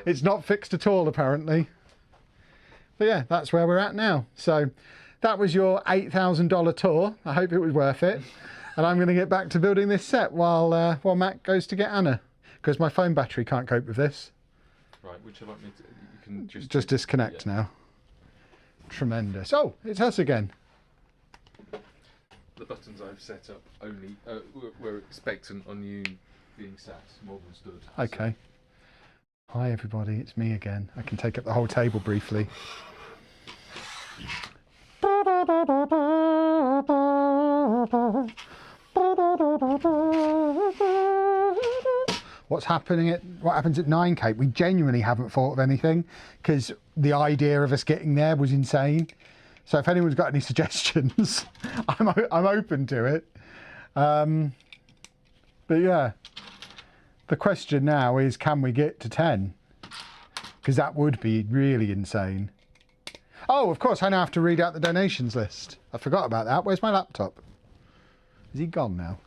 It's not fixed at all, apparently. But yeah, that's where we're at now. So that was your $8,000 tour. I hope it was worth it. And I'm going to get back to building this set while Matt goes to get Anna, because my phone battery can't cope with this. Right, would you like me to... You can just disconnect now. Tremendous. Oh, it's us again. The buttons I've set up only were expectant on you being sat more than stood. Okay. So. Hi everybody, it's me again. I can take up the whole table briefly. What happens at 9, Kate? We genuinely haven't thought of anything because the idea of us getting there was insane. So if anyone's got any suggestions, I'm open to it. But yeah, the question now is, can we get to 10? Because that would be really insane. Oh, of course, I now have to read out the donations list. I forgot about that. Where's my laptop? Is he gone now?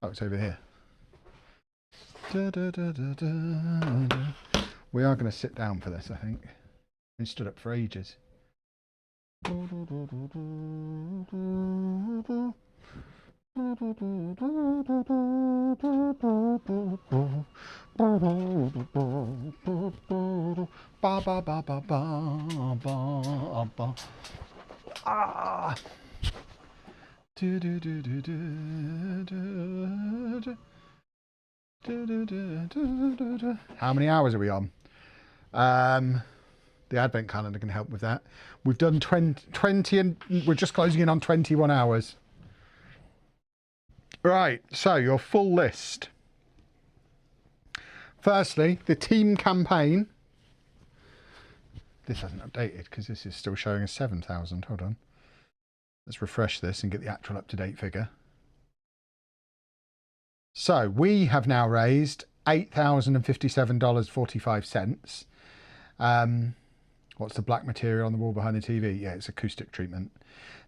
Oh, it's over here. We are going to sit down for this, I think. Been stood up for ages. Ah. How many hours are we on? The advent calendar can help with that. We've done 20 and we're just closing in on 21 hours. Right, so your full list. Firstly, the team campaign. This hasn't updated because this is still showing us 7,000. Hold on. Let's refresh this and get the actual up-to-date figure. So we have now raised $8,057.45. What's the black material on the wall behind the TV? Yeah, it's acoustic treatment.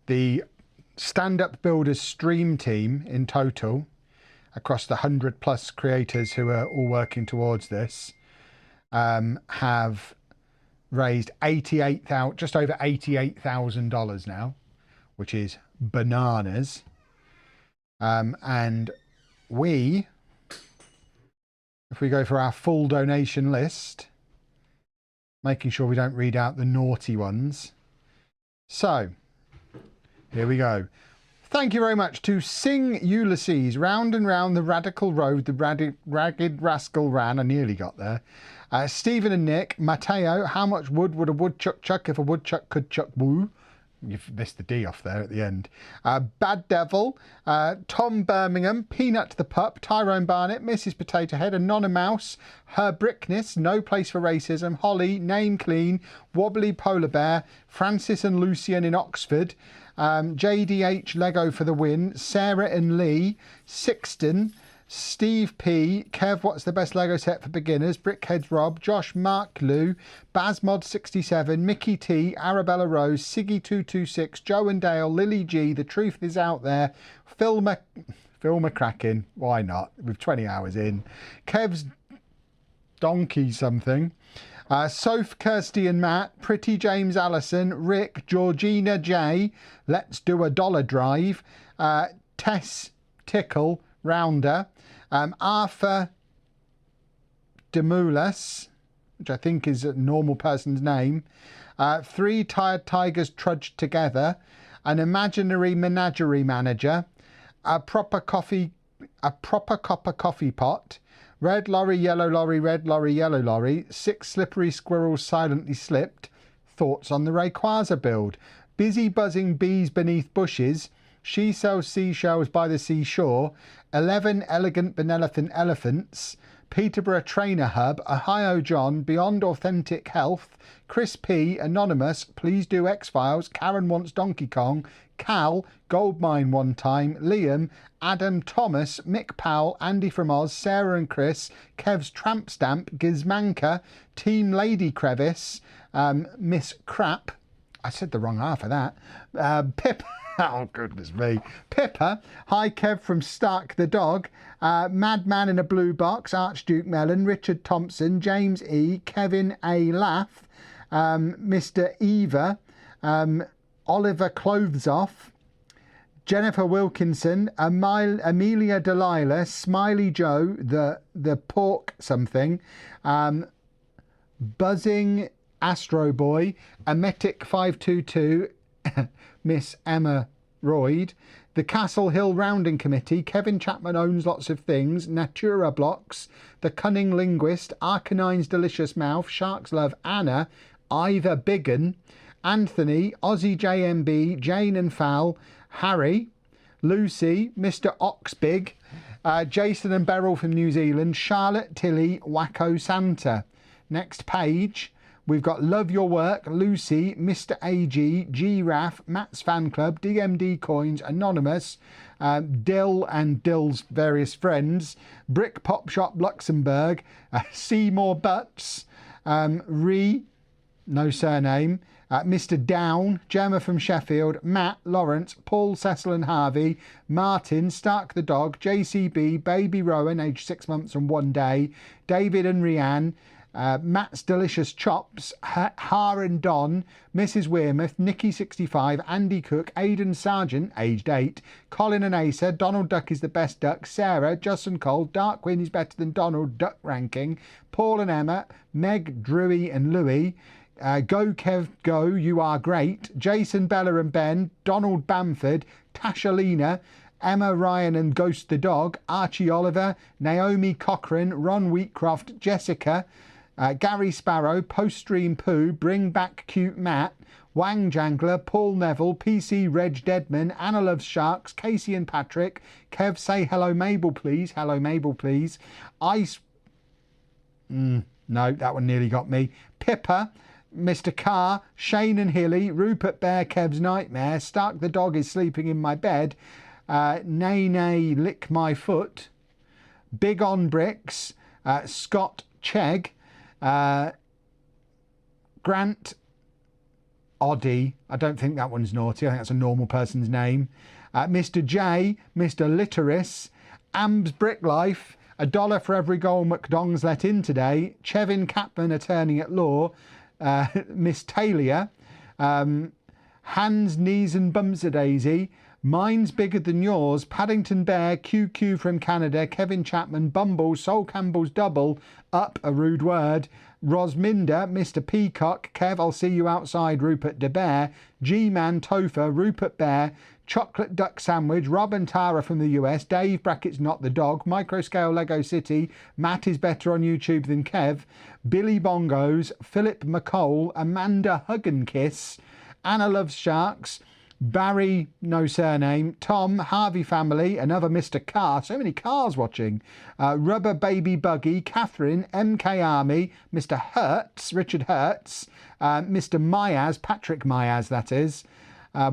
The stand-up builders stream team in total, across the 100+ creators who are all working towards this, have raised just over $88,000 now, which is bananas. And we, if we go for our full donation list, making sure we don't read out the naughty ones. So, here we go. Thank you very much to Sing Ulysses, Round and Round the Radical Road, the Ragged Rascal Ran, I nearly got there. Stephen and Nick, Matteo, how much wood would a woodchuck chuck if a woodchuck could chuck woo? You've missed the D off there at the end. Bad Devil, Tom Birmingham, Peanut the Pup, Tyrone Barnett, Mrs. Potato Head, Anonymouse, Her Brickness, No Place for Racism, Holly, Name Clean, Wobbly Polar Bear, Francis and Lucian in Oxford, JDH Lego for the win, Sarah and Lee, Sixton, Steve P, Kev, what's the best Lego set for beginners? Brickheads Rob, Josh, Mark Lou, Bazmod67, Mickey T, Arabella Rose, Siggy226, Joe and Dale, Lily G, The Truth is Out There, Phil McCracken, why not? With 20 hours in. Kev's Donkey something. Soph, Kirsty and Matt, Pretty James Allison, Rick, Georgina J, Let's Do a Dollar Drive, Tess Tickle, Rounder, Arthur Demoulas, which I think is a normal person's name, 3 Tired Tigers Trudged Together, an imaginary menagerie manager, a proper copper coffee pot, red lorry, yellow lorry, red lorry, yellow lorry, 6 slippery squirrels silently slipped, thoughts on the Rayquaza build, busy buzzing bees beneath bushes, she sells seashells by the seashore, 11 elegant benevolent elephants, Peterborough Trainer Hub, Ohio John, Beyond Authentic Health, Chris P, Anonymous, Please Do X-Files, Karen Wants Donkey Kong, Cal, Goldmine One Time, Liam, Adam Thomas, Mick Powell, Andy from Oz, Sarah and Chris, Kev's Tramp Stamp, Gizmanka, Team Lady Crevice, Miss Crap, I said the wrong half of that, Pip, oh goodness me, Pippa, Hi Kev from Stark the Dog, Madman in a Blue Box, Archduke Mellon, Richard Thompson, James E, Kevin A Laugh, Mr Eva, Oliver Clothes Off, Jennifer Wilkinson, Amelia Delilah, Smiley Joe, the pork something, Buzzing Astro Boy, Emetic 522, Miss Emma Royd, the Castle Hill Rounding Committee, Kevin Chapman Owns Lots of Things, Natura Blocks, the Cunning Linguist, Arcanine's Delicious Mouth, Sharks Love Anna, Ivor Biggin, Anthony, Aussie JMB, Jane and Fal, Harry, Lucy, Mr. Oxbig, Jason and Beryl from New Zealand, Charlotte, Tilly, Wacko Santa. Next page, we've got Love Your Work, Lucy, Mr. AG, G-Raff, Matt's Fan Club, DMD Coins, Anonymous, Dill and Dill's various friends, Brick Pop Shop Luxembourg, Seymour Butts, no surname, Mr. Down, Gemma from Sheffield, Matt, Lawrence, Paul, Cecil and Harvey, Martin, Stark the Dog, JCB, Baby Rowan, aged 6 months and 1 day, David and Rianne, Matt's Delicious Chops, Har and Don, Mrs. Wearmouth, Nikki 65, Andy Cook, Aidan Sargent, aged 8, Colin and Asa, Donald Duck is the best duck, Sarah, Justin Cole, Darkwing is better than Donald, Duck ranking, Paul and Emma, Meg, Drewy and Louie, Go Kev Go, You Are Great, Jason, Bella and Ben, Donald Bamford, Tasha Lena, Emma Ryan and Ghost the Dog, Archie Oliver, Naomi Cochran, Ron Wheatcroft, Jessica, Gary Sparrow, Post Stream Pooh, Bring Back Cute Matt, Wang Jangler, Paul Neville, PC Reg Deadman, Anna Loves Sharks, Casey and Patrick, Kev Say Hello Mabel Please, Hello Mabel Please, Ice, no, that one nearly got me, Pippa, Mr. Carr, Shane and Hilly, Rupert Bear, Kev's Nightmare, Stark the Dog is Sleeping in My Bed, Nay Nay Lick My Foot, Big on Bricks, Scott Chegg, Grant Oddie, I don't think that one's naughty, I think that's a normal person's name, Mr. J, Mr. Litteris, Ambs Brick Life, $1 for every goal McDonald's let in today, Chevin Capman, attorney at law, Miss Talia, Hands, Knees and Bumps a Daisy, Mine's Bigger Than Yours, Paddington Bear, QQ from Canada, Kevin Chapman, Bumble, Sol Campbell's Double, Up, a rude word, Rosminda, Mr. Peacock, Kev, I'll see you outside, Rupert De Bear, G-Man, Topher, Rupert Bear, Chocolate Duck Sandwich, Rob and Tara from the US, Dave, brackets not the dog, Microscale Lego City, Matt is better on YouTube than Kev, Billy Bongos, Philip McCole, Amanda Hug and Kiss, Anna Loves Sharks, Barry, no surname, Tom, Harvey Family, another Mr. Carr, so many cars watching, Rubber Baby Buggy, Catherine, MK Army, Mr. Hertz, Richard Hertz, Mr. Myaz, Patrick Myaz that is,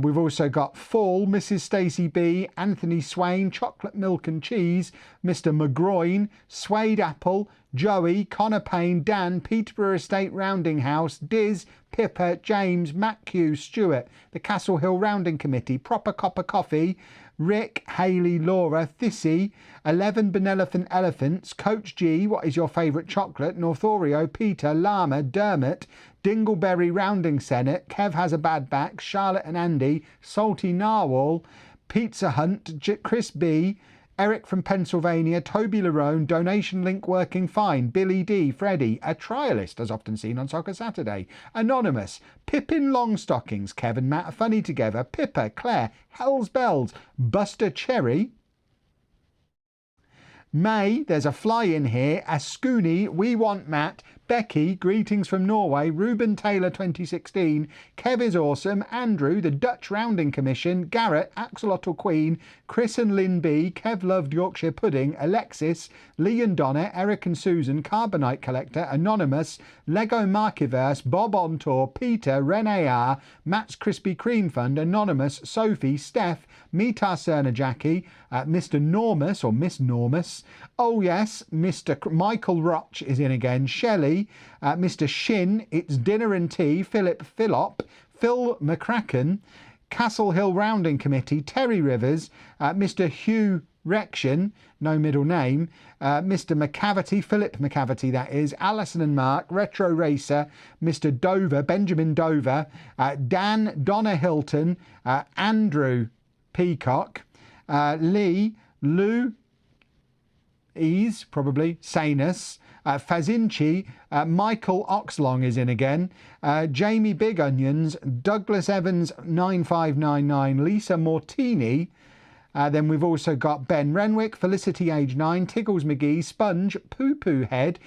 we've also got Fall, Mrs. Stacey B, Anthony Swain, Chocolate Milk and Cheese, Mr. McGroin, Suede Apple, Joey, Connor Payne, Dan, Peterborough Estate Rounding House, Diz, Pippa, James, Matt Q, Stewart, the Castle Hill Rounding Committee, Proper Copper Coffee, Rick, Hayley, Laura, Thissy, 11 Benelephant Elephants, Coach G, What is your favourite chocolate, Northorio, Peter, Llama, Dermot, Dingleberry Rounding Senate, Kev has a bad back, Charlotte and Andy, Salty Narwhal, Pizza Hunt, Chris B, Eric from Pennsylvania, Toby Larone, donation link working fine, Billy D, Freddie, a trialist as often seen on Soccer Saturday, Anonymous, Pippin Longstockings, Kevin Matt are funny together, Pippa, Claire, Hell's Bells, Buster Cherry, May, there's a fly in here, Ascuni, We Want Matt, Becky, greetings from Norway. Ruben Taylor 2016. Kev is awesome. Andrew, the Dutch Rounding Commission. Garrett, Axolotl Queen. Chris and Lynn B. Kev loved Yorkshire Pudding. Alexis, Lee and Donna. Eric and Susan. Carbonite Collector. Anonymous. Lego Markiverse. Bob on Tour. Peter. Rene R. Matt's Krispy Kreme Fund. Anonymous. Sophie. Steph. Mitar Cerner Jackie. Mr. Normus or Miss Normus. Oh yes, Mr. Michael Roch is in again. Shelley, Mr. Shin, It's Dinner and Tea, Philip Philop, Phil McCracken, Castle Hill Rounding Committee, Terry Rivers, Mr. Hugh Rection, no middle name, Mr. McCavity, Philip McCavity that is, Alison and Mark, Retro Racer, Mr. Dover, Benjamin Dover, Dan, Donna Hilton, Andrew Peacock, Lee, Lou, Ease, probably, Sanus, Fazinci, Michael Oxlong is in again, Jamie Big Onions, Douglas Evans 9599, Lisa Mortini, then we've also got Ben Renwick, Felicity age 9, Tiggles McGee, Sponge, Poo Poo Head,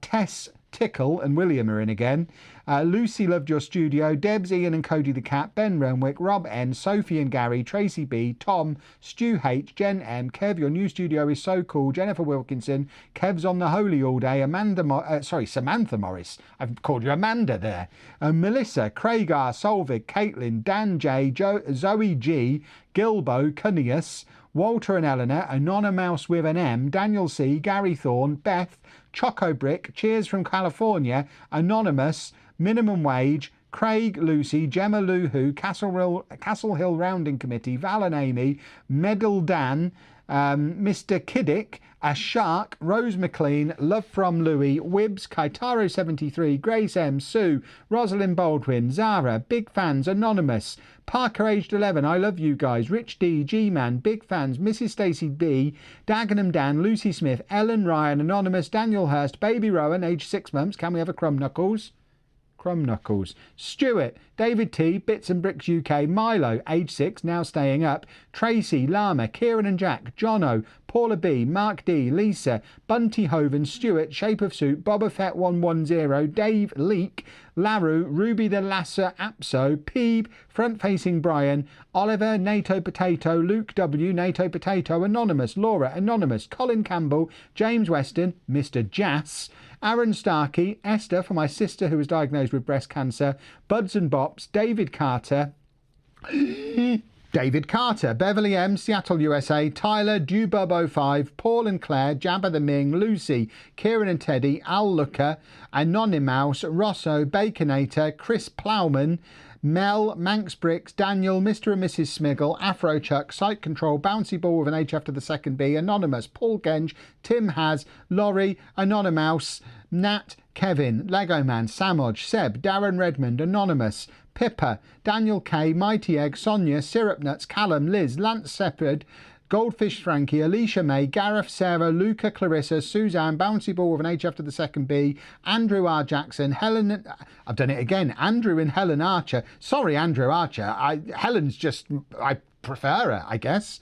Tess Tickle and William are in again. Lucy loved your studio. Debs, Ian and Cody the Cat, Ben Renwick, Rob N, Sophie and Gary, Tracy B, Tom, Stu H, Jen M, Kev, your new studio is so cool. Jennifer Wilkinson, Kev's on the holy all day. Samantha Morris. I've called you Amanda there. Melissa, Craig R, Solvig, Caitlin, Dan J, Zoe G, Gilbo, Cunnius, Walter and Eleanor, Anonymous with an M, Daniel C, Gary Thorne, Beth, Choco Brick, Cheers from California, Anonymous, Minimum Wage, Craig, Lucy, Gemma Luhu, Castle Hill Rounding Committee, Val and Amy, Medal Dan, Mr. Kiddick, A Shark, Rose McLean, Love from Louis, Wibbs, Kaitaro 73, Grace M, Sue, Rosalind Baldwin, Zara, Big Fans, Anonymous, Parker aged 11, I love you guys, Rich D, G-Man, Big Fans, Mrs. Stacey B, Dagenham Dan, Lucy Smith, Ellen Ryan, Anonymous, Daniel Hurst, Baby Rowan, age 6 months, can we have a Crumb Knuckles? Crumb Knuckles. Stuart, David T, Bits and Bricks UK, Milo, age 6, now staying up, Tracy, Lama, Kieran and Jack, Jono, Paula B, Mark D, Lisa, Bunty Hoven, Stuart, Shape of Soup, Boba Fett 110, Dave Leek, Laru, Ruby the Lasser, Apso, Peeb, Front Facing Brian, Oliver, NATO Potato, Luke W, NATO Potato, Anonymous, Laura, Anonymous, Colin Campbell, James Weston, Mr. Jass, Aaron Starkey, Esther for my sister who was diagnosed with breast cancer, Buds and Bops, David Carter, Beverly M, Seattle, USA, Tyler, Dubub05, Paul and Claire, Jabba the Ming, Lucy, Kieran and Teddy, Al Looker, Anonymous, Rosso, Baconator, Chris Plowman, Mel, Manx Bricks, Daniel, Mr. and Mrs. Smiggle, Afro Chuck, Site Control, Bouncy Ball with an H after the second B, Anonymous, Paul Genge, Tim Has, Laurie, Anonymous, Nat, Kevin, Lego Man, Samodge, Seb, Darren Redmond, Anonymous, Pippa, Daniel K, Mighty Egg, Sonia, Syrup Nuts, Callum, Liz, Lance Seppard, Goldfish Frankie, Alicia May, Gareth, Sarah, Luca, Clarissa, Suzanne, Bouncy Ball with an H after the second B, Andrew R. Jackson, Helen, I've done it again, Andrew and Helen Archer. Sorry, Andrew Archer, Helen's just, I prefer her, I guess.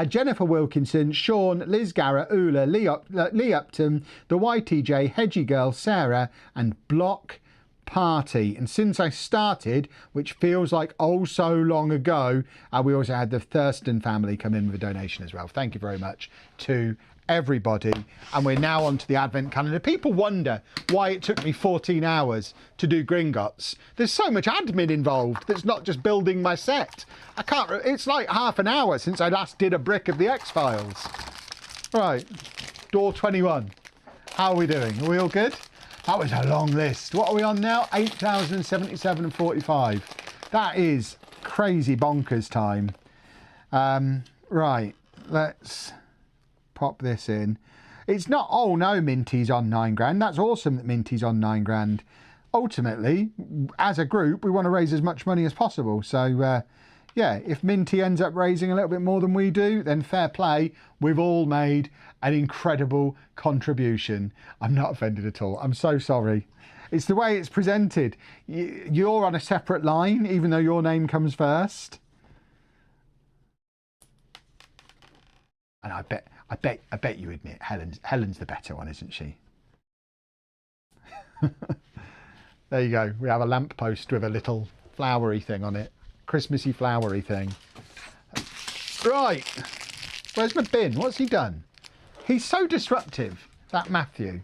Jennifer Wilkinson, Sean, Liz Garrett, Ula, Lee Upton, the YTJ, Hedgie Girl, Sarah, and Block Party. And since I started, which feels like oh so long ago, we also had the Thurston family come in with a donation as well. Thank you very much to everybody. And we're now on to the Advent calendar. People wonder why it took me 14 hours to do Gringotts. There's so much admin involved that's not just building my set. It's like half an hour since I last did a brick of the X-Files. Right, door 21. How are we doing? Are we all good? That was a long list. What are we on now? 8,077 and 45. That is crazy bonkers time. Right, let's pop this in. It's not, oh no, Minty's on 9 grand. That's awesome that Minty's on 9 grand. Ultimately, as a group, we want to raise as much money as possible. So, yeah, if Minty ends up raising a little bit more than we do, then fair play. We've all made an incredible contribution. I'm not offended at all. I'm so sorry. It's the way it's presented. You're on a separate line, even though your name comes first. And I bet you admit Helen's the better one, isn't she? There you go. We have a lamppost with a little flowery thing on it. Christmassy flowery thing. Right. Where's my bin? What's he done? He's so disruptive, that Matthew.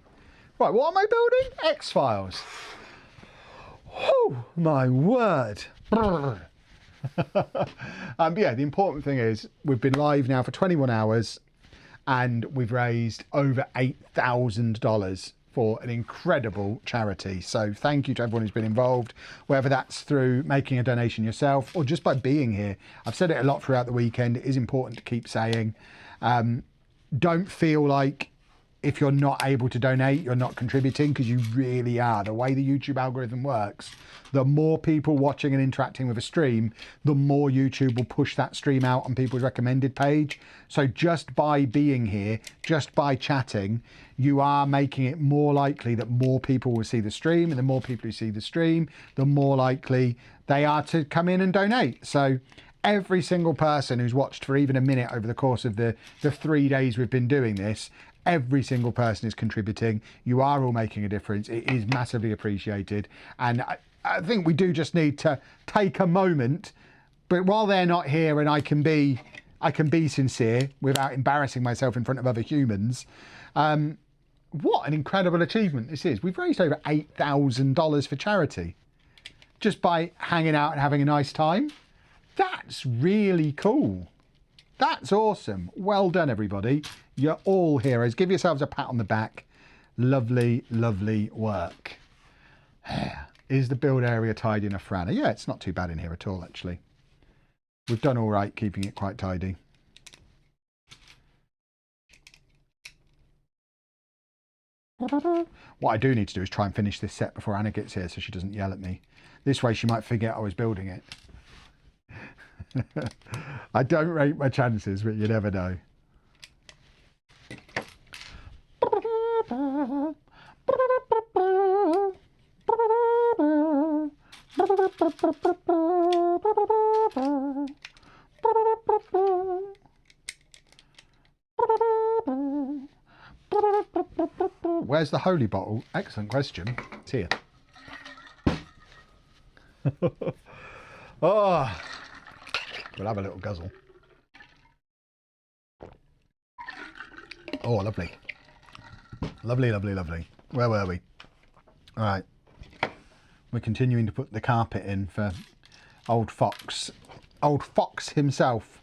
Right, what am I building? X-Files. Oh, my word. But yeah, the important thing is we've been live now for 21 hours and we've raised over $8,000 for an incredible charity. So thank you to everyone who's been involved, whether that's through making a donation yourself or just by being here. I've said it a lot throughout the weekend. It is important to keep saying, don't feel like if you're not able to donate, you're not contributing, because you really are. The way the YouTube algorithm works, the more people watching and interacting with a stream, the more YouTube will push that stream out on people's recommended page. So just by being here, just by chatting, you are making it more likely that more people will see the stream, and the more people who see the stream, the more likely they are to come in and donate. So every single person who's watched for even a minute over the course of the 3 days we've been doing this, every single person is contributing. You are all making a difference. It is massively appreciated. And I think we do just need to take a moment, but while they're not here and I can be sincere without embarrassing myself in front of other humans, what an incredible achievement this is. We've raised over $8,000 for charity just by hanging out and having a nice time. That's really cool. That's awesome. Well done, everybody. You're all heroes. Give yourselves a pat on the back. Lovely, lovely work. Is the build area tidy enough for Anna? Yeah, it's not too bad in here at all, actually. We've done all right keeping it quite tidy. What I do need to do is try and finish this set before Anna gets here so she doesn't yell at me. This way she might forget I was building it. I don't rate my chances, but you never know. Where's the holy bottle? Excellent question. It's here. Oh, we'll have a little guzzle. Oh, lovely. Lovely, lovely, lovely. Where were we? All right. We're continuing to put the carpet in for old Fox. Old Fox himself.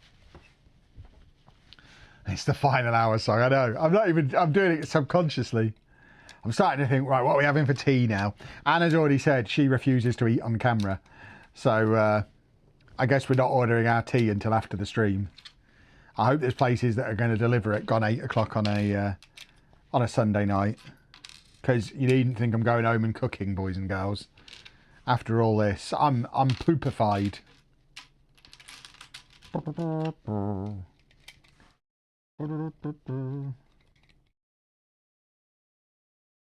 It's the final hour song, I know. I'm doing it subconsciously. I'm starting to think, right, what are we having for tea now? Anna's already said she refuses to eat on camera. So I guess we're not ordering our tea until after the stream. I hope there's places that are going to deliver it gone 8 o'clock on a Sunday night. Because you needn't think I'm going home and cooking, boys and girls. After all this, I'm poopified.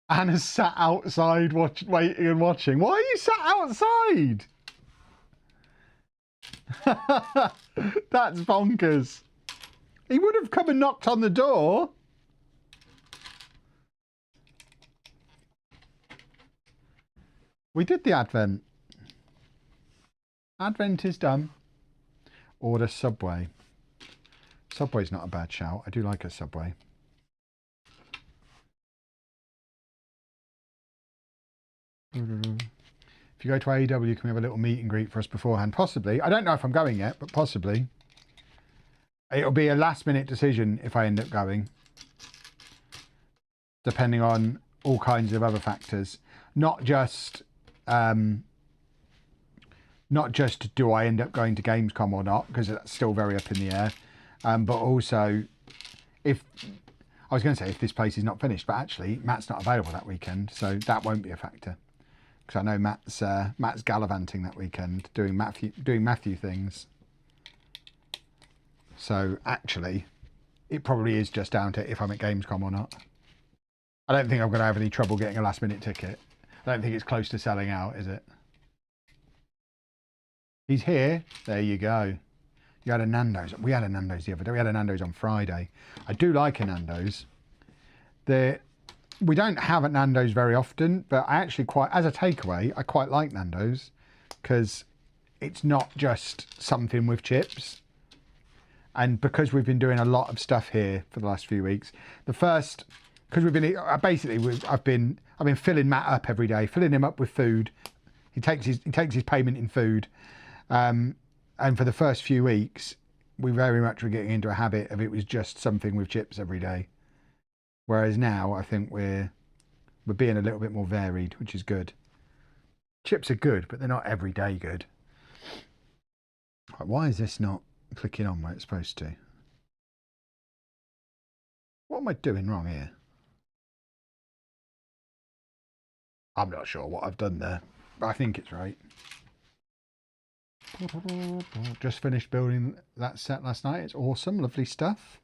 Anna's sat outside waiting and watching. Why are you sat outside? That's bonkers. He would have come and knocked on the door. We did the Advent. Advent is done. Order Subway. Subway's not a bad shout. I do like a Subway. If you go to AEW, can we have a little meet and greet for us beforehand? Possibly. I don't know if I'm going yet, but possibly. It'll be a last minute decision if I end up going. Depending on all kinds of other factors. Not just do I end up going to Gamescom or not, because that's still very up in the air. But also, if this place is not finished, but actually Matt's not available that weekend, so that won't be a factor. Because I know Matt's gallivanting that weekend, doing Matthew things. So actually, it probably is just down to if I'm at Gamescom or not. I don't think I'm going to have any trouble getting a last minute ticket. I don't think it's close to selling out, is it? He's here. There you go. You had a Nando's. We had a Nando's the other day. We had a Nando's on Friday. I do like a Nando's. we don't have at Nando's very often, but I actually as a takeaway, I quite like Nando's because it's not just something with chips. And because we've been doing a lot of stuff here for the last few weeks, because we've been I've been filling Matt up every day, filling him up with food. He takes his payment in food, and for the first few weeks, we very much were getting into a habit of it was just something with chips every day. Whereas now, I think we're being a little bit more varied, which is good. Chips are good, but they're not everyday good. Why is this not clicking on where it's supposed to? What am I doing wrong here? I'm not sure what I've done there, but I think it's right. Just finished building that set last night. It's awesome. Lovely stuff.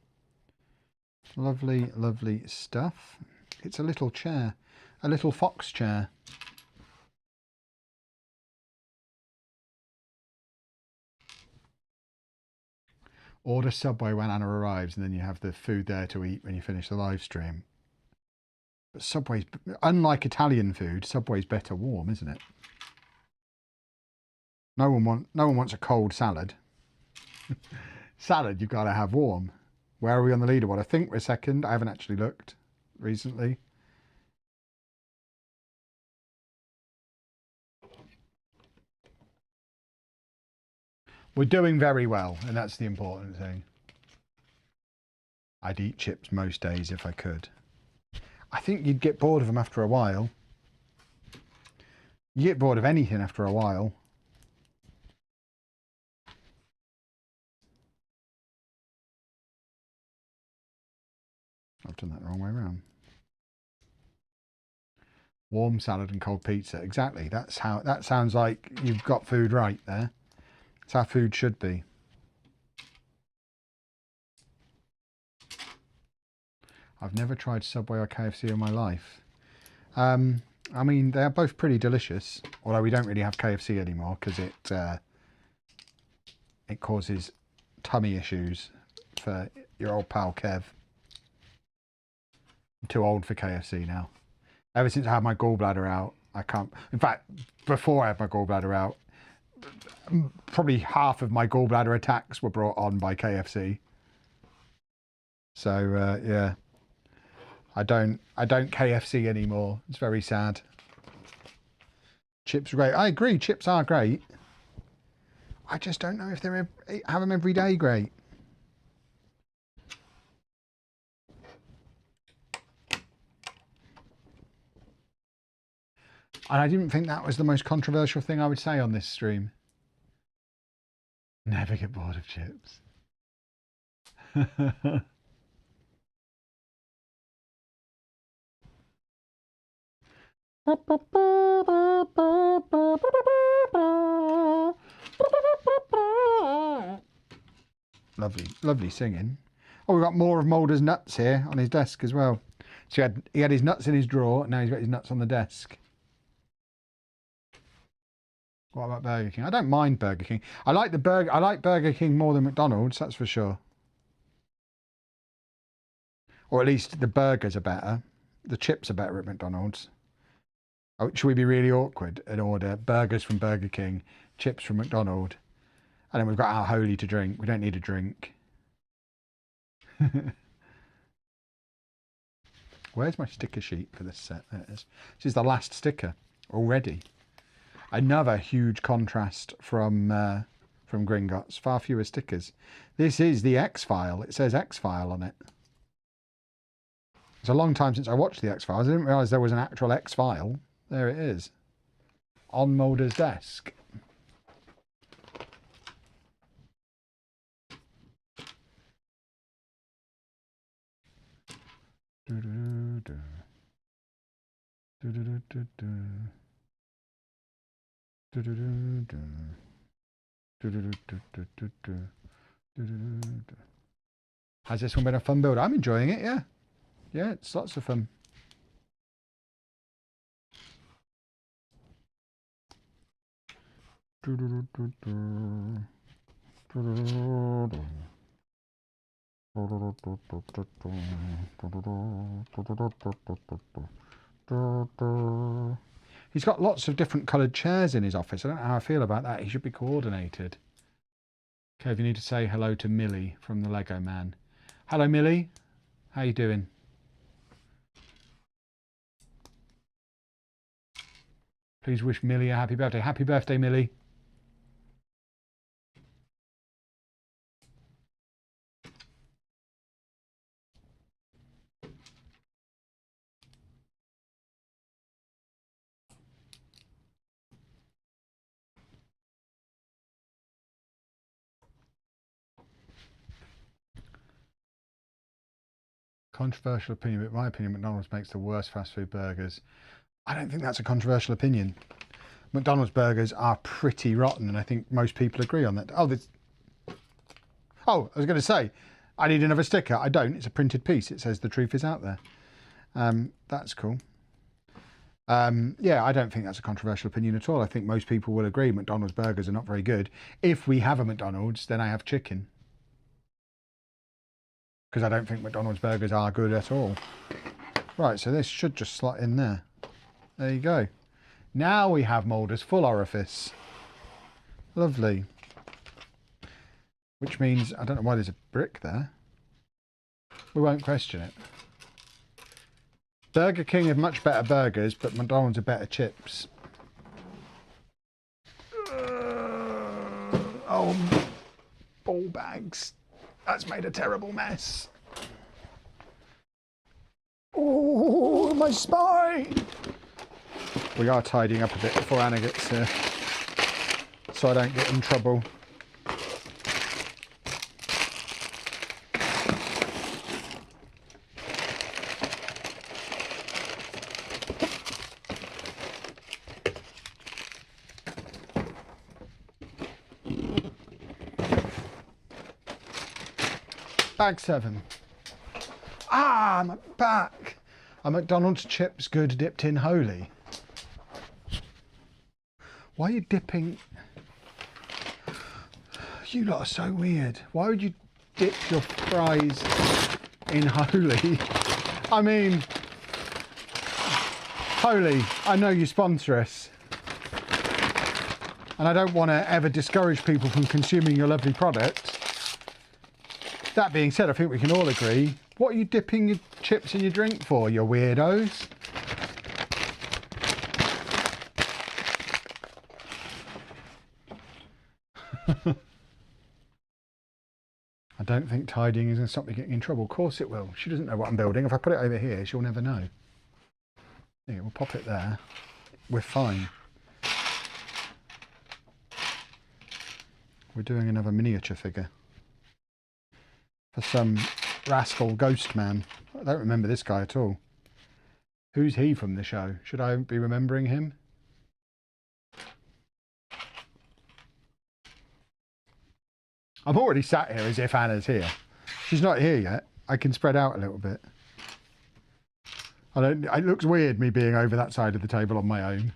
Lovely, lovely stuff. It's a little chair. A little fox chair. Order Subway when Anna arrives, and then you have the food there to eat when you finish the live stream. But Subway's, unlike Italian food, Subway's better warm, isn't it? No one wants a cold salad. Salad you've got to have warm. Where are we on the leaderboard? I think we're second. I haven't actually looked recently. We're doing very well, and that's the important thing. I'd eat chips most days if I could. I think you'd get bored of them after a while. You get bored of anything after a while. I've done that the wrong way around. Warm salad and cold pizza. Exactly. That sounds like you've got food right there. That's how food should be. I've never tried Subway or KFC in my life. I mean, they're both pretty delicious. Although we don't really have KFC anymore because it causes tummy issues for your old pal Kev. I'm too old for KFC now. Ever since I had my gallbladder out, I can't. In fact, before I had my gallbladder out, probably half of my gallbladder attacks were brought on by KFC. So yeah, I don't KFC anymore. It's very sad. Chips are great. I agree. Chips are great. I just don't know if they're have them every day great. And I didn't think that was the most controversial thing I would say on this stream. Never get bored of chips. Lovely, lovely singing. Oh, we've got more of Mulder's nuts here on his desk as well. So he had his nuts in his drawer, and now he's got his nuts on the desk. What about Burger King? I don't mind Burger King. I like Burger King more than McDonald's, that's for sure. Or at least the burgers are better. The chips are better at McDonald's. Oh, should we be really awkward and order burgers from Burger King, chips from McDonald's, and then we've got our holy to drink. We don't need a drink. Where's my sticker sheet for this set? There it is. This is the last sticker already. Another huge contrast from Gringotts. Far fewer stickers. This is the X-File. It says X-File on it. It's a long time since I watched the X-Files. I didn't realise there was an actual X-File. There it is. On Mulder's desk. Has this one been a fun build? I'm enjoying it, yeah. Yeah, it's lots of fun. He's got lots of different coloured chairs in his office. I don't know how I feel about that. He should be coordinated. Kev, you need to say hello to Millie from the Lego Man. Hello, Millie. How you doing? Please wish Millie a happy birthday. Happy birthday, Millie. Controversial opinion, but in my opinion, McDonald's makes the worst fast food burgers. I don't think that's a controversial opinion. McDonald's burgers are pretty rotten, and I think most people agree on that. Oh, I was going to say, I need another sticker. I don't. It's a printed piece. It says the truth is out there. That's cool. Yeah, I don't think that's a controversial opinion at all. I think most people will agree McDonald's burgers are not very good. If we have a McDonald's, then I have chicken. Because I don't think McDonald's burgers are good at all. Right, so this should just slot in there. There you go. Now we have Moulder's full orifice. Lovely. Which means, I don't know why there's a brick there. We won't question it. Burger King have much better burgers, but McDonald's are better chips. Oh, ball bags. That's made a terrible mess. Oh, my spine. We are tidying up a bit before Anna gets here, so I don't get in trouble. Bag 7. Ah, my back. Are McDonald's chips good dipped in holy? Why are you dipping? You lot are so weird. Why would you dip your fries in holy? I mean, holy, I know you sponsor us. And I don't want to ever discourage people from consuming your lovely product. That being said, I think we can all agree, what are you dipping your chips in your drink for, you weirdos? I don't think tidying is going to stop me getting in trouble. Of course it will. She doesn't know what I'm building. If I put it over here, she'll never know. Yeah, we'll pop it there. We're fine. We're doing another miniature figure. For some rascal ghost man. I don't remember this guy at all. Who's he from the show? Should I be remembering him? I'm already sat here as if Anna's here. She's not here yet. I can spread out a little bit. It looks weird me being over that side of the table on my own.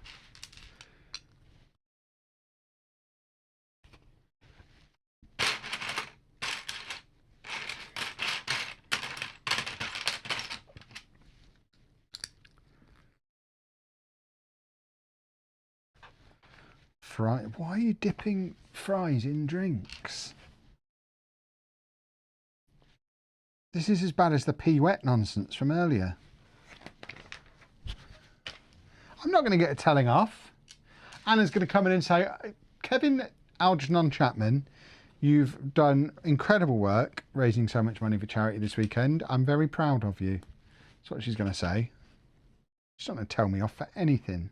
Why are you dipping fries in drinks? This is as bad as the pea wet nonsense from earlier. I'm not going to get a telling off. Anna's going to come in and say, Kevin Algernon Chapman, you've done incredible work raising so much money for charity this weekend. I'm very proud of you. That's what she's going to say. She's not going to tell me off for anything.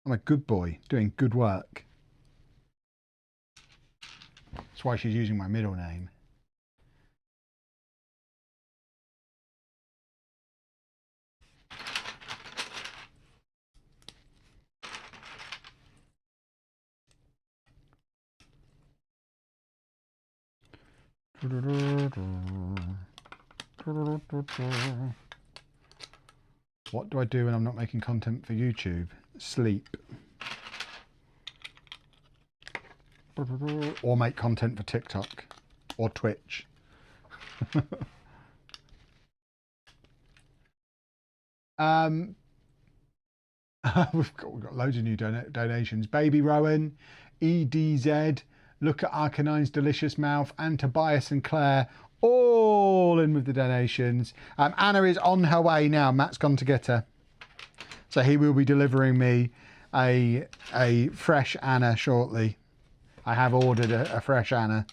I'm a good boy, doing good work. That's why she's using my middle name. What do I do when I'm not making content for YouTube? Sleep. Or make content for TikTok or Twitch. We've got loads of new donations. Baby Rowan, EDZ, Look at Arcanine's Delicious Mouth, and Tobias and Claire, all in with the donations. Anna is on her way now. Matt's gone to get her. So he will be delivering me a fresh Anna shortly. I have ordered a fresh Anna.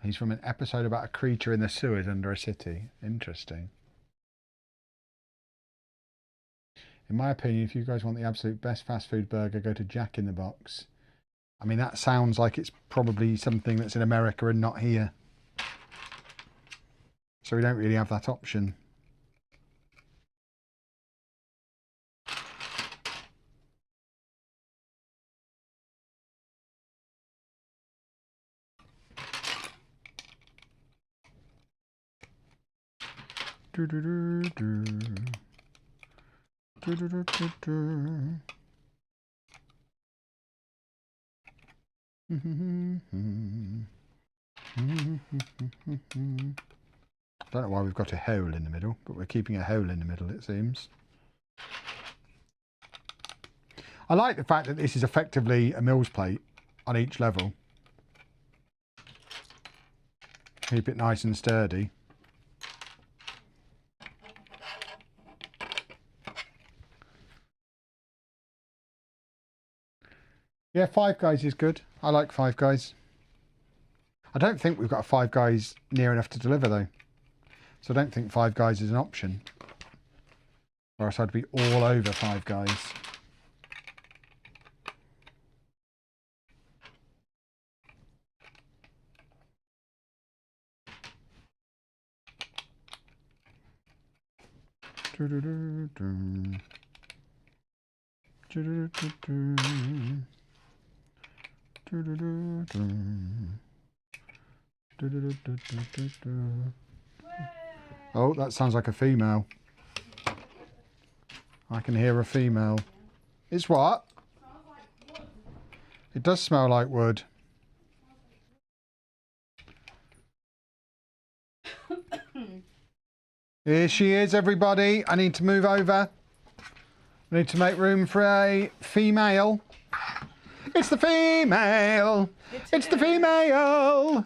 He's from an episode about a creature in the sewers under a city. Interesting. In my opinion, if you guys want the absolute best fast food burger, go to Jack in the Box. I mean, that sounds like it's probably something that's in America and not here. So we don't really have that option. Do do do do. Do do do do do. Don't know why we've got a hole in the middle, but we're keeping a hole in the middle, it seems. I like the fact that this is effectively a Mills plate on each level. Keep it nice and sturdy. Yeah, Five Guys is good. I like Five Guys. I don't think we've got a Five Guys near enough to deliver though. So I don't think Five Guys is an option. Or else I'd be all over Five Guys. Oh, that sounds like a female. I can hear a female. It's what? It does smell like wood. Here she is, everybody. I need to move over. I need to make room for a female. It's the female. It's the female.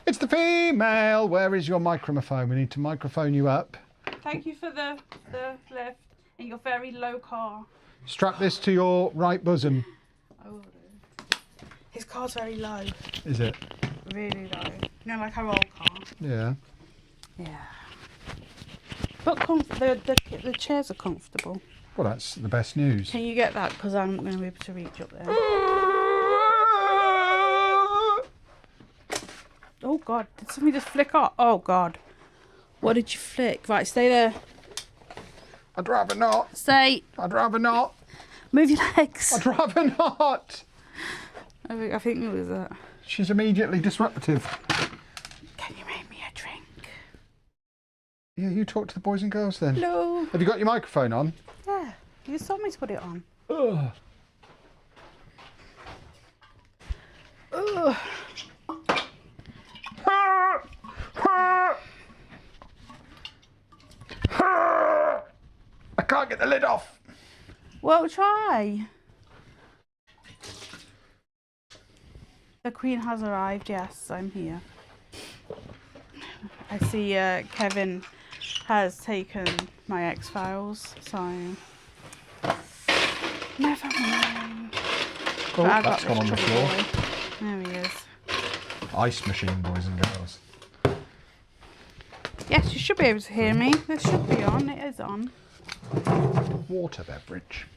It's the female. Where is your microphone? We need to microphone you up. Thank you for the lift in your very low car. Strap this to your right bosom. Oh, his car's very low. Is it? Really low. You know, like our old car. Yeah. Yeah. But the chairs are comfortable. Well, that's the best news. Can you get that? Because I'm not going to be able to reach up there. Oh God, did something just flick off? Oh God. What did you flick? Right, stay there. I'd rather not. Stay. I'd rather not. Move your legs. I'd rather not. I think it was that. She's immediately disruptive. Can you make me a drink? Yeah, you talk to the boys and girls then. Hello. Have you got your microphone on? Yeah, you just told me to put it on. Ugh. Ugh. I can't get the lid off. Well, try. The Queen has arrived. Yes, I'm here. I see Kevin has taken my X-Files, so never mind. Oh, that's gone on the floor. Boy. There he is. Ice machine, boys and girls. Yes, you should be able to hear me. This should be on. It is on. Water beverage.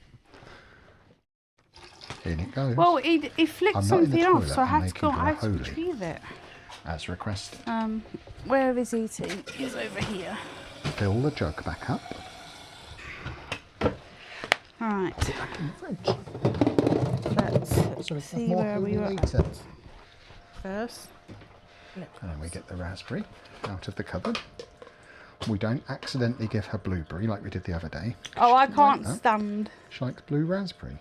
Here it goes. Well, he flicked I'm not in the something off, toilet, so I I'm had to go. making I had to holy. retrieve it. As requested. Where is eating? He's over here. Fill the jug back up. Right. Back in the fridge. Let's So see where we were at later. first. And then we get the raspberry out of the cupboard. We don't accidentally give her blueberry like we did the other day. Oh, I She can't like that. stand. She likes blue raspberry.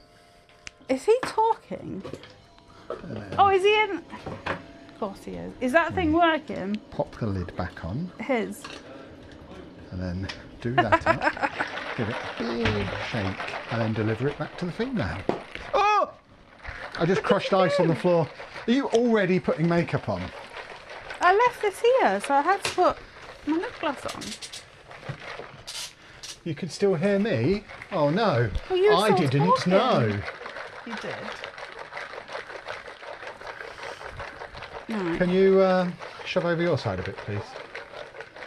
Is he talking? Oh, is he in? Of course he is. Is that thing working? Pop the lid back on His. and then do that up. Give it a big shake and then deliver it back to the female. Oh! I just crushed ice on the floor. Are you already putting makeup on? I left this here, so I had to put my lip gloss on. You can still hear me? Oh no, Well, you were I still didn't talking. know. You did. No. Can you shove over your side a bit, please?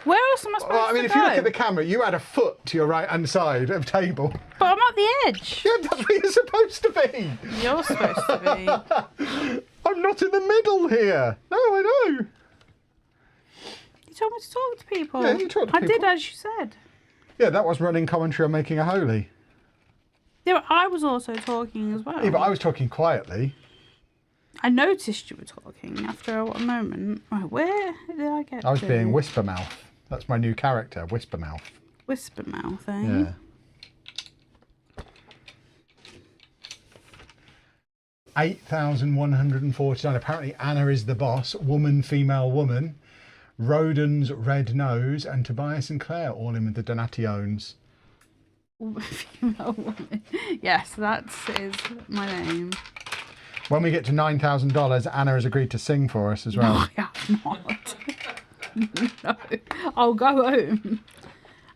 Where else am I supposed Well, I mean, to if go? you look at the camera, you had a foot to your right-hand side of the table. But I'm at the edge. Yeah, that's where you're supposed to be. You're supposed to be. I'm not in the middle here. No, I know. You told me to talk to people. Yeah, you talked to I did people. as you said. Yeah, that was running commentary on making a holy. Yeah, but I was also talking as well. Yeah, but I was talking quietly. I noticed you were talking after a moment. Right, where did I get I was to? being Whispermouth. That's my new character, Whispermouth. Whisper mouth, eh? Yeah. 8,149. Apparently Anna is the boss. Woman, female, woman. Roden's red nose and Tobias and Claire all in with the Donationes. Female woman. Yes, that is my name. When we get to $9,000, Anna has agreed to sing for us as No, well. I have not. No, I'll go home.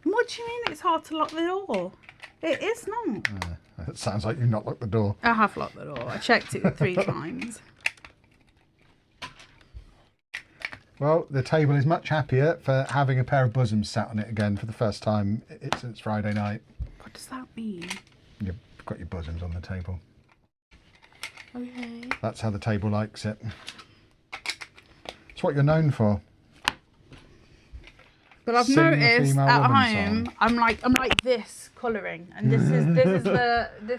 What do you mean it's hard to lock the door? It is not. It sounds like you've not locked the door. I have locked the door. I checked it 3 times. Well, the table is much happier for having a pair of bosoms sat on it again for the first time since Friday night. What does that mean? You've got your bosoms on the table. Okay. That's how the table likes it. It's what you're known for. But I've Sing the noticed female at woman home, song. I'm like this colouring, and this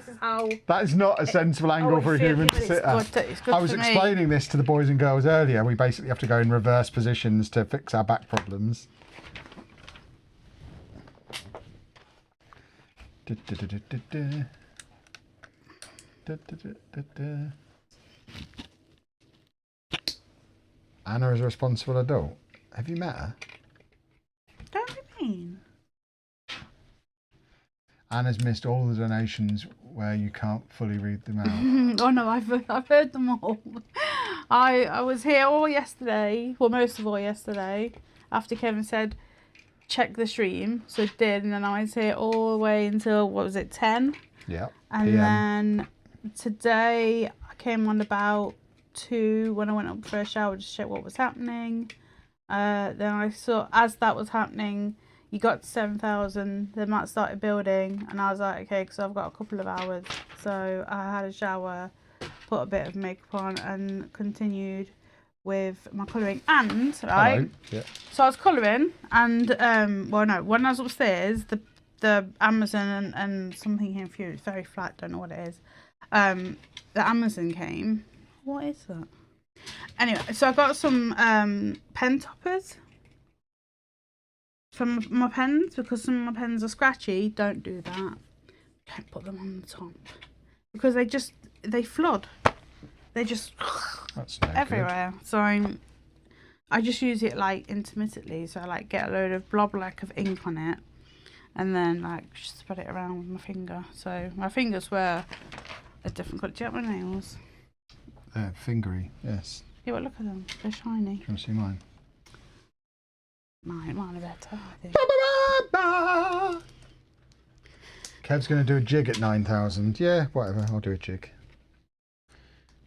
is how. That is not a sensible angle it for a feels human good, to sit it's at. good, it's good I was for me. explaining this to the boys and girls earlier. We basically have to go in reverse positions to fix our back problems. Anna is a responsible adult. Have you met her? Don't you mean? Anna's missed all the donations where you can't fully read them out. Oh no, I've heard them all. I was here all yesterday, well most of all yesterday, after Kevin said check the stream, so I did, and then I was here all the way until what was it 10, Yeah. and PM. then today I came on about 2 when I went up for a shower just to check what was happening. Then I saw as that was happening, you got to 7,000. Then Matt started building, and I was like, okay, because I've got a couple of hours. So I had a shower, put a bit of makeup on, and continued with my colouring. And right, Hello. Yeah. so I was colouring, and well, no, when I was upstairs, the Amazon and something came through. It's very flat. Don't know what it is. The Amazon came. What is that? Anyway, so I got some pen toppers for my pens, because some of my pens are scratchy. Don't do that. Don't put them on the top, because they flood. They just That's no everywhere. So I just use it like intermittently. So I like get a load of blob like of ink on it, and then like just spread it around with my finger. So my fingers were a different colour. Do you like my nails? Fingery, yes. Yeah, but look at them. They're shiny. Do you want to see mine? Mine are better, I think. Kev's going to do a jig at 9,000. Yeah, whatever. I'll do a jig.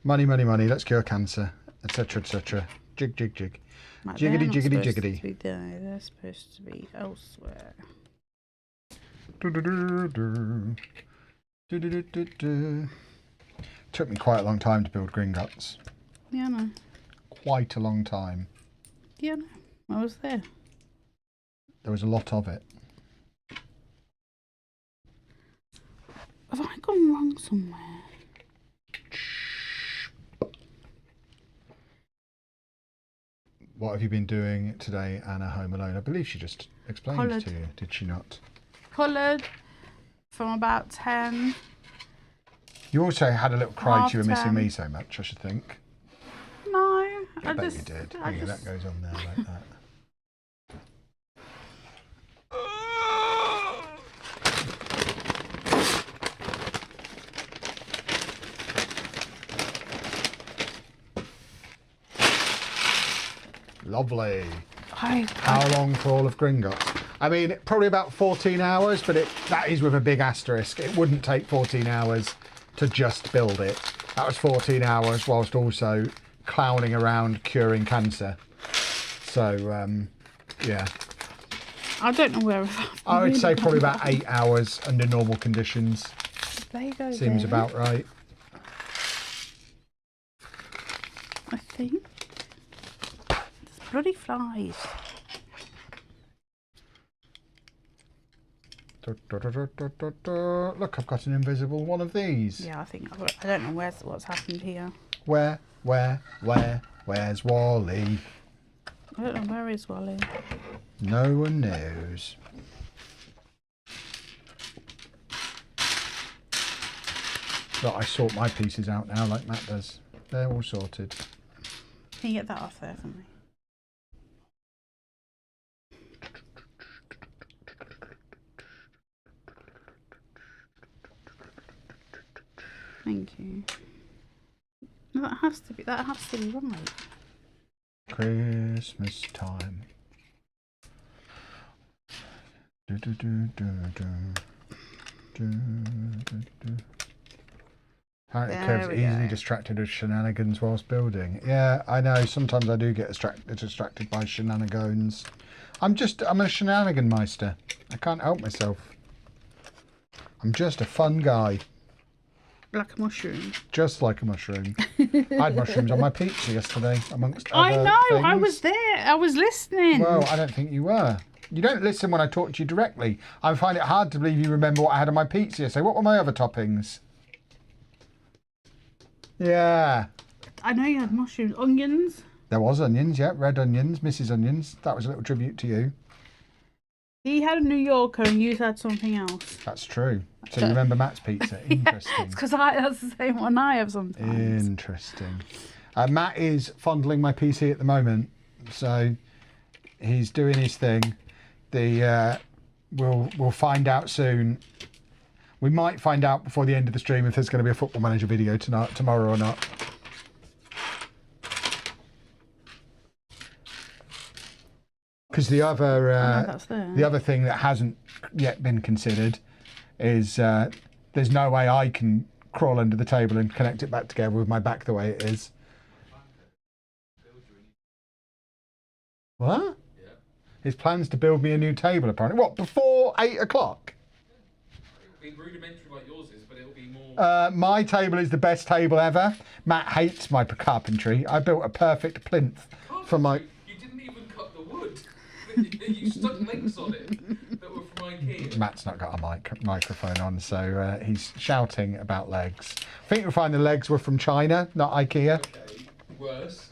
Money, money, money. Let's cure cancer, etc., etc. Jig, jig, jig. Right, Jiggity, they're not jiggity, supposed jiggity. to be there. They're supposed to be elsewhere. Do-do-do-do. Do-do-do-do-do. Took me quite a long time to build Gringotts. Yeah, I know. Quite a long time. Yeah, I know. I was there. There was a lot of it. Have I gone wrong somewhere? What have you been doing today, Anna, home alone? I believe she just explained Coloured. to you, did she not? Coloured from about 10. You also had a little cry Half you were missing 10. me so much, I should think. No, I bet you did. Here, that goes on there like that. Lovely. How long for all of Gringotts? I mean, probably about 14 hours, but that is with a big asterisk. It wouldn't take 14 hours to just build it. That was 14 hours whilst also clowning around curing cancer. So, yeah. I don't know where. I would say probably about 8 hours under normal conditions. There you go. Seems about right. I think. There's bloody flies. Look, I've got an invisible one of these. Yeah, I don't know what's happened here. Where's Wally? I don't know, where is Wally? No one knows. But I sort my pieces out now like Matt does. They're all sorted. Can you get that off there for me? Thank you. No, that has to be right. Christmas time. Apparently Kev's easily distracted with shenanigans whilst building. Yeah, I know. Sometimes I do get distracted by shenanigans. I'm a shenanigan meister. I can't help myself. I'm just a fun guy. Like a mushroom. Just like a mushroom. I had mushrooms on my pizza yesterday, amongst other I know, things. I was there. I was listening. Well, I don't think you were. You don't listen when I talk to you directly. I find it hard to believe you remember what I had on my pizza yesterday. What were my other toppings? Yeah. I know you had mushrooms. Onions. There was onions, yeah. Red onions, Mrs. Onions. That was a little tribute to you. He had a New Yorker and you had something else. That's true. So you remember Matt's pizza. Interesting. It's because that's the same one I have sometimes. Interesting. Matt is fondling my PC at the moment. So he's doing his thing. We'll find out soon. We might find out before the end of the stream if there's going to be a Football Manager video tomorrow or not. Because the other thing that hasn't yet been considered is there's no way I can crawl under the table and connect it back together with my back the way it is. What? Yeah. His plans to build me a new table apparently. What, before 8 o'clock? It'll be rudimentary like yours is, but it'll be more... my table is the best table ever. Matt hates my carpentry. I built a perfect plinth for my... You didn't even cut the wood. You stuck links on it that were from IKEA. Matt's not got a microphone on, so he's shouting about legs. I think you'll find the legs were from China, not IKEA. Okay, worse.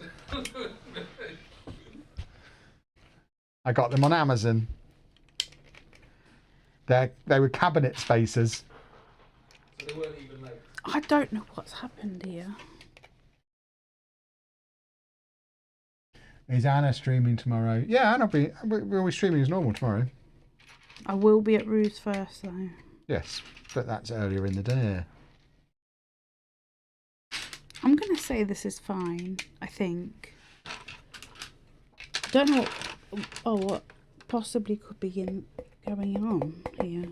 I got them on Amazon. They were cabinet spacers. So they weren't even legs. I don't know what's happened here. Is Anna streaming tomorrow? Yeah, Anna we'll be streaming as normal tomorrow. I will be at Rue's first though. Yes, but that's earlier in the day. I'm going to say this is fine, I think. I don't know what possibly could be going on here.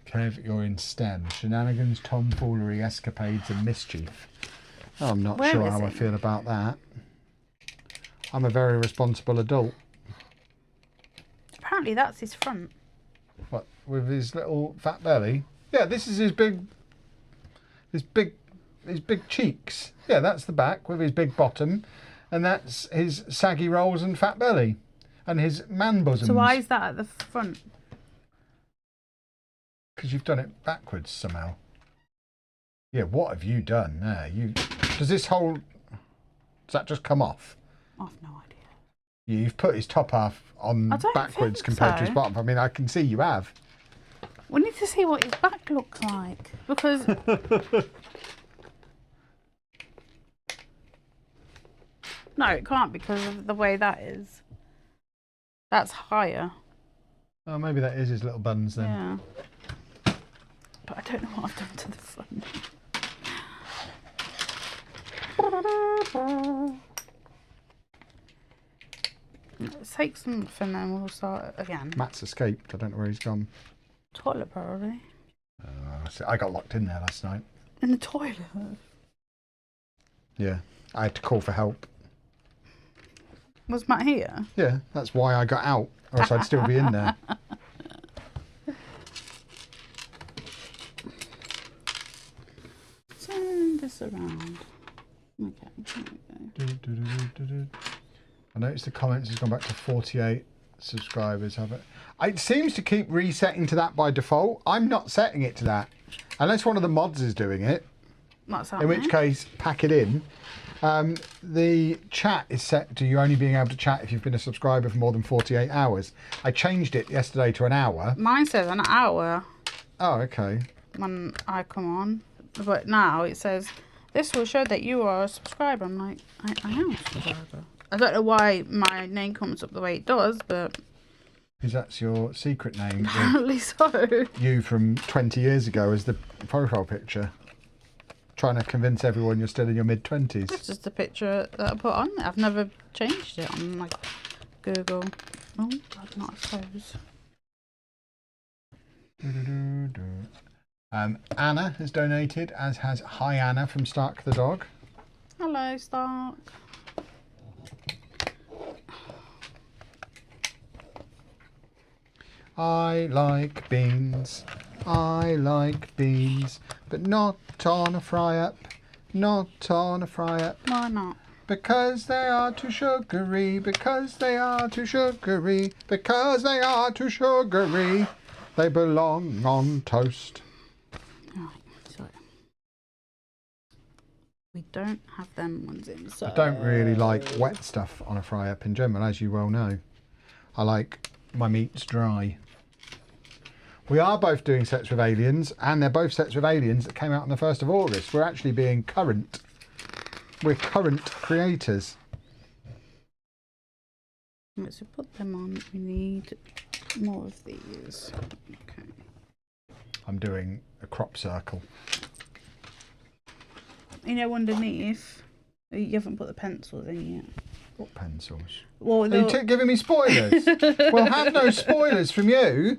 Kev, you're in STEM. Shenanigans, tomfoolery, escapades and mischief. Oh, I'm not sure how I feel about that. I'm a very responsible adult. Apparently that's his front. What, with his little fat belly? Yeah, this is his big cheeks. Yeah, that's the back with his big bottom. And that's his saggy rolls and fat belly. And his man bosoms. So why is that at the front? Because you've done it backwards somehow. Yeah, what have you done there? Does that just come off? I've no idea. You've put his top half on I don't backwards think compared to his so. bottom. I mean, I can see you have. We need to see what his back looks like because no, it can't because of the way that is. That's higher. Oh, maybe that is his little buns then. Yeah. But I don't know what I've done to the front. Let's take some off and then we'll start again. Matt's escaped. I don't know where he's gone. Toilet probably. I got locked in there last night. In the toilet. Yeah. I had to call for help. Was Matt here? Yeah, that's why I got out. Or else I'd still be in there. Turn this around. Okay, there we go. I noticed the comments has gone back to 48 subscribers, have it? It seems to keep resetting to that by default. I'm not setting it to that. Unless one of the mods is doing it. What's In happening? which case, pack it in. The chat is set to you only being able to chat if you've been a subscriber for more than 48 hours. I changed it yesterday to an hour. Mine says an hour Oh, okay. when I come on. But now it says, this will show that you are a subscriber. I'm like, I am a subscriber. I don't know why my name comes up the way it does, but Because that's your secret name. with apparently so. you from 20 years ago as the profile picture. Trying to convince everyone you're still in your mid-20s. That's just a picture that I put on there. I've never changed it on like Google. Oh, God, not I suppose. Anna has donated, as has Hi Anna from Stark the dog. Hello, Stark. I like beans, I like beans, but not on a fry-up, not on a fry-up. Why not? Because they are too sugary, because they are too sugary, because they are too sugary. They belong on toast. Right, so we don't have them ones in, so I don't really like wet stuff on a fry-up in general, as you well know. I like my meats dry. We are both doing sets with aliens, and they're both sets with aliens that came out on the 1st of August. We're actually being current. We're current creators. Right, so put them on. We need more of these. Okay. I'm doing a crop circle. You know, underneath, you haven't put the pencils in yet. What pencils? Well, Are you giving me spoilers? We'll have no spoilers from you.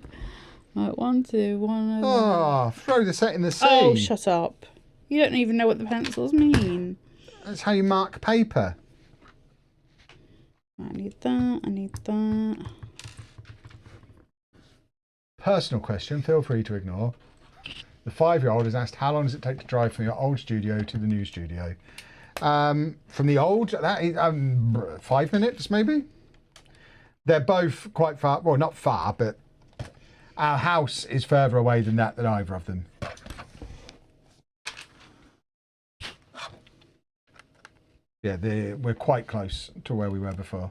right, 1, 2, 1. Oh, throw the set in the sea. Oh, shut up. You don't even know what the pencils mean. That's how you mark paper. I need that, I need that. Personal question, feel free to ignore. The 5-year-old has asked, how long does it take to drive from your old studio to the new studio? From the old, that is 5 minutes maybe. They're both quite far, well, not far, but our house is further away than that, than either of them. Yeah, we're quite close to where we were before.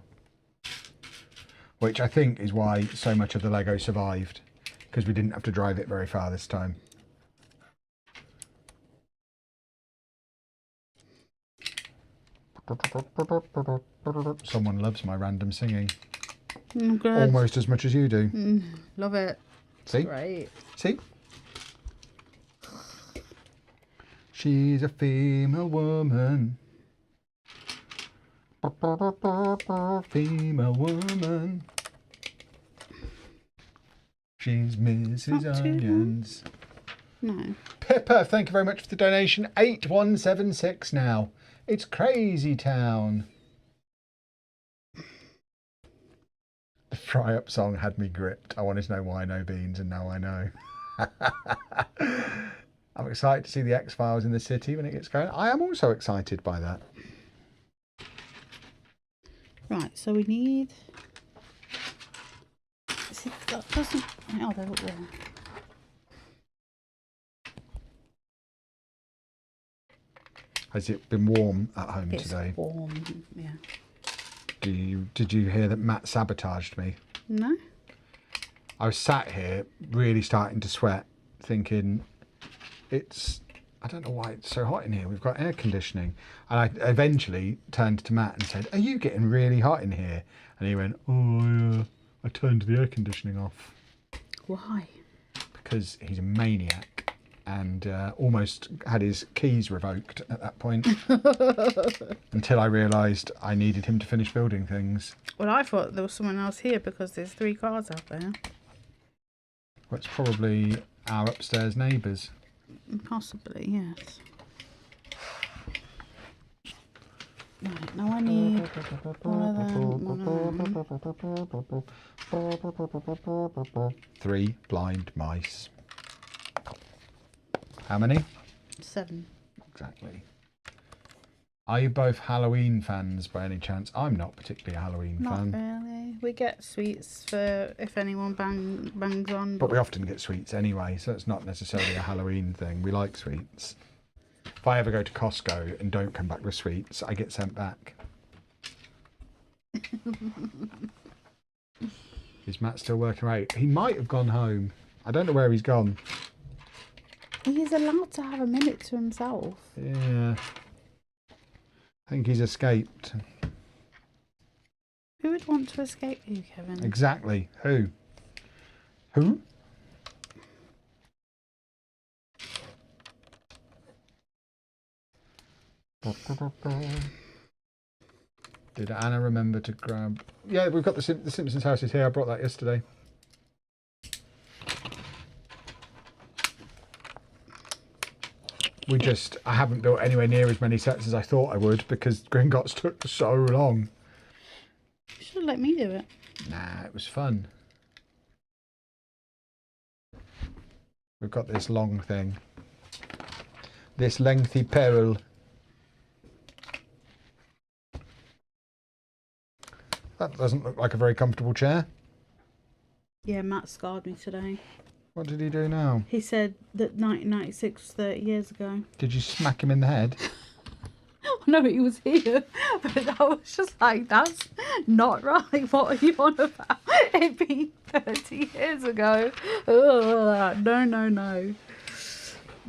Which I think is why so much of the Lego survived, because we didn't have to drive it very far this time. Someone loves my random singing. Good. Almost as much as you do. Love it. See? Great. See? She's a female woman. Female woman. She's Mrs. Not too Onions. No. Pippa, thank you very much for the donation. 8176 now. It's crazy town. The fry up song had me gripped. I wanted to know why no beans, and now I know. I'm excited to see the X-Files in the city when it gets going. I am also excited by that. Right, so we need... See, that doesn't... Oh, they're up there. Has it been warm at home It's today? warm, yeah. Did you hear that Matt sabotaged me? No. I was sat here really starting to sweat, thinking I don't know why it's so hot in here. We've got air conditioning. And I eventually turned to Matt and said, "Are you getting really hot in here?" And he went, "Oh, I turned the air conditioning off." Why? Because he's a maniac and almost had his keys revoked at that point. Until I realised I needed him to finish building things. Well, I thought there was someone else here because there's 3 cars out there. Well, it's probably our upstairs neighbours. Possibly, yes. Right, now I need one of them. 3 blind mice. How many? 7. Exactly. Are you both Halloween fans by any chance? I'm not particularly a Halloween fan. Not really. We get sweets for if anyone bangs on. But we often get sweets anyway, so it's not necessarily a Halloween thing. We like sweets. If I ever go to Costco and don't come back with sweets, I get sent back. Is Matt still working away? He might have gone home. I don't know where he's gone. He's allowed to have a minute to himself. Yeah. I think he's escaped. Who would want to escape you, Kevin? Exactly. Who? Who? Did Anna remember to grab... Yeah, we've got the Simpsons house is here. I brought that yesterday. I haven't built anywhere near as many sets as I thought I would because Gringotts took so long. You should let me do it. Nah, it was fun. We've got this long thing. This lengthy peril. That doesn't look like a very comfortable chair. Yeah, Matt scarred me today. What did he do now? He said that 1996 was 30 years ago. Did you smack him in the head? No, he was here. But I was just like, that's not right. What are you on about? It being 30 years ago. Ugh, no.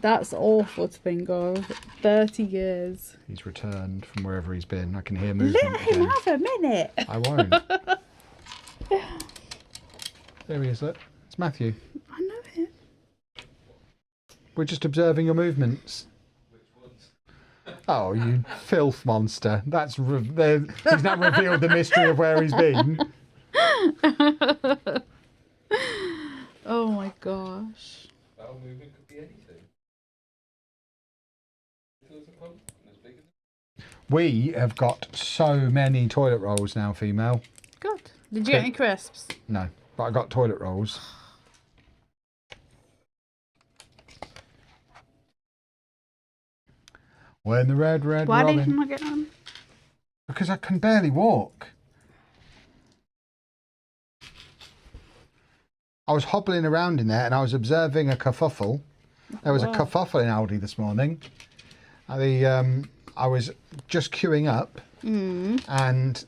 That's awful to think of. 30 years. He's returned from wherever he's been. I can hear movement. Let him have a minute. I won't. There he is, look. It's Matthew. I know him. We're just observing your movements. Which ones? Oh, you filth monster. He's now revealed the mystery of where he's been. Oh my gosh. Bowel movement could be anything. As big as... We have got so many toilet rolls now, female. Good. Did you get any crisps? No, but I got toilet rolls. When the red Why robin... did you not get them? Because I can barely walk. I was hobbling around in there and I was observing a kerfuffle. There was a kerfuffle in Aldi this morning. I was just queuing up and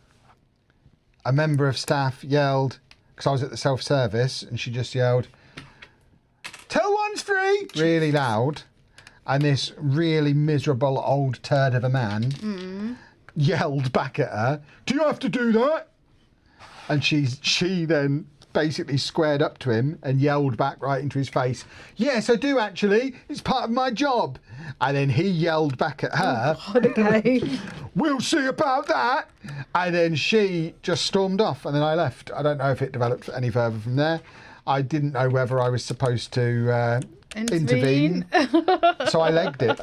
a member of staff yelled, because I was at the self-service, and she just yelled, "Till one's free!" really loud. And this really miserable old turd of a man yelled back at her, "Do you have to do that?" And she then basically squared up to him and yelled back right into his face, "Yes, I do actually. It's part of my job." And then he yelled back at her, Okay. "We'll see about that." And then she just stormed off, and then I left. I don't know if it developed any further from there. I didn't know whether I was supposed to intervene. So I legged it.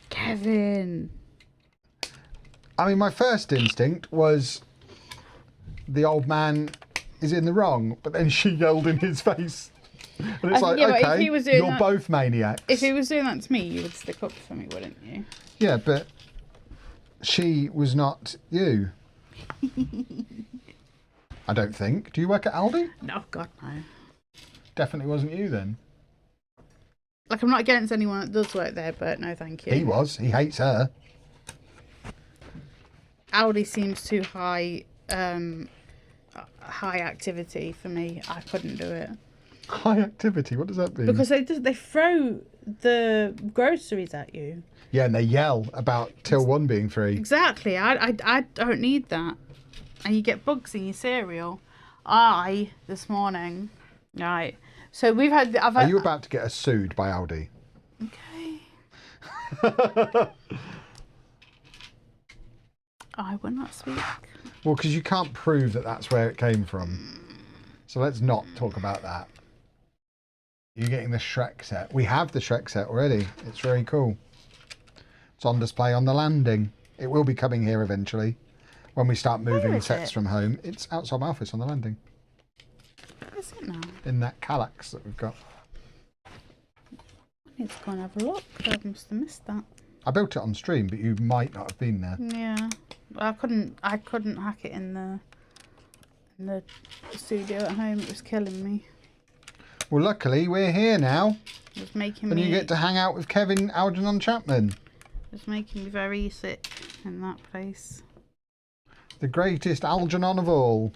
Kevin. I mean, my first instinct was the old man is in the wrong, but then she yelled in his face. And it's like, yeah, but if okay, he was doing you're that- both maniacs. If he was doing that to me, you would stick up for me, wouldn't you? Yeah, but she was not you. I don't think. Do you work at Aldi? No, God, no. Definitely wasn't you then. Like, I'm not against anyone that does work there, but no, thank you. He was. He hates her. Aldi seems too high, high activity for me. I couldn't do it. High activity. What does that mean? Because they throw the groceries at you. Yeah, and they yell about till 1 being free. Exactly. I don't need that. And you get bugs in your cereal. This morning, right. So Are you about to get us sued by Aldi? Okay. I will not speak. Well, because you can't prove that that's where it came from. So let's not talk about that. You're getting the Shrek set. We have the Shrek set already. It's very cool. It's on display on the landing. It will be coming here eventually when we start moving sets from home. It's outside my office on the landing. Where is it now? In that Kallax that we've got. I need to go and have a look. I must have missed that. I built it on stream, but you might not have been there. Yeah. I couldn't hack it in the studio at home. It was killing me. Well, luckily we're here now. It was making And me. you get to hang out with Kevin Algernon Chapman. It was making me very sick in that place. The greatest Algernon of all.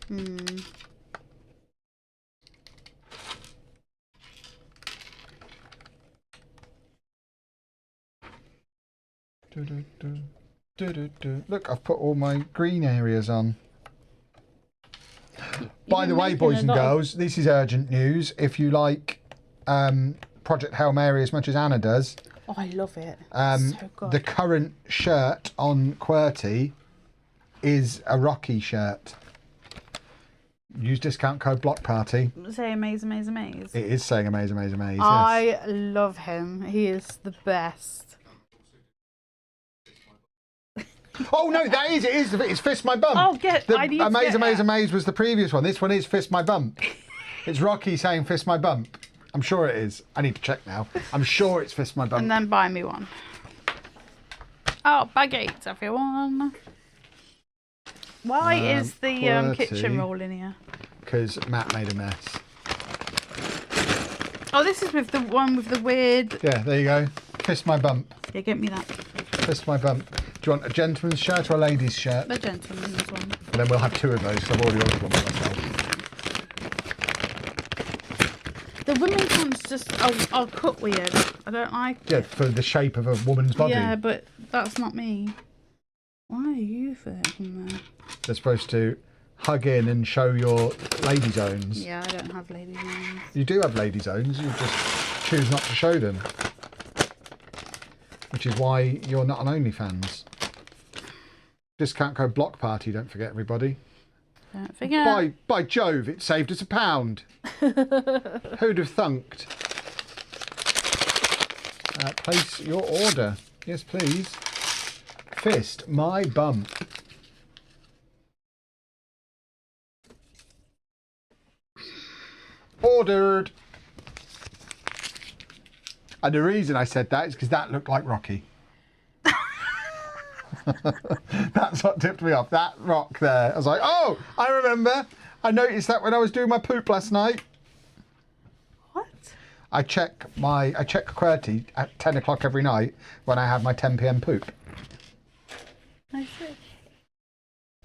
Look, I've put all my green areas on. By the way, boys and girls, this is urgent news. If you like Project Hail Mary as much as Anna does, Oh, I love it. So good. the current shirt on QWERTY is a Rocky shirt. Use discount code BLOCKPARTY. Say amaze, amaze, amaze. It is saying amaze, amaze, amaze. Yes. I love him. He is the best. Oh no, that is it. Is it's Fist My Bump. Oh, I need to Amaze, get Amaze, that. Amaze was the previous one. This one is Fist My Bump. It's Rocky saying Fist My Bump. I'm sure it is. I need to check now. I'm sure it's Fist My Bump. And then buy me one. Oh, baguettes, everyone. Why is the QWERTY. kitchen roll in here? Because Matt made a mess. Oh, this is with the one with the weird. Yeah, there you go. Fist My Bump. Yeah, get me that. Fist My Bump. Do you want a gentleman's shirt or a lady's shirt? The gentleman's one. And then we'll have two of those. I've already ordered one for myself. The women's ones just are cut weird. I don't like Yeah, it. for the shape of a woman's body. Yeah, but that's not me. Why are you from there? They're supposed to hug in and show your lady zones. Yeah, I don't have lady ones. You do have lady zones, you just choose not to show them. Which is why you're not on OnlyFans. Discount code BLOCKPARTY, don't forget everybody. Don't forget. By Jove, it saved us £1. Who'd have thunked? Place your order. Yes, please. Fist My Bump. Ordered. And the reason I said that is because that looked like Rocky. That's what tipped me off. That rock there. I was like, oh, I remember. I noticed that when I was doing my poop last night. What? I check QWERTY at 10 o'clock every night when I have my 10 p.m. poop. I see.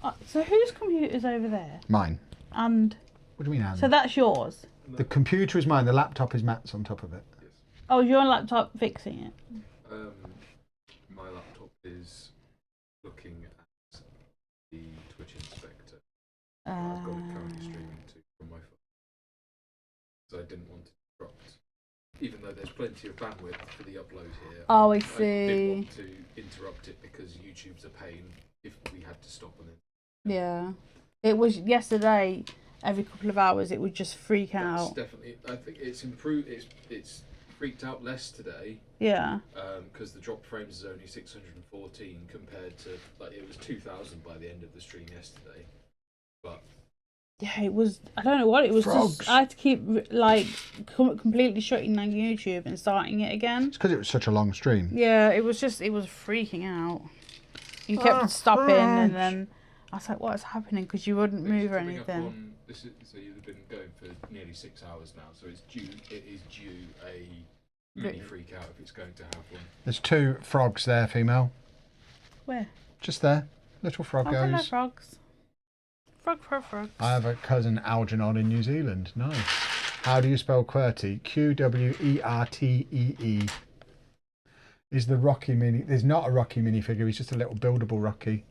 Oh, so whose computer's over there? Mine. And What do you mean, Anne? so that's yours. The computer is mine. The laptop is Matt's on top of it. Oh, your laptop fixing it. My laptop is looking at the Twitch inspector. I've got it currently streaming to from my phone. So I didn't want to interrupt, even though there's plenty of bandwidth for the upload here. Oh, I I see. didn't want to interrupt it because YouTube's a pain if we had to stop on it. Yeah. It was yesterday. Every couple of hours, it would just freak That's out. definitely. I think it's improved. It's freaked out less today. Yeah. Because the drop frames is only 614 compared to like it was 2000 by the end of the stream yesterday. But Yeah, it was. I don't know what it was. Frogs. Just I had to keep like completely shutting down YouTube and starting it again. It's because it was such a long stream. Yeah, it was freaking out. You kept stopping, and then I was like, "What's happening?" Because you wouldn't move or Coming up anything. on- so you've been going for nearly 6 hours now. So it is due a mini freak out if it's going to have one. There's two frogs there, female. Where? Just there. Little Oh, hello, froggos. frogs. Frogs. I have a cousin Algernon in New Zealand. Nice. How do you spell QWERTY? QWERTEE. Is the Rocky mini? There's not a Rocky minifigure. He's just a little buildable Rocky.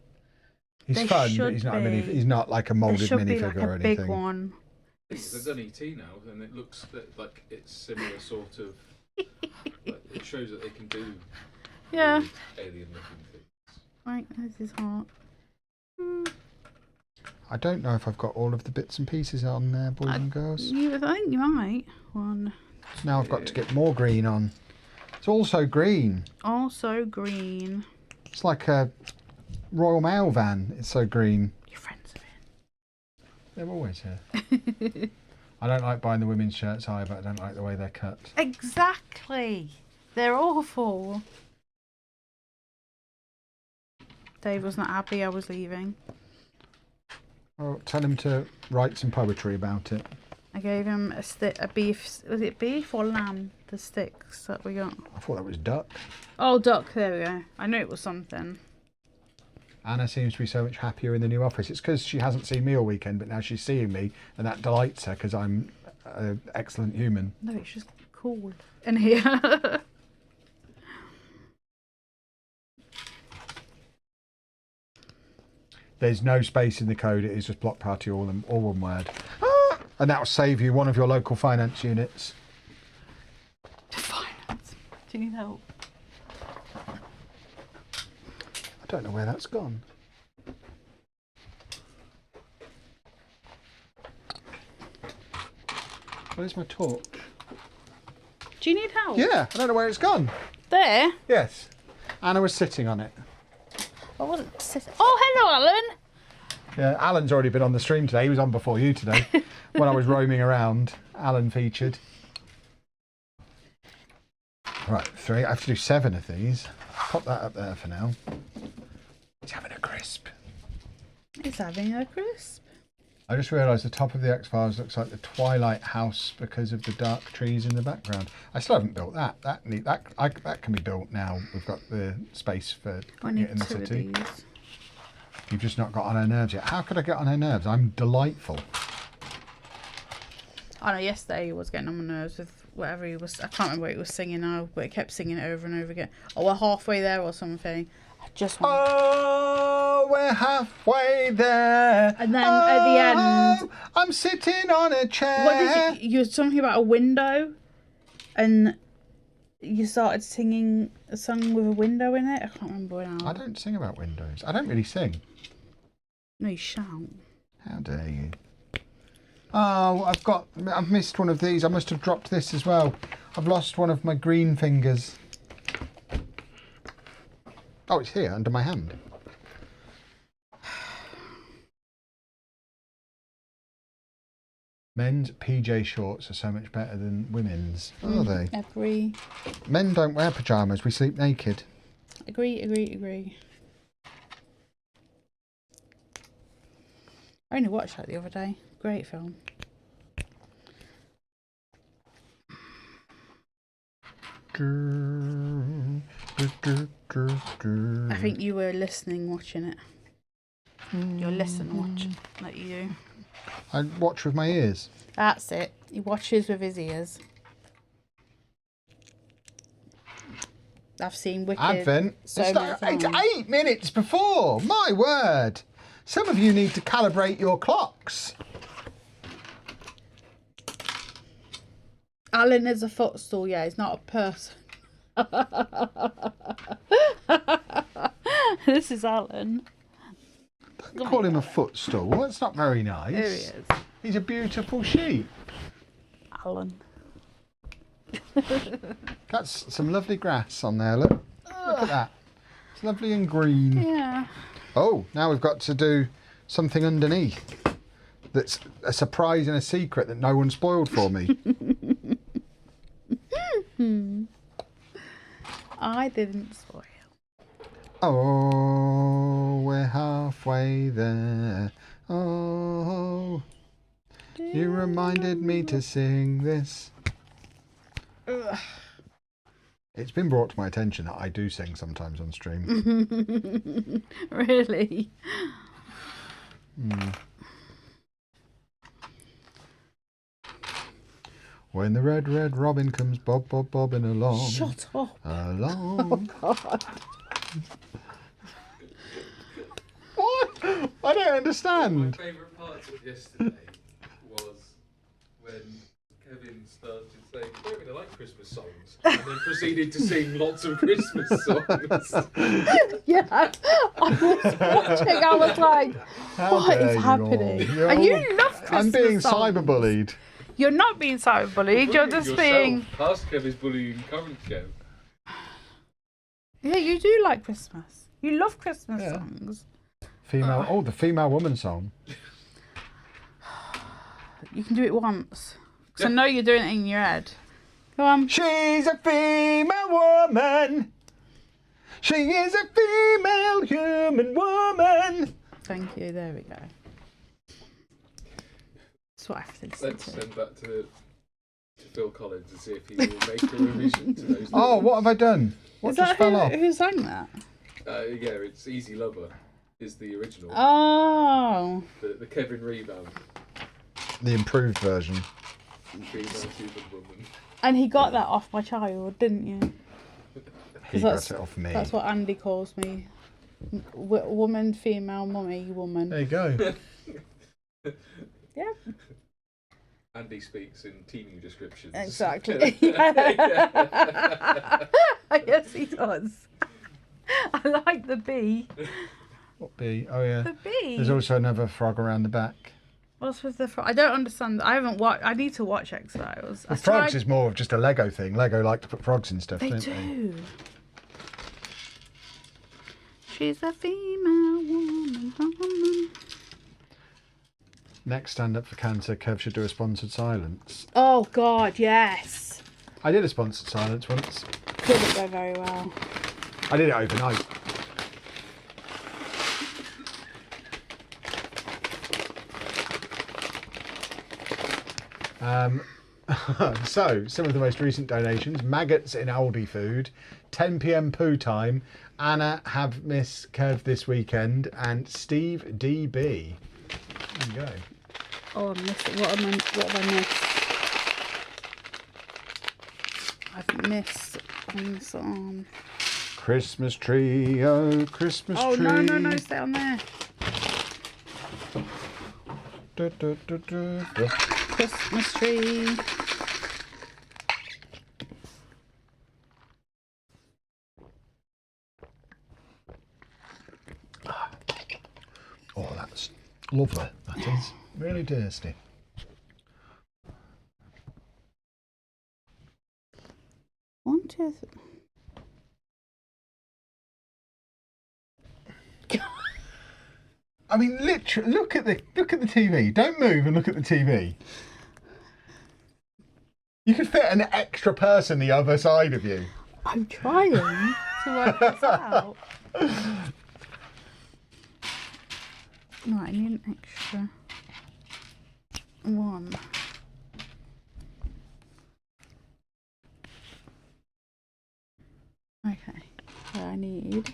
He's There fun, but should he's not a be. mini. He's not like a There molded should be minifigure like or a anything. big one. They've done ET now, and it looks like it's similar sort of. Like, it shows that they can do Yeah. alien-looking things. Right, there's his heart. I don't know if I've got all of the bits and pieces on there, boys and girls. I think you might. One. Now I've got to get more green on. It's also green. Also green. It's like a Royal Mail van. It's so green. Your friends are They're always here. I don't like buying the women's shirts either. I don't like the way they're cut. Exactly. They're awful. Dave was not happy I was leaving. Oh, tell him to write some poetry about it. I gave him a beef. Was it beef or lamb? The sticks that we got. I thought that was duck. Oh, duck. There we go. I knew it was something. Anna seems to be so much happier in the new office. It's because she hasn't seen me all weekend, but now she's seeing me, and that delights her because I'm an excellent human. No, it's just cool in here. There's no space in the code. It is just block party, all one word. And that will save you one of your local finance units. Finance. Do you need help? I don't know where that's gone. Where's my torch? Do you need help? Yeah, I don't know where it's gone. There. Yes. Anna was sitting on it. I wasn't sitting. Oh, hello, Alan. Yeah, Alan's already been on the stream today. He was on before you today. When I was roaming around, Alan featured. Right, 3. I have to do 7 of these. Pop that up there for now. He's having a crisp. He's having a crisp. I just realised the top of the X-Files looks like the Twilight house because of the dark trees in the background. I still haven't built that. That can be built now. We've got the space for putting it in the city. You've just not got on her nerves yet. How could I get on her nerves? I'm delightful. I know yesterday he was getting on my nerves with whatever he was. I can't remember what he was singing now, but he kept singing it over and over again. Oh, we're halfway there or something. I just want. Oh, we're halfway there. And then at the end, I'm sitting on a chair. what did you were something about a window, and you started singing a song with a window in it. I can't remember now. I don't sing about windows. I don't really sing. No, you shan't. How dare you? Oh, I've missed one of these. I must have dropped this as well. I've lost one of my green fingers. Oh, it's here under my hand. Men's PJ shorts are so much better than women's, are they? Agree. Men don't wear pyjamas. We sleep naked. Agree. I only watched that the other day. Great film. I think you were listening, watching it. You're listen, watch, like you do. I watch with my ears. That's it. He watches with his ears. I've seen Wicked. Advent. So It's many times. 8 minutes before. My word. Some of you need to calibrate your clocks. Alan is a footstool, yeah, he's not a person. This is Alan. Don't call him a footstool. That's not very nice. There he is. He's a beautiful sheep. Alan. That's some lovely grass on there. Look at that. It's lovely and green. Yeah. Oh, now we've got to do something underneath. That's a surprise and a secret that no one spoiled for me. I didn't spoil. Oh, we're halfway there. Oh, you reminded me to sing this. Ugh. It's been brought to my attention that I do sing sometimes on stream. Really? When the red, red robin comes bobbing along. Shut up. Along. Oh, God. What? I don't understand. My favourite parts of yesterday was when Kevin started saying, I don't really like Christmas songs, and then proceeded to sing lots of Christmas songs. Yeah, I was watching. I was like, what is happening? And you love Christmas I'm being songs. cyberbullied. You're not being cyberbullied. You're just being. Past Kev is bullying current Kev. Yeah, you do like Christmas. You love Christmas Yeah. songs. Female. Oh, the female woman song. You can do it once. Because I know you're doing it in your head. Go on. She's a female woman. She is a female human woman. Thank you. There we go. That's what I have to listen Let's to. send that to Phil Collins and see if he will make a revision to those. Oh, what have I done? What Is just that fell off? who sang that? Yeah, it's Easy Lover is the original. Oh. The Kevin revamp. The improved version. Female Superwoman. And he got that off my child, didn't you? He That's- got it off me. That's what Andy calls me. Woman, female, mummy, woman. There you go. Yeah, Andy speaks in teenu descriptions. exactly. Yes, he does. I like the bee. What bee? Oh yeah. The bee. There's also another frog around the back. What's with the frog? I don't understand. I haven't watched. I need to watch X-Files. The frogs is more of just a Lego thing. Lego like to put frogs in stuff, They don't they? do. She's a female woman. Next Stand Up for Cancer, Kev should do a sponsored silence. Oh God, yes. I did a sponsored silence once. Didn't go very well. I did it overnight. So, some of the most recent donations: maggots in Aldi food, 10 p.m. poo time, Anna have Miss Kev this weekend, and Steve DB. There you go. Oh, I missed it. What have I missed? I've missed on this on. Christmas tree, oh Christmas Oh tree. no, stay on there. Du, du, du, du, du. Christmas tree. Oh, that's lovely. That is really tasty. One, two, I mean, literally, look at the TV. Don't move and look at the TV. You could fit an extra person the other side of you. I'm trying to work this out. No, I need an extra one. Okay, so I need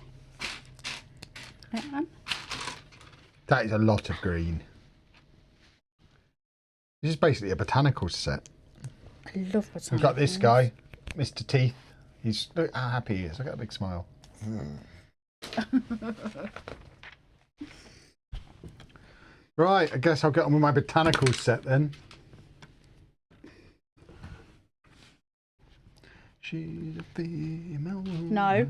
that one. That is a lot of green. This is basically a botanical set. I love botanicals. We've got this guy, Mr. Teeth. Look how happy he is. Look at that big smile. Right, I guess I'll get on with my botanical set then. She's a female woman. No.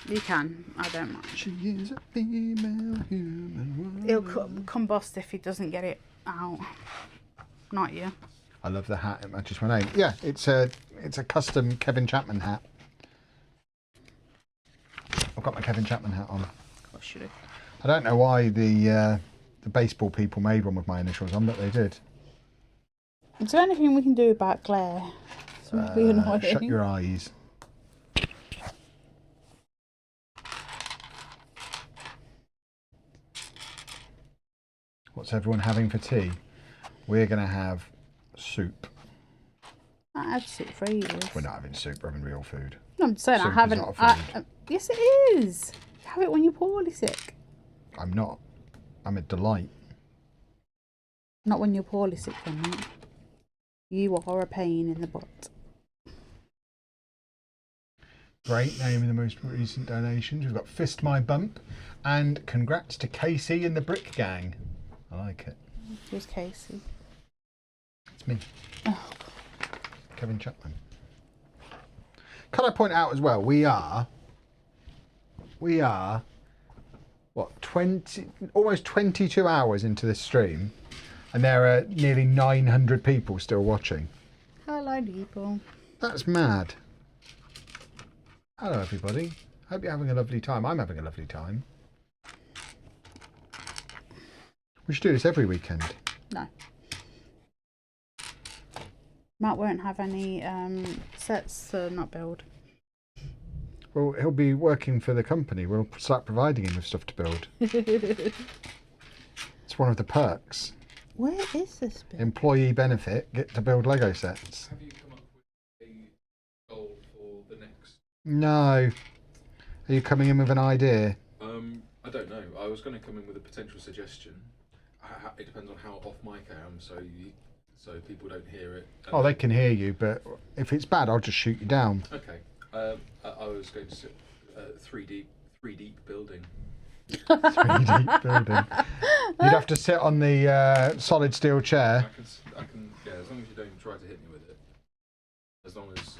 You can. I don't mind. She is a female human woman. He'll combust if he doesn't get it out. Not you. I love the hat. It matches my name. Yeah, it's a custom Kevin Chapman hat. I've got my Kevin Chapman hat on. Or should I? I don't know why the baseball people made one with my initials on, but they did. Is there anything we can do about glare? It's really annoying. Shut your eyes. What's everyone having for tea? We're going to have soup. I had soup for ages. We're not having soup, we're having real food. No, I'm saying Soup I haven't. is not a food. Yes, it is. You have it when you're poorly sick. I'm not. I'm a delight. Not when you're poorly sick, then, mate. You are a pain in the butt. Great name in the most recent donations. We've got Fist My Bump and congrats to Casey and the Brick Gang. I like it. Who's Casey? It's me. Oh, Kevin Chapman. Can I point out as well, we are what, almost 22 hours into this stream and there are nearly 900 people still watching. hello, people. That's mad. Hello everybody. Hope you're having a lovely time. I'm having a lovely time. We should do this every weekend. No. Matt won't have any sets to not build. Well, he'll be working for the company. We'll start providing him with stuff to build. It's one of the perks. Where is this bit? Employee benefit, get to build Lego sets. Have you come up with a goal for the next? No. Are you coming in with an idea? I don't know. I was going to come in with a potential suggestion. It depends on how off mic I am, so people don't hear it. Oh, they can hear you, but if it's bad, I'll just shoot you down. Okay. I was going to say 3D building. 3D building. You'd have to sit on the solid steel chair. I can. Yeah, as long as you don't try to hit me with it. As long as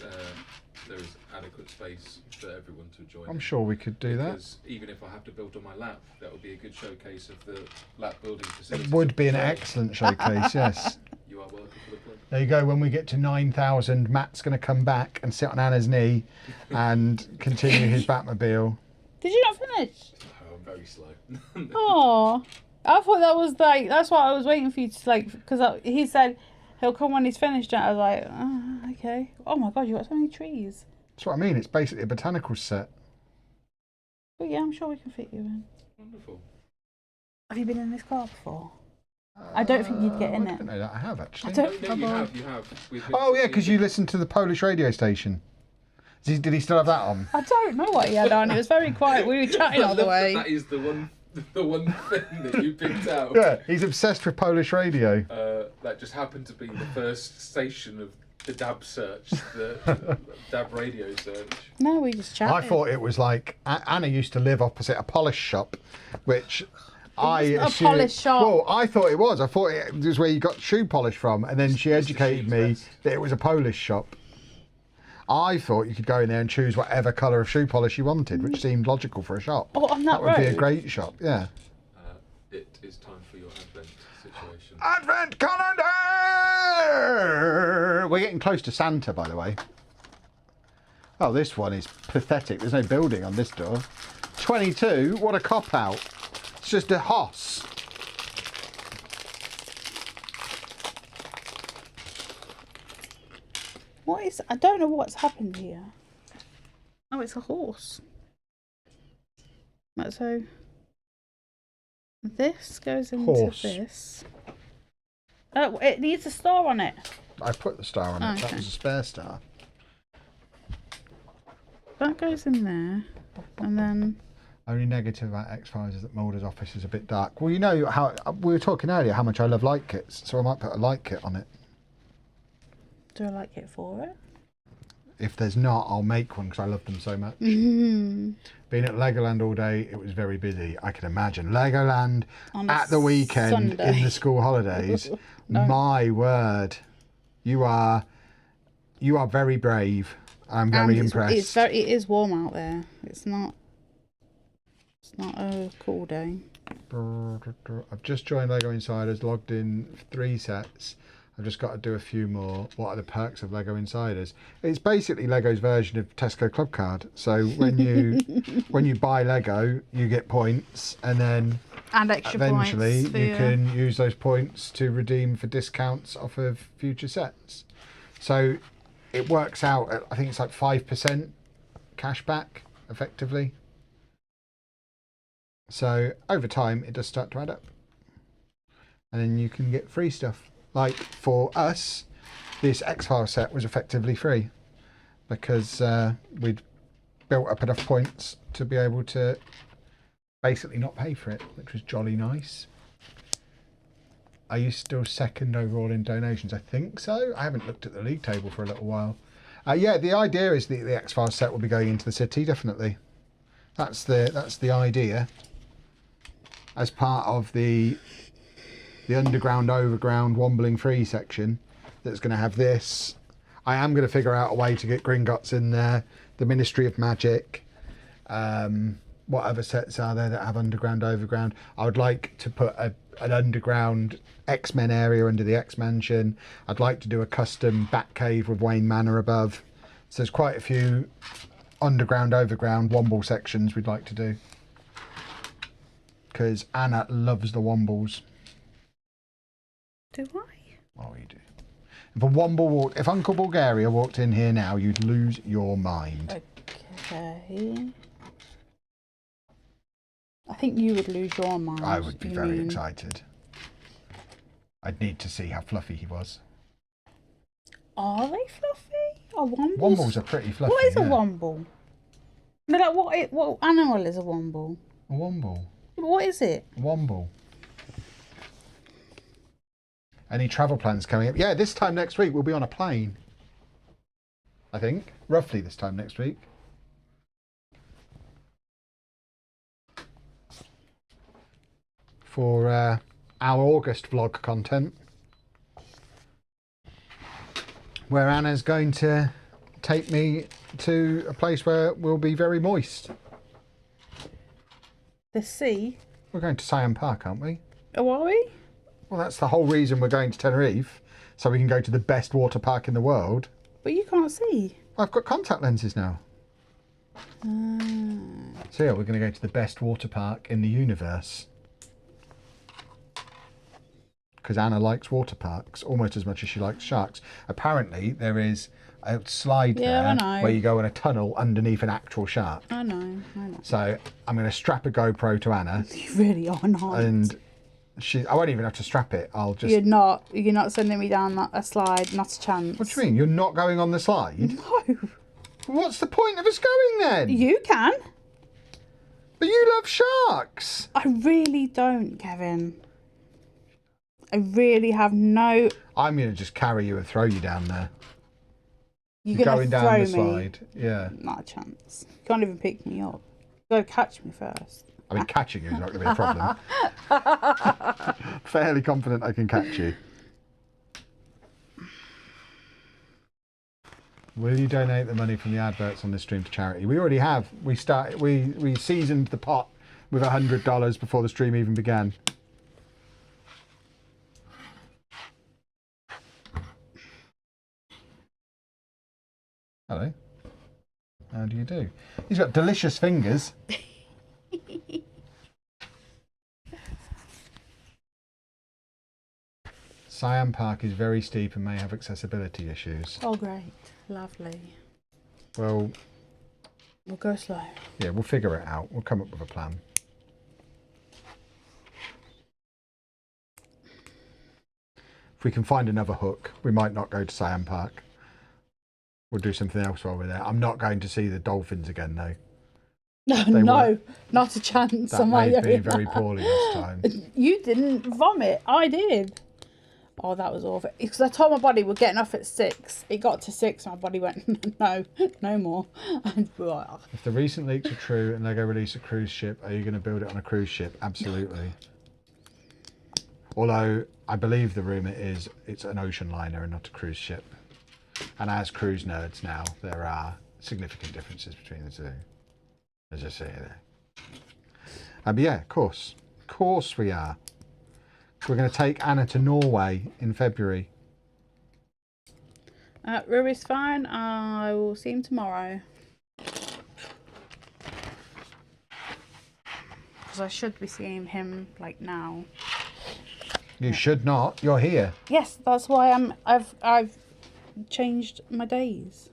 there is adequate space for everyone to join. I'm sure we could do that. Because even if I have to build on my lap, that would be a good showcase of the lap building facility. It would be an excellent showcase, yes. You are welcome for the plug. There you go. When we get to 9,000, Matt's going to come back and sit on Anna's knee and continue his Batmobile. Did you not finish? Oh, I'm very slow. Oh, I thought that was like, that's what I was waiting for you to like, because he said he'll come when he's finished. And I was like, oh, okay. Oh my God, you got so many trees. That's what I mean. It's basically a botanical set. But yeah, I'm sure we can fit you in. Wonderful. Have you been in this car before? I don't think you'd get in I it. don't know that. I have actually. I don't- No, you have. Oh yeah, because you listened to the Polish radio station. Did he still have that on? I don't know what he had on. It was very quiet. We were chatting all the way. That is the one thing that you picked out. Yeah, he's obsessed with Polish radio. That just happened to be the first station of the DAB search, the DAB radio search. No, we just chatted. I thought it was like Anna used to live opposite a polish shop, which I wasn't a assumed, polish shop. Well, I thought it was. I thought it was where you got shoe polish from, and then she educated me that it was a Polish shop. I thought you could go in there and choose whatever colour of shoe polish you wanted, which seemed logical for a shop. Oh, on that would be a road? great shop, yeah. It is time for your Advent situation. Advent calendar! We're getting close to Santa, by the way. Oh, this one is pathetic. There's no building on this door. 22, what a cop-out. It's just a hoss. What is? I don't know what's happened here. Oh, it's a horse. Right, so this goes into Horse. this. Oh, it needs a star on it. I put the star on it. That Okay. was a spare star. That goes in there, and then Only negative about X-Files is that Mulder's office is a bit dark. Well, you know how we were talking earlier how much I love light kits, so I might put a light kit on it. do I like it for it? If there's not, I'll make one because I love them so much. Mm-hmm. Being at Legoland all day, it was very busy. I can imagine Legoland On a at the weekend Sunday. in the school holidays. No. My word, you are very brave. I'm very impressed. It is warm out there. It's not a cool day. I've just joined Lego Insiders, logged in 3 sets. I've just got to do a few more. What are the perks of Lego Insiders? It's basically Lego's version of Tesco Club Card. So when you buy Lego, you get points, and then And extra eventually points. you can use those points to redeem for discounts off of future sets. So it works out at, I think it's like 5% cash back effectively. So over time it does start to add up, and then you can get free stuff. Like for us, this X-Files set was effectively free because we'd built up enough points to be able to basically not pay for it, which was jolly nice. Are you still second overall in donations? I think so. I haven't looked at the league table for a little while. Yeah, the idea is that the X-Files set will be going into the city, definitely. That's the idea. As part of the underground, overground, wombling free section, that's going to have this. I am going to figure out a way to get Gringotts in there. The Ministry of Magic. What other sets are there that have underground, overground? I would like to put an underground X-Men area under the X-Mansion. I'd like to do a custom Batcave with Wayne Manor above. So there's quite a few underground, overground, Womble sections we'd like to do. Because Anna loves the Wombles. Do I? Oh, you do. If Uncle Bulgaria walked in here now, you'd lose your mind. Okay. I think you would lose your mind. I would be very excited. I'd need to see how fluffy he was. Are they fluffy? Are wombles? Wombles are pretty fluffy. What is a womble? No, like what animal is a womble? A womble. What is it? A womble. Any travel plans coming up? Yeah, this time next week we'll be on a plane. I think. Roughly this time next week. For our August vlog content. Where Anna's going to take me to a place where we'll be very moist. The sea? We're going to Siam Park, aren't we? Oh, are we? Well, that's the whole reason we're going to Tenerife, so we can go to the best water park in the world. But you can't see. I've got contact lenses now. So yeah, we're going to go to the best water park in the universe. Because Anna likes water parks almost as much as she likes sharks. Apparently, there is a slide there where you go in a tunnel underneath an actual shark. I know. So I'm going to strap a GoPro to Anna. You really are not. And I won't even have to strap it. I'll just. You're not sending me down a slide. Not a chance. What do you mean? You're not going on the slide? No. What's the point of us going then? You can. But you love sharks. I really don't, Kevin. I really have no. I'm going to just carry you and throw you down there. You're going down the me. slide. Yeah. Not a chance. You can't even pick me up. You got to catch me first. I mean, catching you is not going to be a problem. Fairly confident I can catch you. Will you donate the money from the adverts on this stream to charity? We already have. We seasoned the pot with $100 before the stream even began. Hello. How do you do? He's got delicious fingers. Siam Park is very steep and may have accessibility issues. Oh, great. Lovely. Well, we'll go slow. Yeah, we'll figure it out. We'll come up with a plan. If we can find another hook, we might not go to Siam Park. We'll do something else while we're there. I'm not going to see the dolphins again, though. No, not a chance. That made me very poorly this time. You didn't vomit. I did. Oh, that was awful. Because I told my body we're getting off at 6. It got to 6. My body went, no more. If the recent leaks are true and they're going to release a cruise ship, are you going to build it on a cruise ship? Absolutely. Although I believe the rumour is it's an ocean liner and not a cruise ship. And as cruise nerds now, there are significant differences between the two. As I say there. But yeah, of course. Of course we are. We're going to take Anna to Norway in February. Ruby's fine. I will see him tomorrow. Because I should be seeing him like now. You should not. You're here. Yes, that's why I've changed my days.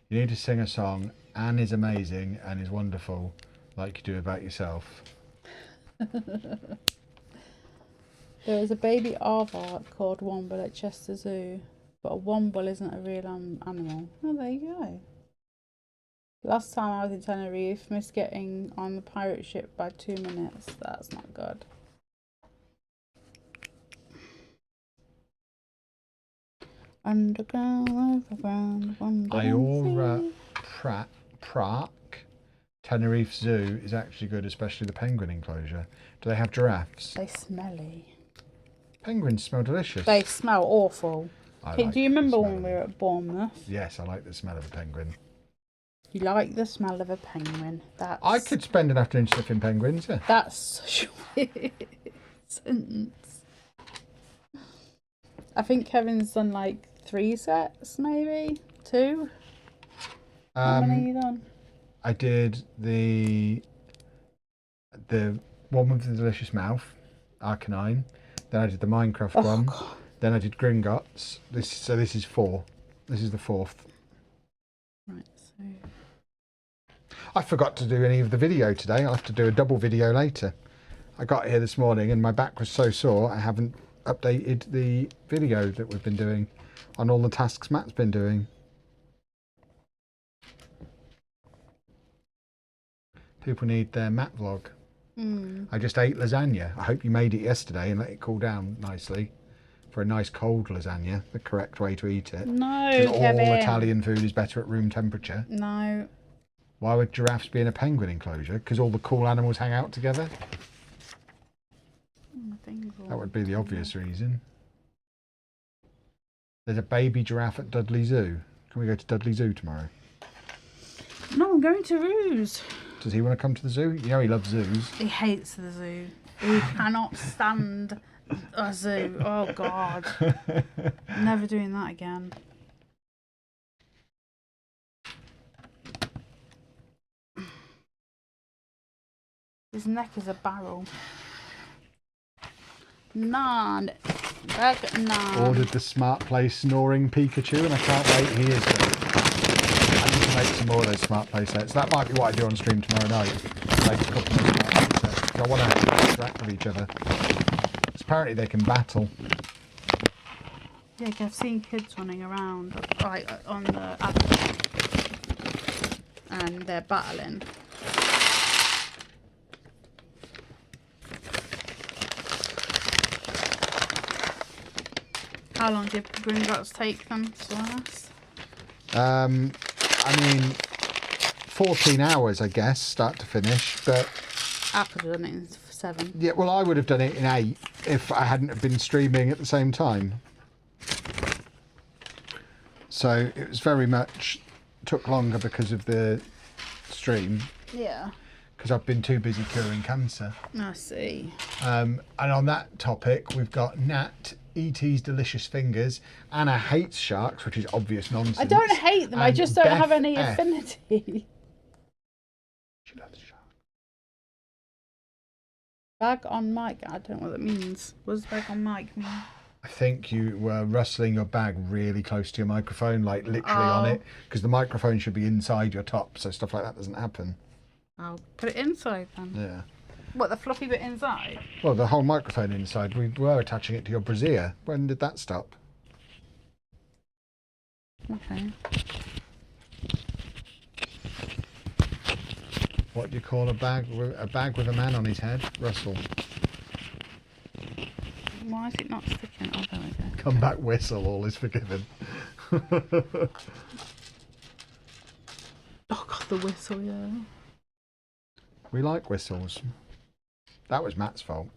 You need to sing a song. Anne is amazing and is wonderful, like you do about yourself. There is a baby aardvark called Womble at Chester Zoo, but a womble isn't a real animal. Oh, there you go. Last time I was in Tenerife, missed getting on the pirate ship by 2 minutes. That's not good. Underground, overground, Iora Prague Tenerife Zoo is actually good, especially the penguin enclosure. Do they have giraffes? They smelly. Penguins smell delicious. They smell awful. Hey, like do you the remember smell when of we them. were at Bournemouth? Yes, I like the smell of a penguin. You like the smell of a penguin? That's. I could spend an afternoon sniffing penguins, yeah. That's such a weird sentence. I think Kevin's done like 3 sets, maybe 2. How many have you done? I did the one with the delicious mouth, Arcanine. Then I did the Minecraft one. God. Then I did Gringotts. This is 4. This is the 4th. Right, so I forgot to do any of the video today. I'll have to do a double video later. I got here this morning and my back was so sore I haven't updated the video that we've been doing on all the tasks Matt's been doing. People need their Matt vlog. I just ate lasagna. I hope you made it yesterday and let it cool down nicely for a nice cold lasagna, the correct way to eat it. no, 'Cause all Kevin. Italian food is better at room temperature. No. Why would giraffes be in a penguin enclosure? Because all the cool animals hang out together? That would be the obvious reason. There's a baby giraffe at Dudley Zoo. Can we go to Dudley Zoo tomorrow? No, I'm going to Ruse. Does he want to come to the zoo? You know he loves zoos. He hates the zoo. He cannot stand a zoo. Oh, God. Never doing that again. His neck is a barrel. Naan. Bag naan. Ordered the Smart Play snoring Pikachu and I can't wait. He is good. I need to make some more of those Smart Play sets. That might be what I do on stream tomorrow night. Make a couple more Smart Play sets. I want to interact with each other. 'Cause apparently they can battle. Yeah, I've seen kids running around right on the advert and they're battling. How long did Gringotts take them to us? I mean, 14 hours, I guess, start to finish. But I could have done it in 7. yeah, well, I would have done it in 8 if I hadn't have been streaming at the same time. So it was very much took longer because of the stream. Yeah. Because I've been too busy curing cancer. I see. And on that topic, we've got Nat, E.T.'s Delicious Fingers, Anna hates sharks, which is obvious nonsense. I don't hate them, I and just don't Beth have any F. affinity. She loves sharks. Bag on mic, I don't know what that means. What does bag on mic mean? I think you were rustling your bag really close to your microphone, like literally on it, because the microphone should be inside your top, so stuff like that doesn't happen. I'll put it inside then. Yeah. What, the fluffy bit inside? Well, the whole microphone inside, we were attaching it to your brassiere. When did that stop? Okay. What do you call a bag with a man on his head? Russell. Why is it not sticking? Oh, there we go. Come back whistle, all is forgiven. Oh God, the whistle, yeah. We like whistles. That was Matt's fault.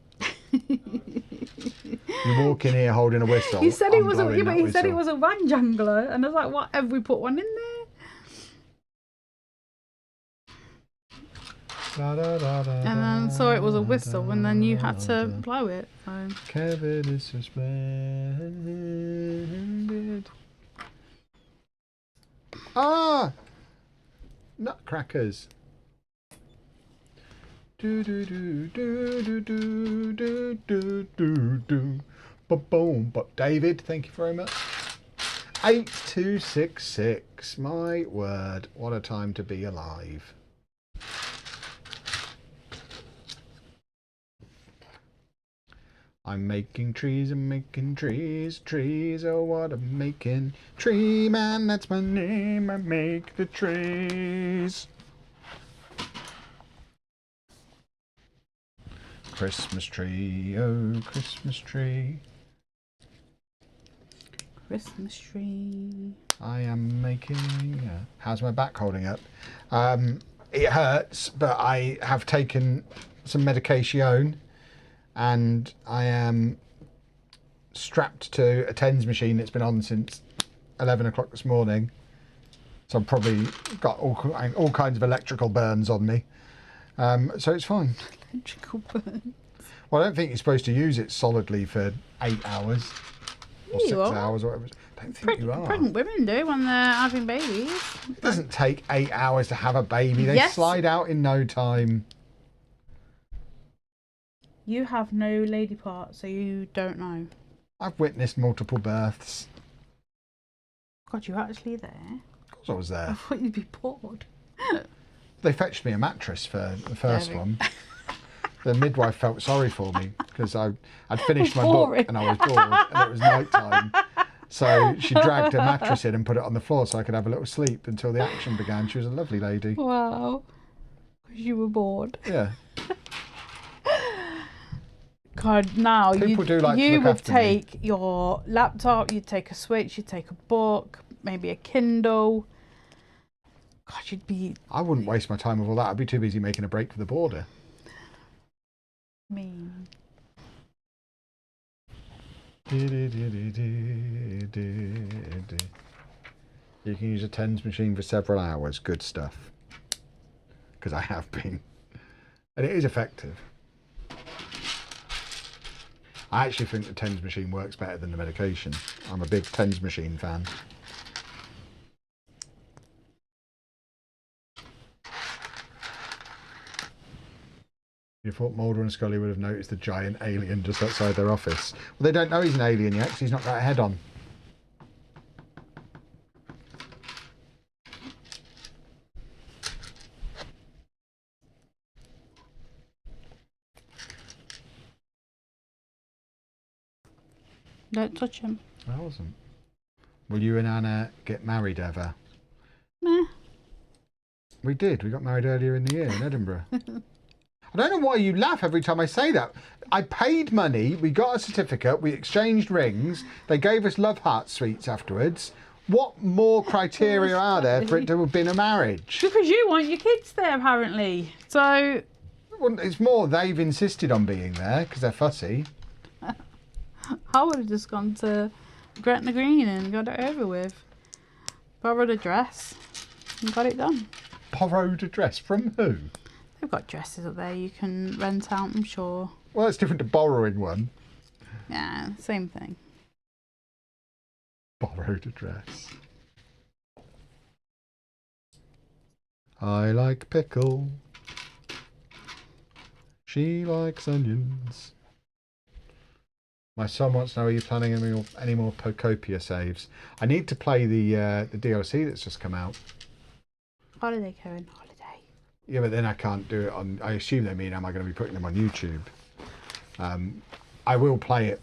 You walk in here holding a whistle. He said I'm it was a, blowing yeah, but that he said it whistle. was a van jangler, and I was like, "What? Have we put one in there?" Da, da, da, da, And then saw it was a whistle, and then you had to blow it. So. Kevin is suspended. Ah! Nutcrackers. Do do do do do do do do do do. Boom. But David, thank you very much. 8266. My word, what a time to be alive. I'm making trees, I'm making trees, trees are what I'm making. Tree man, that's my name, I make the trees. Christmas tree, oh Christmas tree. Christmas tree. I am making... how's my back holding up? It hurts, but I have taken some medication and I am strapped to a TENS machine that's been on since 11 o'clock this morning. So I've probably got all kinds of electrical burns on me. So it's fine. Electrical burn. Well, I don't think you're supposed to use it solidly for 8 hours or 6 are. hours or whatever. I don't think you are. Pregnant women do when they're having babies. It doesn't take 8 hours to have a baby. They Yes. slide out in no time. You have no lady part, so you don't know. I've witnessed multiple births. God, you're actually there. Of course I was I there. thought you'd be bored. They fetched me a mattress for the first There we one. The midwife felt sorry for me because I'd finished my book Boring. and I was bored and it was night time. So she dragged a mattress in and put it on the floor so I could have a little sleep until the action began. She was a lovely lady. Wow. Because you were bored. Yeah. God, now People do like to you look would after me. take your laptop, you'd take a Switch, you'd take a book, maybe a Kindle. God, you'd be I wouldn't waste my time with all that. I'd be too busy making a break for the border. mean. You can use a TENS machine for several hours. Good stuff. Because I have been. And it is effective. I actually think the TENS machine works better than the medication. I'm a big TENS machine fan. You thought Mulder and Scully would have noticed the giant alien just outside their office. Well, they don't know he's an alien yet because he's not got a head on. Don't touch him. I wasn't. Will you and Anna get married ever? Meh. We did. We got married earlier in the year in Edinburgh. I don't know why you laugh every time I say that. I paid money, we got a certificate, we exchanged rings, they gave us love heart sweets afterwards. What more criteria are there for it to have been a marriage? Because you want your kids there, apparently. So, Well, it's more they've insisted on being there because they're fussy. I would have just gone to Gretna Green and got it over with. Borrowed a dress and got it done. Borrowed a dress from who? They've got dresses up there you can rent out, I'm sure. Well, it's different to borrowing one. Yeah, same thing. Borrowed a dress. I like pickle. She likes onions. My son wants to know, are you planning any more Pocopia saves? I need to play the DLC that's just come out. Holiday, Karen, holiday. Yeah, but then I can't do it on... I assume they mean, am I going to be putting them on YouTube? I will play it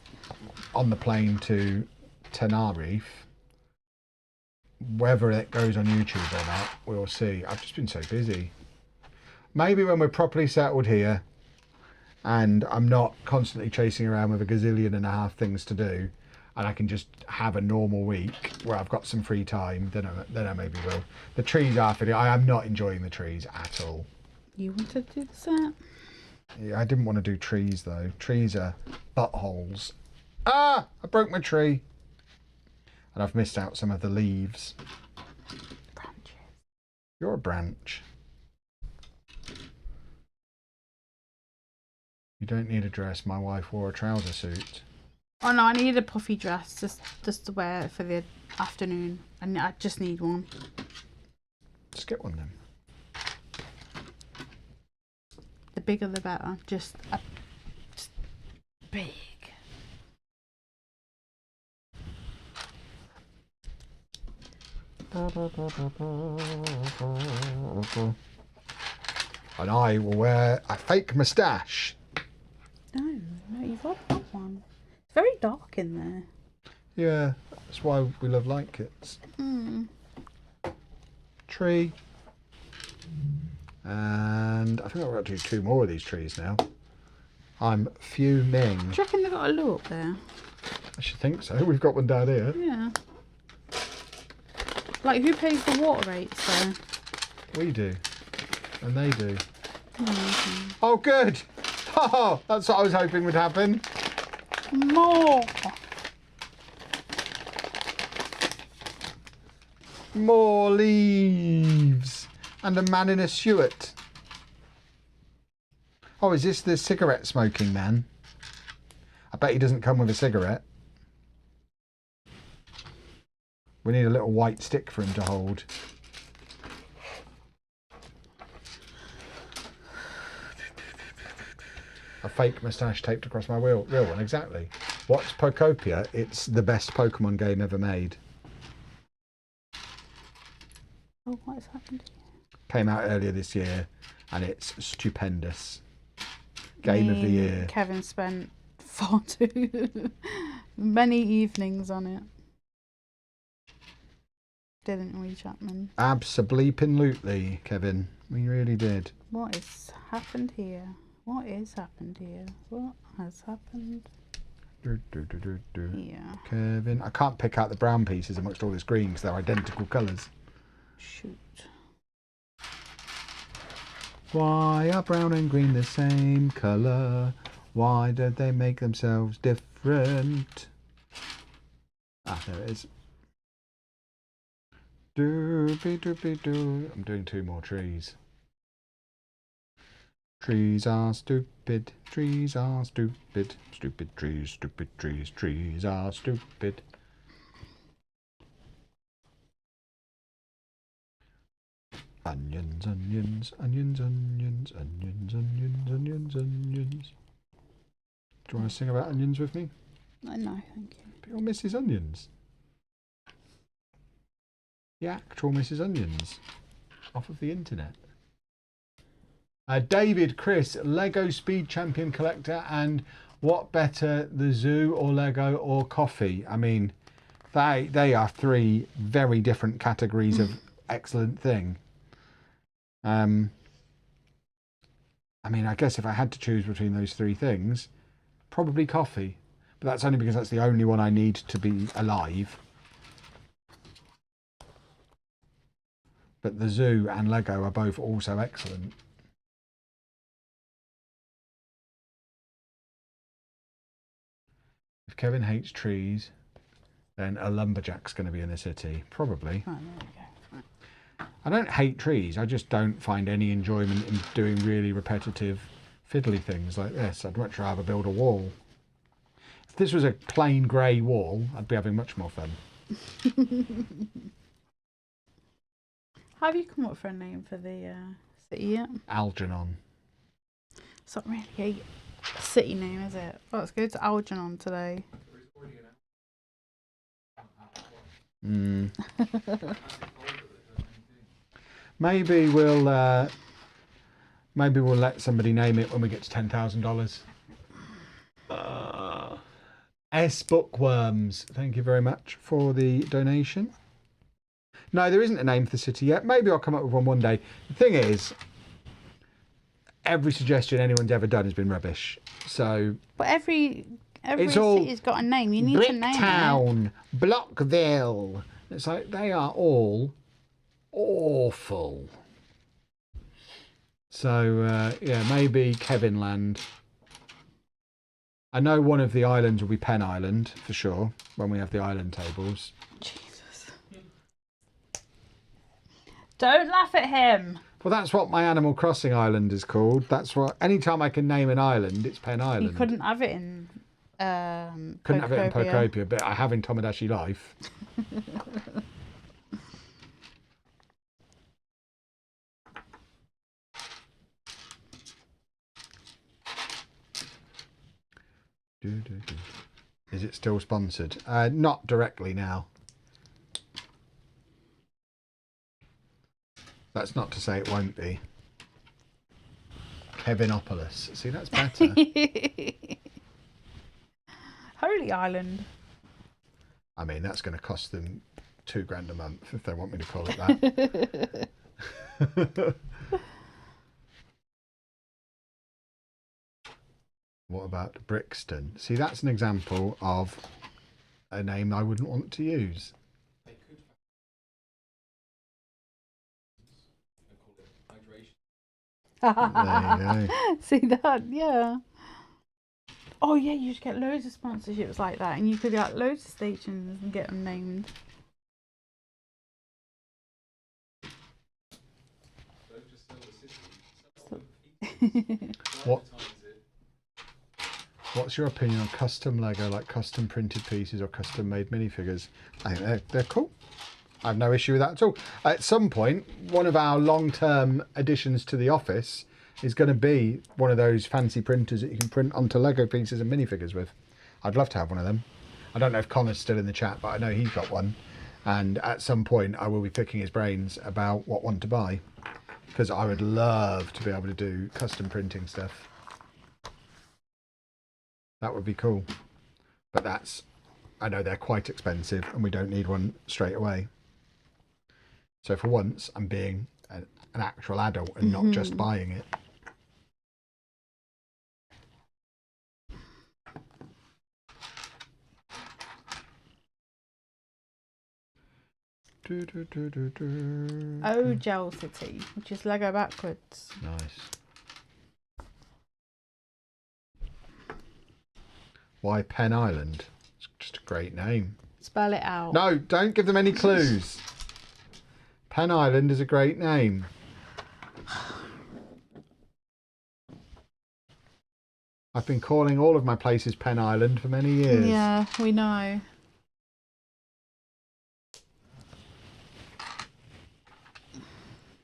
on the plane to Tenerife. Whether it goes on YouTube or not, we'll see. I've just been so busy. Maybe when we're properly settled here and I'm not constantly chasing around with a gazillion and a half things to do and I can just have a normal week where I've got some free time, then I maybe will. The trees are fitting. I am not enjoying the trees at all. You wanted to do the set? Yeah, I didn't want to do trees though. Trees are buttholes. Ah! I broke my tree. And I've missed out some of the leaves. Branches. You're a branch. You don't need a dress. My wife wore a trouser suit. Oh no, I need a puffy dress just to wear for the afternoon. And I just need one. Just get one then. The bigger the better. Just big. And I will wear a fake moustache. No, No, you've got that one. It's very dark in there. Yeah, that's why we love light kits. Tree. And I think I've got to do 2 more of these trees now. I'm fuming. Do you reckon they've got a loo up there? I should think so. We've got one down here. Yeah. Like, who pays the water rates there? We do. And they do. Oh, good. Oh, that's what I was hoping would happen. More. More leaves. And a man in a suet. Oh, is this the cigarette smoking man? I bet he doesn't come with a cigarette. We need a little white stick for him to hold. A fake moustache taped across my real one, exactly. What's Pokopia? It's the best Pokemon game ever made. Oh, what has happened here? Came out earlier this year, and it's stupendous. Game of the year. Kevin spent far too many evenings on it. Didn't we, Chapman? Absolutely, Kevin. We really did. What has happened here? What is happened here? What has happened here? Kevin, I can't pick out the brown pieces amongst all this green because they're identical colours. Shoot. Why are brown and green the same colour? Why don't they make themselves different? Ah, there it is. Doopy doopy doo. I'm doing 2 more trees. Trees are stupid. Trees are stupid. Stupid trees, stupid trees. Trees are stupid. Onions, onions, onions, onions, onions, onions, onions, onions. Do you want to sing about onions with me? No, thank you. But you're Mrs. Onions. The actual Mrs. Onions. Off of the internet. David, Chris, Lego Speed Champion Collector, and what better, the zoo or Lego or coffee? I mean, they are 3 very different categories of excellent thing. I mean, I guess if I had to choose between those 3 things, probably coffee. But that's only because that's the only one I need to be alive. But the zoo and Lego are both also excellent. If Kevin hates trees, then a lumberjack's going to be in the city. Probably. Oh, there we go. I don't hate trees. I just don't find any enjoyment in doing really repetitive, fiddly things like this. I'd much rather build a wall. If this was a plain grey wall, I'd be having much more fun. Have you come up for a name for the city yet? Algernon. It's not really a city name, is it? Let's go to Algernon today. Maybe we'll let somebody name it when we get to $10,000. S Bookworms, thank you very much for the donation. No, there isn't a name for the city yet. Maybe I'll come up with one day. The thing is, every suggestion anyone's ever done has been rubbish. So, but every it's all city's got a name. You need to name it. Bricktown, Blockville. It's like they are all awful. So yeah, maybe Kevinland. I know one of the islands will be Pen Island for sure when we have the island tables. Jesus! Don't laugh at him. Well, that's what my Animal Crossing island is called. That's what. Anytime I can name an island, it's Pen Island. You couldn't have it in. Couldn't have it in Pokopia, but I have in Tomodachi Life. Is it still sponsored? Not directly now. That's not to say it won't be. Kevinopolis. See, that's better. Party Island. I mean, that's going to cost them £2,000 a month if they want me to call it that. What about Brixton? See, that's an example of a name I wouldn't want to use. There you go. See that? Yeah. Oh yeah, you should get loads of sponsorships like that, and you could get loads of stations and get them named. What's your opinion on custom Lego, like custom printed pieces or custom made minifigures? I think they're cool. I have no issue with that at all. At some point, one of our long-term additions to the office is going to be one of those fancy printers that you can print onto Lego pieces and minifigures with. I'd love to have one of them. I don't know if Connor's still in the chat, but I know he's got one. And at some point, I will be picking his brains about what one to buy, because I would love to be able to do custom printing stuff. That would be cool. But that's, I know they're quite expensive and we don't need one straight away. So for once, I'm being an actual adult and not just buying it. Oh, Gel City, which is Lego backwards. Nice. Why Pen Island? It's just a great name. Spell it out. No, don't give them any clues. Pen Island is a great name. I've been calling all of my places Pen Island for many years. Yeah, we know.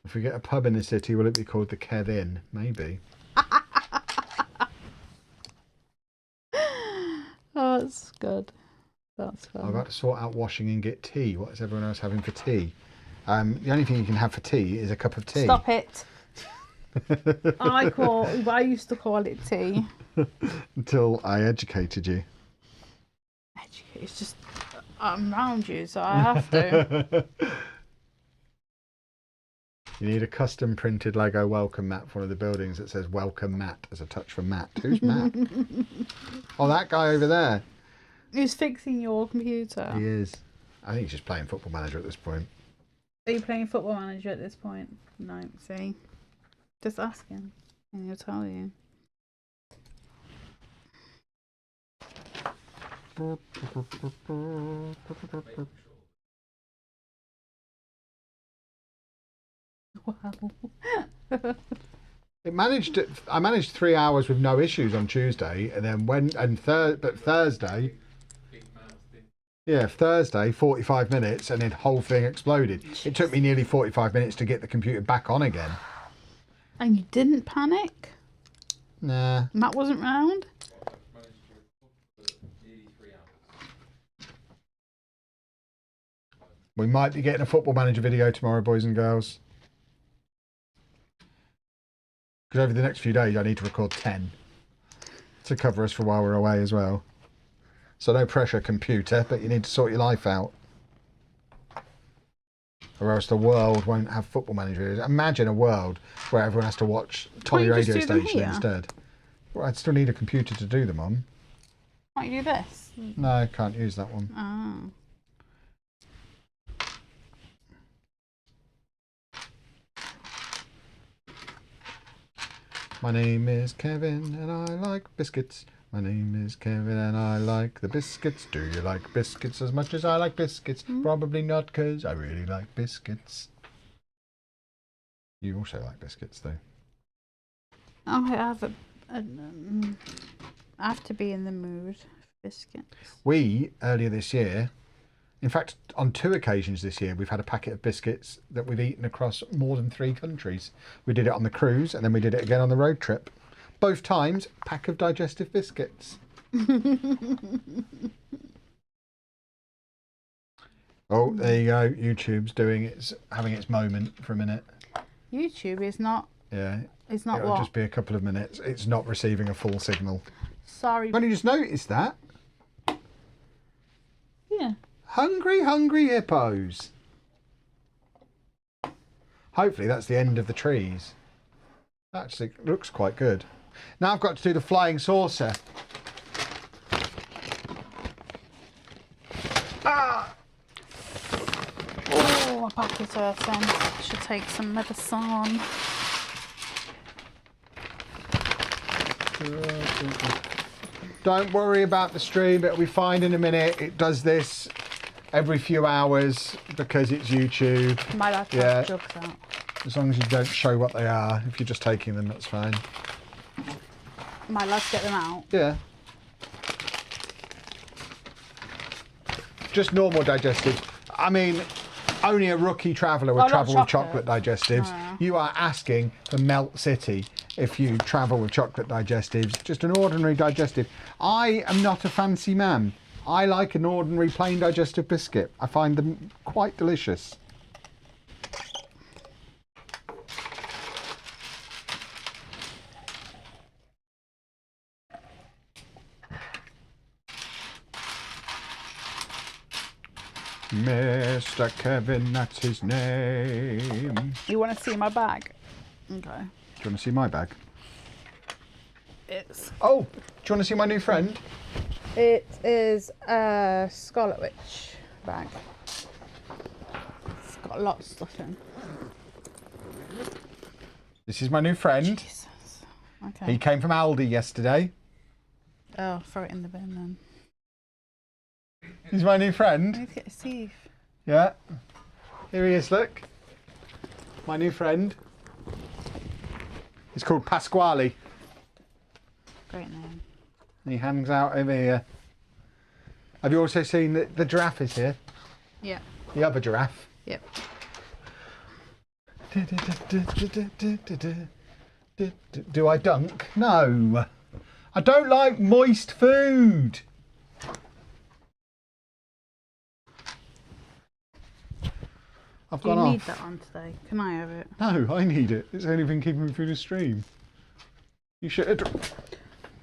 If we get a pub in the city, will it be called the Kev Inn? Maybe. Oh, that's good. That's fun. I'm about to sort out washing and get tea. What is everyone else having for tea? The only thing you can have for tea is a cup of tea. Stop it. I used to call it tea. Until I educated you. It's just, I'm around you, so I have to. You need a custom printed Lego welcome mat for one of the buildings that says welcome Matt as a touch from Matt. Who's Matt? Oh, that guy over there. Who's fixing your computer? He is. I think he's just playing Football Manager at this point. Are you playing Football Manager at this point? No, see. Just ask him and he'll tell you. Wow. I managed 3 hours with no issues on Tuesday, and then Thursday. Yeah, Thursday, 45 minutes, and then whole thing exploded. It took me nearly 45 minutes to get the computer back on again. And you didn't panic? Nah. Matt wasn't round? We might be getting a Football Manager video tomorrow, boys and girls. Because over the next few days, I need to record 10 to cover us for while we're away as well. So no pressure, computer, but you need to sort your life out. Or else the world won't have Football Manager videos. Imagine a world where everyone has to watch Tommy Radio Station instead. Well, I'd still need a computer to do them on. Can't you do this? No, I can't use that one. Oh. My name is Kevin and I like biscuits. My name is Kevin and I like the biscuits. Do you like biscuits as much as I like biscuits? Probably not, because I really like biscuits. You also like biscuits, though. Oh, I have to be in the mood for biscuits. We, earlier this year, in fact, on 2 occasions this year, we've had a packet of biscuits that we've eaten across more than 3 countries. We did it on the cruise, and then we did it again on the road trip. Both times, pack of digestive biscuits. Oh, there you go. YouTube's having its moment for a minute. YouTube is not. Yeah. It's not It'll what? just be a couple of minutes. It's not receiving a full signal. Sorry. I've only just noticed that. Yeah. Hungry, hungry hippos. Hopefully that's the end of the trees. Actually, it looks quite good. Now I've got to do the flying saucer. Ah! Oh, my back is hurting. Should take some medicine. Don't worry about the stream, it'll be fine in a minute. It does this every few hours because it's YouTube. My lad Yeah. drugs out. As long as you don't show what they are. If you're just taking them, that's fine. My lads get them out. Yeah. Just normal digestive. I mean, only a rookie traveller would Oh, not travel with chocolate. chocolate digestives. No. You are asking for Melt City if you travel with chocolate digestives. Just an ordinary digestive. I am not a fancy man. I like an ordinary plain digestive biscuit. I find them quite delicious. Mr. Kevin, that's his name. You want to see my bag? Okay. Do you want to see my bag? It's. Oh, do you want to see my new friend? It is a Scarlet Witch bag. It's got a lot of stuff in. This is my new friend. Jesus. Okay. He came from Aldi yesterday. Oh, throw it in the bin then. He's my new I friend. need to get his teeth. Yeah. Here he is, look. My new friend. He's called Pasquale. Great name. He hangs out over here. Have you also seen the giraffe is here? Yeah. The other giraffe. Yep. Do I dunk? No. I don't like moist food. I've Do you gone need off. that on today? Can I have it? No, I need it. It's only been keeping me through the stream. You should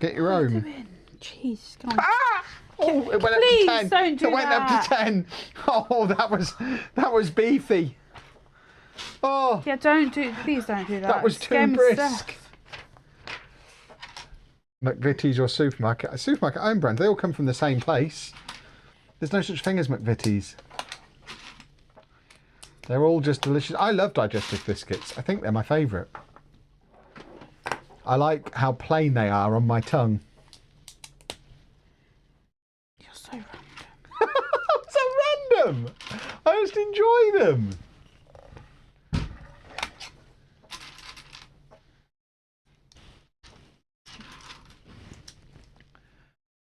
get your Put own. them in. Jeez, come on. Ah! Oh, it went Please up to 10. don't do it went up that. to 10. Oh, that was beefy. Oh, Yeah, don't do. Please don't do that. that was Scare too me brisk. stuff. McVitie's or supermarket. A supermarket own brand. They all come from the same place. There's no such thing as McVitie's. They're all just delicious. I love digestive biscuits. I think they're my favourite. I like how plain they are on my tongue. You're so random. So random. I just enjoy them.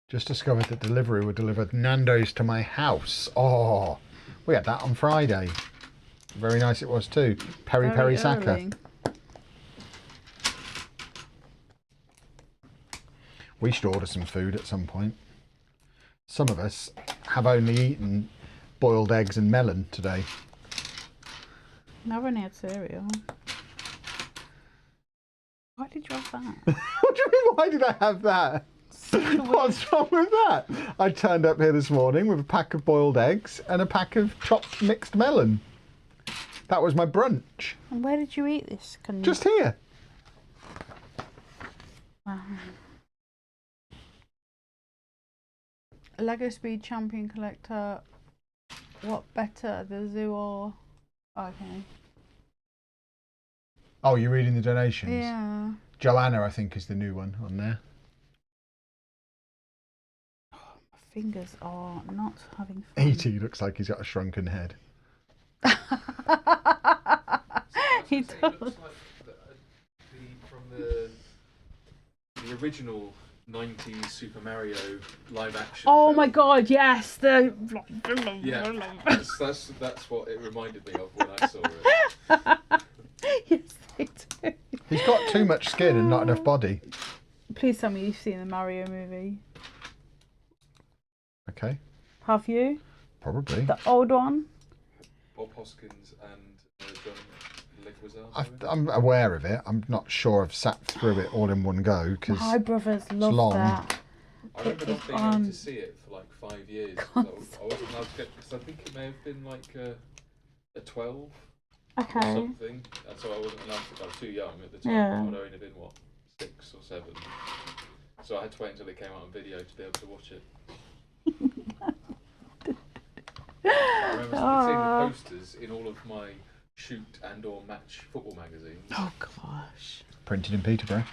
Just discovered that delivery would deliver Nando's to my house. Oh, we had that on Friday. Very nice it was too. Peri Very Peri Saka. early. We should order some food at some point. Some of us have only eaten boiled eggs and melon today. I've only had cereal. Why did you have that? What do you mean, why did I have that? What's wrong with that? I turned up here this morning with a pack of boiled eggs and a pack of chopped mixed melon. That was my brunch. And where did you eat this? Can you... Just here. Wow. Lego Speed Champion Collector. What better, the zoo or... Okay. Oh, you're reading the donations? Yeah. Joanna, I think, is the new one on there. My fingers are not having fun. E.T. looks like he's got a shrunken head. He does. From the original 90s Super Mario live action. Oh film. my god, yes! The Yeah, that's what it reminded me of when I saw it. yes, they do. He's got too much skin and not enough body. Please tell me you've seen the Mario movie. Okay, Have you? probably. The old one? Bob Hoskins and John Leguizamo. I'm aware of it. I'm not sure I've sat through it all in one go because My brothers love long. that. I remember It not is being able on. to see it for like 5 years. 'Cause I wasn't allowed to get, because I think it may have been like a 12 or Okay. something. And so I wasn't allowed to, I was too young at the time. Yeah. I would have only been, what, 6 or 7. So I had to wait until it came out on video to be able to watch it. I remember seeing the posters in all of my shoot and or match football magazines. Oh gosh. Printed in Peterborough.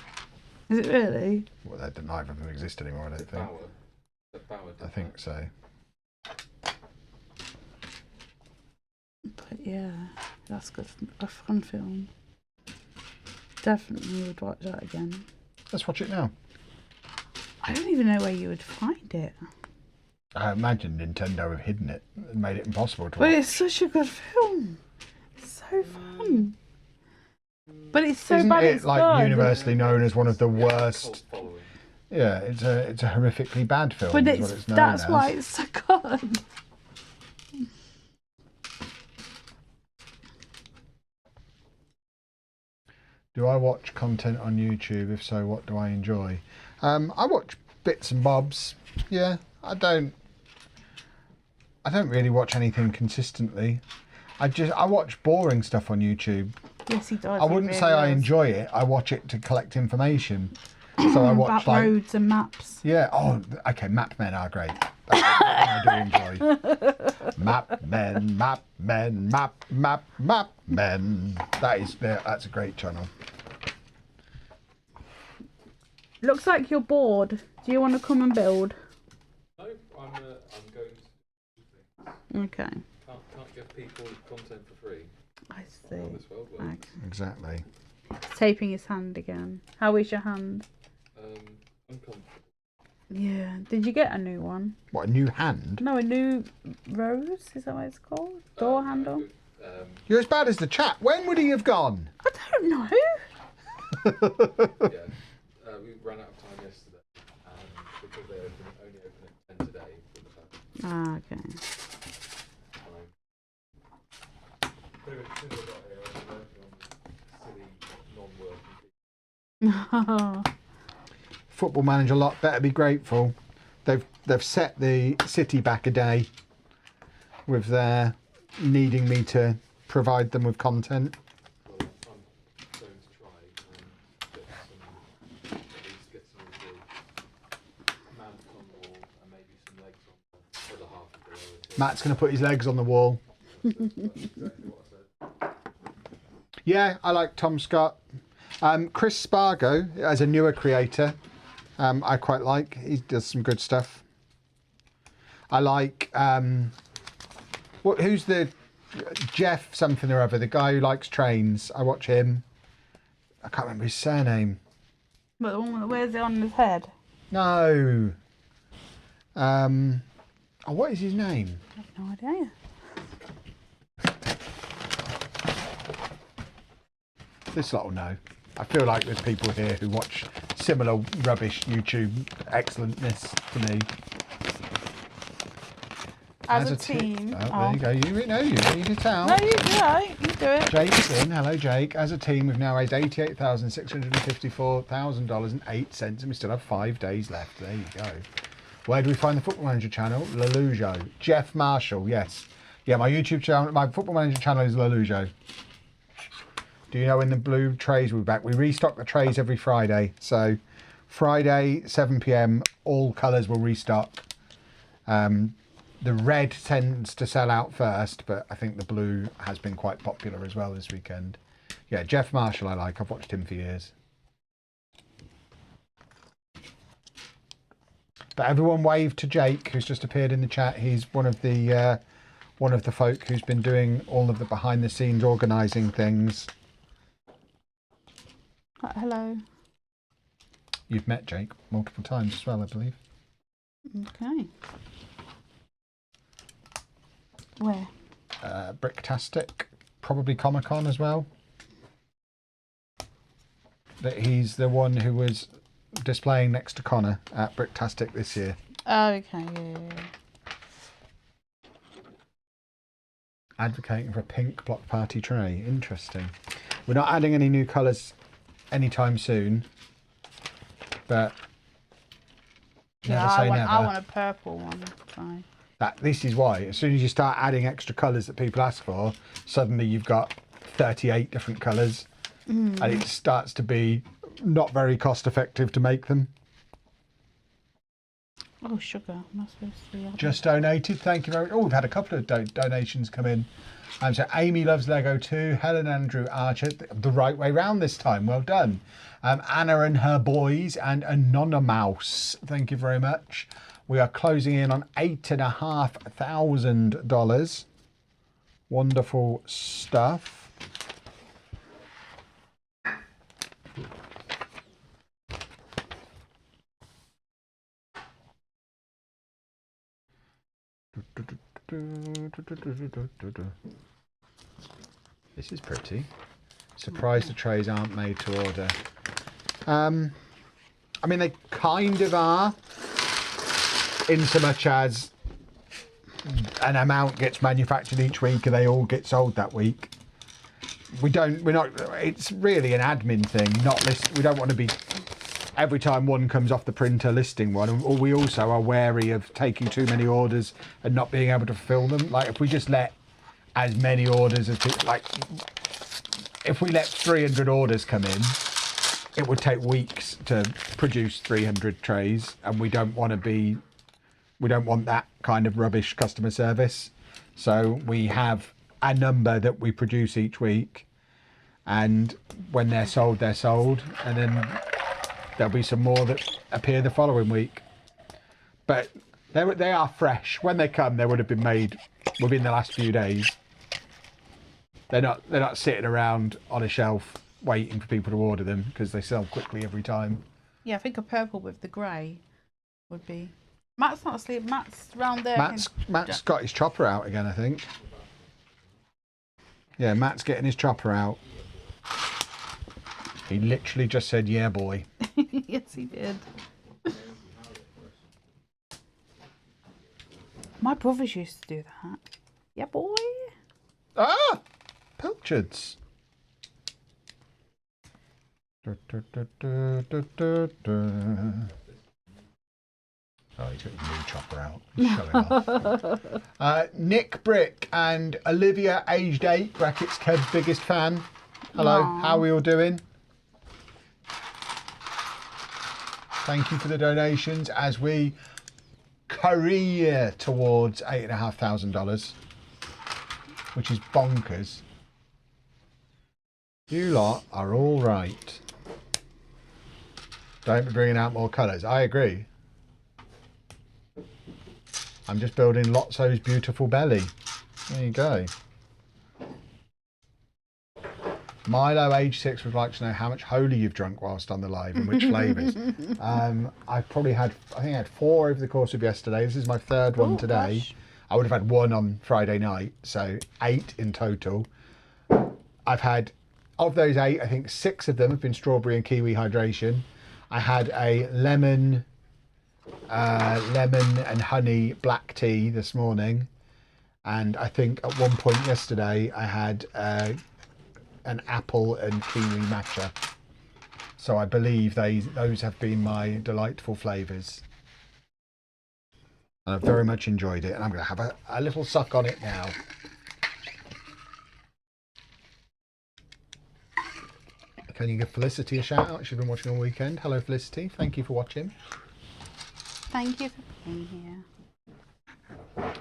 Is it really? Well, neither of them exist anymore, I don't think. Bauer did I think so. But yeah, that's good. A fun film. Definitely would watch that again. Let's watch it now. I don't even know where you would find it. I imagine Nintendo have hidden it and made it impossible to But watch. it's such a good film. It's so fun. But it's so Isn't bad it it's like good. universally known as one of the worst? Cult following. Yeah, it's a horrifically bad film. But is what it's known that's as. why it's so good. Do I watch content on YouTube? If so, what do I enjoy? I watch bits and bobs. Yeah, I don't really watch anything consistently. I watch boring stuff on YouTube. Yes, he does. I he wouldn't really say I does. enjoy it. I watch it to collect information. So I watch About roads and maps. Yeah. Oh, okay. Map men are great. That's what I do enjoy. Map men. That's a great channel. Looks like you're bored. Do you want to come and build? No, I'm going to. Okay. Can't give people content for free. I How see. this world works. Okay. Exactly. Taping his hand again. How is your hand? Uncomfortable. Yeah. Did you get a new one? What, a new hand? No, a new rose. Is that what it's called? Door handle. You're as bad as the chat. When would he have gone? I don't know. Yeah. We ran out of time yesterday, because they only open at 10 today. Ah, okay. Pretty much as soon as I got here, I was working on silly, non-working people. Football Manager lot better be grateful. They've set the city back a day with their needing me to provide them with content. Well, I'm going to try and at least get some of the mounts on the wall and maybe some legs on the other half of the lower tier. Matt's going to put his legs on the wall. That's exactly what I said. Yeah, I like Tom Scott. Chris Spargo, as a newer creator, I quite like. He does some good stuff. I like, who's the Jeff something or other, the guy who likes trains. I watch him. I can't remember his surname. But the one that wears it on his head? No. What is his name? I have no idea. This lot will know. I feel like there's people here who watch similar rubbish YouTube excellentness to me. As a team. Oh, there you go. You know, you read it out. No, you do it. You do it. Jake's in. Hello, Jake. As a team, we've now raised $88,654.08, and we still have 5 days left. There you go. Where do we find the Football Manager channel? Lalujo. Jeff Marshall. Yes. Yeah, my YouTube channel, my Football Manager channel is Lalujo. Do you know when the blue trays will be back? We restock the trays every Friday. So Friday, 7 p.m, all colours will restock. The red tends to sell out first, but I think the blue has been quite popular as well this weekend. Yeah, Jeff Marshall I like. I've watched him for years. But everyone wave to Jake, who's just appeared in the chat. He's one of the folk who's been doing all of the behind the scenes organising things. Hello. You've met Jake multiple times as well, I believe. Okay. Where? Bricktastic, probably Comic Con as well. But he's the one who was displaying next to Connor at Bricktastic this year. Oh, okay. Yeah. Advocating for a pink block party tray. Interesting. We're not adding any new colours anytime soon, but Never Yeah, say I never. want a purple one. So. This is why, as soon as you start adding extra colours that people ask for, suddenly you've got 38 different colours, and it starts to be not very cost effective to make them. Oh, sugar. Am I supposed to Just donated, thank you very much. Oh, we've had a couple of donations come in. So Amy loves Lego too. Helen Andrew Archer, the right way round this time. Well done. Anna and her boys and Anonymous. Thank you very much. We are closing in on $8,500. Wonderful stuff. This is pretty. Surprised the trays aren't made to order. I mean, they kind of are, in so much as an amount gets manufactured each week and they all get sold that week. It's really an admin thing, we don't want to be, every time one comes off the printer listing one, or we also are wary of taking too many orders and not being able to fulfill them. Like if we just let as many orders as people, like if we let 300 orders come in, it would take weeks to produce 300 trays, and we don't want that kind of rubbish customer service. So we have a number that we produce each week, and when they're sold, and then there'll be some more that appear the following week. But they are fresh. When they come, they would have been made within the last few days. They're not sitting around on a shelf waiting for people to order them, because they sell quickly every time. Yeah, I think a purple with the grey would be. Matt's not asleep. Matt's round there. Matt's got his chopper out again, I think. Yeah, Matt's getting his chopper out. He literally just said, "Yeah, boy." Yes, he did. My brothers used to do that. Yeah, boy. Ah! Pilchards. Oh, he took the new chopper out. He's showing off. Nick Brick and Olivia, aged 8, brackets Kev's biggest fan. Hello, Aww. how are we all doing? Thank you for the donations as we career towards $8,500, which is bonkers. You lot are all right. Don't be bringing out more colours. I agree. I'm just building Lotso's beautiful belly. There you go. Milo, age 6, would like to know how much Holy you've drunk whilst on the live and which flavours. I think I had 4 over the course of yesterday. This is my 3rd one today. Gosh. I would have had 1 on Friday night, so 8 in total. I've had, of those 8, I think 6 of them have been strawberry and kiwi hydration. I had a lemon and honey black tea this morning, and I think at one point yesterday I had an apple and kiwi matcha. So I believe those have been my delightful flavours, and I've very much enjoyed it, and I'm going to have a little suck on it now. Can you give Felicity a shout out? She's been watching all weekend. Hello Felicity, thank you for watching. Thank you for being here.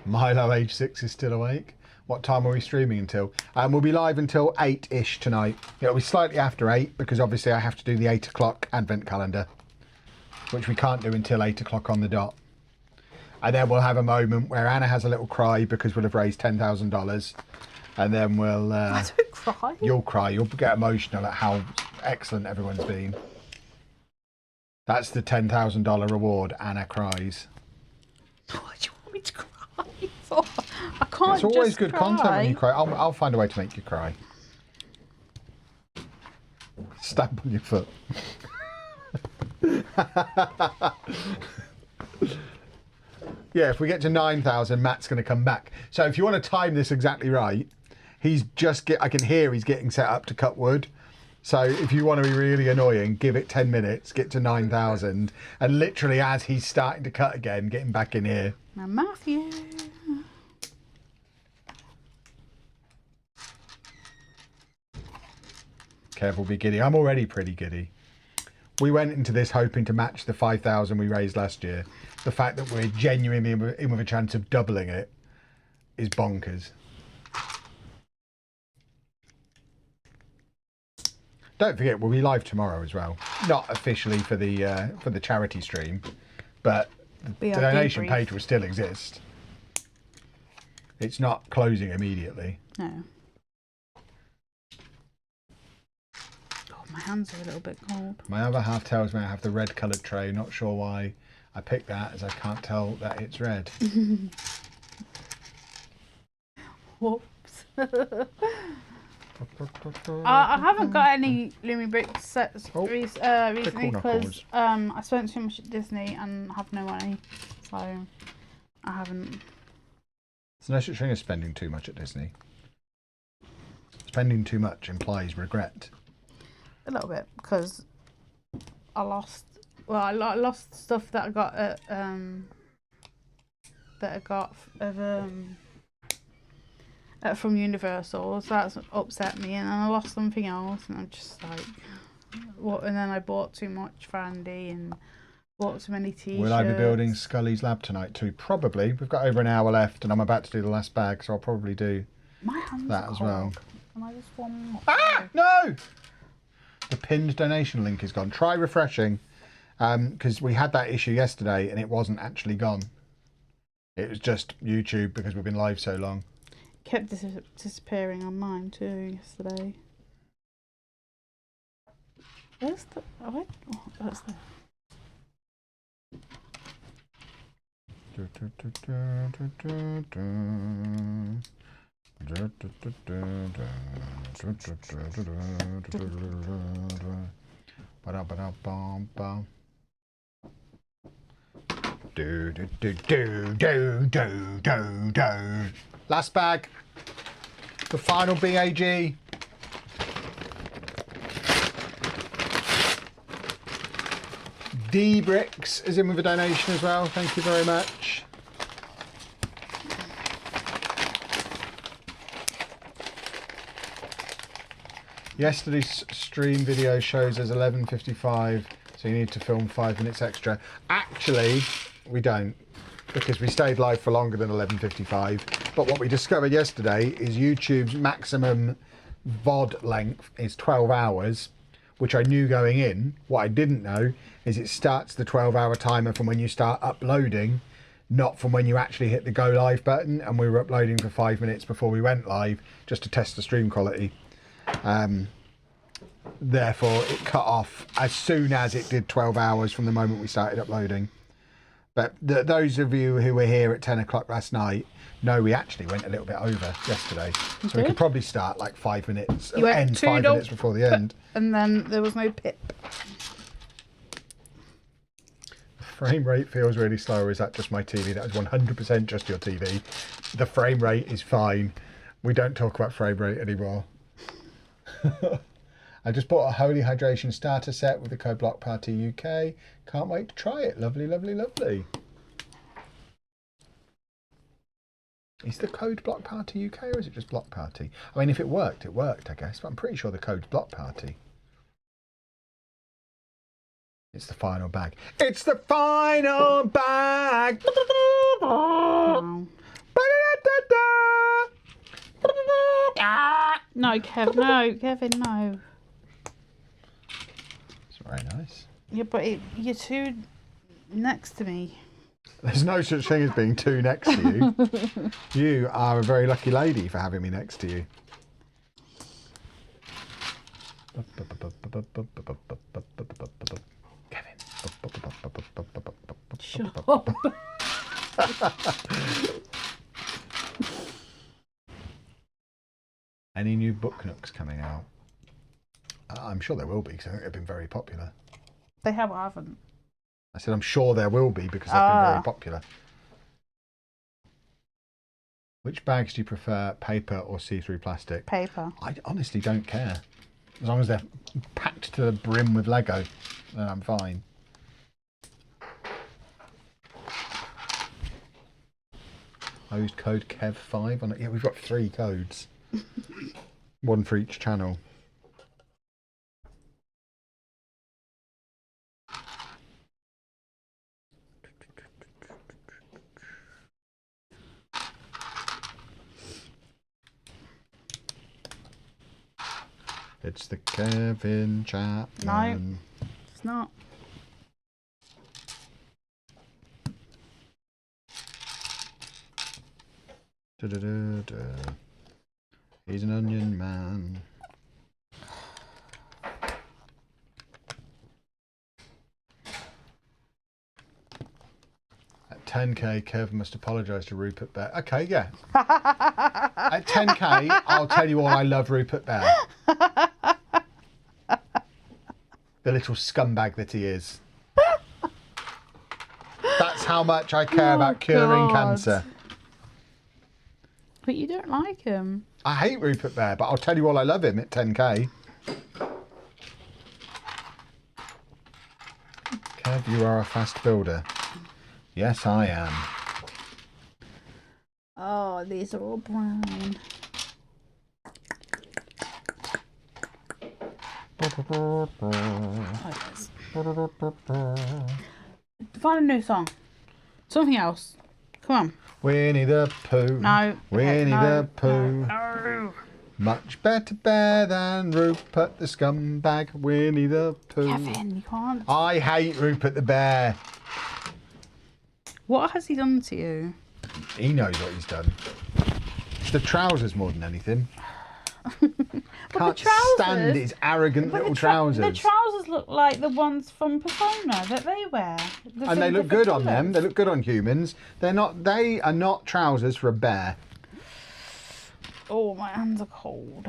Milo, age 6, is still awake. What time are we streaming until? We'll be live until 8-ish tonight. It'll be slightly after 8 because obviously I have to do the 8 o'clock advent calendar, which we can't do until 8 o'clock on the dot. And then we'll have a moment where Anna has a little cry because we'll have raised $10,000. And then we'll... I don't cry. You'll cry. You'll get emotional at how excellent everyone's been. That's the $10,000 reward. Anna cries. What do you want me to cry for? I can't. It's always just good cry. content when you cry. I'll find a way to make you cry. Stamp on your foot. Yeah, if we get to 9,000, Matt's going to come back. So if you want to time this exactly right, I can hear he's getting set up to cut wood. So if you want to be really annoying, give it 10 minutes, get to 9,000, and literally as he's starting to cut again, get him back in here. Now, Matthew. Careful, be giddy. I'm already pretty giddy. We went into this hoping to match the 5,000 we raised last year. The fact that we're genuinely in with a chance of doubling it is bonkers. Don't forget, we'll be live tomorrow as well. Not officially for the charity stream, but the donation page will still exist. It's not closing immediately. No. Oh, my hands are a little bit cold. My other half tells me I have the red coloured tray. Not sure why I picked that, as I can't tell that it's red. Whoops. I haven't got any Lumi Bricks sets recently because I spent too much at Disney and have no money, so I haven't. There's no such thing as spending too much at Disney. Spending too much implies regret. A little bit, because I lost. Well, I lost stuff that I got at from Universal, so that's upset me, and then I lost something else, and I'm just like, what? And then I bought too much for Andy and bought too many t-shirts. Will I be building Scully's lab tonight too? Probably. We've got over an hour left, and I'm about to do the last bag, so I'll probably do that as well. Can I just one more? Ah, no! The pinned donation link is gone. Try refreshing, because we had that issue yesterday, and it wasn't actually gone. It was just YouTube because we've been live so long. Kept disappearing on mine too yesterday. Where's the? Oh, that's the. Last bag. The final BAG. D Bricks is in with a donation as well. Thank you very much. Yesterday's stream video shows as 11:55, so you need to film 5 minutes extra. Actually, we don't, because we stayed live for longer than 11:55. But what we discovered yesterday is YouTube's maximum VOD length is 12 hours, which I knew going in. What I didn't know is it starts the 12-hour timer from when you start uploading, not from when you actually hit the go live button. And we were uploading for 5 minutes before we went live, just to test the stream quality. Therefore, it cut off as soon as it did 12 hours from the moment we started uploading. But those of you who were here at 10 o'clock last night know we actually went a little bit over yesterday. So we could probably start like 5 minutes, end 5 minutes before the end. And then there was no pip. The frame rate feels really slow, or is that just my TV? That is 100% just your TV. The frame rate is fine. We don't talk about frame rate anymore. I just bought a Holy Hydration starter set with the code Block Party UK. Can't wait to try it. Lovely, lovely, lovely. Is the code Block Party UK or is it just Block Party? I mean, if it worked, I guess. But I'm pretty sure the code's Block Party. It's the final bag. It's the final bag! Oh. No, Kev, no, Kevin, no. It's very nice. Yeah, but you're too next to me. There's no such thing as being too next to you. You are a very lucky lady for having me next to you. Kevin. Shut up. Any new book nooks coming out? I'm sure there will be, because I think they've been very popular. They have or haven't? I said I'm sure there will be, because they've been very popular. Which bags do you prefer, paper or see-through plastic? Paper. I honestly don't care. As long as they're packed to the brim with Lego, then I'm fine. I used code KEV5 on it. Yeah, we've got 3 codes. One for each channel. It's the Kevin Chapman. No, it's not. Da, da, da, da. He's an onion man. At 10k, Kev must apologise to Rupert Bear. Okay, yeah. At 10k, I'll tell you all I love Rupert Bear. The little scumbag that he is. That's how much I care about curing cancer. But you don't like him. I hate Rupert Bear, but I'll tell you all I love him at 10k. Kev, you are a fast builder. Yes, I am. Oh, these are all brown. Oh, yes. Find a new song. Something else. Come on. Winnie the Pooh. No. Winnie no, the Pooh. No. Much better bear than Rupert the scumbag. Winnie the Pooh. Kevin, you can't. I hate Rupert the bear. What has he done to you? He knows what he's done. It's the trousers more than anything. Can't stand his arrogant little trousers. The trousers look like the ones from Persona that they wear. And they look good on them. They look good on humans. They're not. They are not trousers for a bear. Oh, my hands are cold.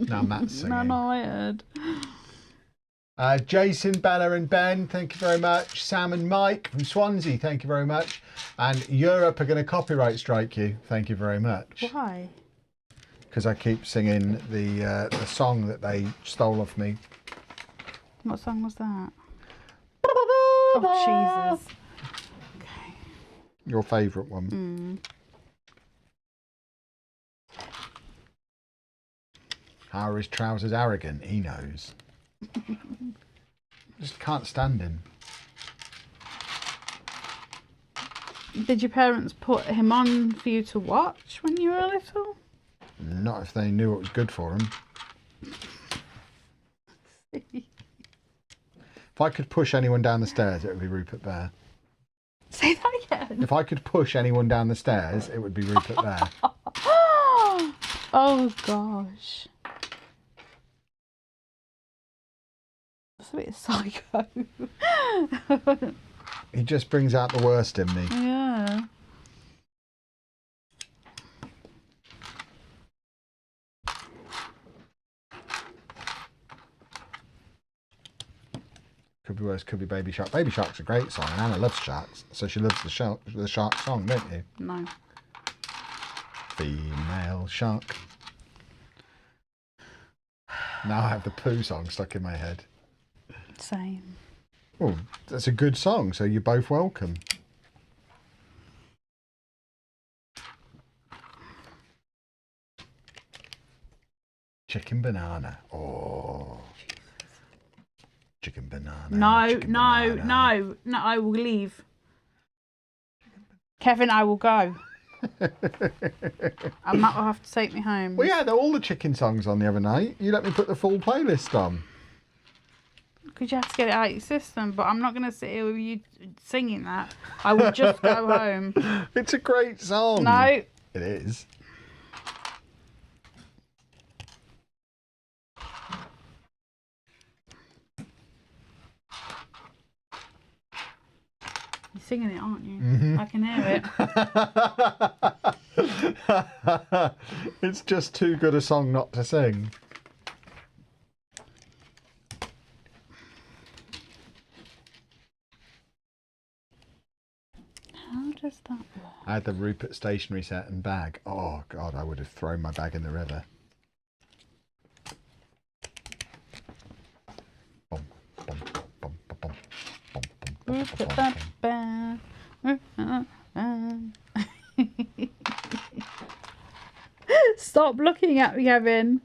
Now Matt's singing. I'm annoyed. Jason, Bella and Ben, thank you very much. Sam and Mike from Swansea, thank you very much. And Europe are going to copyright strike you. Thank you very much. Why? Because I keep singing the song that they stole off me. What song was that? Oh, Jesus. Okay. Your favourite one. How are his trousers arrogant? He knows. Just can't stand him. Did your parents put him on for you to watch when you were little? Not if they knew what was good for him. If I could push anyone down the stairs, it would be Rupert Bear. Say that again. If I could push anyone down the stairs, it would be Rupert Bear. Oh, gosh. That's a bit psycho. He just brings out the worst in me. Yeah. Could be worse, could be Baby Shark. Baby Shark's a great song, and Anna loves sharks, so she loves the shark song, don't you? No. Female shark. Now I have the Pooh song stuck in my head. Same. Oh, that's a good song, so you're both welcome. Chicken banana. Oh. Chicken banana. No, chicken no, banana. no, no, I will leave. Kevin, I will go. And Matt will have to take me home. Well, yeah, they're all the chicken songs on the other night. You let me put the full playlist on. Because you have to get it out of your system, but I'm not going to sit here with you singing that. I will just go home. It's a great song. No. It is. You're singing it, aren't you? Mm-hmm. I can hear it. It's just too good a song not to sing. that work? I had the Rupert stationery set and bag. Oh God, I would have thrown my bag in the river. Bum, bum, bum, bum, bum, bum, bum, Rupert bum, the bum. bear. Stop looking at me, Kevin.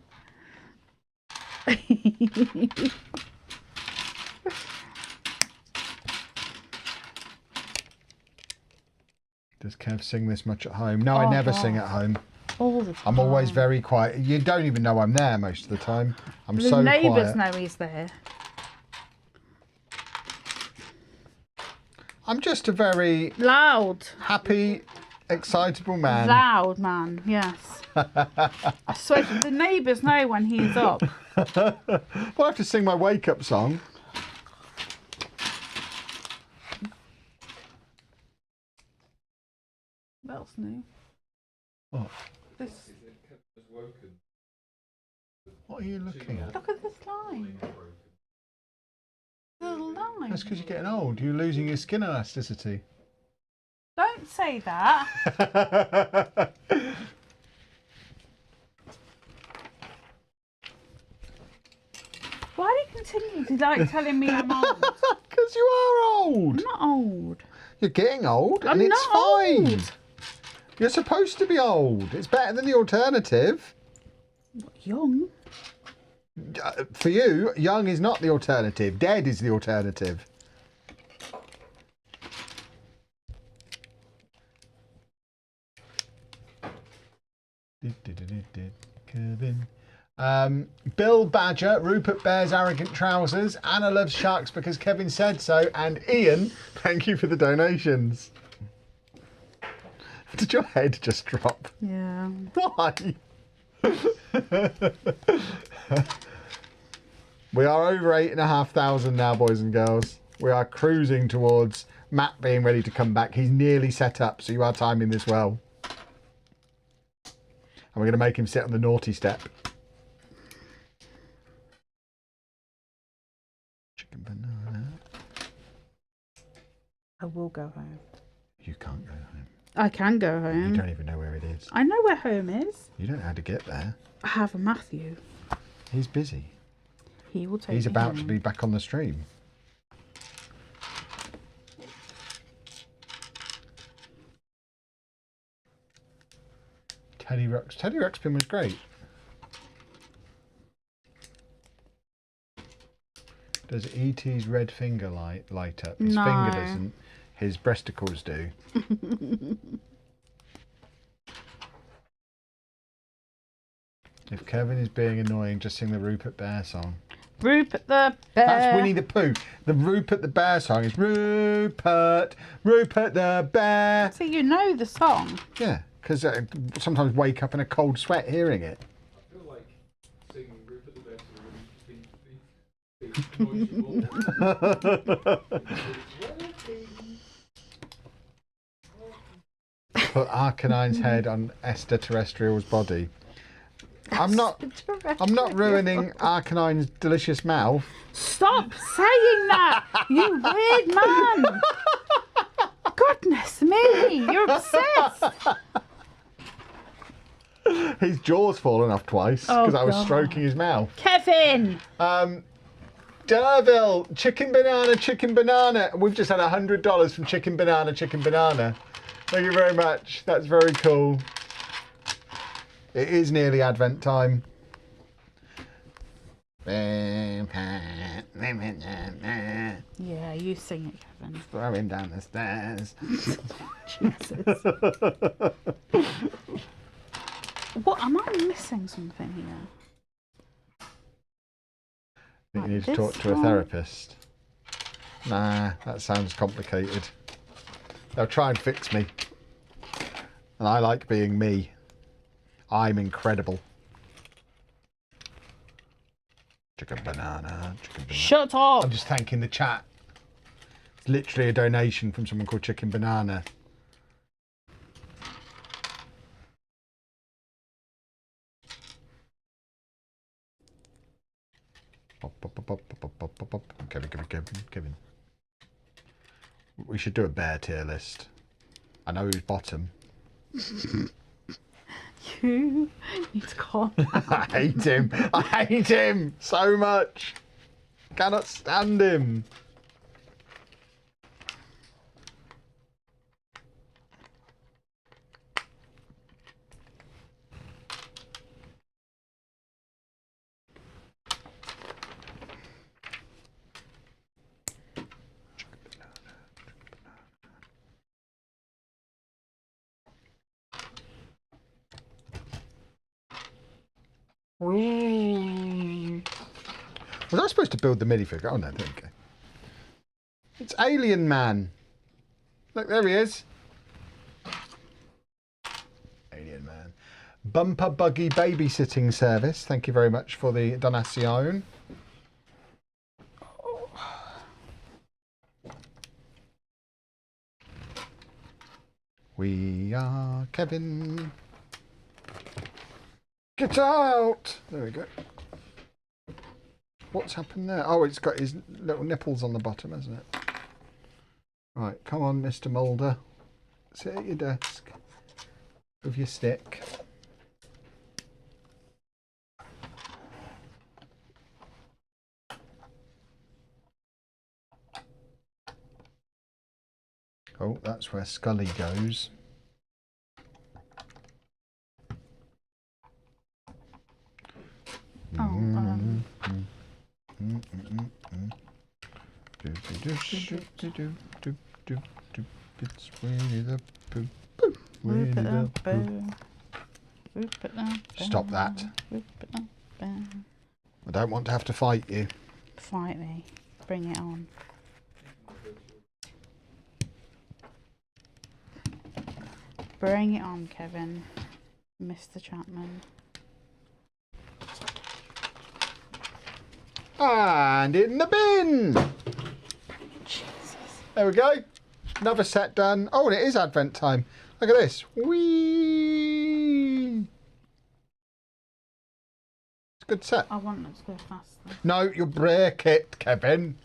Does Kev sing this much at home? No, Oh, I never God. sing at home. All the time. I'm always very quiet. You don't even know I'm there most of the time. I'm The so neighbours quiet. know he's there. I'm just a very Loud. happy, excitable man. Loud man, yes. I swear, the neighbours know when he's up. Well, I have to sing my wake-up song. That's new. What? This. What are you looking at? Look at this line. Little line. That's because you're getting old. You're losing your skin elasticity. Don't say that. Why do you continue to like telling me I'm old? Because you are old. I'm not old. You're getting old, I'm and it's not fine. old. You're supposed to be old. It's better than the alternative. Young. For you, young is not the alternative. Dead is the alternative. Kevin. Bill Badger, Rupert bears arrogant trousers. Anna loves sharks because Kevin said so. And Ian, thank you for the donations. Did your head just drop? Yeah. Why? We are over 8,500 now, boys and girls. We are cruising towards Matt being ready to come back. He's nearly set up, so you are timing this well. And we're going to make him sit on the naughty step. Chicken banana. I will go home. You can't go home. I can go You home. don't even know where it is. I know where home is. You don't know how to get there. I have a Matthew. He's busy. He will take He's me about to home. be back on the stream. Teddy Ruxpin was great. Does E.T.'s red finger light up? His No. finger doesn't. His breasticles do. If Kevin is being annoying, just sing the Rupert Bear song. Rupert the bear. That's Winnie the Pooh. The Rupert the Bear song is Rupert, Rupert the Bear. So you know the song. Yeah, because I sometimes wake up in a cold sweat hearing it. I feel like singing Rupert the Bear to the Put Arcanine's head on Esther Terrestrial's body. I'm not ruining Arcanine's delicious mouth. Stop saying that, you weird man. Goodness me, you're obsessed. His jaw's fallen off twice because I was God. stroking his mouth. Kevin. Derville, chicken banana. We've just had $100 from chicken banana. Thank you very much. That's very cool. It is nearly Advent time. Yeah, you sing it, Kevin. Throwing down the stairs. Jesus. What, am I missing something here? I think you need to Like talk this to a one? therapist. Nah, that sounds complicated. They'll try and fix me. And I like being me. I'm incredible. Chicken banana. Shut up. I'm just thanking the chat. It's literally a donation from someone called Chicken Banana. Kevin. We should do a bear tier list. I know who's bottom. You need to calm I down. hate him. I hate him so much. Cannot stand him. Was I supposed to build the minifigure? Oh no, there we go. It's Alien Man. Look, there he is. Alien Man. Bumper Buggy Babysitting Service. Thank you very much for the donation. We are Kevin. Get out! There we go. What's happened there? Oh, it's got his little nipples on the bottom, hasn't it? Right, come on, Mr. Mulder. Sit at your desk with your stick. Oh, that's where Scully goes. It's Winnie the Pooh. Winnie the Pooh. Stop that. I don't want to have to fight you. Fight me. Bring it on. Bring it on, Kevin. Mr. Chapman. And in the bin! Jesus. There we go. Another set done. Oh, and it is Advent time. Look at this. Whee! It's a good set. I want it to go faster. No, you'll break it, Kevin.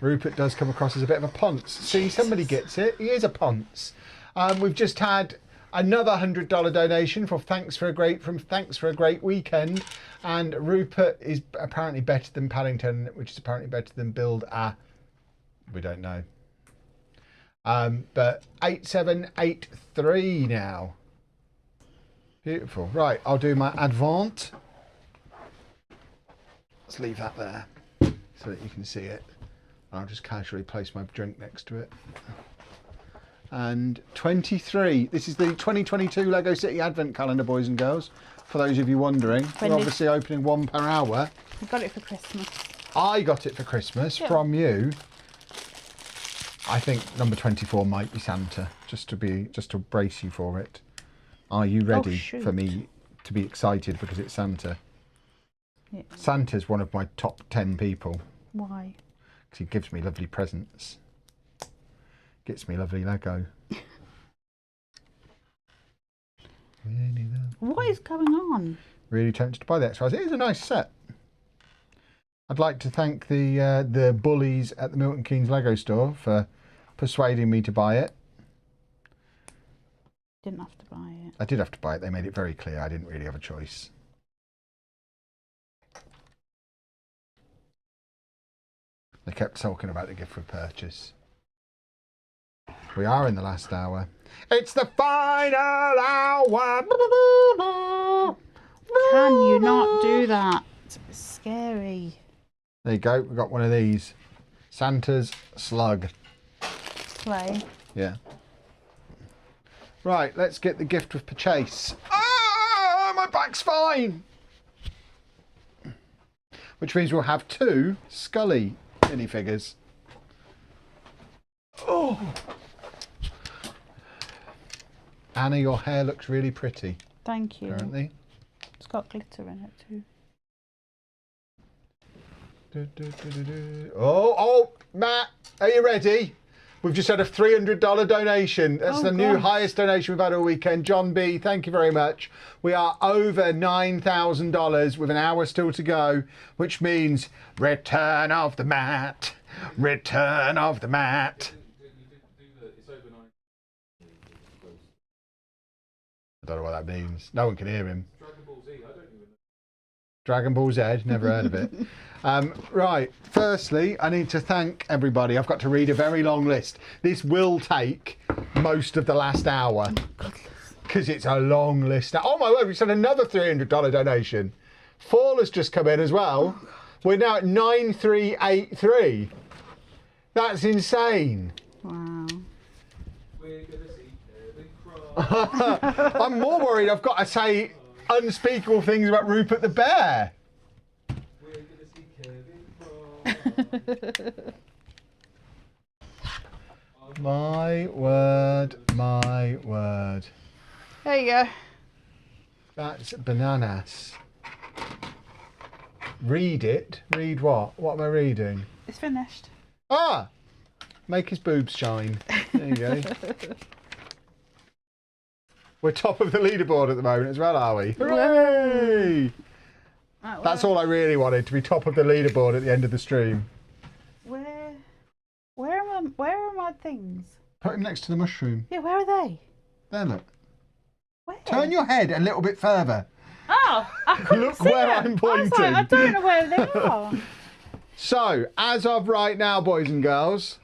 Rupert does come across as a bit of a ponce. See, somebody gets it. He is a ponce. We've just had another $100 donation from Thanks for a Great Weekend, and Rupert is apparently better than Paddington, which is apparently better than Build a. We don't know. But 8783 now. Beautiful. Right, I'll do my Advent. Let's leave that there so that you can see it. I'll just casually place my drink next to it. And 23. This is the 2022 Lego City Advent Calendar, boys and girls. For those of you wondering, we're obviously opening one per hour. I got it for Christmas. I got it for Christmas from you. I think number 24 might be Santa, just to brace you for it. Are you ready for me to be excited because it's Santa? Yeah. Santa's one of my top 10 people. Why? Because he gives me lovely presents. Gets me lovely Lego. What is going on? Really tempted to buy the extras. It is a nice set. I'd like to thank the bullies at the Milton Keynes Lego store for persuading me to buy it. Didn't have to buy it. I did have to buy it. They made it very clear I didn't really have a choice. They kept talking about the gift with purchase. We are in the last hour. It's the final hour. Can you not do that? It's scary. There you go. We've got one of these. Santa's slug. Play. Yeah. Right, let's get the gift with purchase. Ah, my back's fine. Which means we'll have 2 Scully minifigures. Oh. Anna, your hair looks really pretty. Thank you. Apparently. It's got glitter in it too. Oh, Matt, are you ready? We've just had a $300 donation. That's the new highest donation we've had all weekend. John B, thank you very much. We are over $9,000 with an hour still to go, which means return of the Matt. Return of the Matt. I don't know what that means. No one can hear him. Dragon Ball Z, never heard of it. Right, firstly, I need to thank everybody. I've got to read a very long list. This will take most of the last hour because it's a long list. Oh my word, we sent another $300 donation. Fall has just come in as well. We're now at 9383. That's insane. Wow. We're gonna see Kevin cry. I'm more worried I've got to say unspeakable things about Rupert the Bear. We're gonna see Kevin cry. My word, my word. There you go. That's bananas. Read it. Read what? What am I reading? It's finished. Ah! Make his boobs shine. There you go. We're top of the leaderboard at the moment as well, are we? Hooray! Right, That's all I really wanted, to be top of the leaderboard at the end of the stream. Where are my things? Put him next to the mushroom. Yeah, where are they? There, look. Where? Turn your head a little bit further. Oh, I couldn't Look see where them. I'm I was pointing. like, I don't know where they are. So, as of right now, boys and girls,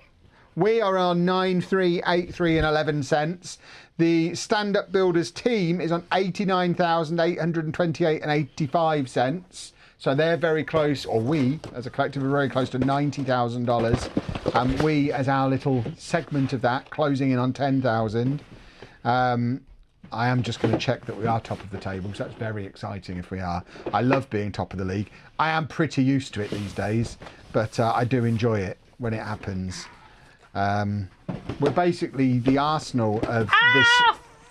we are on 9383 and 11 cents. The Stand Up Builders team is on 89,828 and 85 cents. So they're very close, or we as a collective are very close to $90,000. We, as our little segment of that, closing in on 10,000. I am just going to check that we are top of the table, so that's very exciting if we are. I love being top of the league. I am pretty used to it these days, but I do enjoy it when it happens. We're basically the Arsenal of this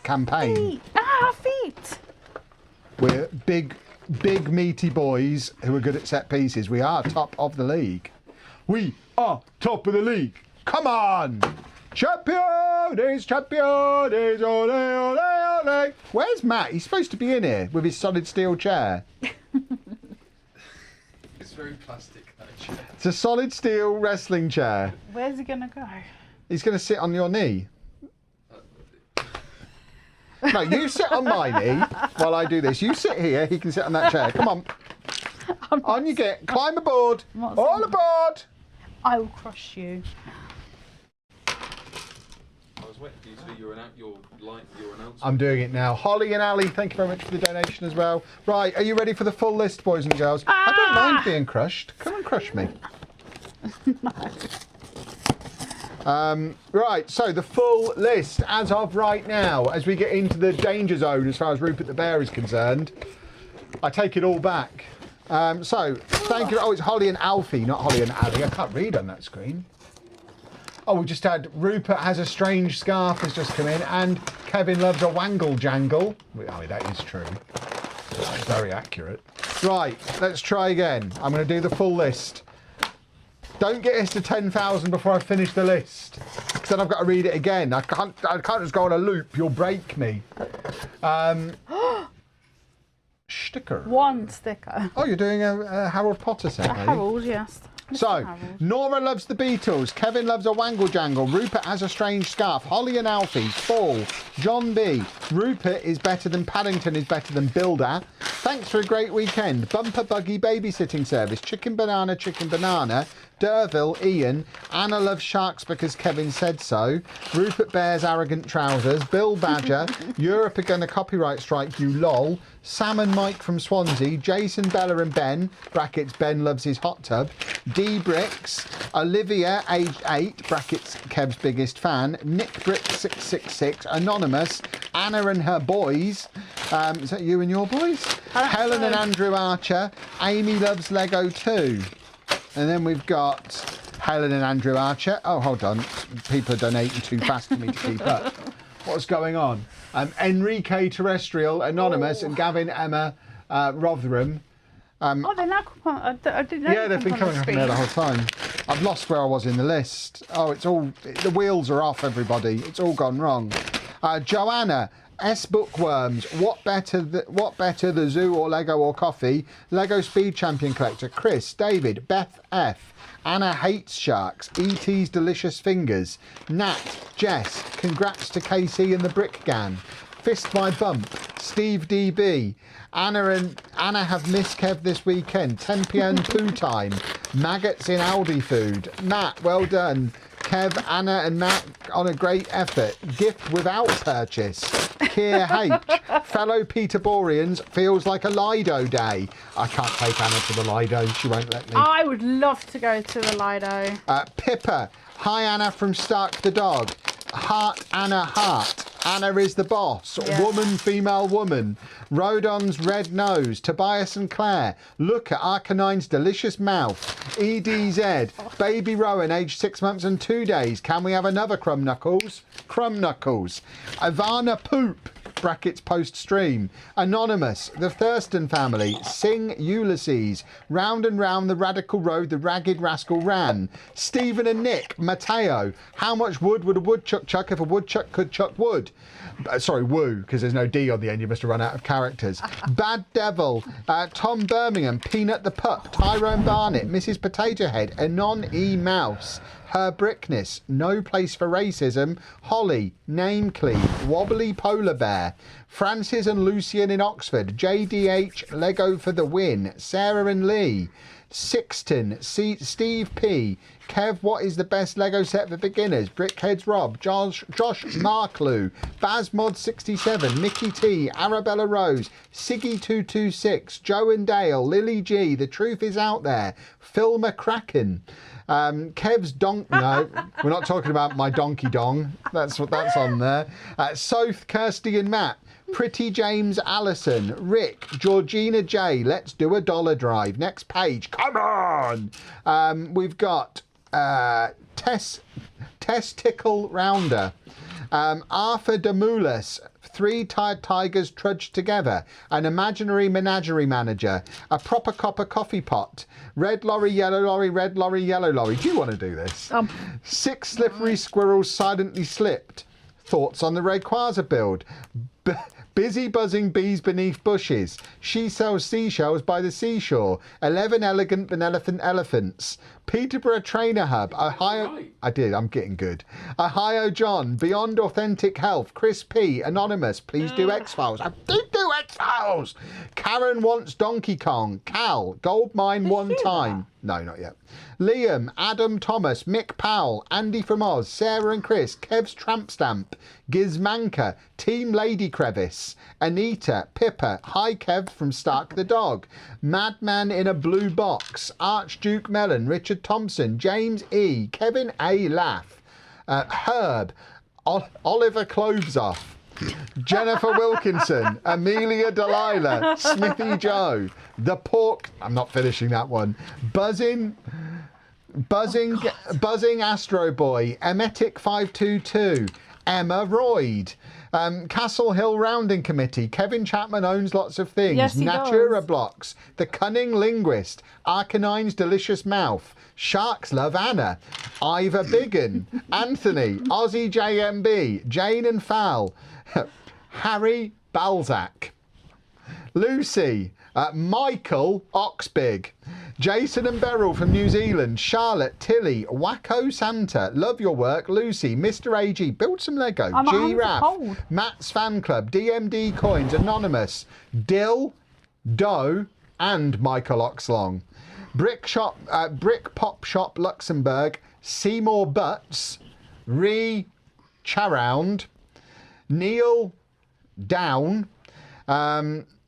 campaign. Feet! We're big, meaty boys who are good at set pieces. We are top of the league. We are top of the league. Come on! Champions, champions, ole, ole, ole. Where's Matt? He's supposed to be in here with his solid steel chair. It's very plastic, that chair. It's a solid steel wrestling chair. Where's he gonna go? He's going to sit on your knee. No, you sit on my knee while I do this. You sit here, he can sit on that chair. Come on. On you get. Climb aboard. All aboard. I will crush you. I was waiting for you to do your announcement. I'm doing it now. Holly and Ali, thank you very much for the donation as well. Right, are you ready for the full list, boys and girls? I don't mind being crushed. Come and crush me. Right, so the full list as of right now, as we get into the danger zone as far as Rupert the Bear is concerned, I take it all back. So, thank you. Oh, it's Holly and Alfie, not Holly and Ali. I can't read on that screen. Oh, we just had Rupert has a strange scarf has just come in, and Kevin loves a wangle jangle. Oh, that is true. That's very accurate. Right, let's try again. I'm going to do the full list. Don't get us to 10,000 before I finish the list, because then I've got to read it again. I can't just go on a loop. You'll break me. Sticker. One sticker. Oh, you're doing a Harold Potter set, are you? Harold, yes. So, Harold. Nora loves the Beatles, Kevin loves a wangle jangle, Rupert has a strange scarf, Holly and Alfie, Paul, John B, Rupert is better than Paddington is better than Builder, thanks for a great weekend, Bumper Buggy babysitting service, Chicken Banana, Derville, Ian, Anna loves sharks because Kevin said so, Rupert bears arrogant trousers, Bill Badger, Europe are gonna copyright strike you lol, Sam and Mike from Swansea, Jason, Bella and Ben, brackets Ben loves his hot tub, D Bricks, Olivia, aged 8, brackets Kev's biggest fan, Nick Bricks 666, Anonymous, Anna and her boys, is that you and your boys? Helen and Andrew Archer, Amy loves Lego too. And then we've got Helen and Andrew Archer. Oh, hold on. People are donating too fast for me to keep up. What's going on? Enrique Terrestrial, Anonymous, and Gavin Emma Rotherham. Oh, they're now I didn't know. Yeah, they've been coming up there the whole time. I've lost where I was in the list. Oh, it's all... The wheels are off, everybody. It's all gone wrong. Joanna... S Bookworms, what better, the zoo or Lego or coffee? Lego Speed Champion Collector, Chris, David, Beth F, Anna hates sharks, E.T.'s delicious fingers, Nat, Jess, congrats to KC and the Brick Gang, Fist my bump. Steve DB. Anna have missed Kev this weekend. 10 p.m. poo time. Maggots in Aldi food. Matt, well done. Kev, Anna and Matt on a great effort. Gift without purchase. Keir H. Fellow Peterboreans, feels like a Lido day. I can't take Anna to the Lido. She won't let me. I would love to go to the Lido. Pippa. Hi Anna from Stark the dog. Heart Anna Heart. Anna is the boss. Yeah. Woman, female woman. Rodon's red nose. Tobias and Claire. Look at Arcanine's delicious mouth. EDZ. Baby Rowan, aged 6 months and 2 days. Can we have another Crumb Knuckles? Crumb Knuckles. Ivana Poop. Brackets post stream. Anonymous, the Thurston family, Sing Ulysses, Round and Round the Radical Road the Ragged Rascal ran. Stephen and Nick, Mateo, how much wood would a woodchuck chuck if a woodchuck could chuck wood? Sorry, woo, because there's no D on the end, you must have run out of characters. Bad Devil, Tom Birmingham, Peanut the Pup, Tyrone Barnett, Mrs. Potato Head, Anon E. Mouse, Her Brickness, No Place for Racism, Holly, Name Cleave, Wobbly Polar Bear, Francis and Lucian in Oxford, JDH, Lego for the win, Sarah and Lee, Sixton, Steve P, Kev, what is the best Lego set for beginners? Brickheads Rob, Josh Marklew, Bazmod67, Mickey T, Arabella Rose, Siggy226, Joe and Dale, Lily G, The Truth is Out There, Phil McCracken, Kev's donk. No, we're not talking about my donkey dong. That's on there. Soth, Kirsty and Matt. Pretty James Allison. Rick, Georgina J. Let's do a dollar drive. Next page. Come on. We've got Testicle Rounder. Arthur Demoulas. 3 tired tigers trudged together. An imaginary menagerie manager. A proper copper coffee pot. Red lorry, yellow lorry, red lorry, yellow lorry. Do you want to do this? 6 slippery squirrels silently slipped. Thoughts on the Rayquaza build. Busy buzzing bees beneath bushes. She sells seashells by the seashore. 11 elegant benevolent elephants. Peterborough Trainer Hub. Ohio. Right. I did. I'm getting good. Ohio John. Beyond Authentic Health. Chris P. Anonymous. Please do X-Files. I did do X-Files. Karen wants Donkey Kong. Cal. Gold mine one time. No, not yet. Liam, Adam Thomas, Mick Powell, Andy from Oz, Sarah and Chris, Kev's Tramp Stamp, Gizmanka, Team Lady Crevice, Anita, Pippa, Hi Kev from Stark the Dog, Madman in a Blue Box, Archduke Mellon, Richard Thompson, James E, Kevin A. Laugh, Herb, Oliver Clovesoff, Jennifer Wilkinson, Amelia Delilah, Smithy Joe, The Pork, I'm not finishing that one, Buzzing Astro Boy, Emetic 522, Emma Royd, Castle Hill Rounding Committee, Kevin Chapman owns lots of things, yes, Natura Blocks, The Cunning Linguist, Arcanine's Delicious Mouth, Sharks Love Anna, Ivor Biggin, Anthony, Aussie JMB, Jane and Fowl, Harry Balzac, Lucy, Michael Oxbig, Jason and Beryl from New Zealand, Charlotte, Tilly, Wacko Santa, love your work, Lucy, Mr. AG, build some Lego, G-Raff, Matt's Fan Club, DMD Coins, Anonymous, Dill, Doe, and Michael Oxlong, Brick Pop Shop Luxembourg, Seymour Butts, Charound, Neil Down,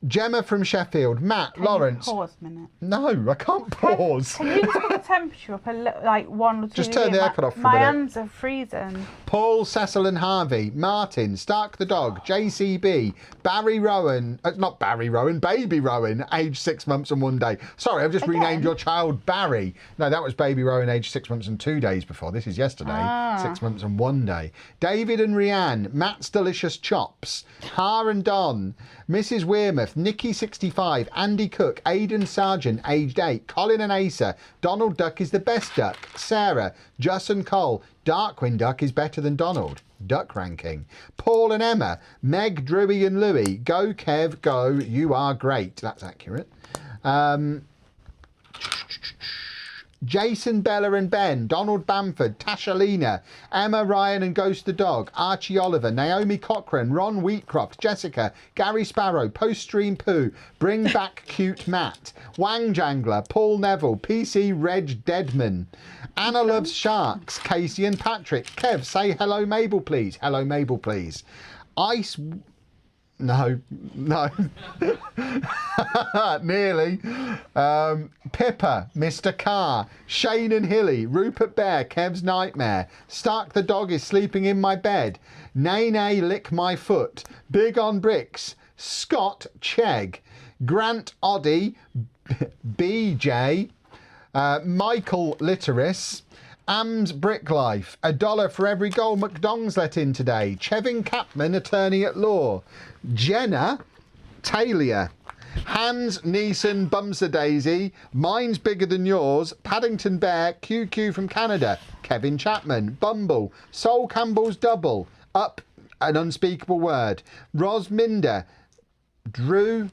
Gemma from Sheffield, Matt, Lawrence. Pause a minute. No, I can't pause. Can you just put the temperature up like 1 or 2? Just turn the aircon off for a My minute. hands are freezing. Paul, Cecil and Harvey, Martin, Stark the Dog, JCB, Barry Rowan, not Barry Rowan, Baby Rowan, aged 6 months and 1 day. Sorry, I've just renamed your child Barry. No, that was Baby Rowan, aged 6 months and 2 days before. This is yesterday, 6 months and 1 day. David and Rianne, Matt's Delicious Chops, Har and Don, Mrs. Wearmouth, Nikki 65, Andy Cook, Aidan Sargent, aged 8, Colin and Asa, Donald Duck is the best duck, Sarah, Juss and Cole, Darkwing Duck is better than Donald, duck ranking, Paul and Emma, Meg, Drewy and Louie, go Kev, go, you are great, that's accurate. Jason, Bella and Ben, Donald Bamford, Tashalina, Emma, Ryan and Ghost the Dog, Archie Oliver, Naomi Cochran, Ron Wheatcroft, Jessica, Gary Sparrow, Post Stream Poo, Bring Back Cute Matt, Wang Jangler, Paul Neville, PC Reg Deadman, Anna Loves Sharks, Casey and Patrick, Kev, say hello Mabel please, hello Mabel please, Ice... No. Nearly. Pippa, Mr. Carr, Shane and Hilly, Rupert Bear, Kev's Nightmare, Stark the Dog is sleeping in my bed, Nay Nay Lick My Foot, Big on Bricks, Scott Chegg, Grant Oddie, BJ, Michael Litteris, Am's Brick Life, $1 for every goal McDong's let in today, Chevin Capman, attorney at law, Jenna Talia, Hans Neeson, Bumser Daisy, Mine's Bigger Than Yours, Paddington Bear, QQ from Canada, Kevin Chapman, Bumble, Sol Campbell's Double, Up an Unspeakable Word, Rosminder, Drew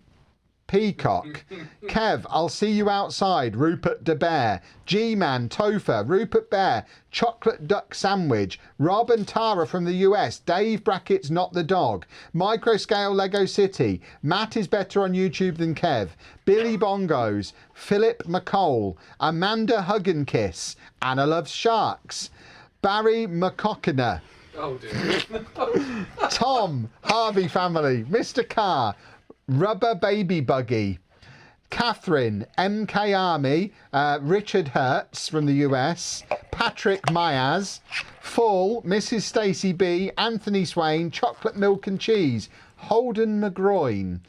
Peacock, Kev, I'll see you outside, Rupert de Bear, G-Man, Topher, Rupert Bear, Chocolate Duck Sandwich, Rob and Tara from the US, Dave brackets not the dog, Microscale Lego City, Matt is better on YouTube than Kev, Billy Bongos, Philip McCole, Amanda Hug and Kiss, Anna Loves Sharks, Barry McCockiner, Oh dear. Tom, Harvey Family, Mr. Carr, Rubber Baby Buggy, Catherine, MK Army, Richard Hertz from the US, Patrick Myaz, Fall, Mrs. Stacey B, Anthony Swain, Chocolate Milk and Cheese, Holden McGroin,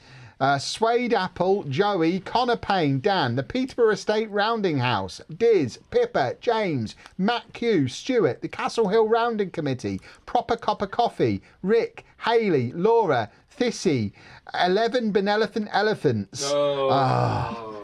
Suede Apple, Joey, Connor Payne, Dan, the Peterborough Estate Rounding House, Diz, Pippa, James, Matt Q, Stuart, the Castle Hill Rounding Committee, Proper Copper Coffee, Rick, Haley, Laura, Thissy, 11 Benelephant Elephants.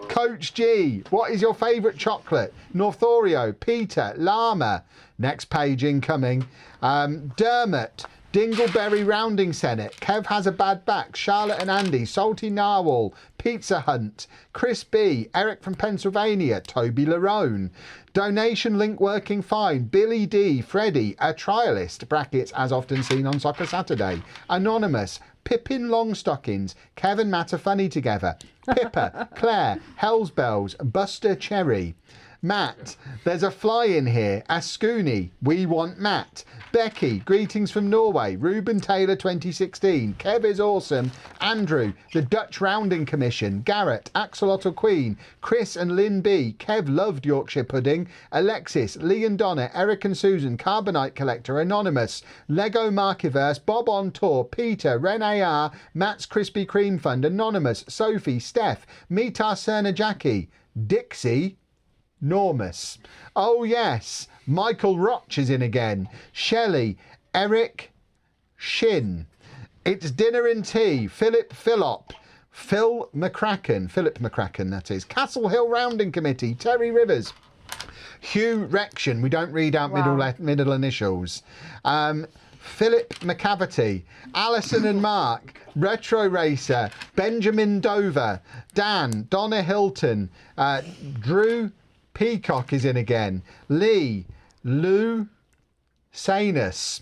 Coach G, what is your favourite chocolate? Northorio, Peter, Llama. Next page incoming. Dermot, Dingleberry Rounding Senate, Kev has a bad back, Charlotte and Andy, Salty Narwhal, Pizza Hunt, Chris B, Eric from Pennsylvania, Toby Larone, donation link working fine, Billy D, Freddie, a trialist, brackets as often seen on Soccer Saturday, Anonymous, Pippin Longstockings, Kevin Matt are funny together, Pippa, Claire, Hells Bells, Buster Cherry, Matt, there's a fly in here, Ascooney, we want Matt, Becky, greetings from Norway, Ruben Taylor 2016, Kev is awesome, Andrew, the Dutch Rounding Commission, Garrett, Axolotl Queen, Chris and Lynn B, Kev loved Yorkshire pudding, Alexis, Lee and Donna, Eric and Susan, Carbonite Collector, Anonymous, Lego Markiverse, Bob on Tour, Peter, Ren AR, Matt's Krispy Kreme Fund, Anonymous, Sophie, Steph, Mitar Cerna Jackie, Dixie, Normus. Oh yes, Michael Roch is in again. Shelley, Eric, Shin. It's Dinner and Tea. Philip Phillop, Phil McCracken, Philip McCracken that is. Castle Hill Rounding Committee, Terry Rivers. Hugh Rection, we don't read out middle initials. Philip McCavity, Alison and Mark, Retro Racer, Benjamin Dover, Dan, Donna Hilton, Drew Peacock is in again. Lee, Lou Sanus,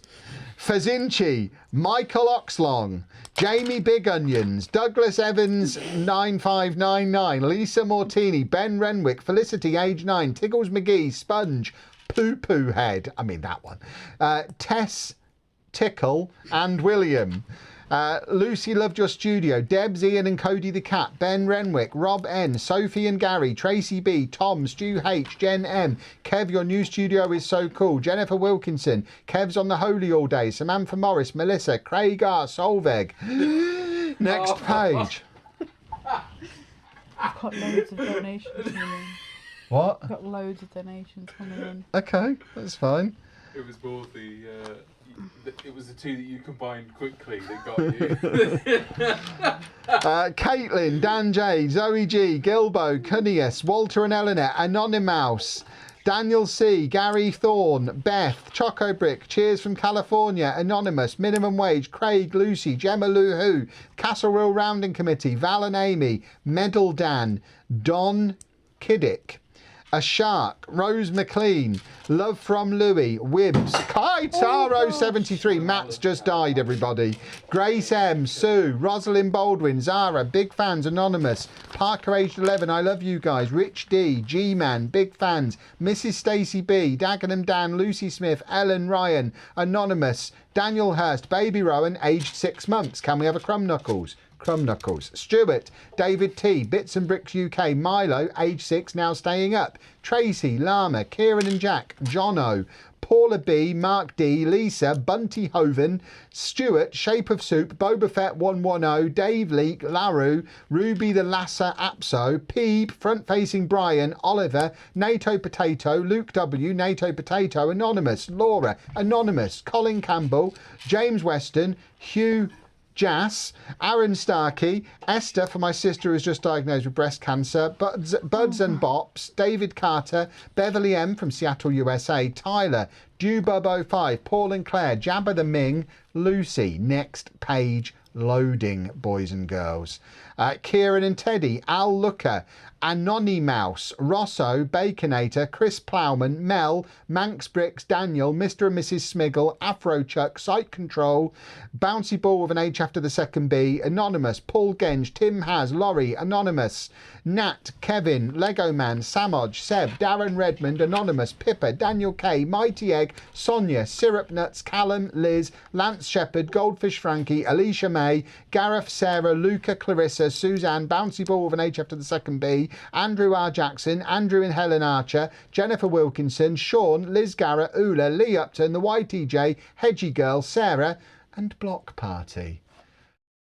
Fazinci, Michael Oxlong, Jamie Big Onions, Douglas Evans 9599, Lisa Mortini, Ben Renwick, Felicity age 9, Tiggles McGee, Sponge, Poo Poo Head, I mean that one, Tess Tickle and William. Lucy loved your studio. Debs, Ian and Cody the Cat, Ben Renwick, Rob N, Sophie and Gary, Tracy B, Tom, Stu H, Jen M, Kev, your new studio is so cool, Jennifer Wilkinson, Kev's on the Holy all day, Samantha Morris, Melissa, Craig R, Solveig. Next page. I've got loads of donations coming in. What? I've got loads of donations coming in. Okay, that's fine. It was more it was the two that you combined quickly that got you. Caitlin, Dan J, Zoe G, Gilbo, Cunnius, Walter and Eleanor, Anonymouse, Daniel C, Gary Thorne, Beth, Choco Brick, Cheers from California, Anonymous, Minimum Wage, Craig, Lucy, Gemma Lou Who, Castle Royal Rounding Committee, Val and Amy, Medal Dan, Don Kiddick, A Shark, Rose McLean, Love from Louis, Wibbs, Kai Taro 73, Matt's just died, everybody. Grace M, Sue, Rosalind Baldwin, Zara, big fans, Anonymous, Parker aged 11, I love you guys, Rich D, G-Man, big fans, Mrs. Stacey B, Dagenham Dan, Lucy Smith, Ellen Ryan, Anonymous, Daniel Hurst, Baby Rowan, aged 6 months. Can we have a Crumb Knuckles? Crumb Knuckles. Stuart, David T, Bits and Bricks UK, Milo, age 6, now staying up. Tracy, Lama, Kieran and Jack, Jono, Paula B, Mark D, Lisa, Bunty Hoven, Stuart, Shape of Soup, Boba Fett 110, Dave Leake, Laru, Ruby the Lasser Apso, Peeb, Front Facing Brian, Oliver, NATO Potato, Luke W, NATO Potato, Anonymous, Laura, Anonymous, Colin Campbell, James Weston, Hugh Jas, Aaron Starkey, Esther for my sister who's just diagnosed with breast cancer, Buds and Bops, David Carter, Beverly M from Seattle, USA, Tyler, Dewbub05, Paul and Claire, Jabba the Ming, Lucy. Next page loading, boys and girls. Kieran and Teddy, Al Looker, Anonymouse, Rosso, Baconator, Chris Plowman, Mel, Manx Bricks, Daniel, Mr. and Mrs. Smiggle, Afro Chuck, Site Control, Bouncy Ball with an H after the second B, Anonymous, Paul Genge, Tim Has, Laurie, Anonymous, Nat, Kevin, Lego Man, Samoj, Seb, Darren Redmond, Anonymous, Pippa, Daniel K, Mighty Egg, Sonia, Syrup Nuts, Callum, Liz, Lance Shepherd, Goldfish Frankie, Alicia May, Gareth, Sarah, Luca, Clarissa, Suzanne, Bouncy Ball with an H after the second B, Andrew R. Jackson, Andrew and Helen Archer, Jennifer Wilkinson, Sean, Liz Garrett, Ula, Lee Upton, the YTJ, Hedgie Girl, Sarah, and Block Party.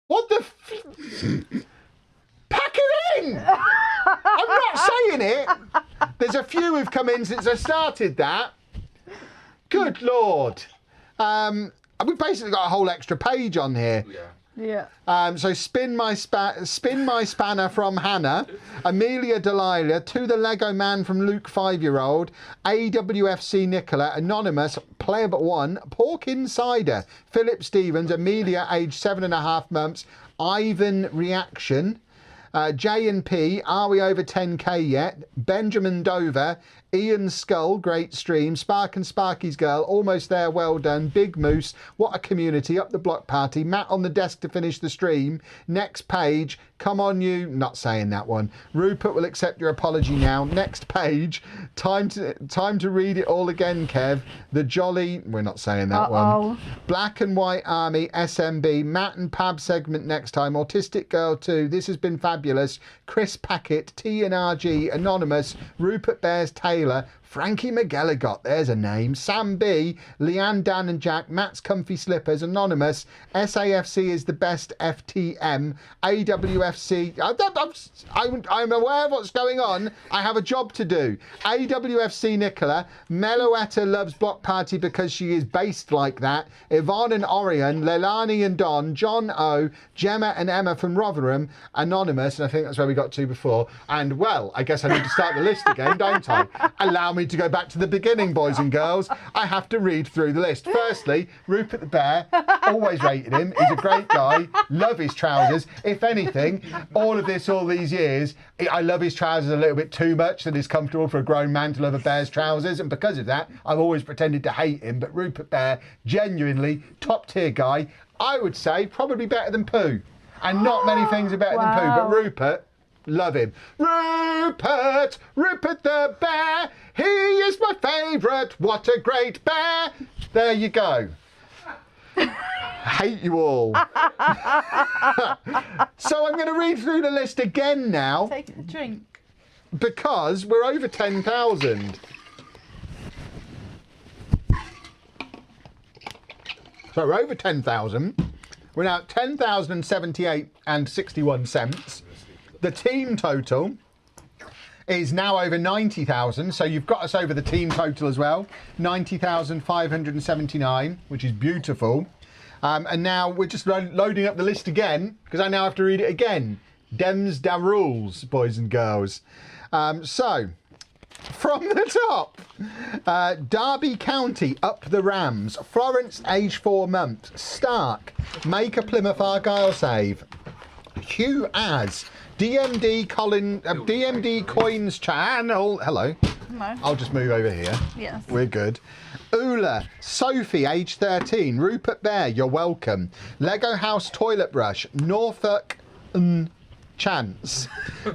What the pack it in! I'm not saying it. There's a few who've come in since I started that. Good Lord. We've basically got a whole extra page on here. Yeah. So spin my spanner from Hannah, Amelia Delilah, To the Lego Man from Luke 5-year-old, AWFC Nicola, Anonymous, Player But One, Pork Insider, Philip Stevens, Amelia aged 7.5 months, Ivan Reaction, J and P, Are We Over 10k Yet? Benjamin Dover, Ian Skull, great stream, Spark and Sparky's Girl, Almost There, well done, Big Moose, What a Community, Up the Block Party, Matt on the desk to finish the stream, next page, Come on you, not saying that one, Rupert will accept your apology now, next page, time to read it all again, Kev, The Jolly, we're not saying that one, Black and White Army, SMB, Matt and Pab segment next time, Autistic Girl 2, this has been fabulous, Chris Packett, T and RG, Anonymous, Rupert Bears Taylor, Frankie McGelligot, there's a name, Sam B, Leanne, Dan and Jack, Matt's Comfy Slippers, Anonymous, SAFC is the best FTM, AWFC, I'm aware of what's going on, I have a job to do, AWFC Nicola, Meloetta loves Block Party because she is based like that, Yvonne and Orion, Leilani and Don, John O, Gemma and Emma from Rotherham, Anonymous, and I think that's where we got to before, and well, I guess I need to start the list again, don't I? Allow me to go back to the beginning, boys and girls. I have to read through the list. Firstly, Rupert the Bear, always rated him. He's a great guy. Love his trousers. If anything, all these years, I love his trousers a little bit too much than is comfortable for a grown man to love a bear's trousers. And because of that, I've always pretended to hate him. But Rupert Bear, genuinely top tier guy. I would say probably better than Pooh. And not many things are better than Pooh. But Rupert, love him. Rupert the Bear, he is my favourite. What a great bear. There you go. Hate you all. So I'm going to read through the list again now. Take a drink. Because we're over 10,000. So we're over 10,000. We're now at 10,078 and 61 cents. The team total is now over 90,000, so you've got us over the team total as well, 90,579, which is beautiful. And now we're just loading up the list again, because I now have to read it again. Dems da rules, boys and girls. So, from the top, Derby County, Up the Rams, Florence, age 4 months, Stark, make a Plymouth Argyle save, Hugh As, DMD Coins Channel, hello, No. I'll just move over here. Yes. We're good. Ula, Sophie, age 13. Rupert Bear, you're welcome. Lego House Toilet Brush, Norfolk Chance.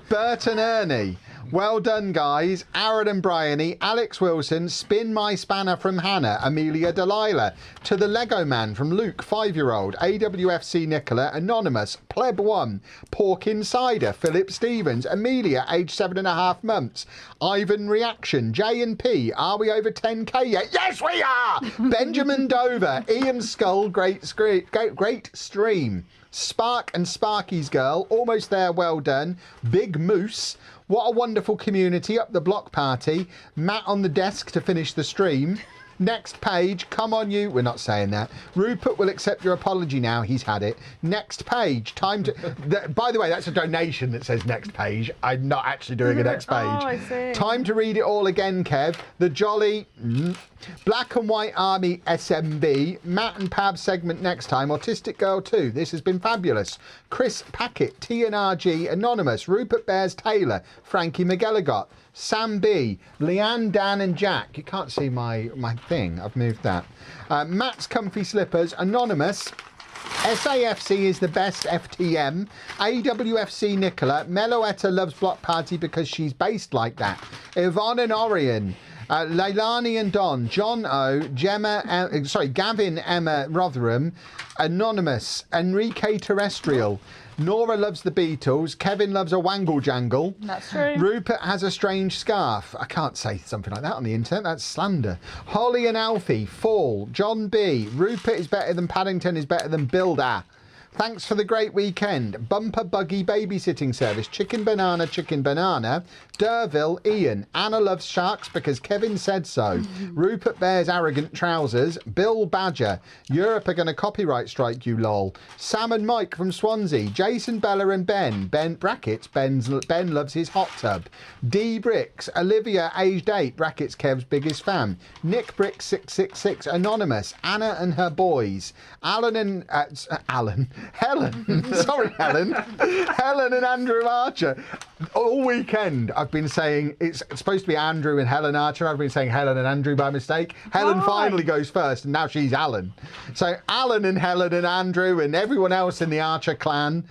Burton Ernie. Well done, guys. Aaron and Bryony, Alex Wilson, Spin My Spanner from Hannah, Amelia Delilah. To the Lego Man from Luke, 5-year-old, AWFC Nicola, Anonymous, Pleb1, Pork Insider, Philip Stevens, Amelia, age 7.5 months, Ivan Reaction, J and P, are we over 10k yet? Yes, we are! Benjamin Dover, Ian Skull, great stream. Spark and Sparky's Girl, almost there, well done. Big Moose, what a wonderful community, up the block party. Matt on the desk to finish the stream. Next page, come on you. We're not saying that. Rupert will accept your apology now. He's had it. Next page. Time to... by the way, that's a donation that says next page. I'm not actually doing a next page. Oh, I see. Time to read it all again, Kev. The Jolly... Black and White Army SMB. Matt and Pab segment next time. Autistic Girl 2. This has been fabulous. Chris Packett, TNRG, Anonymous, Rupert Bears Taylor, Frankie McGilligot, Sam B, Leanne, Dan and Jack. You can't see my thing. I've moved that. Matt's Comfy Slippers, Anonymous. SAFC is the best FTM. AWFC Nicola. Meloetta loves Block Party because she's based like that. Yvonne and Orion. Leilani and Don, John O, Gavin Emma Rotherham, Anonymous, Enrique Terrestrial, Nora loves the Beatles, Kevin loves a wangle jangle. That's true. Rupert has a strange scarf. I can't say something like that on the internet, that's slander. Holly and Alfie, Fall, John B, Rupert is better than Paddington is better than Builder. Thanks for the great weekend. Bumper Buggy Babysitting Service. Chicken Banana, Derville, Ian. Anna loves sharks because Kevin said so. Rupert Bear's arrogant trousers. Bill Badger. Europe are going to copyright strike you, lol. Sam and Mike from Swansea. Jason, Bella and Ben. Ben loves his hot tub. D Bricks. Olivia, aged 8, brackets Kev's biggest fan. Nick Bricks 666, Anonymous. Anna and her boys. Helen. Sorry, Helen. Helen and Andrew Archer. All weekend I've been saying it's supposed to be Andrew and Helen Archer. I've been saying Helen and Andrew by mistake. Helen finally goes first and now she's Alan. So Alan and Helen and Andrew and everyone else in the Archer clan.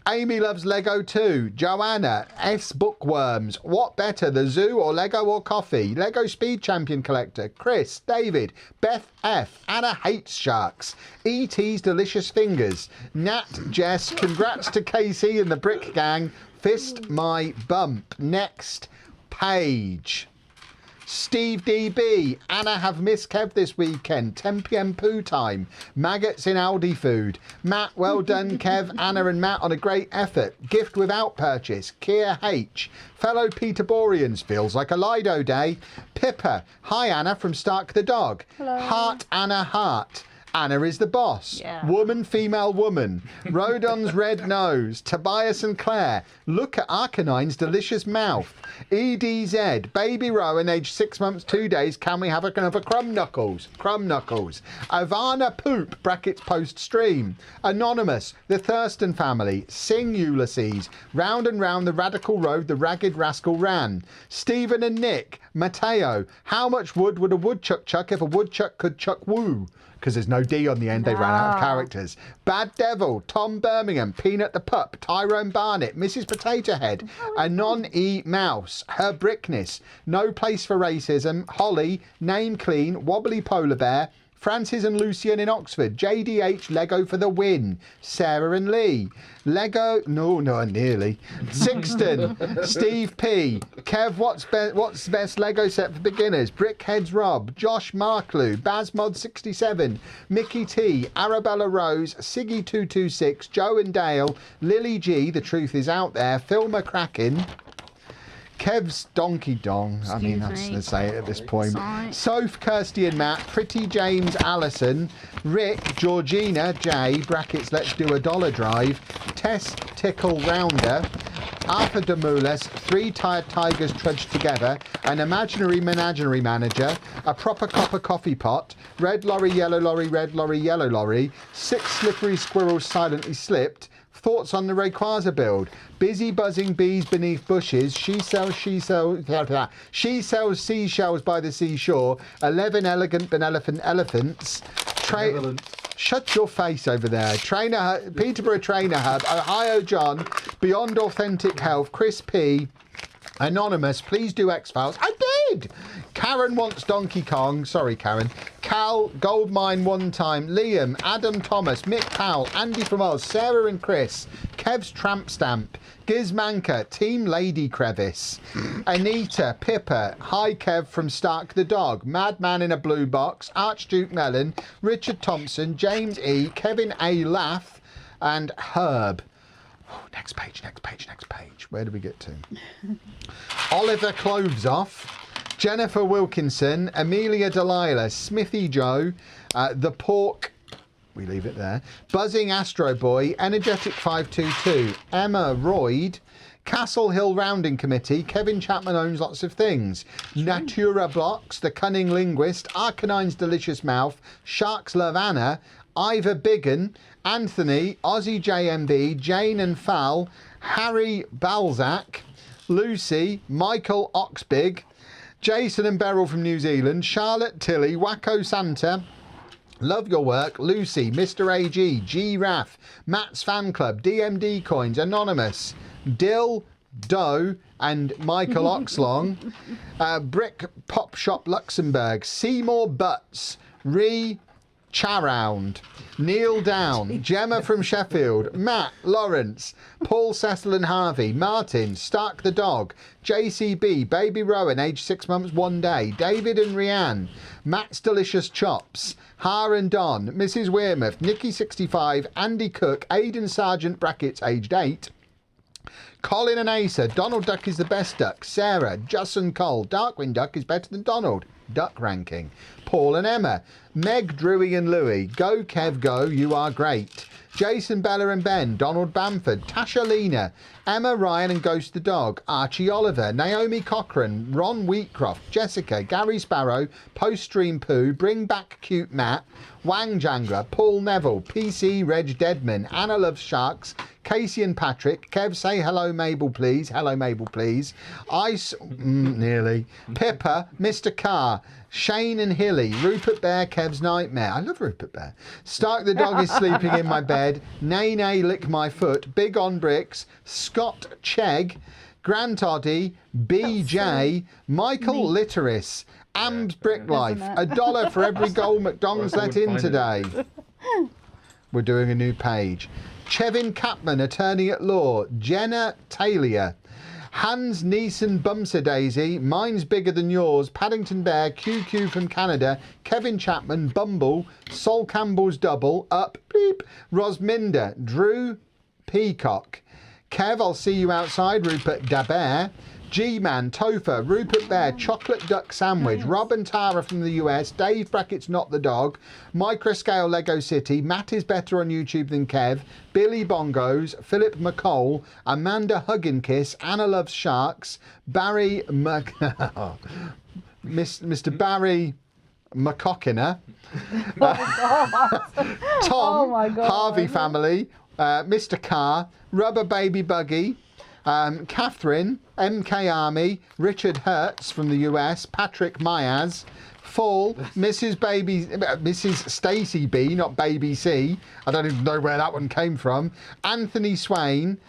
Amy loves Lego too. Joanna, S Bookworms. What better, the zoo or Lego or coffee? Lego Speed Champion Collector. Chris, David, Beth F. Anna hates sharks. E.T.'s Delicious Fingers. Nat, Jess, congrats to Casey and the Brick Gang. Fist my bump. Next page. Steve DB, Anna have missed Kev this weekend. 10 p.m. poo time. Maggots in Aldi food. Matt, well done Kev, Anna and Matt on a great effort. Gift without purchase. Keir H. Fellow Peterborians, feels like a Lido day. Pippa, hi Anna from Stark the Dog. Hello. Heart Anna Heart. Anna is the boss. Yeah. Woman, female woman. Rodon's red nose. Tobias and Claire. Look at Arcanine's delicious mouth. EDZ. Baby Rowan, aged 6 months, 2 days. Can we have another Crumb Knuckles? Crumb Knuckles. Ivana Poop, brackets post stream. Anonymous. The Thurston family. Sing Ulysses. Round and round the radical road the ragged rascal ran. Stephen and Nick. Mateo. How much wood would a woodchuck chuck if a woodchuck could chuck woo? Because there's no D on the end, they ran out of characters. Bad Devil, Tom Birmingham, Peanut the Pup, Tyrone Barnett, Mrs. Potato Head, Anon E. Mouse, Her Brickness, No Place for Racism, Holly, Name Clean, Wobbly Polar Bear, Francis and Lucian in Oxford, JDH, Lego for the win, Sarah and Lee, Lego, no, nearly, Sixton, Steve P, Kev, what's the best Lego set for beginners, Brickheads Rob, Josh Marklew, Bazmod67, Mickey T, Arabella Rose, Siggy226, Joe and Dale, Lily G, The Truth Is Out There, Phil McCracken, Kev's Donkey Dong. I mean, that's to say it at this point. Soph, Kirsty and Matt. Pretty James, Allison. Rick, Georgina, J, brackets, let's do a dollar drive. Tess, Tickle, Rounder. Arthur Demoulas, 3 tired tigers trudged together, an imaginary menagerie manager, a proper copper coffee pot, red lorry, yellow lorry, red lorry, yellow lorry, 6 slippery squirrels silently slipped, Thoughts on the Rayquaza build? Busy buzzing bees beneath bushes. She sells seashells by the seashore. 11 elegant benevolent elephants. Shut your face over there. Peterborough Trainer Hub. Ohio John. Beyond Authentic Health. Chris P. Anonymous, please do X-Files. I did! Karen wants Donkey Kong. Sorry, Karen. Cal, Goldmine one time. Liam, Adam Thomas, Mick Powell, Andy from Oz, Sarah and Chris, Kev's Tramp Stamp, Gizmanka, Team Lady Crevice, Anita, Pippa, Hi Kev from Stark the Dog, Madman in a Blue Box, Archduke Mellon, Richard Thompson, James E, Kevin A. Lath, and Herb. Oh, next page. Where do we get to? Oliver Clovesoff, Jennifer Wilkinson, Amelia Delilah, Smithy Joe, The Pork, we leave it there, Buzzing Astro Boy, Energetic 522, Emma Royd, Castle Hill Rounding Committee, Kevin Chapman owns lots of things, Natura Blocks, The Cunning Linguist, Arcanine's Delicious Mouth, Sharks Love Anna, Ivor Biggin, Anthony, Aussie JMB, Jane and Fal, Harry Balzac, Lucy, Michael Oxbig, Jason and Beryl from New Zealand, Charlotte Tilly, Wacko Santa, Love Your Work, Lucy, Mr. AG, G Raff, Matt's Fan Club, DMD Coins, Anonymous, Dill, Doe and Michael Oxlong, Brick Pop Shop Luxembourg, Seymour Butts, Charound, Neil Down, Gemma from Sheffield, Matt, Lawrence, Paul, Cecil and Harvey, Martin, Stark the Dog, JCB, Baby Rowan, age 6 months, 1 day, David and Rianne, Matt's Delicious Chops, Har and Don, Mrs. Wearmouth, Nikki 65, Andy Cook, Aidan Sargent, brackets, aged 8, Colin and Asa, Donald Duck is the best duck, Sarah, Just and Cole, Darkwing Duck is better than Donald, Duck ranking, Paul and Emma, Meg, Drewy and Louie, Go Kev Go, you are great, Jason, Bella and Ben, Donald Bamford, Tasha Lena, Emma, Ryan and Ghost the Dog, Archie Oliver, Naomi Cochran, Ron Wheatcroft, Jessica, Gary Sparrow, Post Stream Poo, Bring Back Cute Matt, Wang Jangler, Paul Neville, PC, Reg Deadman, Anna Loves Sharks, Casey and Patrick, Kev, say hello Mabel please, hello Mabel please, Ice, nearly, Pippa, Mr. Carr, Shane and Hilly, Rupert Bear, Kev's Nightmare, I love Rupert Bear, Stark the Dog is sleeping in my bed, Nay Nay Lick My Foot, Big on Bricks, Scott Chegg, Grant Oddy, BJ, Michael Litteris, Ambs Brick Life, $1 for every goal McDonald's let in today. We're doing a new page. Chevin Capman, attorney at law, Jenna Taylor, Hans Neeson Bumser Daisy, Mine's Bigger Than Yours, Paddington Bear, QQ from Canada, Kevin Chapman, Bumble, Sol Campbell's Double, Up, Bleep, Rosminda, Drew Peacock, Kev, I'll see you outside, Rupert Daber, G-Man, Topher, Rupert Bear, Chocolate Duck Sandwich, Rob and Tara from the US, Dave brackets Not the Dog, Microscale Lego City, Matt is better on YouTube than Kev, Billy Bongos, Philip McCall, Amanda Hugginkiss, Anna Loves Sharks, Barry Mr. Barry McCockiner, Tom, Harvey Family, Mr. Carr, Rubber Baby Buggy, Catherine, MK Army, Richard Hertz from the US, Patrick Myers, Fall, Mrs. Stacey B, not Baby C. I don't even know where that one came from. Anthony Swain,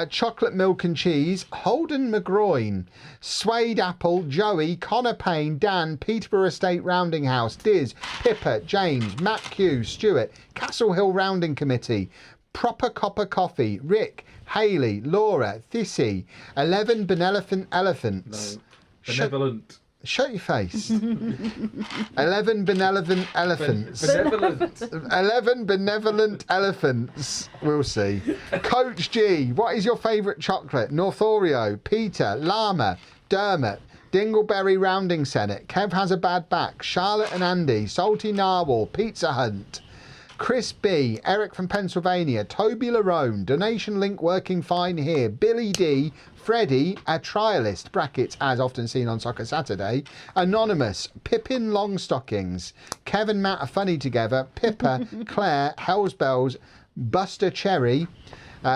Chocolate Milk and Cheese, Holden McGroin, Suede Apple, Joey, Connor Payne, Dan, Peterborough Estate Rounding House, Diz, Pippa, James, Matt Q, Stewart, Castle Hill Rounding Committee, Proper Copper Coffee, Rick, Haley, Laura, Thissy, 11 Benevolent Elephants. No, benevolent. Shut your face. 11 benevolent elephants. Benevolent. 11 benevolent elephants. We'll see. Coach G, what is your favourite chocolate? North Oreo, Peter, Llama, Dermot, Dingleberry Rounding Senate, Kev has a bad back, Charlotte and Andy, Salty Narwhal, Pizza Hunt, Chris B, Eric from Pennsylvania, Toby Larone, Donation Link working fine here, Billy D, Freddie, a trialist, brackets, as often seen on Soccer Saturday, Anonymous, Pippin Longstockings, Kev and Matt are funny together, Pippa, Claire, Hells Bells, Buster Cherry,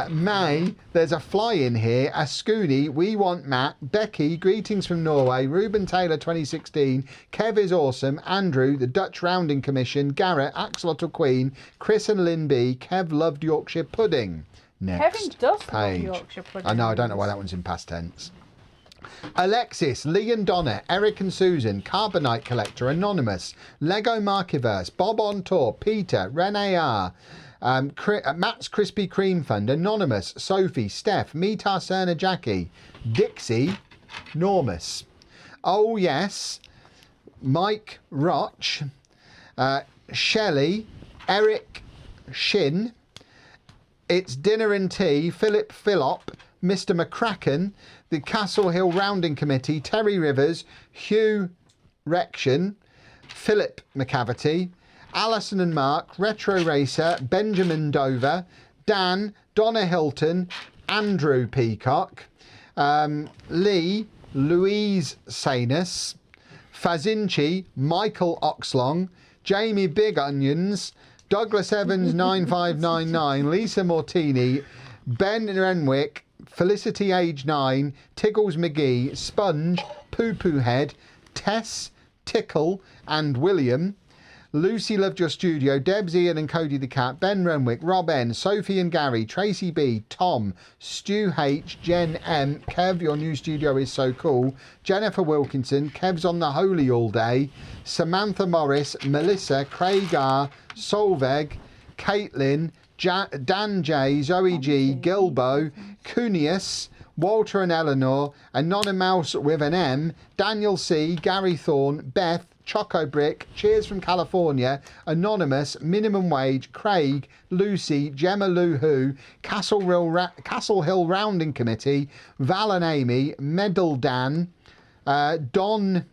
May, there's a fly in here. Ascuni, we want Matt. Becky, greetings from Norway. Ruben Taylor 2016. Kev is awesome. Andrew, the Dutch Rounding Commission. Garrett, Axolotl Queen. Chris and Lynn B. Kev loved Yorkshire pudding. Next Kevin does page. love Yorkshire pudding. I know, I don't know why that one's in past tense. Alexis, Lee and Donna, Eric and Susan, Carbonite Collector, Anonymous, Lego Markiverse, Bob on Tour, Peter, Rene R, Matt's Krispy Kreme Fund, Anonymous, Sophie, Steph, Meetar Cerner Jackie, Dixie, Normus. Oh yes, Mike Roch, Shelley, Eric Shin, It's Dinner and Tea, Philip Phillop, Mr. McCracken, the Castle Hill Rounding Committee, Terry Rivers, Hugh Rection, Philip McCavity, Alison and Mark, Retro Racer, Benjamin Dover, Dan, Donna Hilton, Andrew Peacock, Lee, Louise Sanus, Fazinci, Michael Oxlong, Jamie Big Onions, Douglas Evans 9599, Lisa Mortini, Ben Renwick, Felicity Age 9, Tiggles McGee, Sponge, Poo Poo Head, Tess, Tickle and William, Lucy Loved Your Studio, Debs, Ian and Cody the Cat, Ben Renwick, Rob N, Sophie and Gary, Tracy B, Tom, Stu H, Jen M, Kev, your new studio is so cool, Jennifer Wilkinson, Kev's on the Holy all day, Samantha Morris, Melissa, Craig R, Solveig, Caitlin, Dan J, Zoe G, Gilbo, Cunius, Walter and Eleanor, Anonymous with an M, Daniel C, Gary Thorne, Beth, Choco Brick, Cheers from California, Anonymous, Minimum Wage, Craig, Lucy, Gemma Lou Who, Castle Hill Rounding Committee, Val and Amy, Medal Dan, Don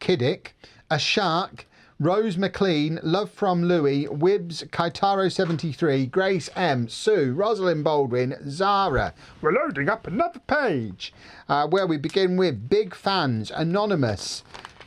Kiddick, A Shark, Rose McLean, Love from Louis, Wibbs, Kaitaro 73, Grace M, Sue, Rosalind Baldwin, Zara. We're loading up another page where we begin with Big Fans, Anonymous,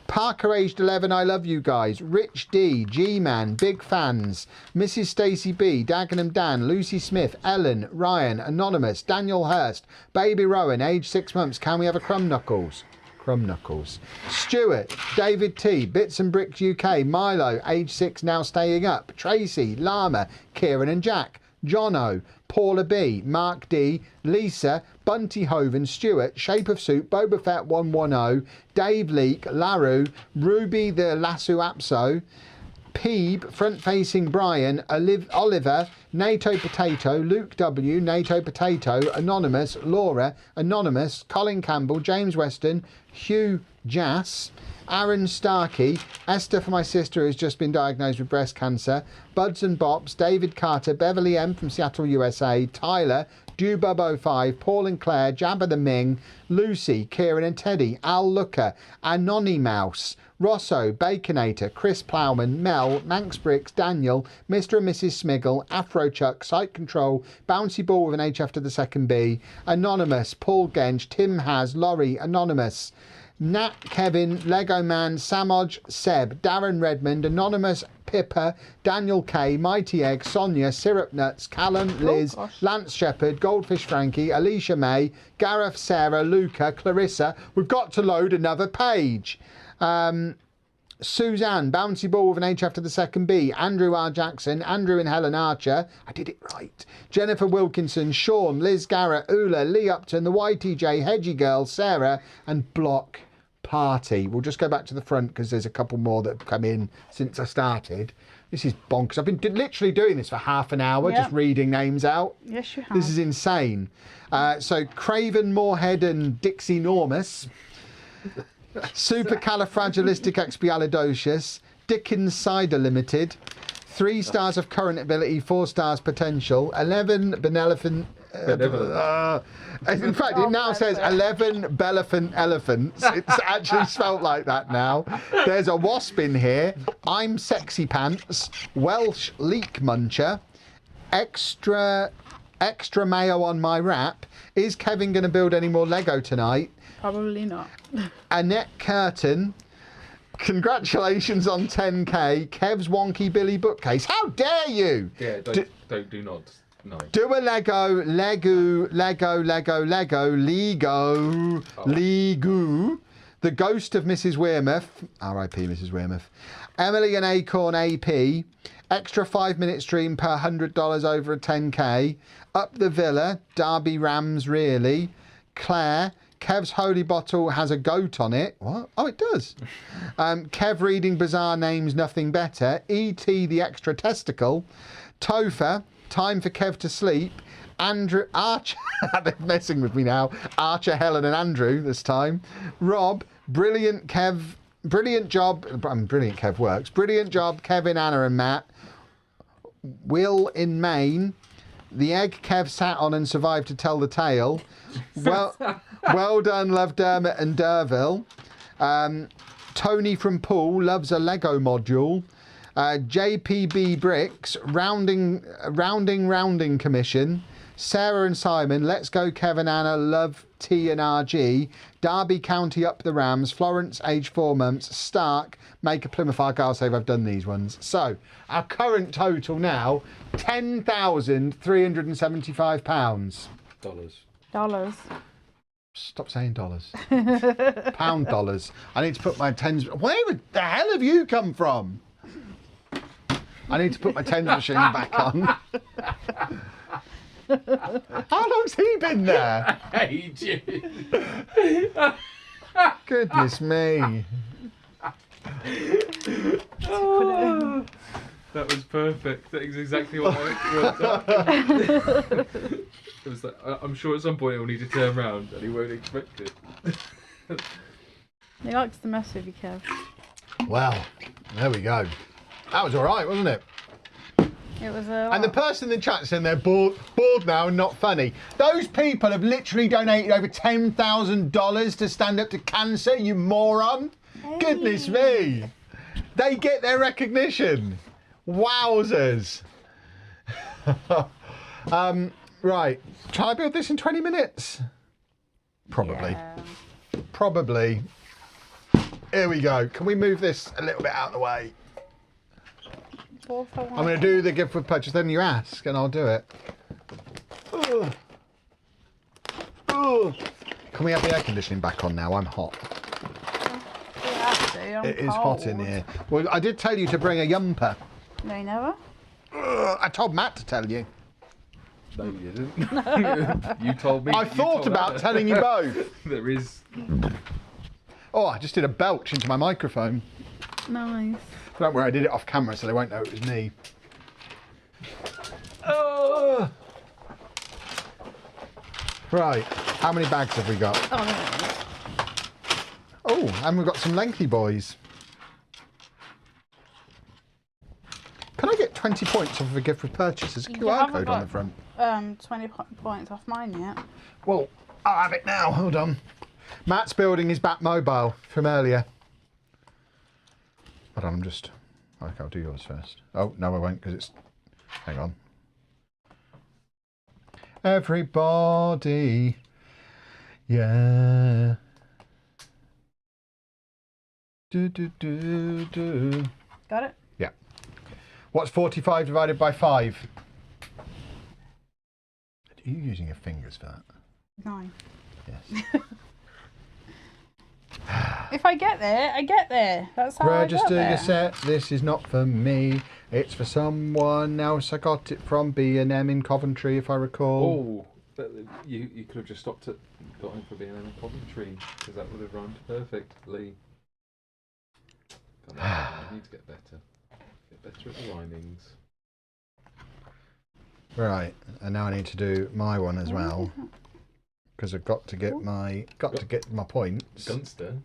Parker aged 11, I love you guys, Rich D, G-Man, Big Fans, Mrs. Stacey B, Dagenham Dan, Lucy Smith, Ellen, Ryan, Anonymous, Daniel Hurst, Baby Rowan, age 6 months, can we have a Crumb Knuckles? Crumb Knuckles. Stuart, David T, Bits and Bricks UK, Milo, age 6, now staying up, Tracy, Llama, Kieran and Jack, Jono, Paula B, Mark D, Lisa, Bunty Hoven, Stuart, Shape of Soup, Boba Fett 110, Dave Leake, Laru, Ruby the Lasso Apso, Peeb, Front Facing Brian, Oliver, NATO Potato, Luke W, NATO Potato, Anonymous, Laura, Anonymous, Colin Campbell, James Weston, Hugh Jass, Aaron Starkey, Esther for my sister who's just been diagnosed with breast cancer, Buds and Bops, David Carter, Beverly M from Seattle, USA, Tyler, Dewbub05, Paul and Claire, Jabba the Ming, Lucy, Kieran and Teddy, Al Looker, Anony Mouse, Rosso, Baconator, Chris Plowman, Mel, Manx Bricks, Daniel, Mr. and Mrs. Smiggle, Afro Chuck, Site Control, Bouncy Ball with an H after the second B, Anonymous, Paul Gench, Tim Has, Laurie, Anonymous, Nat, Kevin, Lego Man, Samoj, Seb, Darren Redmond, Anonymous, Pippa, Daniel K, Mighty Egg, Sonia, Syrup Nuts, Callum, Liz, Lance Shepherd, Goldfish Frankie, Alicia May, Gareth, Sarah, Luca, Clarissa. We've got to load another page. Suzanne, Bouncy Ball with an H after the second B, Andrew R. Jackson, Andrew and Helen Archer, I did it right, Jennifer Wilkinson, Sean, Liz Garrett, Ula, Lee Upton, the YTJ, Hedgie Girl, Sarah and Block Party. We'll just go back to the front because there's a couple more that have come in since I started. This is bonkers. I've been literally doing this for half an hour, just reading names out. Yes, you have. This is insane. So Craven, Moorhead and Dixie Normus. Supercalifragilisticexpialidocious, Dickens Cider Limited, 3 stars of current ability, 4 stars potential, 11 benevolent. In fact, it now says 11 Belephant elephants. It's actually spelt like that now. There's a wasp in here. I'm Sexy Pants, Welsh Leek Muncher, extra mayo on my wrap. Is Kevin going to build any more Lego tonight? Probably not. Annette Curtin, congratulations on 10k. Kev's Wonky Billy bookcase. How dare you? Yeah, do not. Nice. Do a Lego, Lego. The Ghost of Mrs. Wearmouth, R.I.P. Mrs. Wearmouth. Emily and Acorn AP. Extra 5-minute stream per $100 over a 10k. Up the Villa, Derby Rams really. Claire, Kev's Holy Bottle has a goat on it. What? Oh, it does. Kev reading bizarre names, nothing better. E.T. the extra testicle. Topher, time for Kev to sleep. Andrew, Archer, they're messing with me now. Archer, Helen and Andrew this time. Rob, brilliant Kev, brilliant job. Brilliant Kev works. Brilliant job, Kevin, Anna and Matt. Will in Maine. The egg Kev sat on and survived to tell the tale. Well done, love Dermot and Derville. Tony from Poole loves a Lego module. JPB Bricks, rounding commission. Sarah and Simon, let's go Kevin Anna, love T and RG. Derby County up the Rams. Florence, age 4 months. Stark, make a Plymouth Argyle save. I've done these ones. So our current total now, £10,375. Dollars. Stop saying dollars. Pound dollars. I need to put my tens. Where the hell have you come from? I need to put my tens machine back on. How long's he been there? Ages. Goodness me. Oh, that was perfect. That is exactly what I wanted. It was like, I'm sure at some point he'll need to turn around and he won't expect it. He likes to mess with you, Kev. Well, there we go. That was all right, wasn't it? It was a. And the person in the chat saying they're bored now and not funny. Those people have literally donated over $10,000 to stand up to cancer, you moron. Hey. Goodness me. They get their recognition. Wowzers. Right. Try build this in 20 minutes? Probably. Yeah. Probably. Here we go. Can we move this a little bit out of the way? I'm going to do the gift with purchase, then you ask, and I'll do it. Ugh. Ugh. Can we have the air conditioning back on now? I'm hot. You have to, I'm It is cold. hot in here. Well, I did tell you to bring a yumper. No, you never? I told Matt to tell you. No, you didn't. You told me. I thought about telling you both. There is. Oh, I just did a belch into my microphone. Nice. Don't worry, I did it off camera so they won't know it was me. Right, how many bags have we got? Oh, and we've got some lengthy boys. Can I get 20 points off of a gift with purchase? There's a QR code on the front. 20 points off mine yet. Well, I'll have it now. Hold on. Matt's building his Batmobile from earlier. Hold on, okay, I'll do yours first. Oh, no, I won't, because it's... Hang on. Everybody. Yeah. Do. Got it? Yeah. What's 45 divided by 5? Are you using your fingers for that? 9. Yes. If I get there, I get there. That's how Register I got there. your set. This is not for me. It's for someone else. I got it from B&M in Coventry, if I recall. Oh, you could have just stopped at got in for being in Coventry, because that would have rhymed perfectly. Come on, I need to get better. Get better at the rhymings. Right, and now I need to do my one as well, because I've got to get my points. Gunster.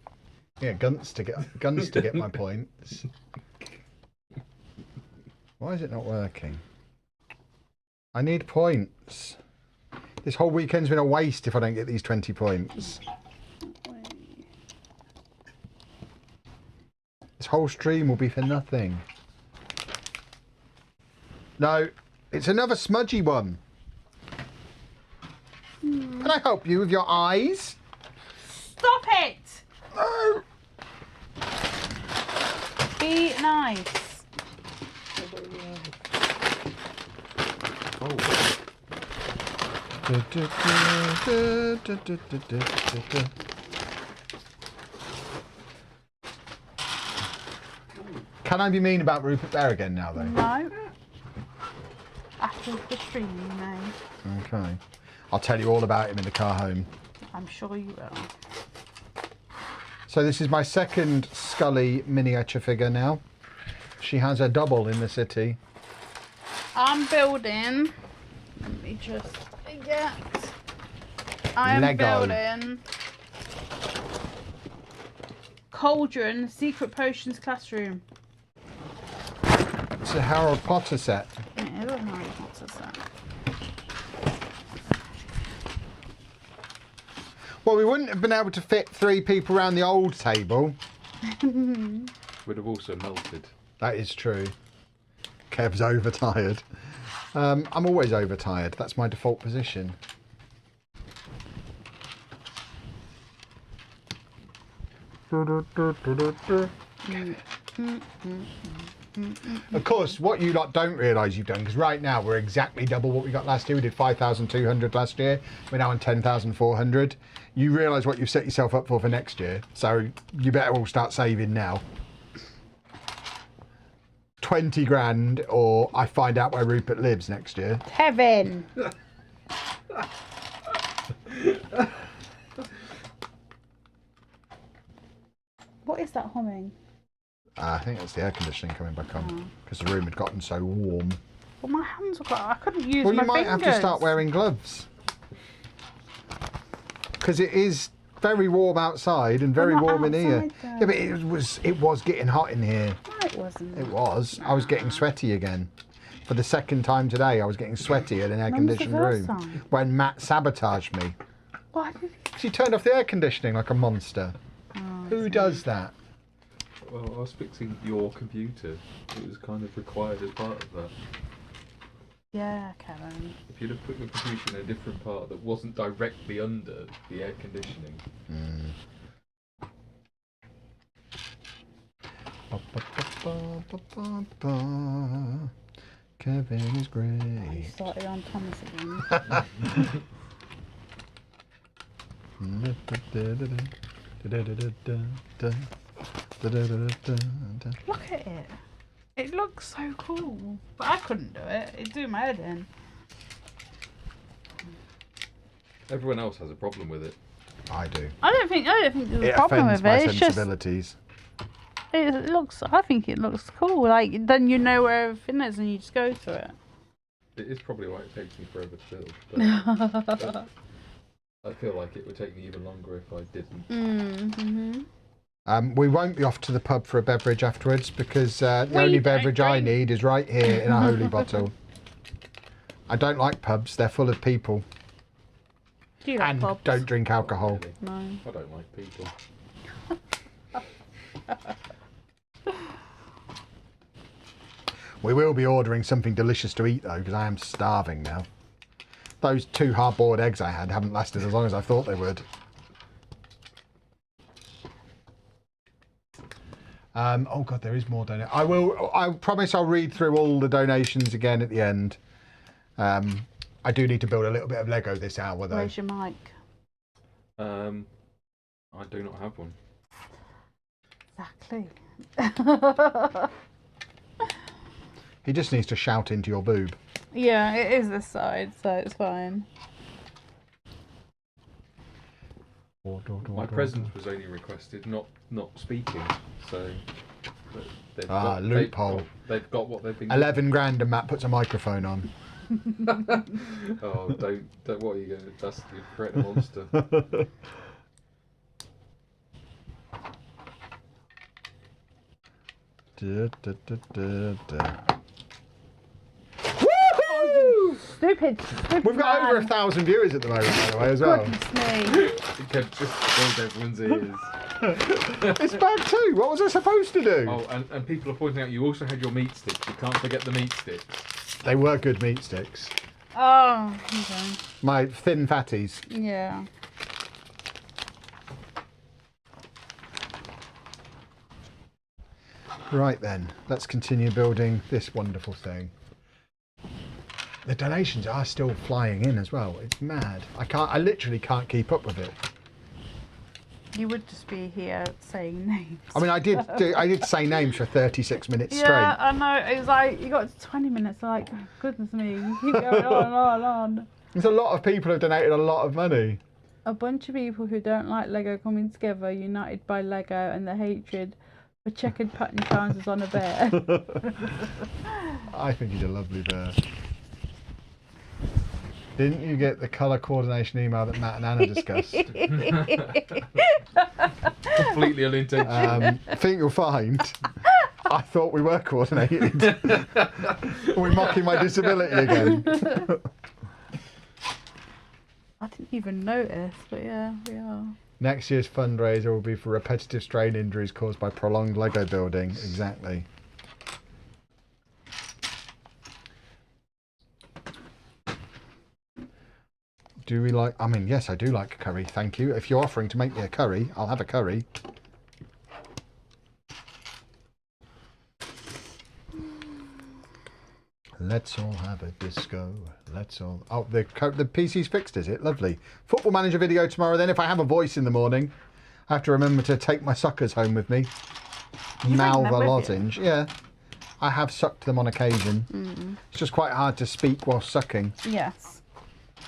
Yeah, guns to get my points. Why is it not working? I need points. This whole weekend's been a waste if I don't get these 20 points. This whole stream will be for nothing. No, it's another smudgy one. Can I help you with your eyes? Stop it! No. Be nice. Oh, Can I be mean about Rupert Bear again now, though? No. After the stream, you know. Okay. I'll tell you all about him in the car home. I'm sure you will. So this is my second Scully miniature figure now. She has a double in the city. I'm building. Let me just get. I am Lego. building Cauldron Secret Potions Classroom. It's a Harold Potter set. It is a Harry Potter set. Well, we wouldn't have been able to fit 3 people around the old table. Would have also melted. That is true. Kev's overtired. I'm always overtired. That's my default position. Of course, what you lot don't realise you've done, because right now we're exactly double what we got last year. We did 5,200 last year. We're now on 10,400. You realise what you've set yourself up for next year. So you better all start saving now. 20 grand, or I find out where Rupert lives next year. Kevin. What is that humming? I think it's the air conditioning coming back on because the room had gotten so warm. Well, my hands were I couldn't use Well, my you might fingers. have to start wearing gloves because it is very warm outside and very not warm in here. outside, Yeah, but it was getting hot in here. No, it wasn't. It was. I was getting sweaty again. For the second time today, I was getting sweaty in an When was the air-conditioned first room time? when Matt sabotaged me. Why did She turned off the air conditioning like a monster. Who does that? Well, I was fixing your computer. It was kind of required as part of that. Yeah, Kevin. If you'd have put your computer in a different part that wasn't directly under the air conditioning. Kevin is You great. started on Thomas again. Look at it. It looks so cool. But I couldn't do it. It'd do my head in. Everyone else has a problem with it. I do. I don't think there's a It problem offends with my it. It's just sensibilities. it looks. I think it looks cool. Like then you know where everything is and you just go to it. It is probably why it takes me forever to build. But I feel like it would take me even longer if I didn't. Mm-hmm. We won't be off to the pub for a beverage afterwards because the only don't beverage I drink. need is right here in a holy bottle. I don't like pubs. They're full of people. Do you like And pubs? don't drink alcohol. Really. No. I don't like people. We will be ordering something delicious to eat though because I am starving now. Those 2 hard-boiled eggs I had haven't lasted as long as I thought they would. Oh God, there is more donation. I promise I'll read through all the donations again at the end. I do need to build a little bit of Lego this hour though. Where's your mic? I do not have one. Exactly. He just needs to shout into your boob. Yeah, it is this side, so it's fine. My presence was only requested, not speaking. So they've loophole. They've got what they've been. 11 grand and Matt puts a microphone on. Oh, don't! What are you going to? That's you're creating a monster. Stupid. We've got over 1,000 viewers at the moment, by the way, as well. Goodness me. You can just hold everyone's ears. It's bad too. What was I supposed to do? Oh, and people are pointing out you also had your meat sticks. You can't forget the meat sticks. They were good meat sticks. Oh, okay. My thin fatties. Yeah. Right then, let's continue building this wonderful thing. The donations are still flying in as well. It's mad. I literally can't keep up with it. You would just be here saying names. I mean, I did say names for 36 minutes straight. Yeah, I know. It was like, you got to 20 minutes, like, oh, goodness me, you keep going on and on and on. There's a lot of people who have donated a lot of money. A bunch of people who don't like Lego coming together, united by Lego and the hatred for checkered pattern trousers on a bear. I think he's a lovely bear. Didn't you get the colour coordination email that Matt and Anna discussed? Completely unintentional. I think you'll find I thought we were coordinated. Are we mocking my disability again? I didn't even notice, but yeah, we are. Next year's fundraiser will be for repetitive strain injuries caused by prolonged Lego building. Exactly. Do we like... I mean, yes, I do like a curry, thank you. If you're offering to make me a curry, I'll have a curry. Let's all have a disco. Let's all... Oh, the PC's fixed, is it? Lovely. Football Manager video tomorrow then. If I have a voice in the morning, I have to remember to take my suckers home with me. Mouth a lozenge. Yeah. I have sucked them on occasion. Mm. It's just quite hard to speak while sucking. Yes.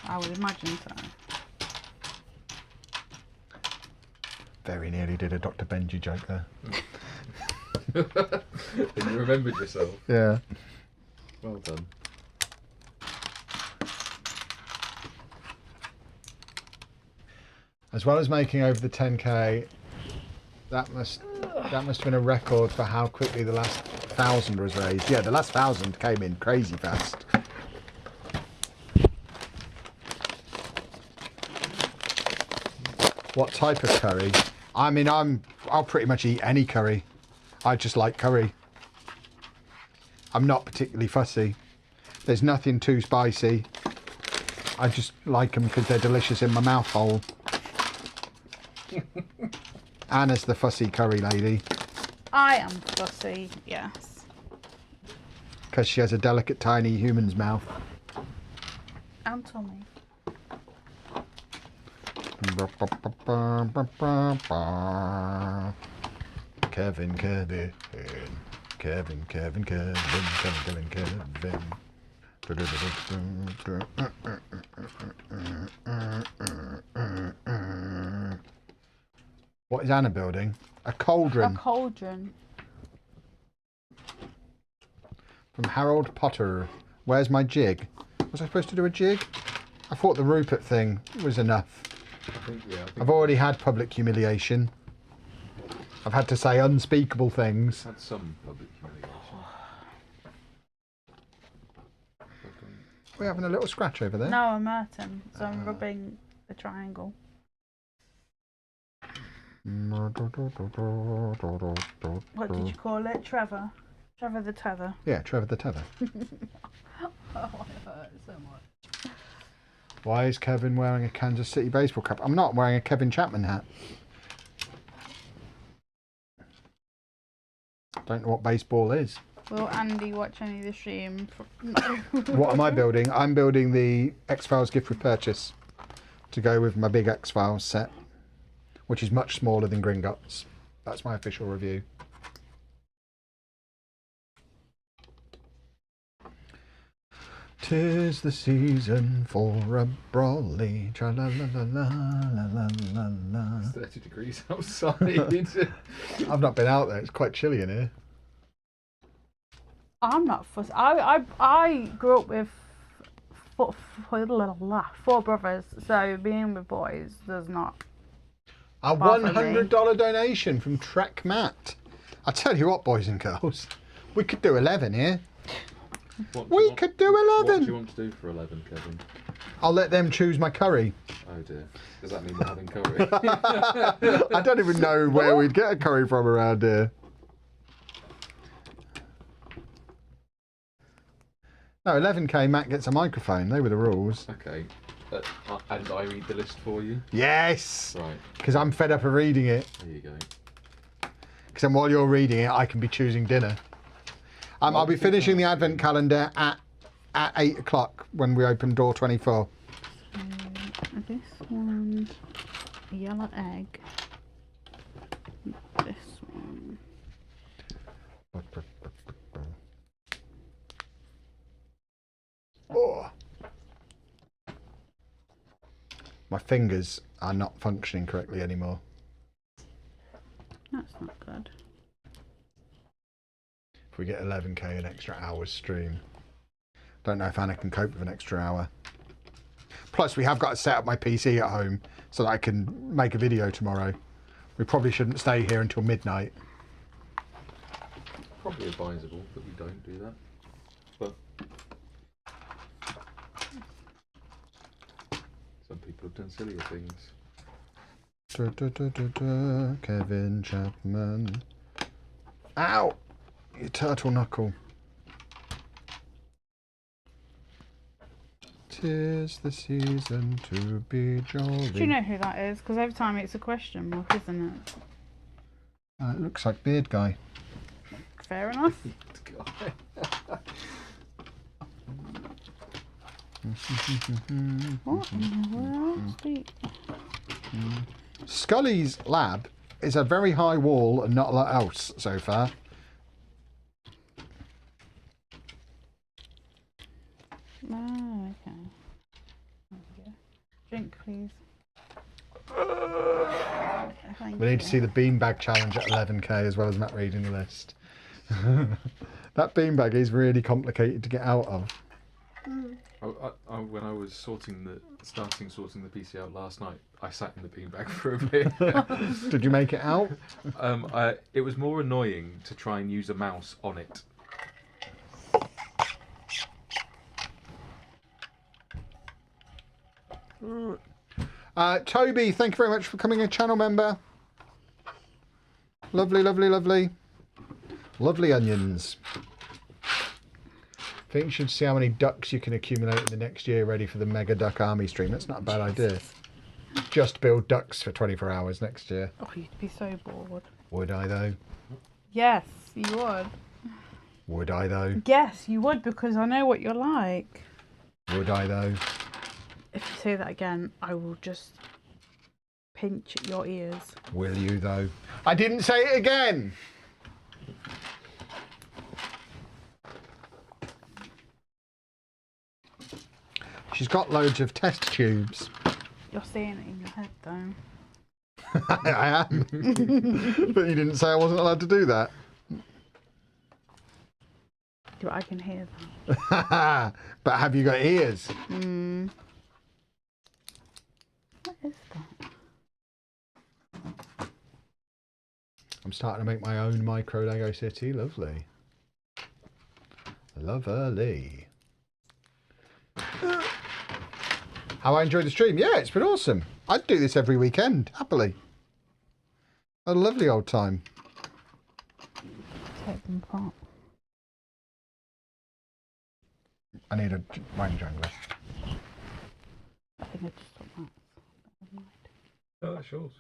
I would imagine so. Very nearly did a Dr. Benji joke there. And you remembered yourself. Yeah. Well done. As well as making over the 10k, that must have been a record for how quickly the last 1,000 was raised. Yeah, the last 1,000 came in crazy fast. What type of curry? I mean, I'll pretty much eat any curry. I just like curry. I'm not particularly fussy. There's nothing too spicy. I just like them because they're delicious in my mouth hole. Anna's the fussy curry lady. I am fussy, yes. Because she has a delicate, tiny human's mouth. And tummy. Kevin. What is Anna building? A cauldron. A cauldron. From Harold Potter. Where's my jig? Was I supposed to do a jig? I thought the Rupert thing was enough. I've already had public humiliation. I've had to say unspeakable things. Had some public humiliation. We're having a little scratch over there. No, I'm hurting, so I'm rubbing the triangle. What did you call it? Trevor? Trevor the Tether? Yeah, Trevor the Tether. Oh, it hurt so much. Why is Kevin wearing a Kansas City baseball cap? I'm not wearing a Kevin Chapman hat. Don't know what baseball is. Will Andy watch any of the stream? No. What am I building? I'm building the X-Files gift with purchase to go with my big X-Files set, which is much smaller than Gringotts. That's my official review. Tis the season for a brawly, tra-la-la-la-la-la-la-la. It's 30 degrees outside. I've not been out there. It's quite chilly in here. I'm not fussy. I grew up with four brothers, so being with boys does not. A $100 donation from Trek Matt. I tell you what, boys and girls, we could do 11 here. We could do 11. What do you want to do for 11, Kevin? I'll let them choose my curry. Oh dear. Does that mean we're having curry? I don't even know where we'd get a curry from around here. No, 11k, Matt gets a microphone. They were the rules. Okay. And I read the list for you? Yes! Right. Because I'm fed up of reading it. There you go. Because then while you're reading it, I can be choosing dinner. I'll be finishing the advent calendar at at 8 o'clock when we open door 24. So this one, yellow egg. This one. Oh. My fingers are not functioning correctly anymore. That's not good. If we get 11k an extra hour's stream. Don't know if Anna can cope with an extra hour. Plus, we have got to set up my PC at home so that I can make a video tomorrow. We probably shouldn't stay here until midnight. Probably advisable that we don't do that. But some people have done sillier things. Kevin Chapman. Ow! You turtle knuckle. 'Tis the season to be jolly. Do you know who that is? Because every time it's a question mark, isn't it? It looks like Beard Guy. Fair enough. What in the world? Sweet. Scully's lab is a very high wall and not a lot else so far. Oh, okay. Drink, please. Thank We need you. to see the beanbag challenge at 11k as well as Matt reading the list. That beanbag is really complicated to get out of. When I was starting sorting the PC out last night, I sat in the beanbag for a bit. Did you make it out? It was more annoying to try and use a mouse on it. Toby, thank you very much for becoming a channel member. Lovely, lovely, lovely. Lovely onions. I think you should see how many ducks you can accumulate in the next year ready for the Mega Duck Army stream. That's not a bad idea. Just build ducks for 24 hours next year. Oh, you'd be so bored. Would I though? Yes, you would. Would I though? Yes, you would, because I know what you're like. Would I though? If you say that again, I will just pinch at your ears. Will you though? I didn't say it again! She's got loads of test tubes. You're seeing it in your head, though. I am. But you didn't say I wasn't allowed to do that. Do I can hear that. But have you got ears? Hmm. What is that? I'm starting to make my own micro Lego city. Lovely. Lovely. How I enjoyed the stream? Yeah, it's been awesome. I'd do this every weekend, happily. A lovely old time. Take them apart. I need a wine jangler. I think I just thought that. Never mind. Oh, that's yours.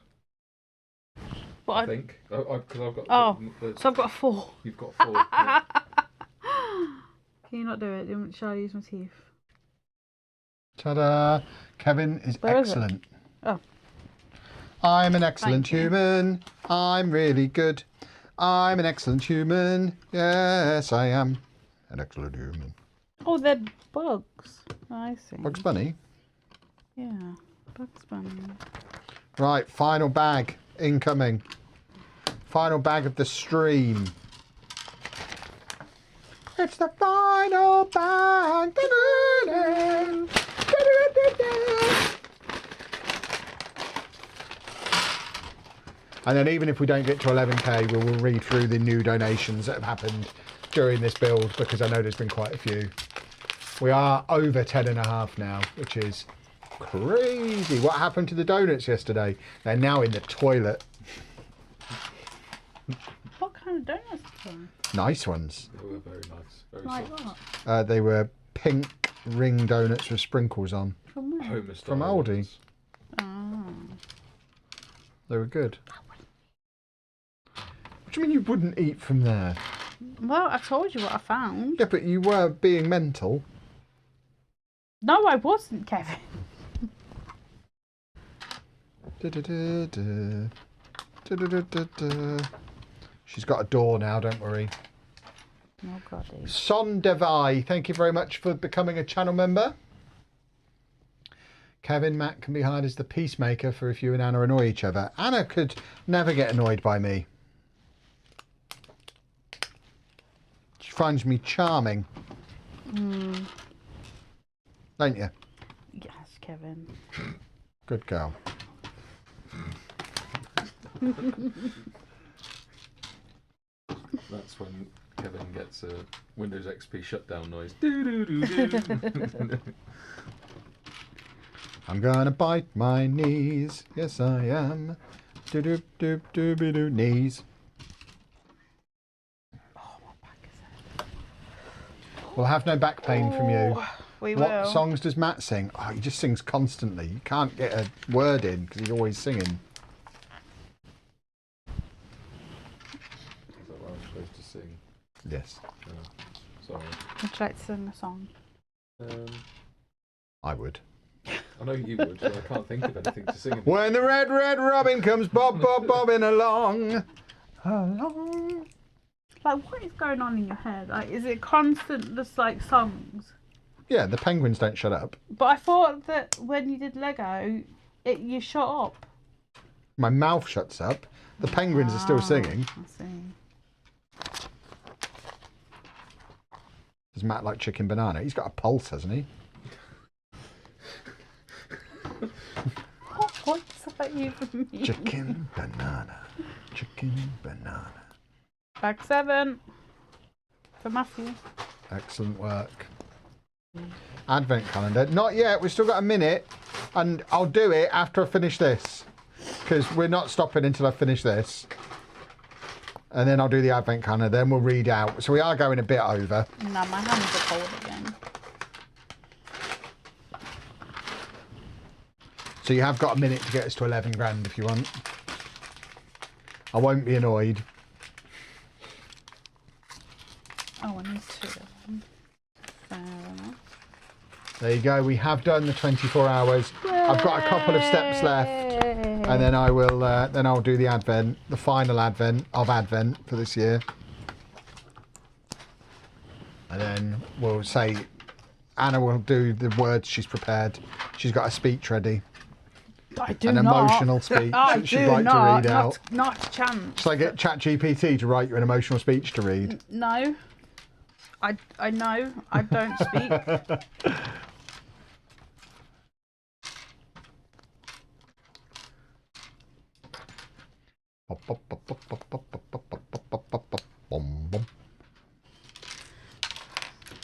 But I think. Because I've got. Oh, so I've got a 4. You've got 4. Yeah. Can you not do it? Shall I use my teeth? Ta-da! Kevin is Where is it? excellent. Oh. I'm an excellent Thank you. human. I'm really good. I'm an excellent human. Yes, I am an excellent human. Oh, they're bugs. I see. Bugs Bunny. Yeah, Bugs Bunny. Right, final bag incoming. Final bag of the stream. It's the final bag. And then even if we don't get to 11k, we will read through the new donations that have happened during this build, because I know there's been quite a few. We are over 10.5 now, which is crazy. What happened to the donuts yesterday? They're now in the toilet. What kind of donuts are they? Nice ones. They were very nice. Very Like soft. what? They were pink ring donuts with sprinkles on. From where? Homer From style Aldi. ones. Oh. They were good. What do you mean you wouldn't eat from there? Well, I told you what I found. Yeah, but you were being mental. No, I wasn't, Kevin. She's got a door now, don't worry. Oh, God. Son Devai, thank you very much for becoming a channel member. Kevin, Matt can be hired as the peacemaker for if you and Anna annoy each other. Anna could never get annoyed by me. She finds me charming. Don't you? Yes, Kevin. Good girl. That's when Kevin gets a Windows XP shutdown noise. Doo-doo-doo-doo. I'm gonna bite my knees. Yes, I am. Do-do-do-do-do-do knees. Oh, my back is hurt. We'll have no back pain from you. We What will. songs does Matt sing? Oh, he just sings constantly. You can't get a word in because he's always singing. Is that what I'm supposed to sing? Yes, Oh, sorry. Would you like to sing a song? I would. I know you would, but I can't think of anything to sing. When the red, red robin comes bobbing along. Along. Like, what is going on in your head? Like, is it constant, just like songs? Yeah, the penguins don't shut up. But I thought that when you did Lego, you shut up. My mouth shuts up. The penguins are still singing. I see. Does Matt like chicken banana? He's got a pulse, hasn't he? What's that even mean? Chicken banana. Chicken banana. Bag 7 for Matthew. Excellent work. Advent calendar. Not yet. We've still got a minute. And I'll do it after I finish this. Because we're not stopping until I finish this. And then I'll do the Advent calendar. Then we'll read out. So we are going a bit over. No, my hands are cold again. So you have got a minute to get us to 11 grand if you want. I won't be annoyed. Oh, I need 2 of them. Fair enough. There you go. We have done the 24 hours. I've got a couple of steps left. And then I will. Then I'll do the Advent, the final Advent of Advent for this year. And then we'll say, Anna will do the words she's prepared. She's got a speech ready. I do An not. emotional speech I that she'd do like not. to read out. Not a chance. Shall I get ChatGPT to write you an emotional speech to read? No. I know. I don't speak.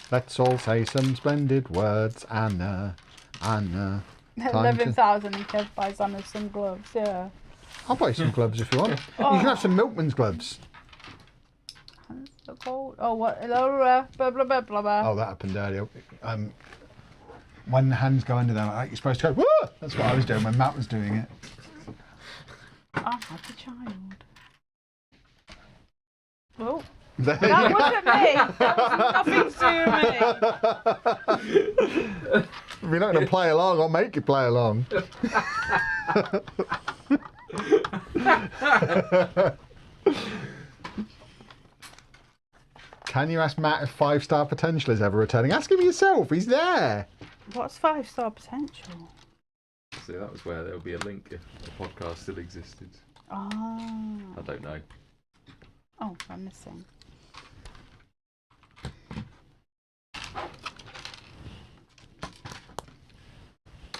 Let's all say some splendid words, Anna. Anna. 11,000 he Kev buys on us some gloves, yeah. I'll buy some gloves if you want. You can have some milkman's gloves. Hands so cold. Oh, what? Hello, blah, blah, blah, blah, blah. Oh, that happened earlier. When the hands go under them, you're supposed to go, whoa! That's what I was doing when Matt was doing it. I'm like a child. Oh, There that you wasn't me. That was nothing to do with me. If you're not going to play along, I'll make you play along. Can you ask Matt if 5-star potential is ever returning? Ask him yourself. He's there. What's 5-star potential? So that was where there would be a link if the podcast still existed. Oh. I don't know. Oh, I'm missing.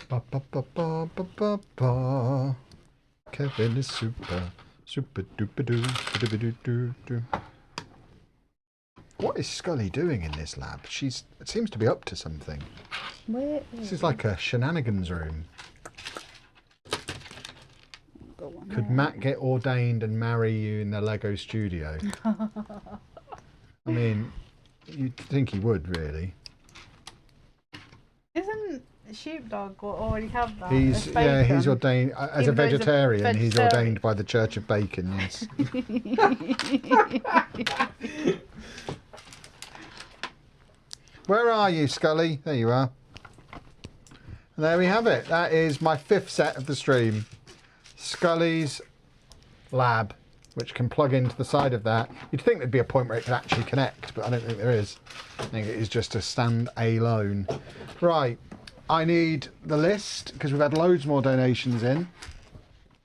Ba, ba, ba, ba, ba, ba, ba. Kevin is super duper doo. What is Scully doing in this lab? It seems to be up to something. Where is This is like a shenanigans room. Got one Could there. Matt get ordained and marry you in the Lego studio? I mean, you'd think he would, really. Isn't Sheepdog already have that? He's As he's bacon? ordained as a Even though he's a vegetarian. He's vegetarian. ordained by the Church of Bacon. Yes. Where are you, Scully? There you are. And there we have it. That is my 5th set of the stream. Scully's lab, which can plug into the side of that. You'd think there'd be a point where it could actually connect, but I don't think there is. I think it is just a stand alone. Right, I need the list because we've had loads more donations in.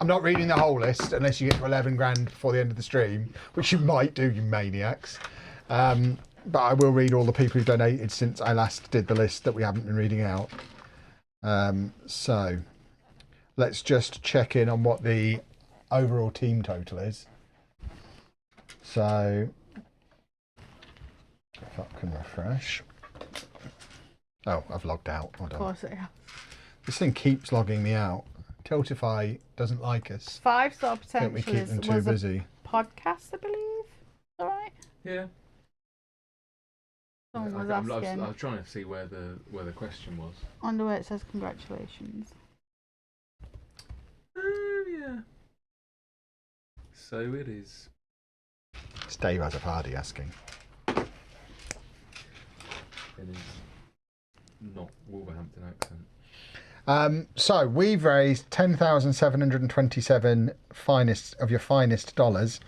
I'm not reading the whole list unless you get to 11 grand before the end of the stream, which you might do, you maniacs. But I will read all the people who've donated since I last did the list that we haven't been reading out. So let's just check in on what the overall team total is. So if I can refresh. Oh, I've logged out. Hold on. Of course, yeah. This thing keeps logging me out. Tiltify doesn't like us. 5-star I think we potential keep them too was busy. a podcast, I believe. All right. Yeah. Someone was I asking. was trying to see where the question was. Under where it says congratulations. Yeah. So it is. It's Dave Azzopardi asking. It is not Wolverhampton accent. So we've raised 10,727 finest of your finest dollars.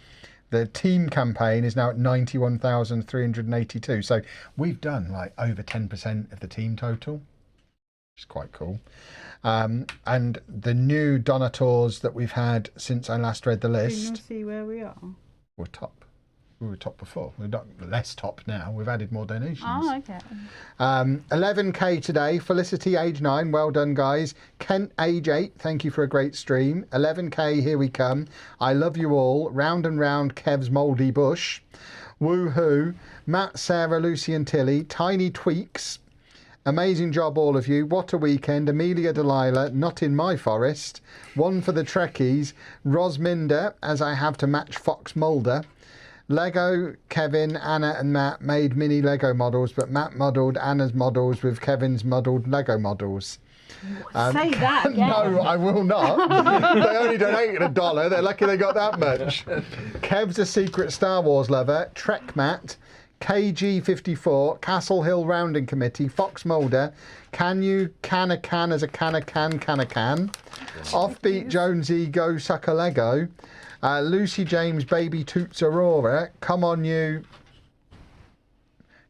The team campaign is now at 91,382. So we've done like over 10% of the team total, which is quite cool. And the new donators that we've had since I last read the Can you list, see where we are? we're top. We were top before. We're not less top now. We've added more donations. Oh, okay. 11k today. Felicity, age 9. Well done, guys. Kent, age 8. Thank you for a great stream. 11k, here we come. I love you all. Round and round, Kev's mouldy bush. Woohoo. Matt, Sarah, Lucy and Tilly. Tiny tweaks. Amazing job, all of you. What a weekend. Amelia Delilah, not in my forest. One for the Trekkies. Rosminda, as I have to match Fox Mulder. Lego, Kevin, Anna and Matt made mini Lego models, but Matt modelled Anna's models with Kevin's modelled Lego models. Say that again. No, I will not. They only donated $1. They're lucky they got that much. Kev's a secret Star Wars lover. Trek Matt. KG54, Castle Hill Rounding Committee, Fox Mulder, Can You Can a Can as a Can a Can Can a Can, Offbeat Jonesy Go Suck a Lego, Lucy James Baby Toots Aurora, Come On You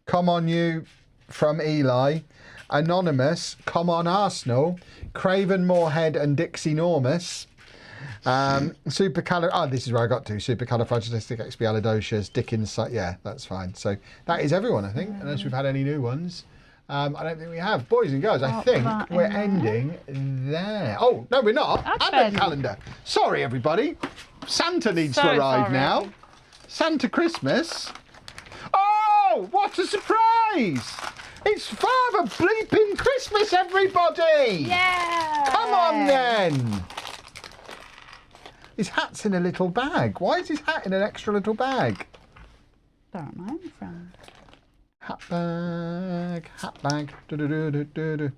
from Eli, Anonymous, Come On Arsenal, Craven Moorhead and Dixie Normus, this is where I got to. Supercalifragilisticexpialidocious, Dickens. Yeah, that's fine. So that is everyone, I think, unless we've had any new ones. I don't think we have. Boys and girls, I think we're ending there. Oh, no, we're not. Advent calendar. Sorry, everybody. Santa needs to arrive now. Santa Christmas. Oh, what a surprise! It's Father Bleeping Christmas, everybody! Yeah! Come on, then. His hat's in a little bag. Why is his hat in an extra little bag? Don't know, friend. Hat bag, hat bag. Do-do-do-do-do-do.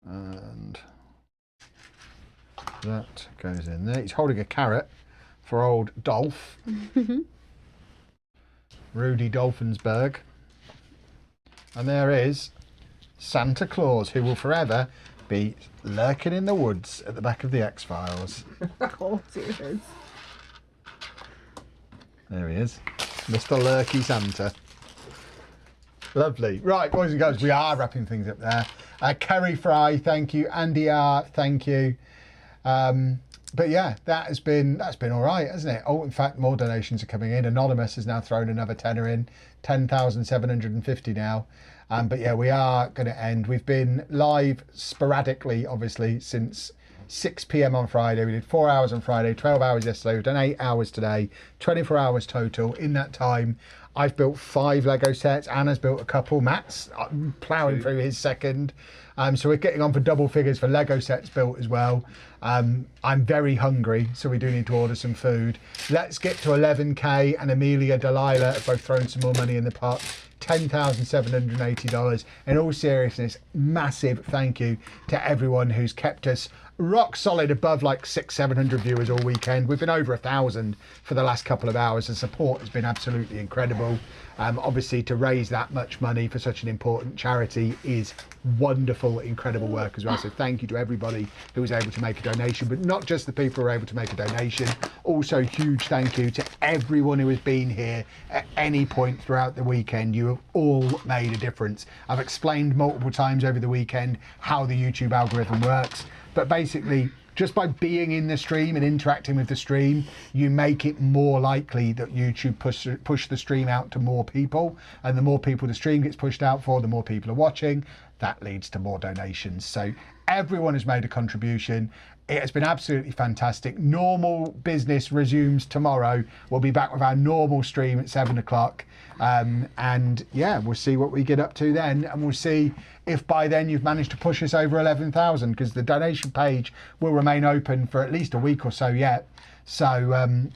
And that goes in there. He's holding a carrot for old Dolph. Rudy Dolphinsberg. And there is Santa Claus, who will forever be lurking in the woods at the back of the X-Files. Of course it is. There he is. Mr. Lurky Santa. Lovely. Right, boys and girls, we are wrapping things up there. Kerry Fry, thank you. Andy R, thank you. But yeah, that's been all right, hasn't it? Oh, in fact, more donations are coming in. Anonymous has now thrown another tenner in, 10,750 now. But yeah, we are going to end. We've been live sporadically, obviously, since 6 p.m. on Friday. We did 4 hours on Friday, 12 hours yesterday. We've done 8 hours today, 24 hours total. In that time, I've built 5 Lego sets. Anna's built a couple. Matt's ploughing through his second. So we're getting on for double figures for Lego sets built as well. I'm very hungry, so we do need to order some food. Let's get to 11k, and Amelia Delilah have both thrown some more money in the pot. $10,780. In all seriousness, massive thank you to everyone who's kept us rock solid above like 600-700 viewers all weekend. We've been over 1,000 for the last couple of hours. The support has been absolutely incredible. Obviously, to raise that much money for such an important charity is wonderful, incredible work as well. So thank you to everybody who was able to make a donation, but not just the people who were able to make a donation. Also, huge thank you to everyone who has been here at any point throughout the weekend. You have all made a difference. I've explained multiple times over the weekend how the YouTube algorithm works, but basically, just by being in the stream and interacting with the stream, you make it more likely that YouTube push the stream out to more people. And the more people the stream gets pushed out for, the more people are watching. That leads to more donations. So everyone has made a contribution. It has been absolutely fantastic. Normal business resumes tomorrow. We'll be back with our normal stream at 7 o'clock. And yeah, we'll see what we get up to then. And we'll see if by then you've managed to push us over 11,000, because the donation page will remain open for at least a week or so yet. So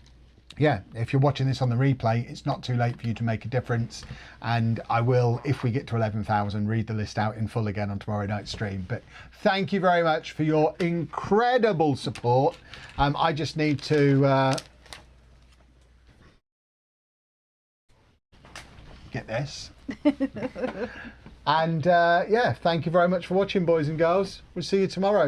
yeah, if you're watching this on the replay, it's not too late for you to make a difference. And I will, if we get to 11,000, read the list out in full again on tomorrow night's stream. But thank you very much for your incredible support. I just need to get this. And yeah, thank you very much for watching, boys and girls. We'll see you tomorrow.